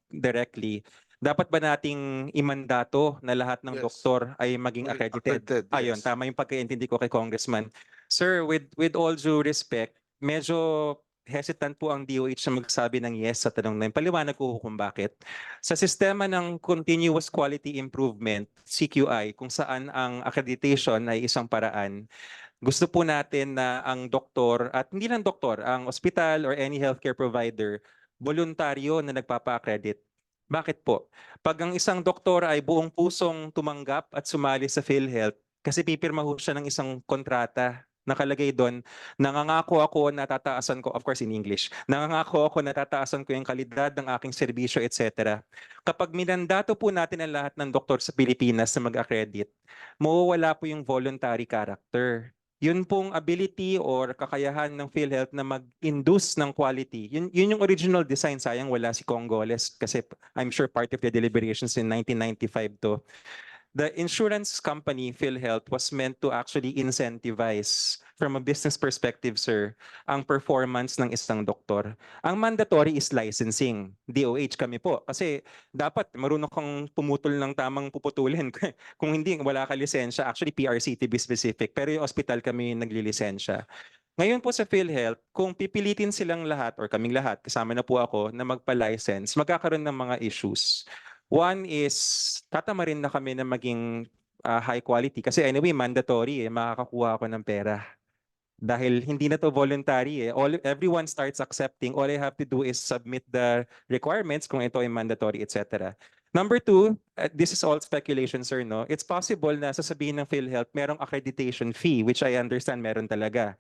directly, dapat ba nating imandato na lahat ng doktor ay maging accredited? Ayun, tama yung pagkaintindi ko kay Congressman. Sir, with all due respect, medyo hesitant po ang DOH na magsabi ng yes sa tanong na yun. Paliwanag ko kung bakit. Sa sistema ng Continuous Quality Improvement, CQI, kung saan ang accreditation ay isang paraan, gusto po natin na ang doktor, at hindi lang doktor, ang ospital or any healthcare provider, voluntaryo na nagpapa-accredit. Bakit po? Pag ang isang doktor ay buong pusong tumanggap at sumali sa PhilHealth, kasi pipirma ho siya ng isang kontrata, nakalagay doon, nangangako ako na tataasan ko, of course in English, nangangako ako na tataasan ko yung kalidad ng aking serbisyo, etc. Kapag minandato po natin ang lahat ng doktor sa Pilipinas na mag-accredit, mawawala po yung voluntary character. Yun pong ability or kakayahan ng PhilHealth na mag-induce ng quality. Yun yung original design. Sayang wala si Congoles kasi I'm sure part of the deliberations in 1995 to. The insurance company, PhilHealth, was meant to actually incentivize, from a business perspective, sir, ang performance ng isang doktor. Ang mandatory is licensing. DOH kami po. Kasi dapat marunong kang pumutol ng tamang puputulin. Kung hindi, wala ka lisensya. Actually, PRC to be specific. Pero yung hospital kami naglilisensya. Ngayon po sa PhilHealth, kung pipilitin silang lahat or kaming lahat, kasama na po ako, na magpa-license, magkakaroon ng mga issues. One is, tatama rin na kami na maging high quality. Kasi anyway, mandatory makakakuha ako ng pera. Dahil hindi na to voluntary everyone starts accepting. All I have to do is submit the requirements kung ito ay mandatory, etc. Number two, this is all speculation, sir, no? It's possible na sasabihin ng PhilHealth merong accreditation fee, which I understand meron talaga.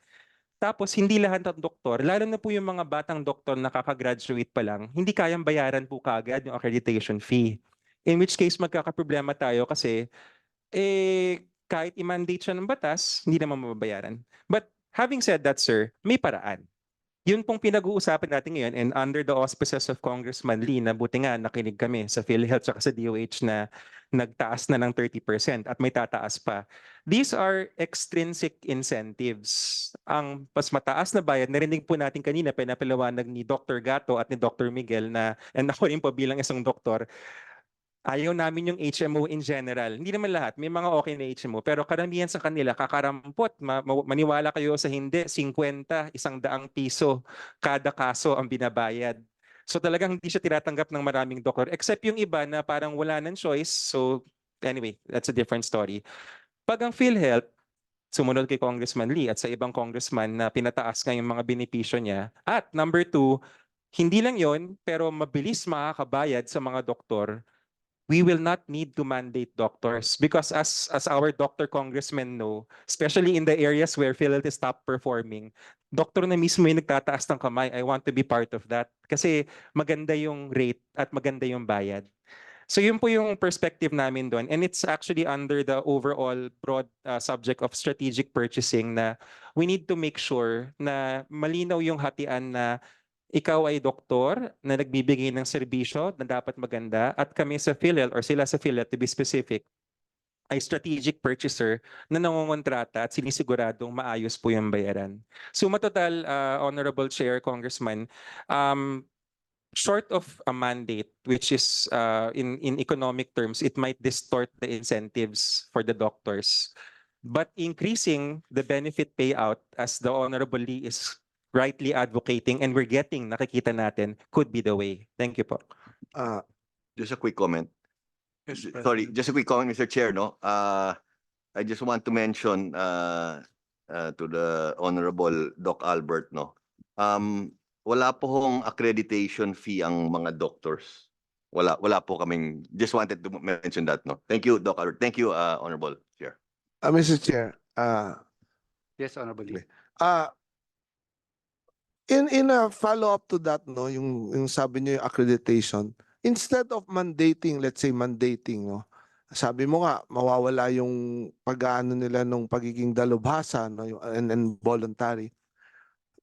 Tapos hindi lahat ng doktor, lalo na po yung mga batang doktor na kakagraduate pa lang, hindi kayang bayaran po kaagad yung accreditation fee. In which case magkakaproblema tayo kasi kahit i-mandate siya ng batas, hindi naman mababayaran. But having said that, sir, may paraan. Yun pong pinag-uusapan natin ngayon and under the auspices of Congressman Lee, na buti nga nakinig kami sa PhilHealth at sa DOH na nagtaas na ng 30% at may tataas pa. These are extrinsic incentives. Ang mas mataas na bayad, narinig po natin kanina, pinapaliwanag ni Dr. Gato at ni Dr. Miguel na, and ako rin po bilang isang doktor, ayaw namin yung HMO in general. Hindi naman lahat. May mga okay na HMO. Pero karamihan sa kanila, kakarampot. Maniwala kayo sa hindi, 50, 100 piso kada kaso ang binabayad. So talagang hindi siya tinatanggap ng maraming doktor. Except yung iba na parang wala ng choice. So anyway, that's a different story. Pag ang PhilHealth, sumunod kay Congressman Lee at sa ibang congressman na pinataas nga yung mga benepisyo niya. At number two, hindi lang yon pero mabilis makakabayad sa mga doktor, we will not need to mandate doctors because as our doctor congressmen know, especially in the areas where PhilHealth is top performing, doktor na mismo yung nagtataas ng kamay, I want to be part of that. Kasi maganda yung rate at maganda yung bayad. So yun po yung perspective namin doon. And it's actually under the overall broad subject of strategic purchasing na we need to make sure na malinaw yung hatian na ikaw ay doktor na nagbibigay ng serbisyo na dapat maganda at kami sa PhilHealth or sila sa PhilHealth to be specific ay strategic purchaser na nangongontrata at sinisiguradong maayos po yung bayaran. So matotal, Honorable Chair, Congressman, short of a mandate, which is in economic terms, it might distort the incentives for the doctors. But increasing the benefit payout, as the Honorable Lee is rightly advocating and we're getting, nakikita natin, could be the way. Thank you po. Just a quick comment. Yes, Sorry, just a quick comment, Mr. Chair, no? I just want to mention to the Honorable Doc Albert, no? Wala po hong accreditation fee ang mga doctors. Wala po kaming, just wanted to mention that, no? Thank you, Doc Albert. Thank you, Honorable Chair. Mr. Chair, Yes, Honorable. in a follow-up to that, no, yung sabi niyo yung accreditation, instead of mandating, let's say mandating, no, sabi mo nga, mawawala yung pag-aano nila nung pagiging dalubhasa, no, yung, and voluntary.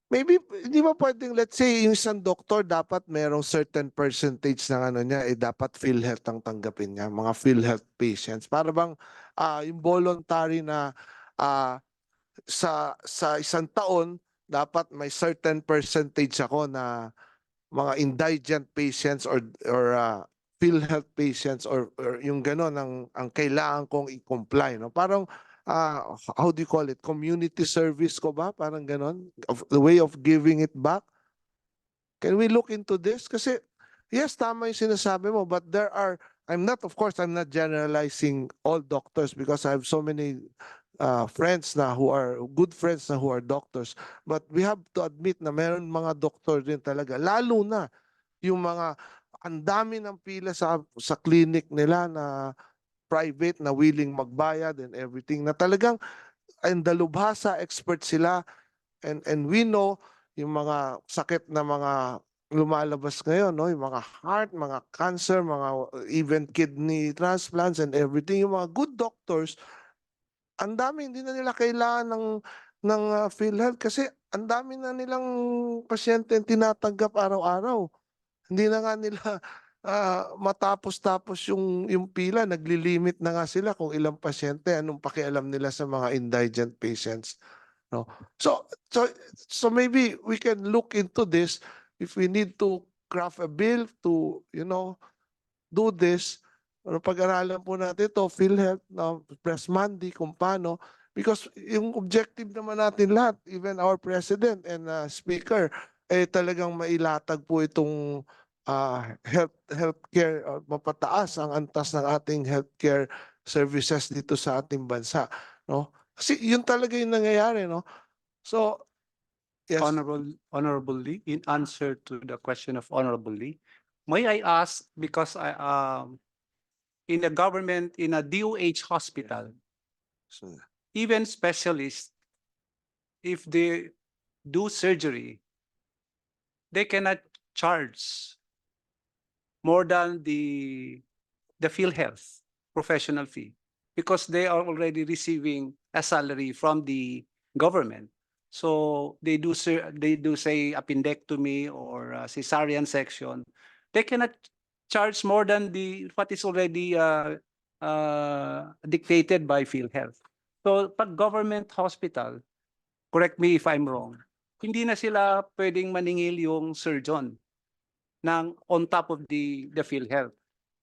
Maybe, di ba pwedeng, let's say, yung isang doktor, dapat merong certain percentage ng ano niya, dapat PhilHealth ang tanggapin niya, mga PhilHealth patients. Para bang yung voluntary na sa isang taon, dapat may certain percentage ako na mga indigent patients or PhilHealth patients or yung gano'n ang kailangan kong i-comply, no? Parang how do you call it? Community service ko ba? Parang gano'n? The way of giving it back? Can we look into this? Kasi, yes, tama yung sinasabi mo, but there are, of course, I'm not generalizing all doctors because I have so many friends na who are, good friends na who are doctors. But we have to admit na meron mga doktor din talaga, lalo na yung mga, ang dami ng pila sa clinic nila na private na willing magbayad and everything, na talagang and dalubhasa expert sila, and we know yung mga sakit na mga lumalabas ngayon, no, yung mga heart, mga cancer, mga even kidney transplants and everything, yung mga good doctors, ang dami hindi na nila kailangan ng PhilHealth kasi ang dami na nilang pasyente tinatanggap araw-araw. Hindi na nga nila matapos-tapos yung pila, naglilimit na nga sila kung ilang pasyente, anong pakialam nila sa mga indigent patients, no? So maybe we can look into this if we need to craft a bill to, do this. Ano, pag-aralan po natin ito, PhilHealth, Press Monday, kung paano. Because yung objective naman natin lahat, even our President and Speaker, talagang mailatag po itong healthcare, mapataas ang antas ng ating healthcare services dito sa ating bansa, no? Kasi yun talaga yung nangyayari, no? So, yes. Honorable Lee, in answer to the question of Honorable Lee, may I ask, because in a government, in a DOH hospital, even specialists, if they do surgery, they cannot charge more than the PhilHealth professional fee because they are already receiving a salary from the government. So they do say appendectomy or cesarean section. They cannot charge more than what is already dictated by PhilHealth. So pag government hospital, correct me if I'm wrong, hindi na sila pwedeng maningil yung surgeon on top of the PhilHealth.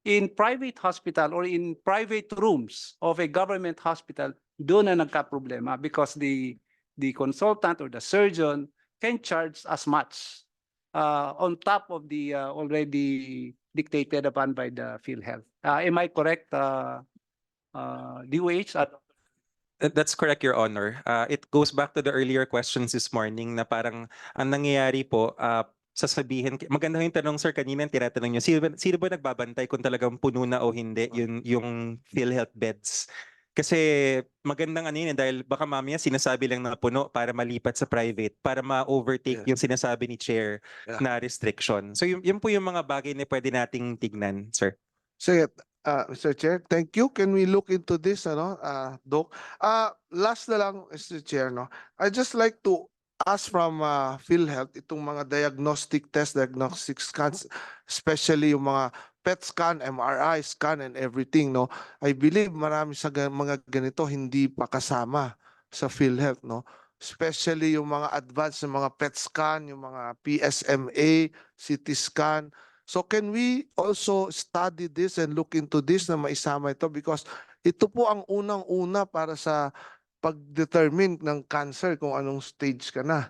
In private hospital or in private rooms of a government hospital, doon na nagka-problema because the consultant or the surgeon can charge as much on top of the already dictated upon by the PhilHealth. Am I correct, DOH? That's correct, Your Honor. It goes back to the earlier questions this morning na parang ang nangyayari po, sasabihin, maganda yung tanong, sir, kanina tinatanong nyo, sino ba nagbabantay kung talagang puno na o hindi yung PhilHealth beds? Kasi magandang ano yun, dahil baka mamaya sinasabi lang na puno para malipat sa private, para ma-overtake yung sinasabi ni Chair na restriction. So yun po yung mga bagay na pwede nating tignan, sir. Sige, Mr. Chair, thank you. Can we look into this, Doc? Last na lang, Mr. Chair, no? I'd just like to ask from PhilHealth, itong mga diagnostic scans, especially yung mga PET scan, MRI scan, and everything, no? I believe marami sa mga ganito hindi pa kasama sa PhilHealth, no? Especially yung mga advanced na mga PET scan, yung mga PSMA, CT scan. So can we also study this and look into this na maisama ito? Because ito po ang unang-una para sa pag-determine ng cancer kung anong stage ka na.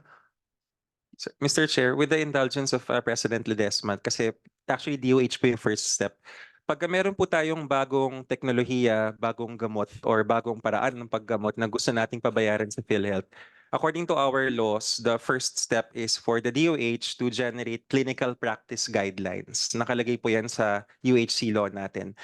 Mr. Chair, with the indulgence of President Ledesma, kasi actually DOH po yung first step. Pagka meron po tayong bagong teknolohiya, bagong gamot, or bagong paraan ng paggamot na gusto nating pabayaran sa PhilHealth, according to our laws, the first step is for the DOH to generate clinical practice guidelines. Nakalagay po yan sa UHC law natin.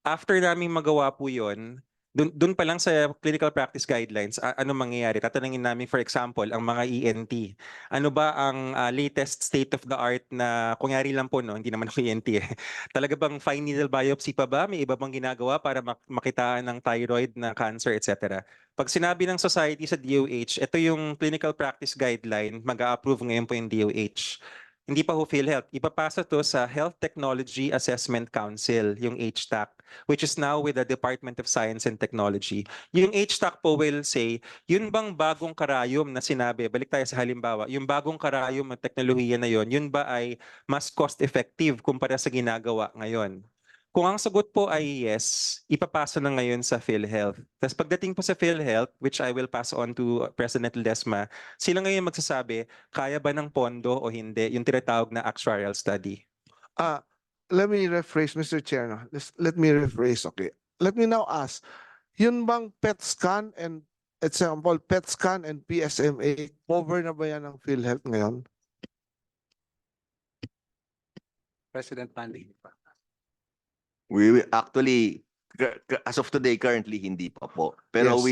After naming magawa po yun, dun pa lang sa clinical practice guidelines, ano mangyayari? Tatanungin namin, for example, ang mga ENT. Ano ba ang latest state of the art na, kunyari lang po, no, hindi naman ako ENT eh. Talaga bang fine needle biopsy pa ba? May iba bang ginagawa para makitaan ng thyroid na cancer, etc. Pag sinabi ng society sa DOH, ito yung clinical practice guideline, mag-a-approve ngayon po yung DOH. Hindi pa ho PhilHealth. Ipapasa to sa Health Technology Assessment Council, yung HTAC, which is now with the Department of Science and Technology. Yung HTAC po will say, yun bang bagong karayom na sinabi, balik tayo sa halimbawa, yung bagong karayom na teknolohiya na yun ba ay mas cost-effective kumpara sa ginagawa ngayon? Kung ang sagot po ay yes, ipapasa na ngayon sa PhilHealth. Tapos pagdating po sa PhilHealth, which I will pass on to President Ledesma, sila ngayon magsasabi, kaya ba ng pondo o hindi, yung tinatawag na actuarial study. Let me rephrase, Mr. Chair. No? Let me rephrase, okay. Let me now ask, yun bang PET scan and example, PET scan and PSMA, cover na ba yan ng PhilHealth ngayon? President Mandy. We will actually, as of today, currently hindi pa po. Pero Yes.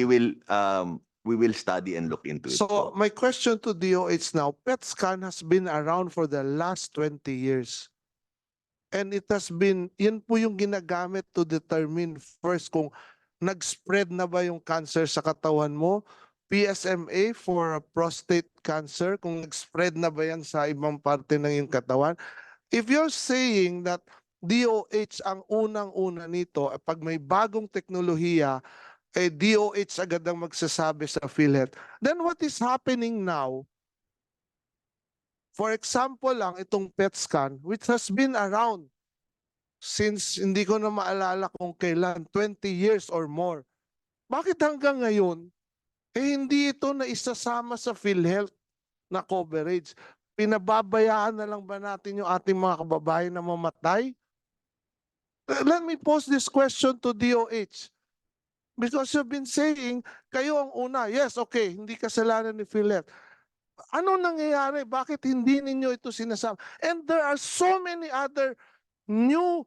we will study and look into it So po. my question to DOH now, PET scan has been around for the last 20 years. And it has been, yun po yung ginagamit to determine first kung nag-spread na ba yung cancer sa katawan mo, PSMA for prostate cancer, kung nag-spread na ba yan sa ibang parte ng iyong katawan. If you're saying that DOH ang unang-una nito, pag may bagong teknolohiya, DOH agad ang magsasabi sa PhilHealth, then what is happening now? For example lang, itong PET scan, which has been around since hindi ko na maalala kung kailan, 20 years or more. Bakit hanggang ngayon, hindi ito na isasama sa PhilHealth na coverage? Pinababayaan na lang ba natin yung ating mga kababayan na mamatay? Let me pose this question to DOH. Because you've been saying, kayo ang una. Yes, okay, hindi kasalanan ni PhilHealth. Ano nangyayari? Bakit hindi ninyo ito sinasama? And there are so many other new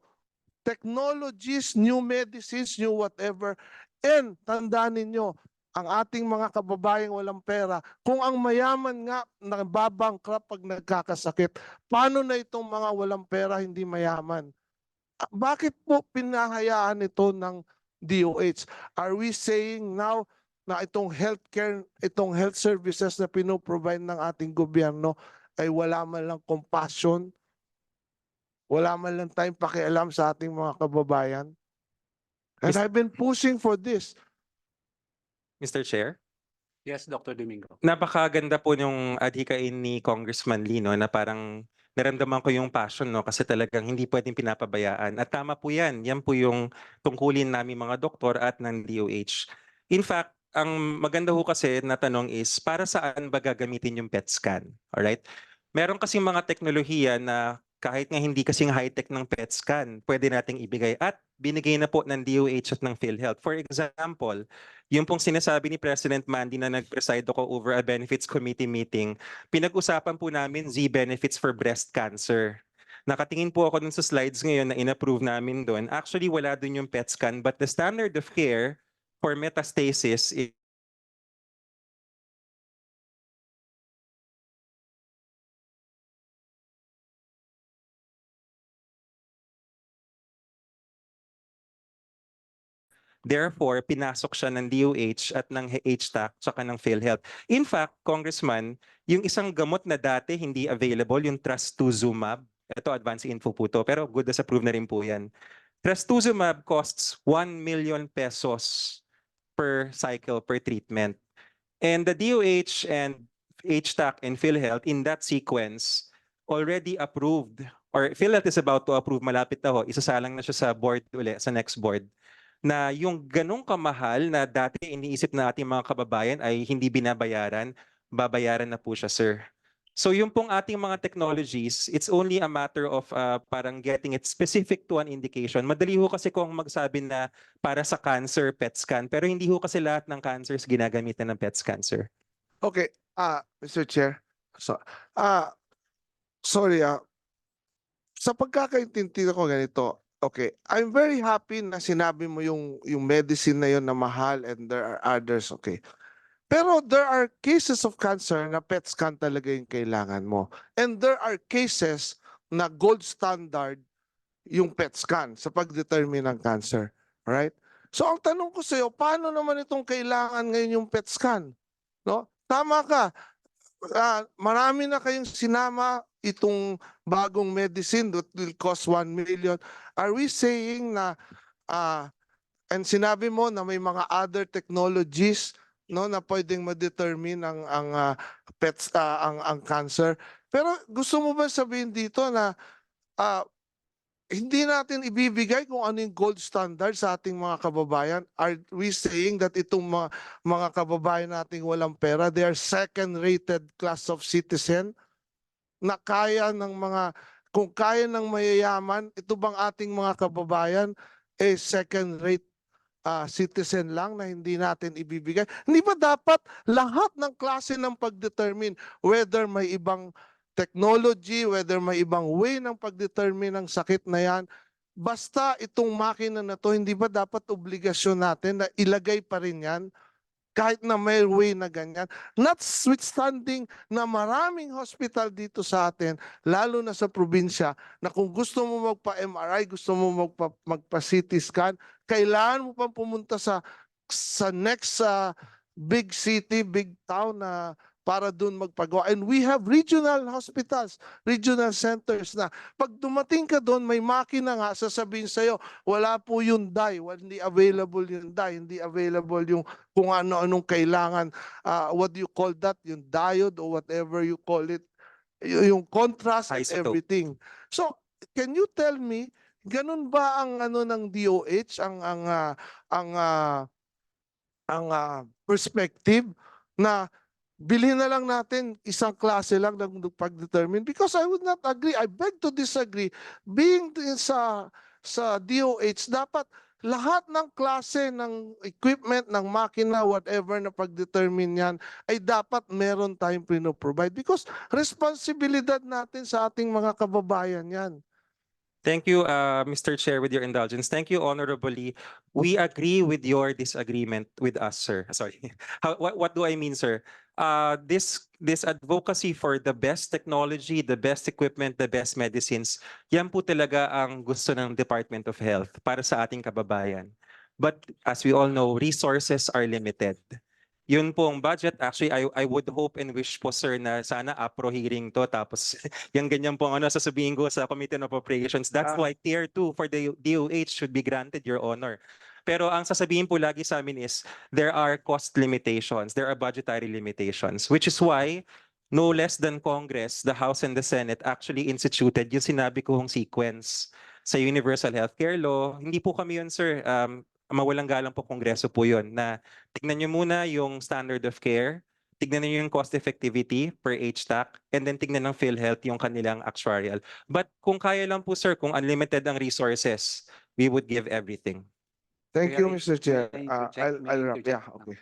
technologies, new medicines, new whatever. And tandaan ninyo, ang ating mga kababayang walang pera, kung ang mayaman nga nababangkrap pag nagkakasakit, paano na itong mga walang pera hindi mayaman? Bakit po pinahayaan ito ng DOH? Are we saying now na itong healthcare, itong health services na pinoprovide ng ating gobyerno ay wala man lang compassion? Wala man lang tayong pakialam sa ating mga kababayan? And I've been pushing for this. Mr. Chair? Yes, Dr. Domingo. Napakaganda po yung adhikain ni Congressman Lino na parang naramdaman ko yung passion, no, kasi talagang hindi pwedeng pinapabayaan. At tama po yan. Yan po yung tungkulin namin mga doktor at ng DOH. In fact, ang maganda ho kasi na tanong is para saan ba gagamitin yung PET scan? Alright? Meron kasing mga teknolohiya na kahit nga hindi kasing high-tech ng PET scan, pwede nating ibigay at binigay na po ng DOH at ng PhilHealth. For example, yung pong sinasabi ni President Mandy na nag-preside ako over a benefits committee meeting, pinag-usapan po namin Z-benefits for breast cancer. Nakatingin po ako dun sa slides ngayon na in-approve namin doon. Actually, wala dun yung PET scan, but the standard of care for metastasis is therefore, pinasok siya ng DOH at ng HTAC tsaka ng PhilHealth. In fact, Congressman, yung isang gamot na dati hindi available, yung trastuzumab, ito advance info po to, pero good as approved na rin po yan. Trastuzumab costs 1 million pesos per cycle, per treatment. And the DOH and HTAC and PhilHealth in that sequence already approved, or PhilHealth is about to approve, malapit na ho, isasalang na siya sa board uli, sa next board, na yung ganong kamahal na dati iniisip na ating mga kababayan ay hindi binabayaran, babayaran na po siya, sir. So yung pong ating mga technologies, it's only a matter of parang getting it specific to an indication. Madali ho kasi kung magsabi na para sa cancer, PET scan, pero hindi ho kasi lahat ng cancers ginagamitan ng PET scan, sir. Okay, Mr. Chair. So, sorry, sa pagkakaintindi ko ganito, okay, I'm very happy na sinabi mo yung medicine na yun na mahal and there are others, okay. Pero there are cases of cancer na PET scan talaga yung kailangan mo. And there are cases na gold standard yung PET scan sa pag-determine ng cancer. Right? So ang tanong ko sa iyo, paano naman itong kailangan ngayon yung PET scan? No? Tama ka. Marami na kayong sinama itong bagong medicine that will cost 1 million. Are we saying na and sinabi mo na may mga other technologies no na pwedeng ma-determine ang pets ang cancer. Pero gusto mo ba sabihin dito na hindi natin ibibigay kung ano yung gold standard sa ating mga kababayan? Are we saying that itong mga kababayan nating walang pera, they are second-rated class of citizen na kaya ng mga, kung kaya ng mayayaman, ito bang ating mga kababayan second-rate citizen lang na hindi natin ibibigay? Hindi ba dapat lahat ng klase ng pag-determine, whether may ibang technology, whether may ibang way ng pag-determine ng sakit na yan, basta itong makina na to, hindi ba dapat obligasyon natin na ilagay pa rin yan kahit na may way na ganyan? Notwithstanding na maraming hospital dito sa atin, lalo na sa probinsya, na kung gusto mo magpa-MRI, gusto mo magpa-CT scan, kailangan mo pang pumunta sa next big city, big town na para doon magpagawa. And we have regional hospitals, regional centers na pag dumating ka doon, may makina nga, sasabihin sa'yo, wala po yung dye, hindi available yung dye, hindi available yung kung ano-anong kailangan, what do you call that, yung diode or whatever you call it, yung contrast and Isotope. everything. So, can you tell me, ganun ba ang ano ng DOH, ang perspective na bilhin na lang natin isang klase lang ng pag-determine? Because I would not agree. I beg to disagree. Being sa DOH, dapat lahat ng klase ng equipment, ng makina, whatever na pag-determine yan, ay dapat meron tayong provide because responsibilidad natin sa ating mga kababayan yan. Thank you, Mr. Chair, with your indulgence. Thank you, Honorably. We agree with your disagreement with us, sir. Sorry. What do I mean, sir? This advocacy for the best technology, the best equipment, the best medicines, yan po talaga ang gusto ng Department of Health para sa ating kababayan. But as we all know, resources are limited. Yun pong budget, actually, I would hope and wish po, sir, na sana APRO hearing to, tapos yung ganyan pong sasabihin ko sa Committee on Appropriations. That's why Tier 2 for the DOH should be granted, Your Honor. Pero ang sasabihin po lagi sa amin is, there are cost limitations, there are budgetary limitations, which is why, no less than Congress, the House and the Senate actually instituted yung sinabi kong sequence sa Universal Healthcare Law. Hindi po kami yun, sir. Mawalang galang po Kongreso po yun, na tignan nyo muna yung standard of care, tignan nyo yung cost effectivity per HTAC, and then tignan ng PhilHealth yung kanilang actuarial. But kung kaya lang po, sir, kung unlimited ang resources, we would give everything. Thank you, May I- Mr. Chair. may I interject? May I I'll wrap. interject? Yeah, okay.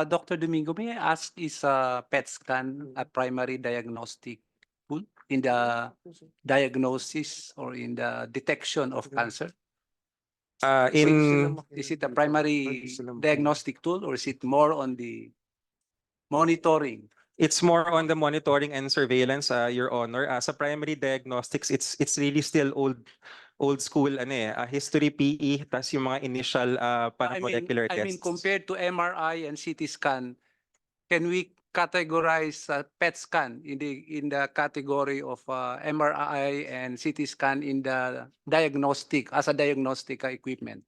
Dr. Domingo, may I ask, is PET scan a primary diagnostic tool in the diagnosis or in the detection of cancer? Is it a primary diagnostic tool or is it more on the monitoring? It's more on the monitoring and surveillance, Your Honor. Sa primary diagnostics, it's really still old school history PE, tas yung mga initial molecular I mean, tests. compared to MRI and CT scan, can we categorize PET scan in the category of MRI and CT scan in the diagnostic as a diagnostic equipment?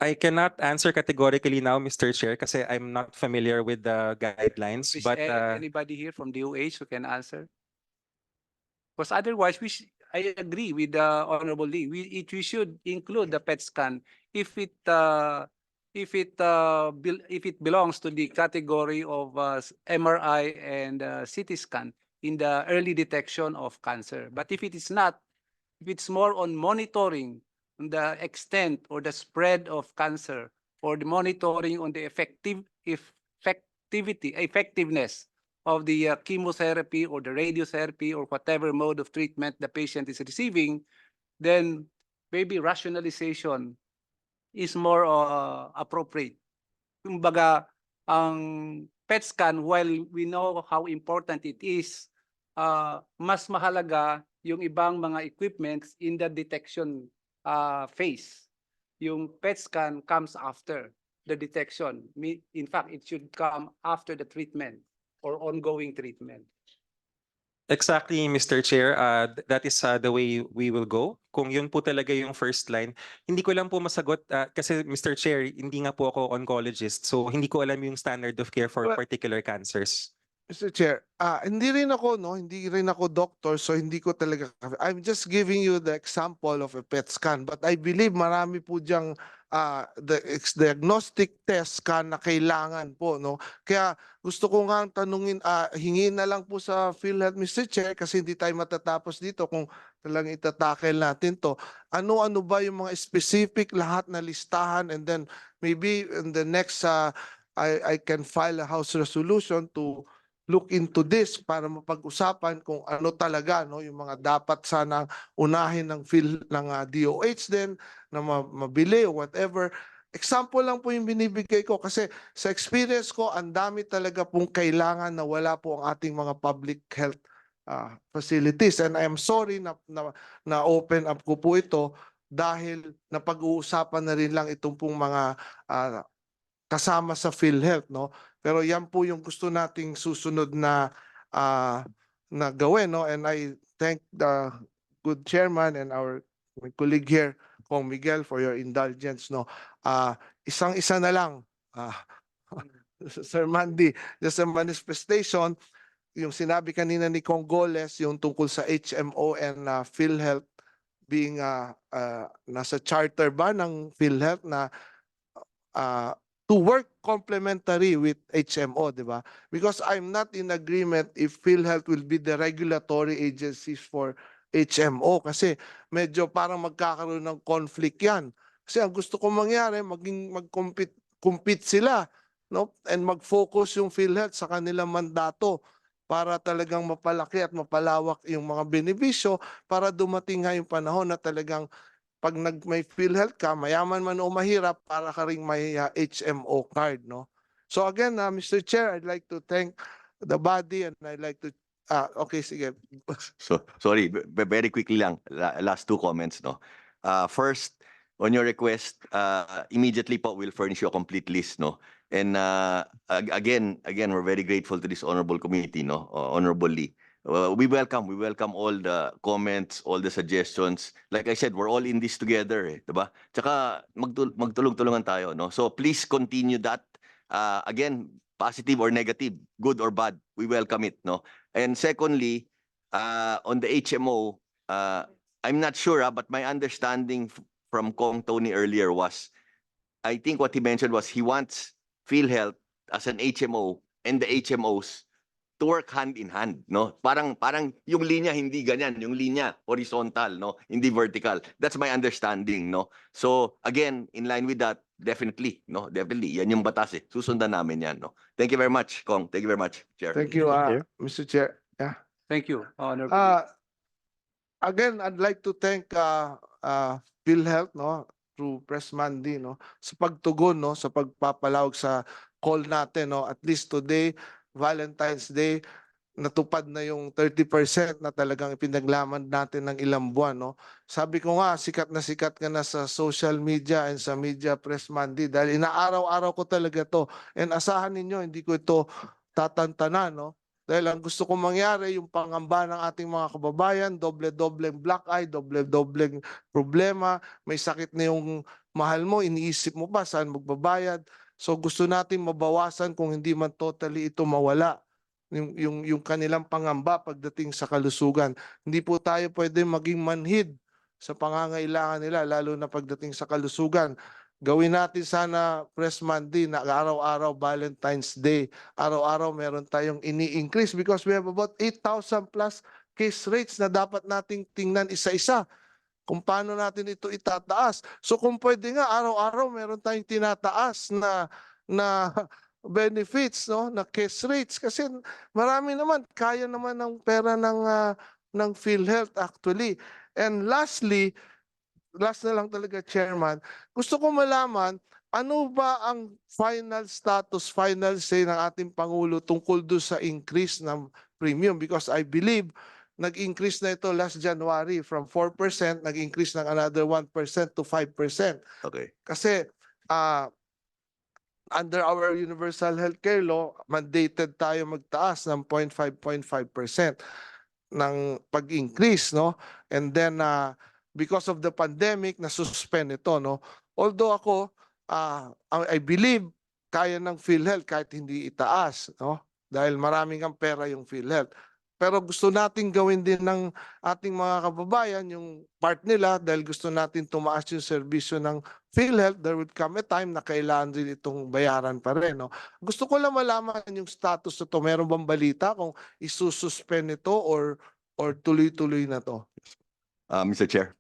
I cannot answer categorically now, Mr. Chair, kasi I'm not familiar with the guidelines. Is But anybody here from DOH who can answer? Because otherwise, I agree with the Honorable Lee. We should include the PET scan if it belongs to the category of MRI and CT scan in the early detection of cancer. But if it is not, if it's more on monitoring the extent or the spread of cancer, or the monitoring on the effectiveness of the chemotherapy or the radiotherapy or whatever mode of treatment the patient is receiving, then maybe rationalization is more appropriate. Kumbaga, ang PET scan, while we know how important it is, mas mahalaga yung ibang mga equipments in the detection phase. Yung PET scan comes after the detection. In fact, it should come after the treatment or ongoing treatment. exactly, Mr. Chair, that is the way we will go. Kung yun po talaga yung first line, hindi ko lang po masagot kasi Mr. Chair, hindi nga po ako oncologist, so hindi ko alam yung standard of care for particular cancers. Mr. Chair, hindi rin ako, no, hindi rin ako doctor, so hindi ko talaga, I'm just giving you the example of a PET scan, but I believe marami po diyang diagnostic test scan na kailangan po, no. Kaya gusto ko nga tanungin, hingin na lang po sa PhilHealth, Mr. Chair, kasi hindi tayo matatapos dito kung talagang itatakel natin to. Ano-ano ba yung mga specific lahat na listahan, and then maybe in the next, I can file a House resolution to look into this para mapag-usapan kung ano talaga, no, yung mga dapat sana unahin ng DOH din na mabili o whatever. Example lang po yung binibigay ko kasi sa experience ko ang dami talaga pong kailangan na wala po ang ating mga public health facilities, and I am sorry na open up ko po ito dahil napag-uusapan na rin lang itong pong mga kasama sa PhilHealth, no? Pero yan po yung gusto nating susunod na na gawin, no? And I thank the good chairman and our my colleague here, Kong Miguel, for your indulgence, no? Isang-isa na lang, Sir Mandy, just a manifestation, yung sinabi kanina ni Kong Goles, yung tungkol sa HMO and PhilHealth being nasa charter ba ng PhilHealth na to work complementary with HMO, di ba? Because I'm not in agreement if PhilHealth will be the regulatory agencies for HMO kasi medyo parang magkakaroon ng conflict yan. Kasi ang gusto ko mangyari, mag-compete sila, no? And mag-focus yung PhilHealth sa kanilang mandato para talagang mapalaki at mapalawak yung mga benepisyo para dumating nga yung panahon na talagang pag may PhilHealth ka, mayaman man o mahirap, para ka ring may HMO card, no? So again, Mr. Chair, I'd like to thank the body and I'd like to, okay, sige. So, sorry, very quickly lang, last two comments, no? First, on your request, immediately po, we'll furnish you a complete list, no? And again, we're very grateful to this honorable committee, no? Honorably. We welcome all the comments, all the suggestions. Like I said, we're all in this together, eh, diba? Tsaka magtulong-tulungan tayo, no? So please continue that. Again, positive or negative, good or bad, we welcome it, no? And secondly, on the HMO, I'm not sure, but my understanding from Kong Tony earlier was, I think what he mentioned was he wants PhilHealth as an HMO and the HMOs to work hand in hand, no? Parang yung linya hindi ganyan, yung linya horizontal, no? Hindi vertical. That's my understanding, no? So again, in line with that, definitely, no? Definitely. Yan yung batas eh. Susundan namin yan, no? Thank you very much, Kong. Thank you very much, Chair. Thank you, Mr. Chair. Yeah. Thank you, Honorable. Again, I'd like to thank PhilHealth, no, through Press Mandy, no, sa pagtugon, no, sa pagpapalawag sa call natin, no. At least today, Valentine's Day, natupad na yung 30% na talagang ipinaglaman natin ng ilang buwan, no. Sabi ko nga, sikat ka na sa social media and sa media, Press Mandy, dahil inaaraw-araw ko talaga to. And asahan ninyo, hindi ko ito tatantanan, no. Dahil ang gusto kong mangyari, yung pangamba ng ating mga kababayan, doble-dobleng black eye, doble-dobleng problema, may sakit na yung mahal mo, iniisip mo pa saan magbabayad. So gusto natin mabawasan kung hindi man totally ito mawala, yung kanilang pangamba pagdating sa kalusugan. Hindi po tayo pwede maging manhid sa pangangailangan nila, lalo na pagdating sa kalusugan. Gawin natin sana, Press Monday, na araw-araw Valentine's Day. Araw-araw meron tayong ini-increase because we have about 8,000 plus case rates na dapat nating tingnan isa-isa kung paano natin ito itataas. So kung pwede nga, araw-araw meron tayong tinataas na benefits, no, na case rates. Kasi marami naman, kaya naman ng pera ng PhilHealth actually. And lastly, last na lang talaga, Chairman, gusto ko malaman, ano ba ang final status, final say ng ating Pangulo tungkol doon sa increase ng premium? Because I believe nag-increase na ito last January from 4%, nag-increase ng another 1% to 5%. Okay. Kasi under our universal healthcare law, mandated tayo magtaas ng 0.5% ng pag-increase, no? And then because of the pandemic, na-suspend ito, no? Although ako, I believe kaya ng PhilHealth kahit hindi itaas, no? dahil maraming ang pera yung PhilHealth. Pero gusto natin gawin din ng ating mga kababayan yung part nila dahil gusto natin tumaas yung serbisyo ng PhilHealth. There would come a time na kailangan din itong bayaran pa rin. No? Gusto ko lang malaman yung status nito. Meron bang balita kung isususpend ito or tuloy-tuloy na to? Mr. Chair,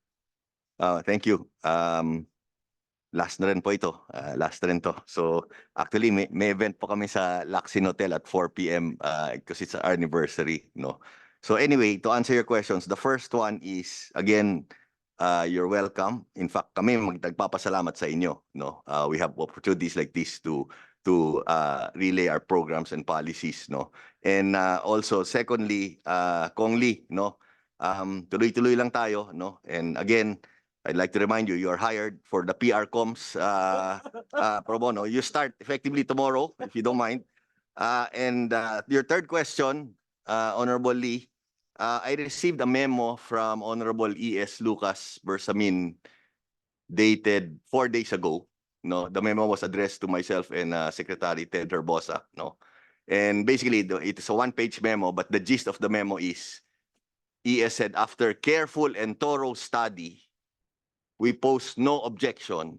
thank you. Last na rin po ito. Last na rin to. So actually may event po kami sa Lacsin Hotel at 4 p.m. Because it's our anniversary, no. So anyway, to answer your questions, the first one is again, you're welcome. In fact, kami magpapasalamat sa inyo, no. We have opportunities like this to relay our programs and policies, no. And also secondly, Kong Lee, no. Tuloy-tuloy lang tayo, no. And again, I'd like to remind you, you are hired for the PR comms pro bono. You start effectively tomorrow, if you don't mind. And your third question, Honorable Lee, I received a memo from Honorable E.S. Lucas Bersamin dated 4 days ago. No, the memo was addressed to myself and Secretary Ted Herbosa. No, and basically it is a one-page memo, but the gist of the memo is E.S. said after careful and thorough study, we pose no objection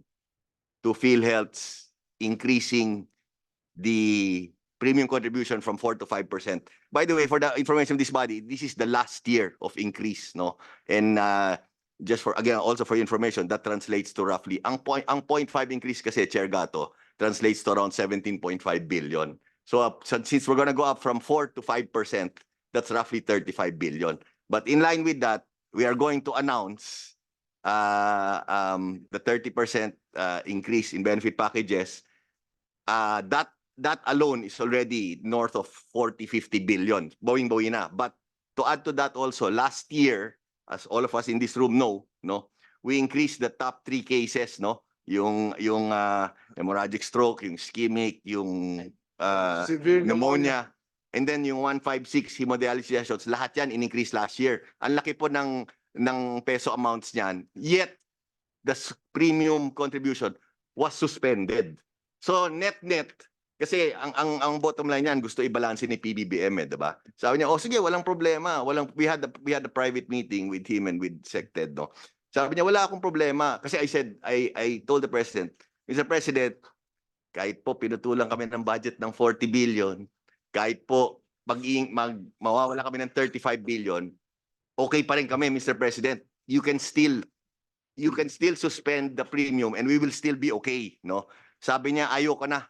to PhilHealth's increasing the premium contribution from 4 to 5%. By the way, for the information of this body, this is the last year of increase, no? And just for, again, also for your information, that translates to roughly, ang 0.5 increase kasi, Chair Gato, translates to around 17.5 billion. So since we're gonna go up from 4 to 5%, that's roughly 35 billion. But in line with that, we are going to announce the 30% increase in benefit packages. That alone is already north of 40-50 billion. Bawing-bawi na. But to add to that also, last year, as all of us in this room know, no, we increased the top 3 cases, no, yung hemorrhagic stroke, yung ischemic, yung Severe pneumonia, and then yung 156 hemodialysis shots. Lahat yan in-increase last year. Ang laki po ng peso amounts niyan, yet the premium contribution was suspended. So net-net, kasi ang bottom line niyan gusto i-balance ni PBBM, di ba? Sabi niya, oh sige, walang problema. We had a private meeting with him and with SecTed, no. Sabi niya, wala akong problema. Kasi I told the President, Mr. President, kahit po pinutulan kami ng budget ng 40 billion, kahit po mawawala kami ng 35 billion, okay pa rin kami, Mr. President. You can still suspend the premium and we will still be okay, no? Sabi niya, ayoko na.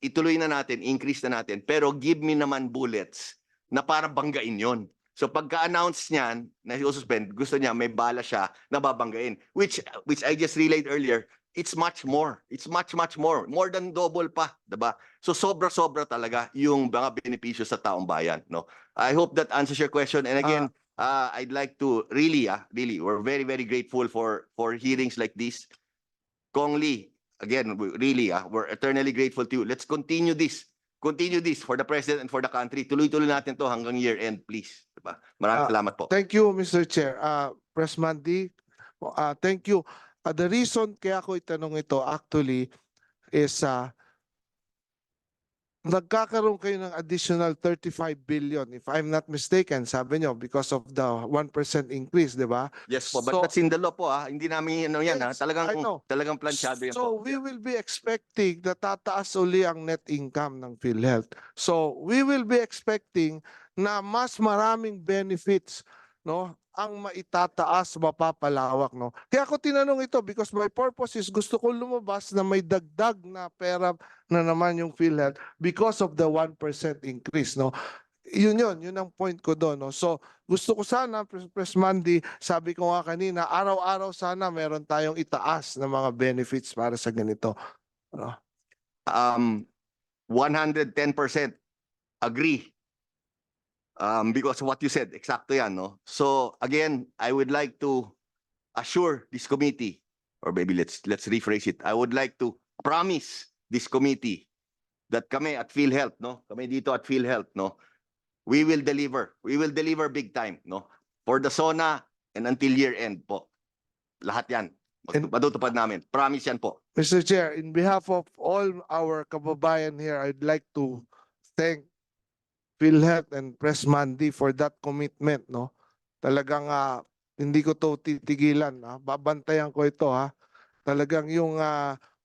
Ituloy na natin, increase na natin, pero give me naman bullets na para banggain yon. So pagka-announce niyan na i-suspend, gusto niya may bala siya na babanggain, which I just relayed earlier. It's much more. It's much more. More than double pa, diba? So sobra-sobra talaga yung mga benepisyo sa taong bayan, no? I hope that answers your question. And again, I'd like to really, we're very, very grateful for hearings like this. Kong Lee, again, we're eternally grateful to you. Let's continue this. Continue this for the President and for the country. Tuloy-tuloy natin to hanggang year end, please. Diba? Maraming salamat po. Thank you, Mr. Chair. Press Mandy, thank you. The reason kaya ko itanong ito actually is nagkakaroon kayo ng additional 35 billion, if I'm not mistaken, sabi nyo, because of the 1% increase, di ba? Yes po, but that's in the law po. Hindi namin yan. Yes, Talagang plansyado yan po. So we will be expecting na tataas uli ang net income ng PhilHealth. So we will be expecting na mas maraming benefits, no, ang maitataas, mapapalawak, no. Kaya ako tinanong ito because my purpose is gusto ko lumabas na may dagdag na pera na naman yung PhilHealth because of the 1% increase, no. Yun ang point ko doon, no. So gusto ko sana, Press Mandy, sabi ko nga kanina, araw-araw sana meron tayong itaas na mga benefits para sa ganito. 110% agree. Because what you said, eksakto yan, no? So again, I would like to assure this committee, or maybe let's rephrase it. I would like to promise this committee that kami at PhilHealth, no? Kami dito at PhilHealth, no? We will deliver. We will deliver big time, no? For the SONA and until year end po. Lahat yan. Matutupad namin. Promise yan po. Mr. Chair, in behalf of all our kababayan here, I'd like to thank PhilHealth and Press Monday for that commitment, no? Talagang hindi ko to titigilan, babantayan ko ito, Talagang yung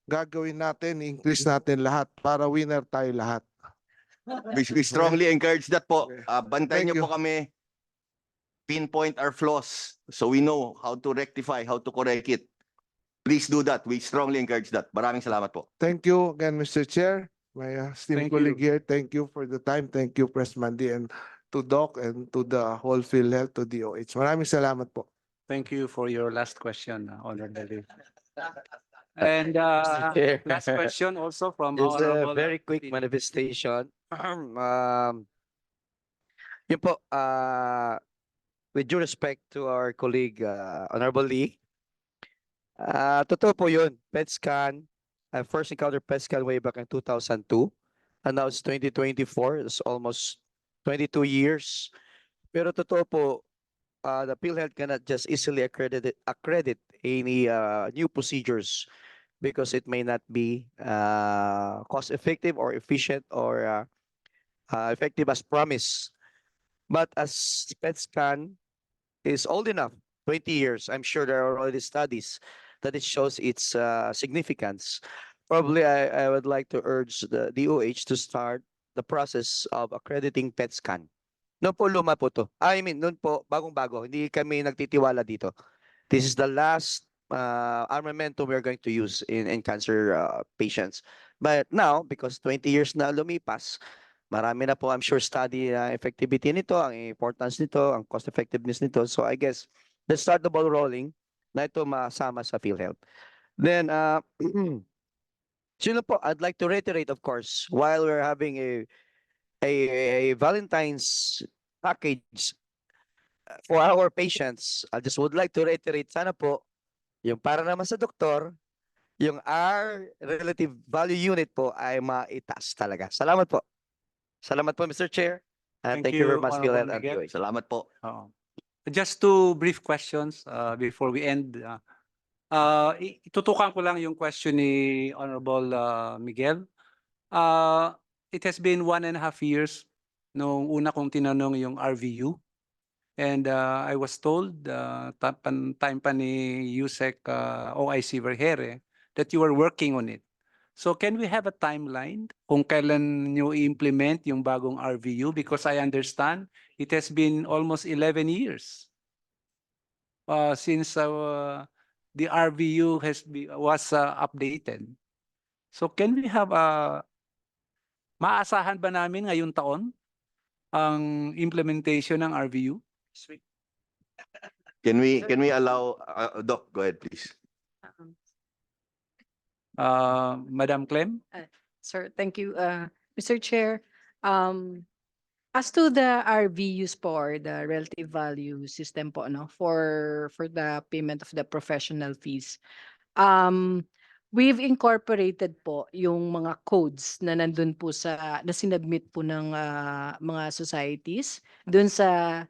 gagawin natin, increase natin lahat para winner tayo lahat. We strongly encourage that po. Okay. Bantayan Thank niyo po kami. Pinpoint our flaws so we know how to rectify, how to correct it. Please do that. We strongly encourage that. Maraming salamat po. Thank you again, Mr. Chair. My esteemed Thank colleague you. here, thank you for the time. Thank you, Press Monday, and to Doc and to the whole PhilHealth, to DOH. Maraming salamat po. Thank you for your last question, Honorable. And Chair. last question also from It's a Honorable. very quick manifestation. Yun po, with due respect to our colleague, Honorable Lee, totoo po yun. PET scan, I first encountered PET scan way back in 2002, and now it's 2024. It's almost 22 years. Pero totoo po, the PhilHealth cannot just easily accredit any new procedures because it may not be cost effective or efficient or effective as promised. But as PET scan is old enough, 20 years, I'm sure there are already studies that it shows its significance. Probably I would like to urge the DOH to start the process of accrediting PET scan. Noon po luma po to. I mean, noon po bagong-bago. Hindi kami nagtitiwala dito. This is the last armamento we're going to use in cancer patients. But now, because 20 years na lumipas, marami na po, I'm sure, study effectivity nito, ang importance nito, ang cost effectiveness nito. So I guess, let's start the ball rolling na ito masama sa PhilHealth. Then, sino po, I'd like to reiterate, of course, while we're having a Valentine's package for our patients, I just would like to reiterate, sana po, yung para naman sa doktor, yung R relative value unit po ay maitaas talaga. Salamat po. Salamat po, Mr. Chair. Thank you very much, Honorable PhilHealth and Miguel. DOH. Salamat po. Just two brief questions before we end. Itutukan ko lang yung question ni Honorable Miguel. It has been 1.5 years nung una kong tinanong yung RVU. And I was told, time pa ni Yusek OIC Vergere, that you were working on it. So can we have a timeline kung kailan nyo i-implement yung bagong RVU? Because I understand it has been almost 11 years since the RVU was updated. So can we have maasahan ba namin ngayong taon ang implementation ng RVU? Can we allow Doc, go ahead please. Madam Clem? Sir, thank you. Mr. Chair, as to the RVUs po, or the relative value system po, no, for the payment of the professional fees, we've incorporated po yung mga codes na nandun po na sinubmit po ng mga societies dun sa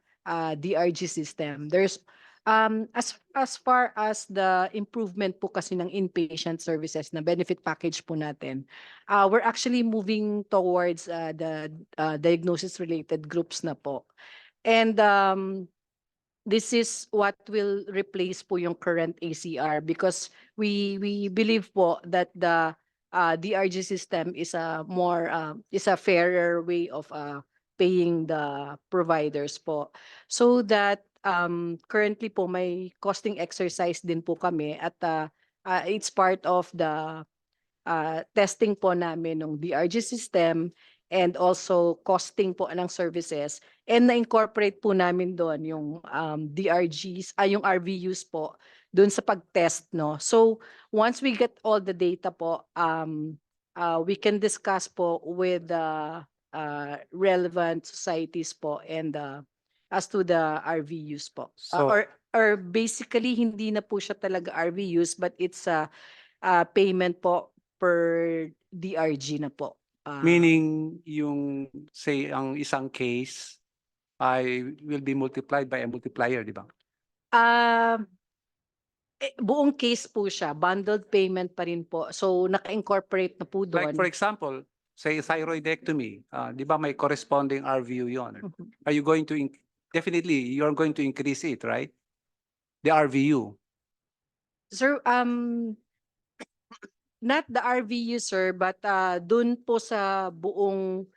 DRG system. There's as far as the improvement po kasi ng inpatient services na benefit package po natin, we're actually moving towards the diagnosis related groups na po. And this is what will replace po yung current ACR because we believe po that the DRG system is a fairer way of paying the providers po. So that currently po may costing exercise din po kami at it's part of the testing po namin ng DRG system and also costing po ng services, and na-incorporate po namin doon yung DRGs, yung RVUs po doon sa pag-test, no. So once we get all the data po, we can discuss po with the relevant societies po and as to the RVUs po. So- Or basically hindi na po siya talaga RVUs but it's a payment po per DRG na po. Meaning yung say ang isang case ay will be multiplied by a multiplier, di ba? Buong case po siya, bundled payment pa rin po. So naka-incorporate na po Like doon. for example, say thyroidectomy, di ba may corresponding RVU yon? Are you going to, definitely, you're going to increase it, right? The RVU. Sir, not the RVU, sir, but dun po sa buong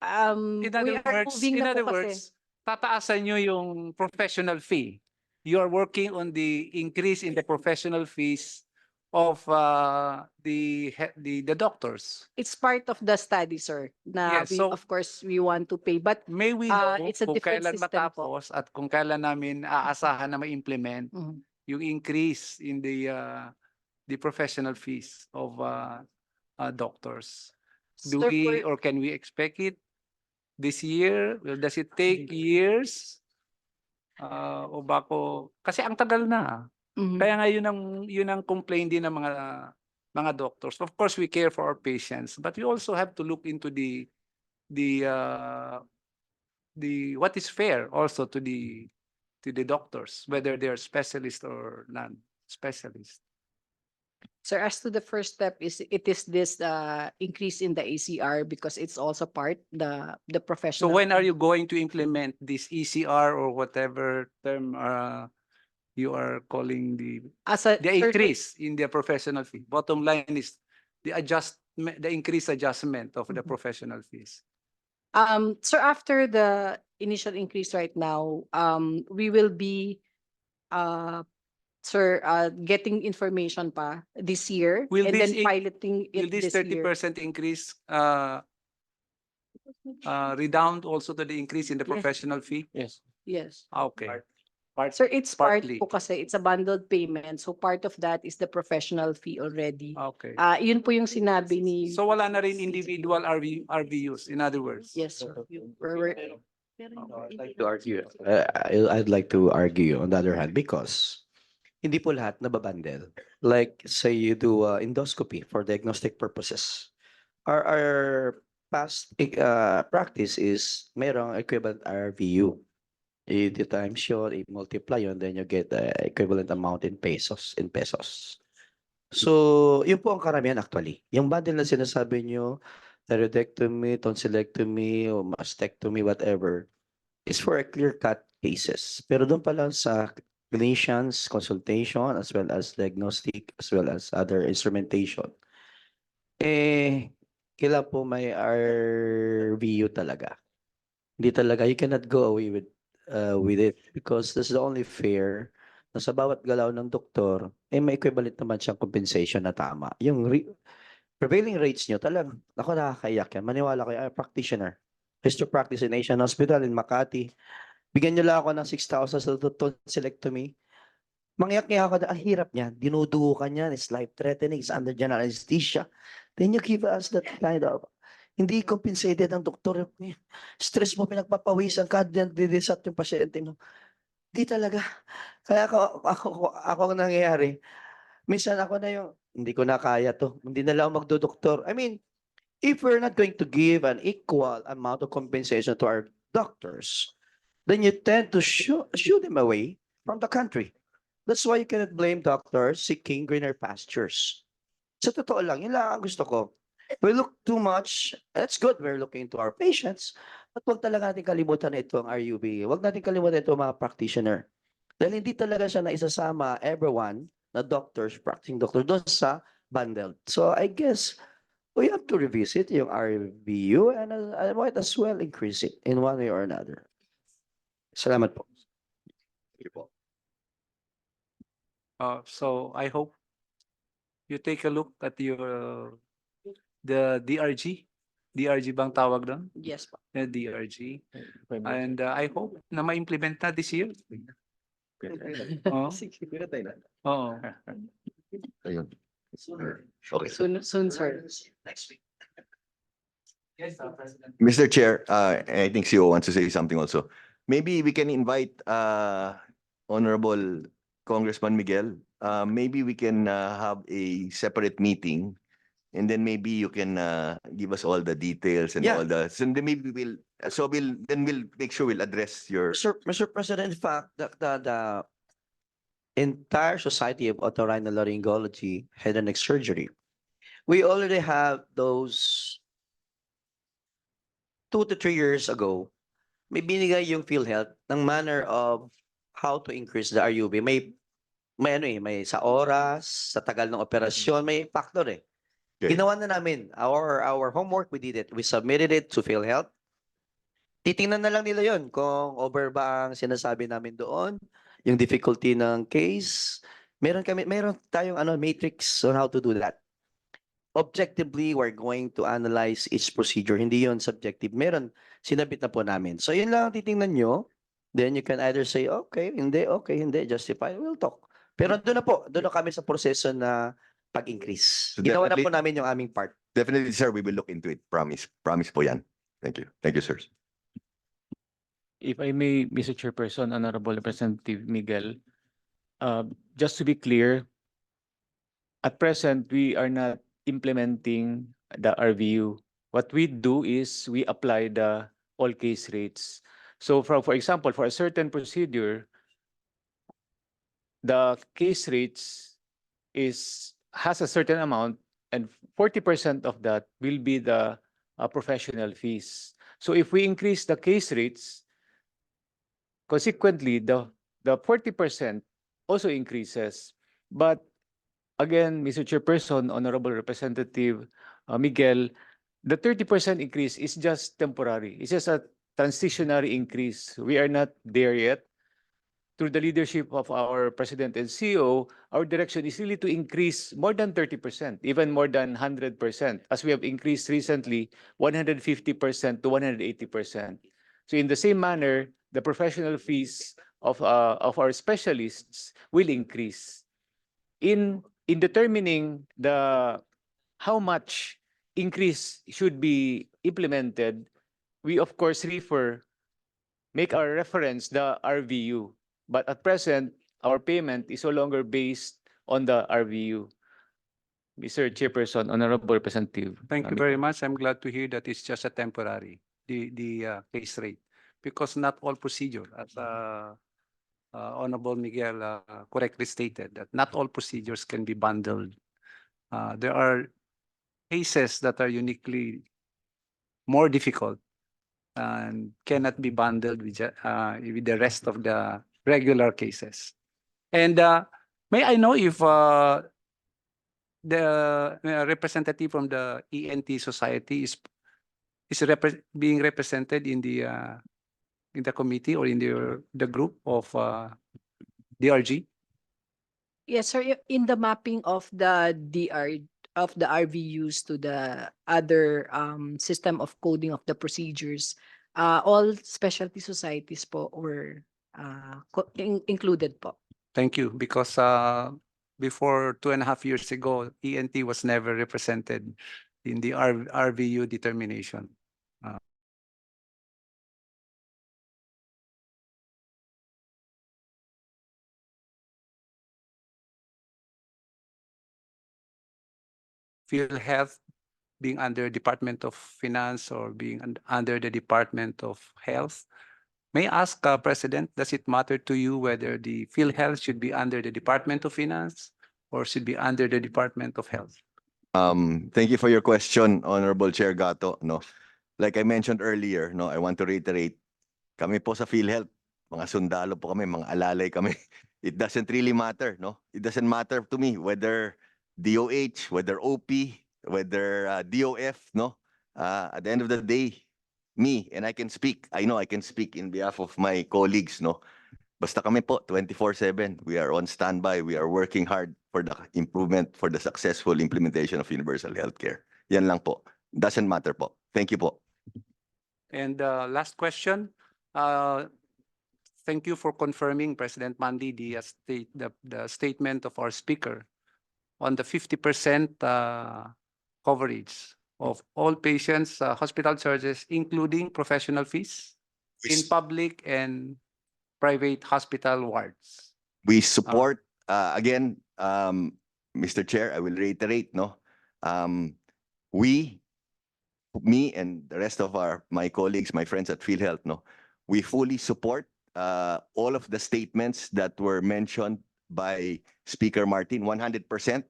In we other are words, moving in na other po kasi. words, tataasan nyo yung professional fee. You are working on the increase in the professional fees of the doctors. It's part of the study, sir, na Yes, we, so of course, we want to pay. But may we know it's a kung different kailan system po. matapos at kung kailan namin aasahan na ma-implement Mhm. yung increase in the professional fees of doctors. Do Sir, we for- or can we expect it this year? Well, does it take years? O bako kasi ang tagal na. Mhm. Kaya nga yun ang complaint din ng mga doctors. Of course, we care for our patients, but we also have to look into the what is fair also to the doctors, whether they are specialists or non-specialists. Sir, as to the first step it is this increase in the ACR because it's also part the So professional. when are you going to implement this ECR or whatever term you are calling the As a increase in the professional fee? Bottom line is the increased adjustment of the professional fees. Sir, after the initial increase right now, we will be sir, getting information pa this year Will and this then piloting Will it this this year. 30% increase redound also to the increase in the Yes. professional fee? Yes. Yes. Okay. Sir, it's part partly. po kasi it's a bundled payment. So part of that is the professional fee already. Okay. Yun po yung sinabi ni. So wala na rin individual RVUs, in other words? Yes, sir. I'd like to argue. I'd like to argue on the other hand because hindi po lahat nababundle. Like say you do endoscopy for diagnostic purposes. Our past practice is mayroong equivalent RVU. You do times yun, you multiply yun, then you get the equivalent amount in pesos. So, yun po ang karamihan actually. Yung bundle na sinasabi nyo, thyroidectomy, tonsillectomy, o mastectomy, whatever, is for a clear-cut cases. Pero doon pa lang sa clinicians, consultation, as well as diagnostic, as well as other instrumentation, kailan po may RVU talaga. Hindi talaga, you cannot go away with it because this is the only fair na sa bawat galaw ng doktor, may equivalent naman siyang compensation na tama. Yung prevailing rates nyo, talagang, ako nakakaiyak yan. Maniwala kayo, practitioner. Used to practice in Asian Hospital in Makati. Bigyan nyo lang ako ng 6,000 sa tonsillectomy. Mangyak-ngyak ako na, ang hirap niyan. Dinudugo ka niyan. It's life-threatening. It's under general anesthesia. Then you give us that kind of, hindi compensated ang doktor. Stress mo, pinagpapawisan ka, didisat yung pasyente mo. Di talaga. Kaya ako ang nangyayari. Minsan ako na yung, hindi ko na kaya to. Hindi na lang ako magdodoktor. I mean, if we're not going to give an equal amount of compensation to our doctors, then you tend to shoo them away from the country. That's why you cannot blame doctors seeking greener pastures. Sa totoo lang, yun lang ang gusto ko. We look too much, that's good, we're looking into our patients, but wag talaga natin kalimutan na ito ang RUB. Wag natin kalimutan ito mga practitioner. Dahil hindi talaga siya na isasama everyone na doctors, practicing doctor doon sa bundled. So I guess we have to revisit yung RVU and I might as well increase it in one way or another. Salamat po. So I hope you take a look at the DRG. DRG bang tawag doon? Yes po. The DRG. And I hope na ma-implement na this year. Oo. Oo. Ayun. Okay. Soon, sir. Mr. Chair, I think CEO wants to say something also. Maybe we can invite Honorable Congressman Miguel. Maybe we can have a separate meeting, and then maybe you can give us all the details and all the. So then maybe we'll make sure we'll address your. Mr. President, in fact, the entire Society of Otorhinolaryngology head and neck surgery we already have those 2 to 3 years ago, may binigay yung PhilHealth ng manner of how to increase the RUB. May ano eh, may sa oras, sa tagal ng operasyon, may factor eh. Okay. Ginawa na namin. Our homework, we did it. We submitted it to PhilHealth. Titingnan na lang nila yon kung over ba ang sinasabi namin doon, yung difficulty ng case. Meron tayong matrix on how to do that. Objectively, we're going to analyze each procedure. Hindi yon subjective. Meron, sinabit na po namin. So yun lang ang titingnan nyo. Then you can either say, okay, hindi, justify, we'll talk. Pero doon na kami sa proseso na pag-increase. So Ginawa na po definitely- namin yung aming part. Definitely, sir, we will look into it. Promise. Promise po yan. Thank you. Thank you, sir. If I may, Mr. Chairperson, Honorable Representative Miguel, just to be clear, at present, we are not implementing the RVU. What we do is we apply the all case rates. So for example, for a certain procedure, the case rates has a certain amount and 40% of that will be the professional fees. So if we increase the case rates, consequently, the 40% also increases. But again, Mr. Chairperson, Honorable Representative Miguel, the 30% increase is just temporary. It's just a transitionary increase. We are not there yet. Through the leadership of our President and CEO, our direction is really to increase more than 30%, even more than 100%, as we have increased recently 150% to 180%. So in the same manner, the professional fees of our specialists will increase. In determining how much increase should be implemented, we of course make our reference the RVU. But at present, our payment is no longer based on the RVU. Mr. Chairperson, Honorable Representative. Thank you very much. I'm glad to hear that it's just a temporary, the case rate, because not all procedure, as Honorable Miguel correctly stated, that not all procedures can be bundled. There are cases that are uniquely more difficult and cannot be bundled with the rest of the regular cases. And may I know if the representative from the ENT Society is being represented in the committee or in the group of DRG? Yes, sir. In the mapping of the RVUs to the other system of coding of the procedures, all specialty societies po were included po. Thank you, because before 2.5 years ago, ENT was never represented in the RVU determination. PhilHealth being under Department of Finance or being under the Department of Health. May I ask, President, does it matter to you whether the PhilHealth should be under the Department of Finance or should be under the Department of Health? Thank you for your question, Honorable Chair Gato. No, like I mentioned earlier, no, I want to reiterate, kami po sa PhilHealth, mga sundalo po kami, mga alalay kami. It doesn't really matter, no? It doesn't matter to me whether DOH, whether OP, whether DOF, no? At the end of the day, me, and I know I can speak in behalf of my colleagues, no? Basta kami po, 24/7, we are on standby, we are working hard for the improvement, for the successful implementation of universal healthcare. Yan lang po. Doesn't matter po. Thank you po. And last question. Thank you for confirming, President Mandi, the statement of our speaker on the 50% coverage of all patients' hospital charges, including professional fees in public and private hospital wards. We support, again, Mr. Chair, I will reiterate, no? Me and the rest of my colleagues, my friends at PhilHealth, no? We fully support all of the statements that were mentioned by Speaker Martin, 100%,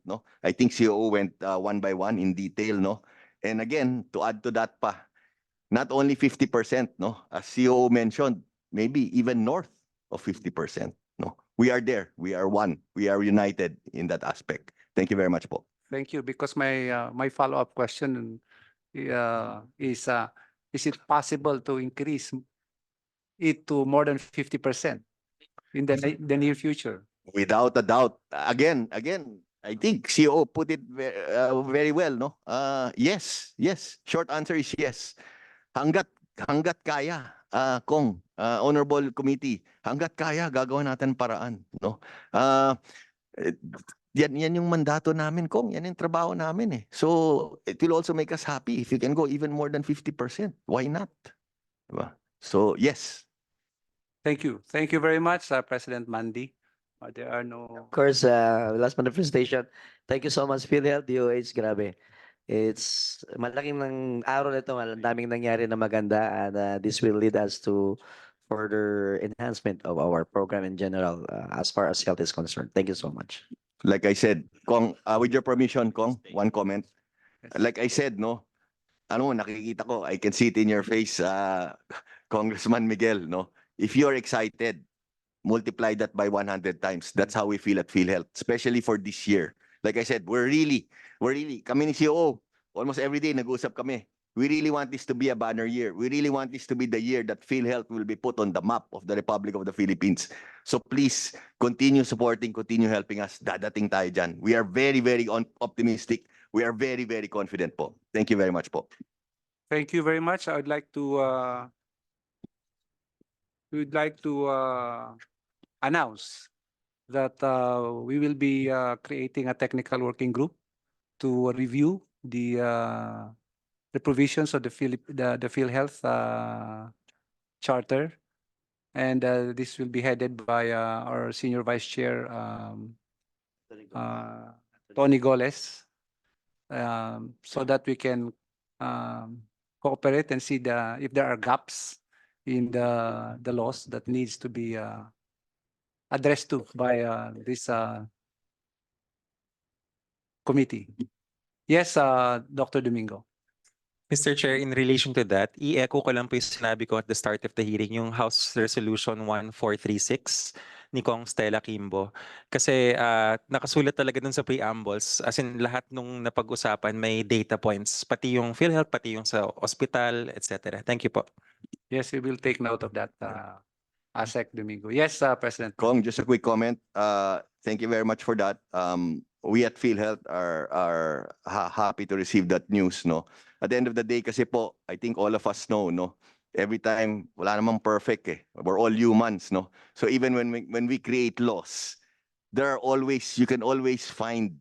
no? I think COO went one by one in detail, no? And again, to add to that pa, not only 50%, no? As COO mentioned, maybe even north of 50%, no? We are there. We are one. We are united in that aspect. Thank you very much po. Thank you. Because my follow-up question is it possible to increase it to more than 50% in the near future? Without a doubt. Again, I think COO put it very well, no? Yes. Short answer is yes. Hanggat kaya, Kong, Honorable Committee, hanggat kaya, gagawin natin paraan, no? Yan yung mandato namin, Kong. Yan yung trabaho namin eh. So, it will also make us happy if you can go even more than 50%. Why not? Diba? So, yes. Thank you. Thank you very much, President Mandy. There are no... Of course, last manifestation. Thank you so much, PhilHealth, DOH, grabe. It's malaking ng araw nito, daming nangyari na maganda, and this will lead us to further enhancement of our program in general as far as health is concerned. Thank you so much. Like I said, Kong, with your permission, Kong, one comment. Like I said, no, nakikita ko, I can see it in your face, Congressman Miguel, no? If you're excited, multiply that by 100 times. That's how we feel at PhilHealth, especially for this year. Like I said, we're really, kami ni COO, almost every day nag-uusap kami. We really want this to be a banner year. We really want this to be the year that PhilHealth will be put on the map of the Republic of the Philippines. So please, continue supporting, continue helping us. Dadating tayo dyan. We are very, very optimistic. We are very, very confident po. Thank you very much po. Thank you very much. I would like to announce that we will be creating a technical working group to review the provisions of the PhilHealth charter, and this will be headed by our Senior Vice Chair Tony Goles, so that we can cooperate and see if there are gaps in the laws that needs to be addressed to by this committee. Yes, Dr. Domingo. Mr. Chair, in relation to that, i-echo ko lang po yung sinabi ko at the start of the hearing, yung House Resolution 1436 ni Kong Stella Kimbo. Kasi nakasulat talaga dun sa preambles, as in lahat nung napag-usapan may data points, pati yung PhilHealth, pati yung sa hospital, etc. Thank you po. Yes, we will take note of that, ASEC Domingo. Yes, President. Kong, just a quick comment. Thank you very much for that. We at PhilHealth are happy to receive that news, no? At the end of the day, kasi po, I think all of us know, no? Every time, wala namang perfect eh. We're all humans, no? So even when we create laws, you can always find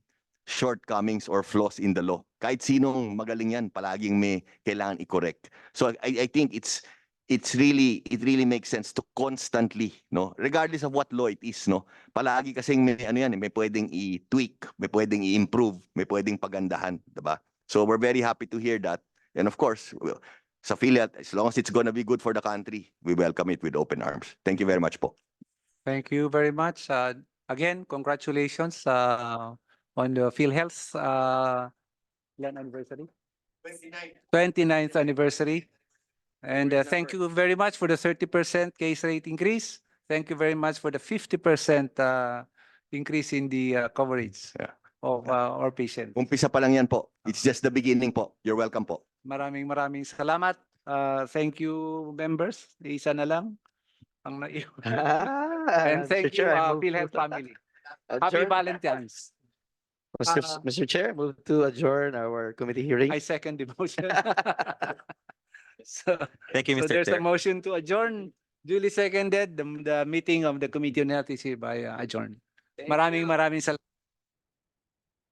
shortcomings or flaws in the law. Kahit sinong magaling yan, palaging may kailangan i-correct. So I think it really makes sense to constantly, no, regardless of what law it is, no, palagi kasing may may pwedeng i-tweak, may pwedeng i-improve, may pwedeng pagandahan, diba? So we're very happy to hear that, and of course, sa PhilHealth, as long as it's gonna be good for the country, we welcome it with open arms. Thank you very much po. Thank you very much. Again, congratulations on the PhilHealth's anniversary? 29th anniversary. And thank you very much for the 30% case rate increase. Thank you very much for the 50% increase in the coverage of our patients. Umpisa pa lang yan po. It's just the beginning po. You're welcome po. Maraming salamat. Thank you, members. Isa na lang ang naiwan. And thank you, PhilHealth family. Happy Valentine's. Mr. Chair, move to adjourn our committee hearing. I second the motion. So, Thank you, Mr. there's Chair. a motion to adjourn. Duly seconded. The meeting of the Committee on Health is hereby adjourned. Maraming salamat.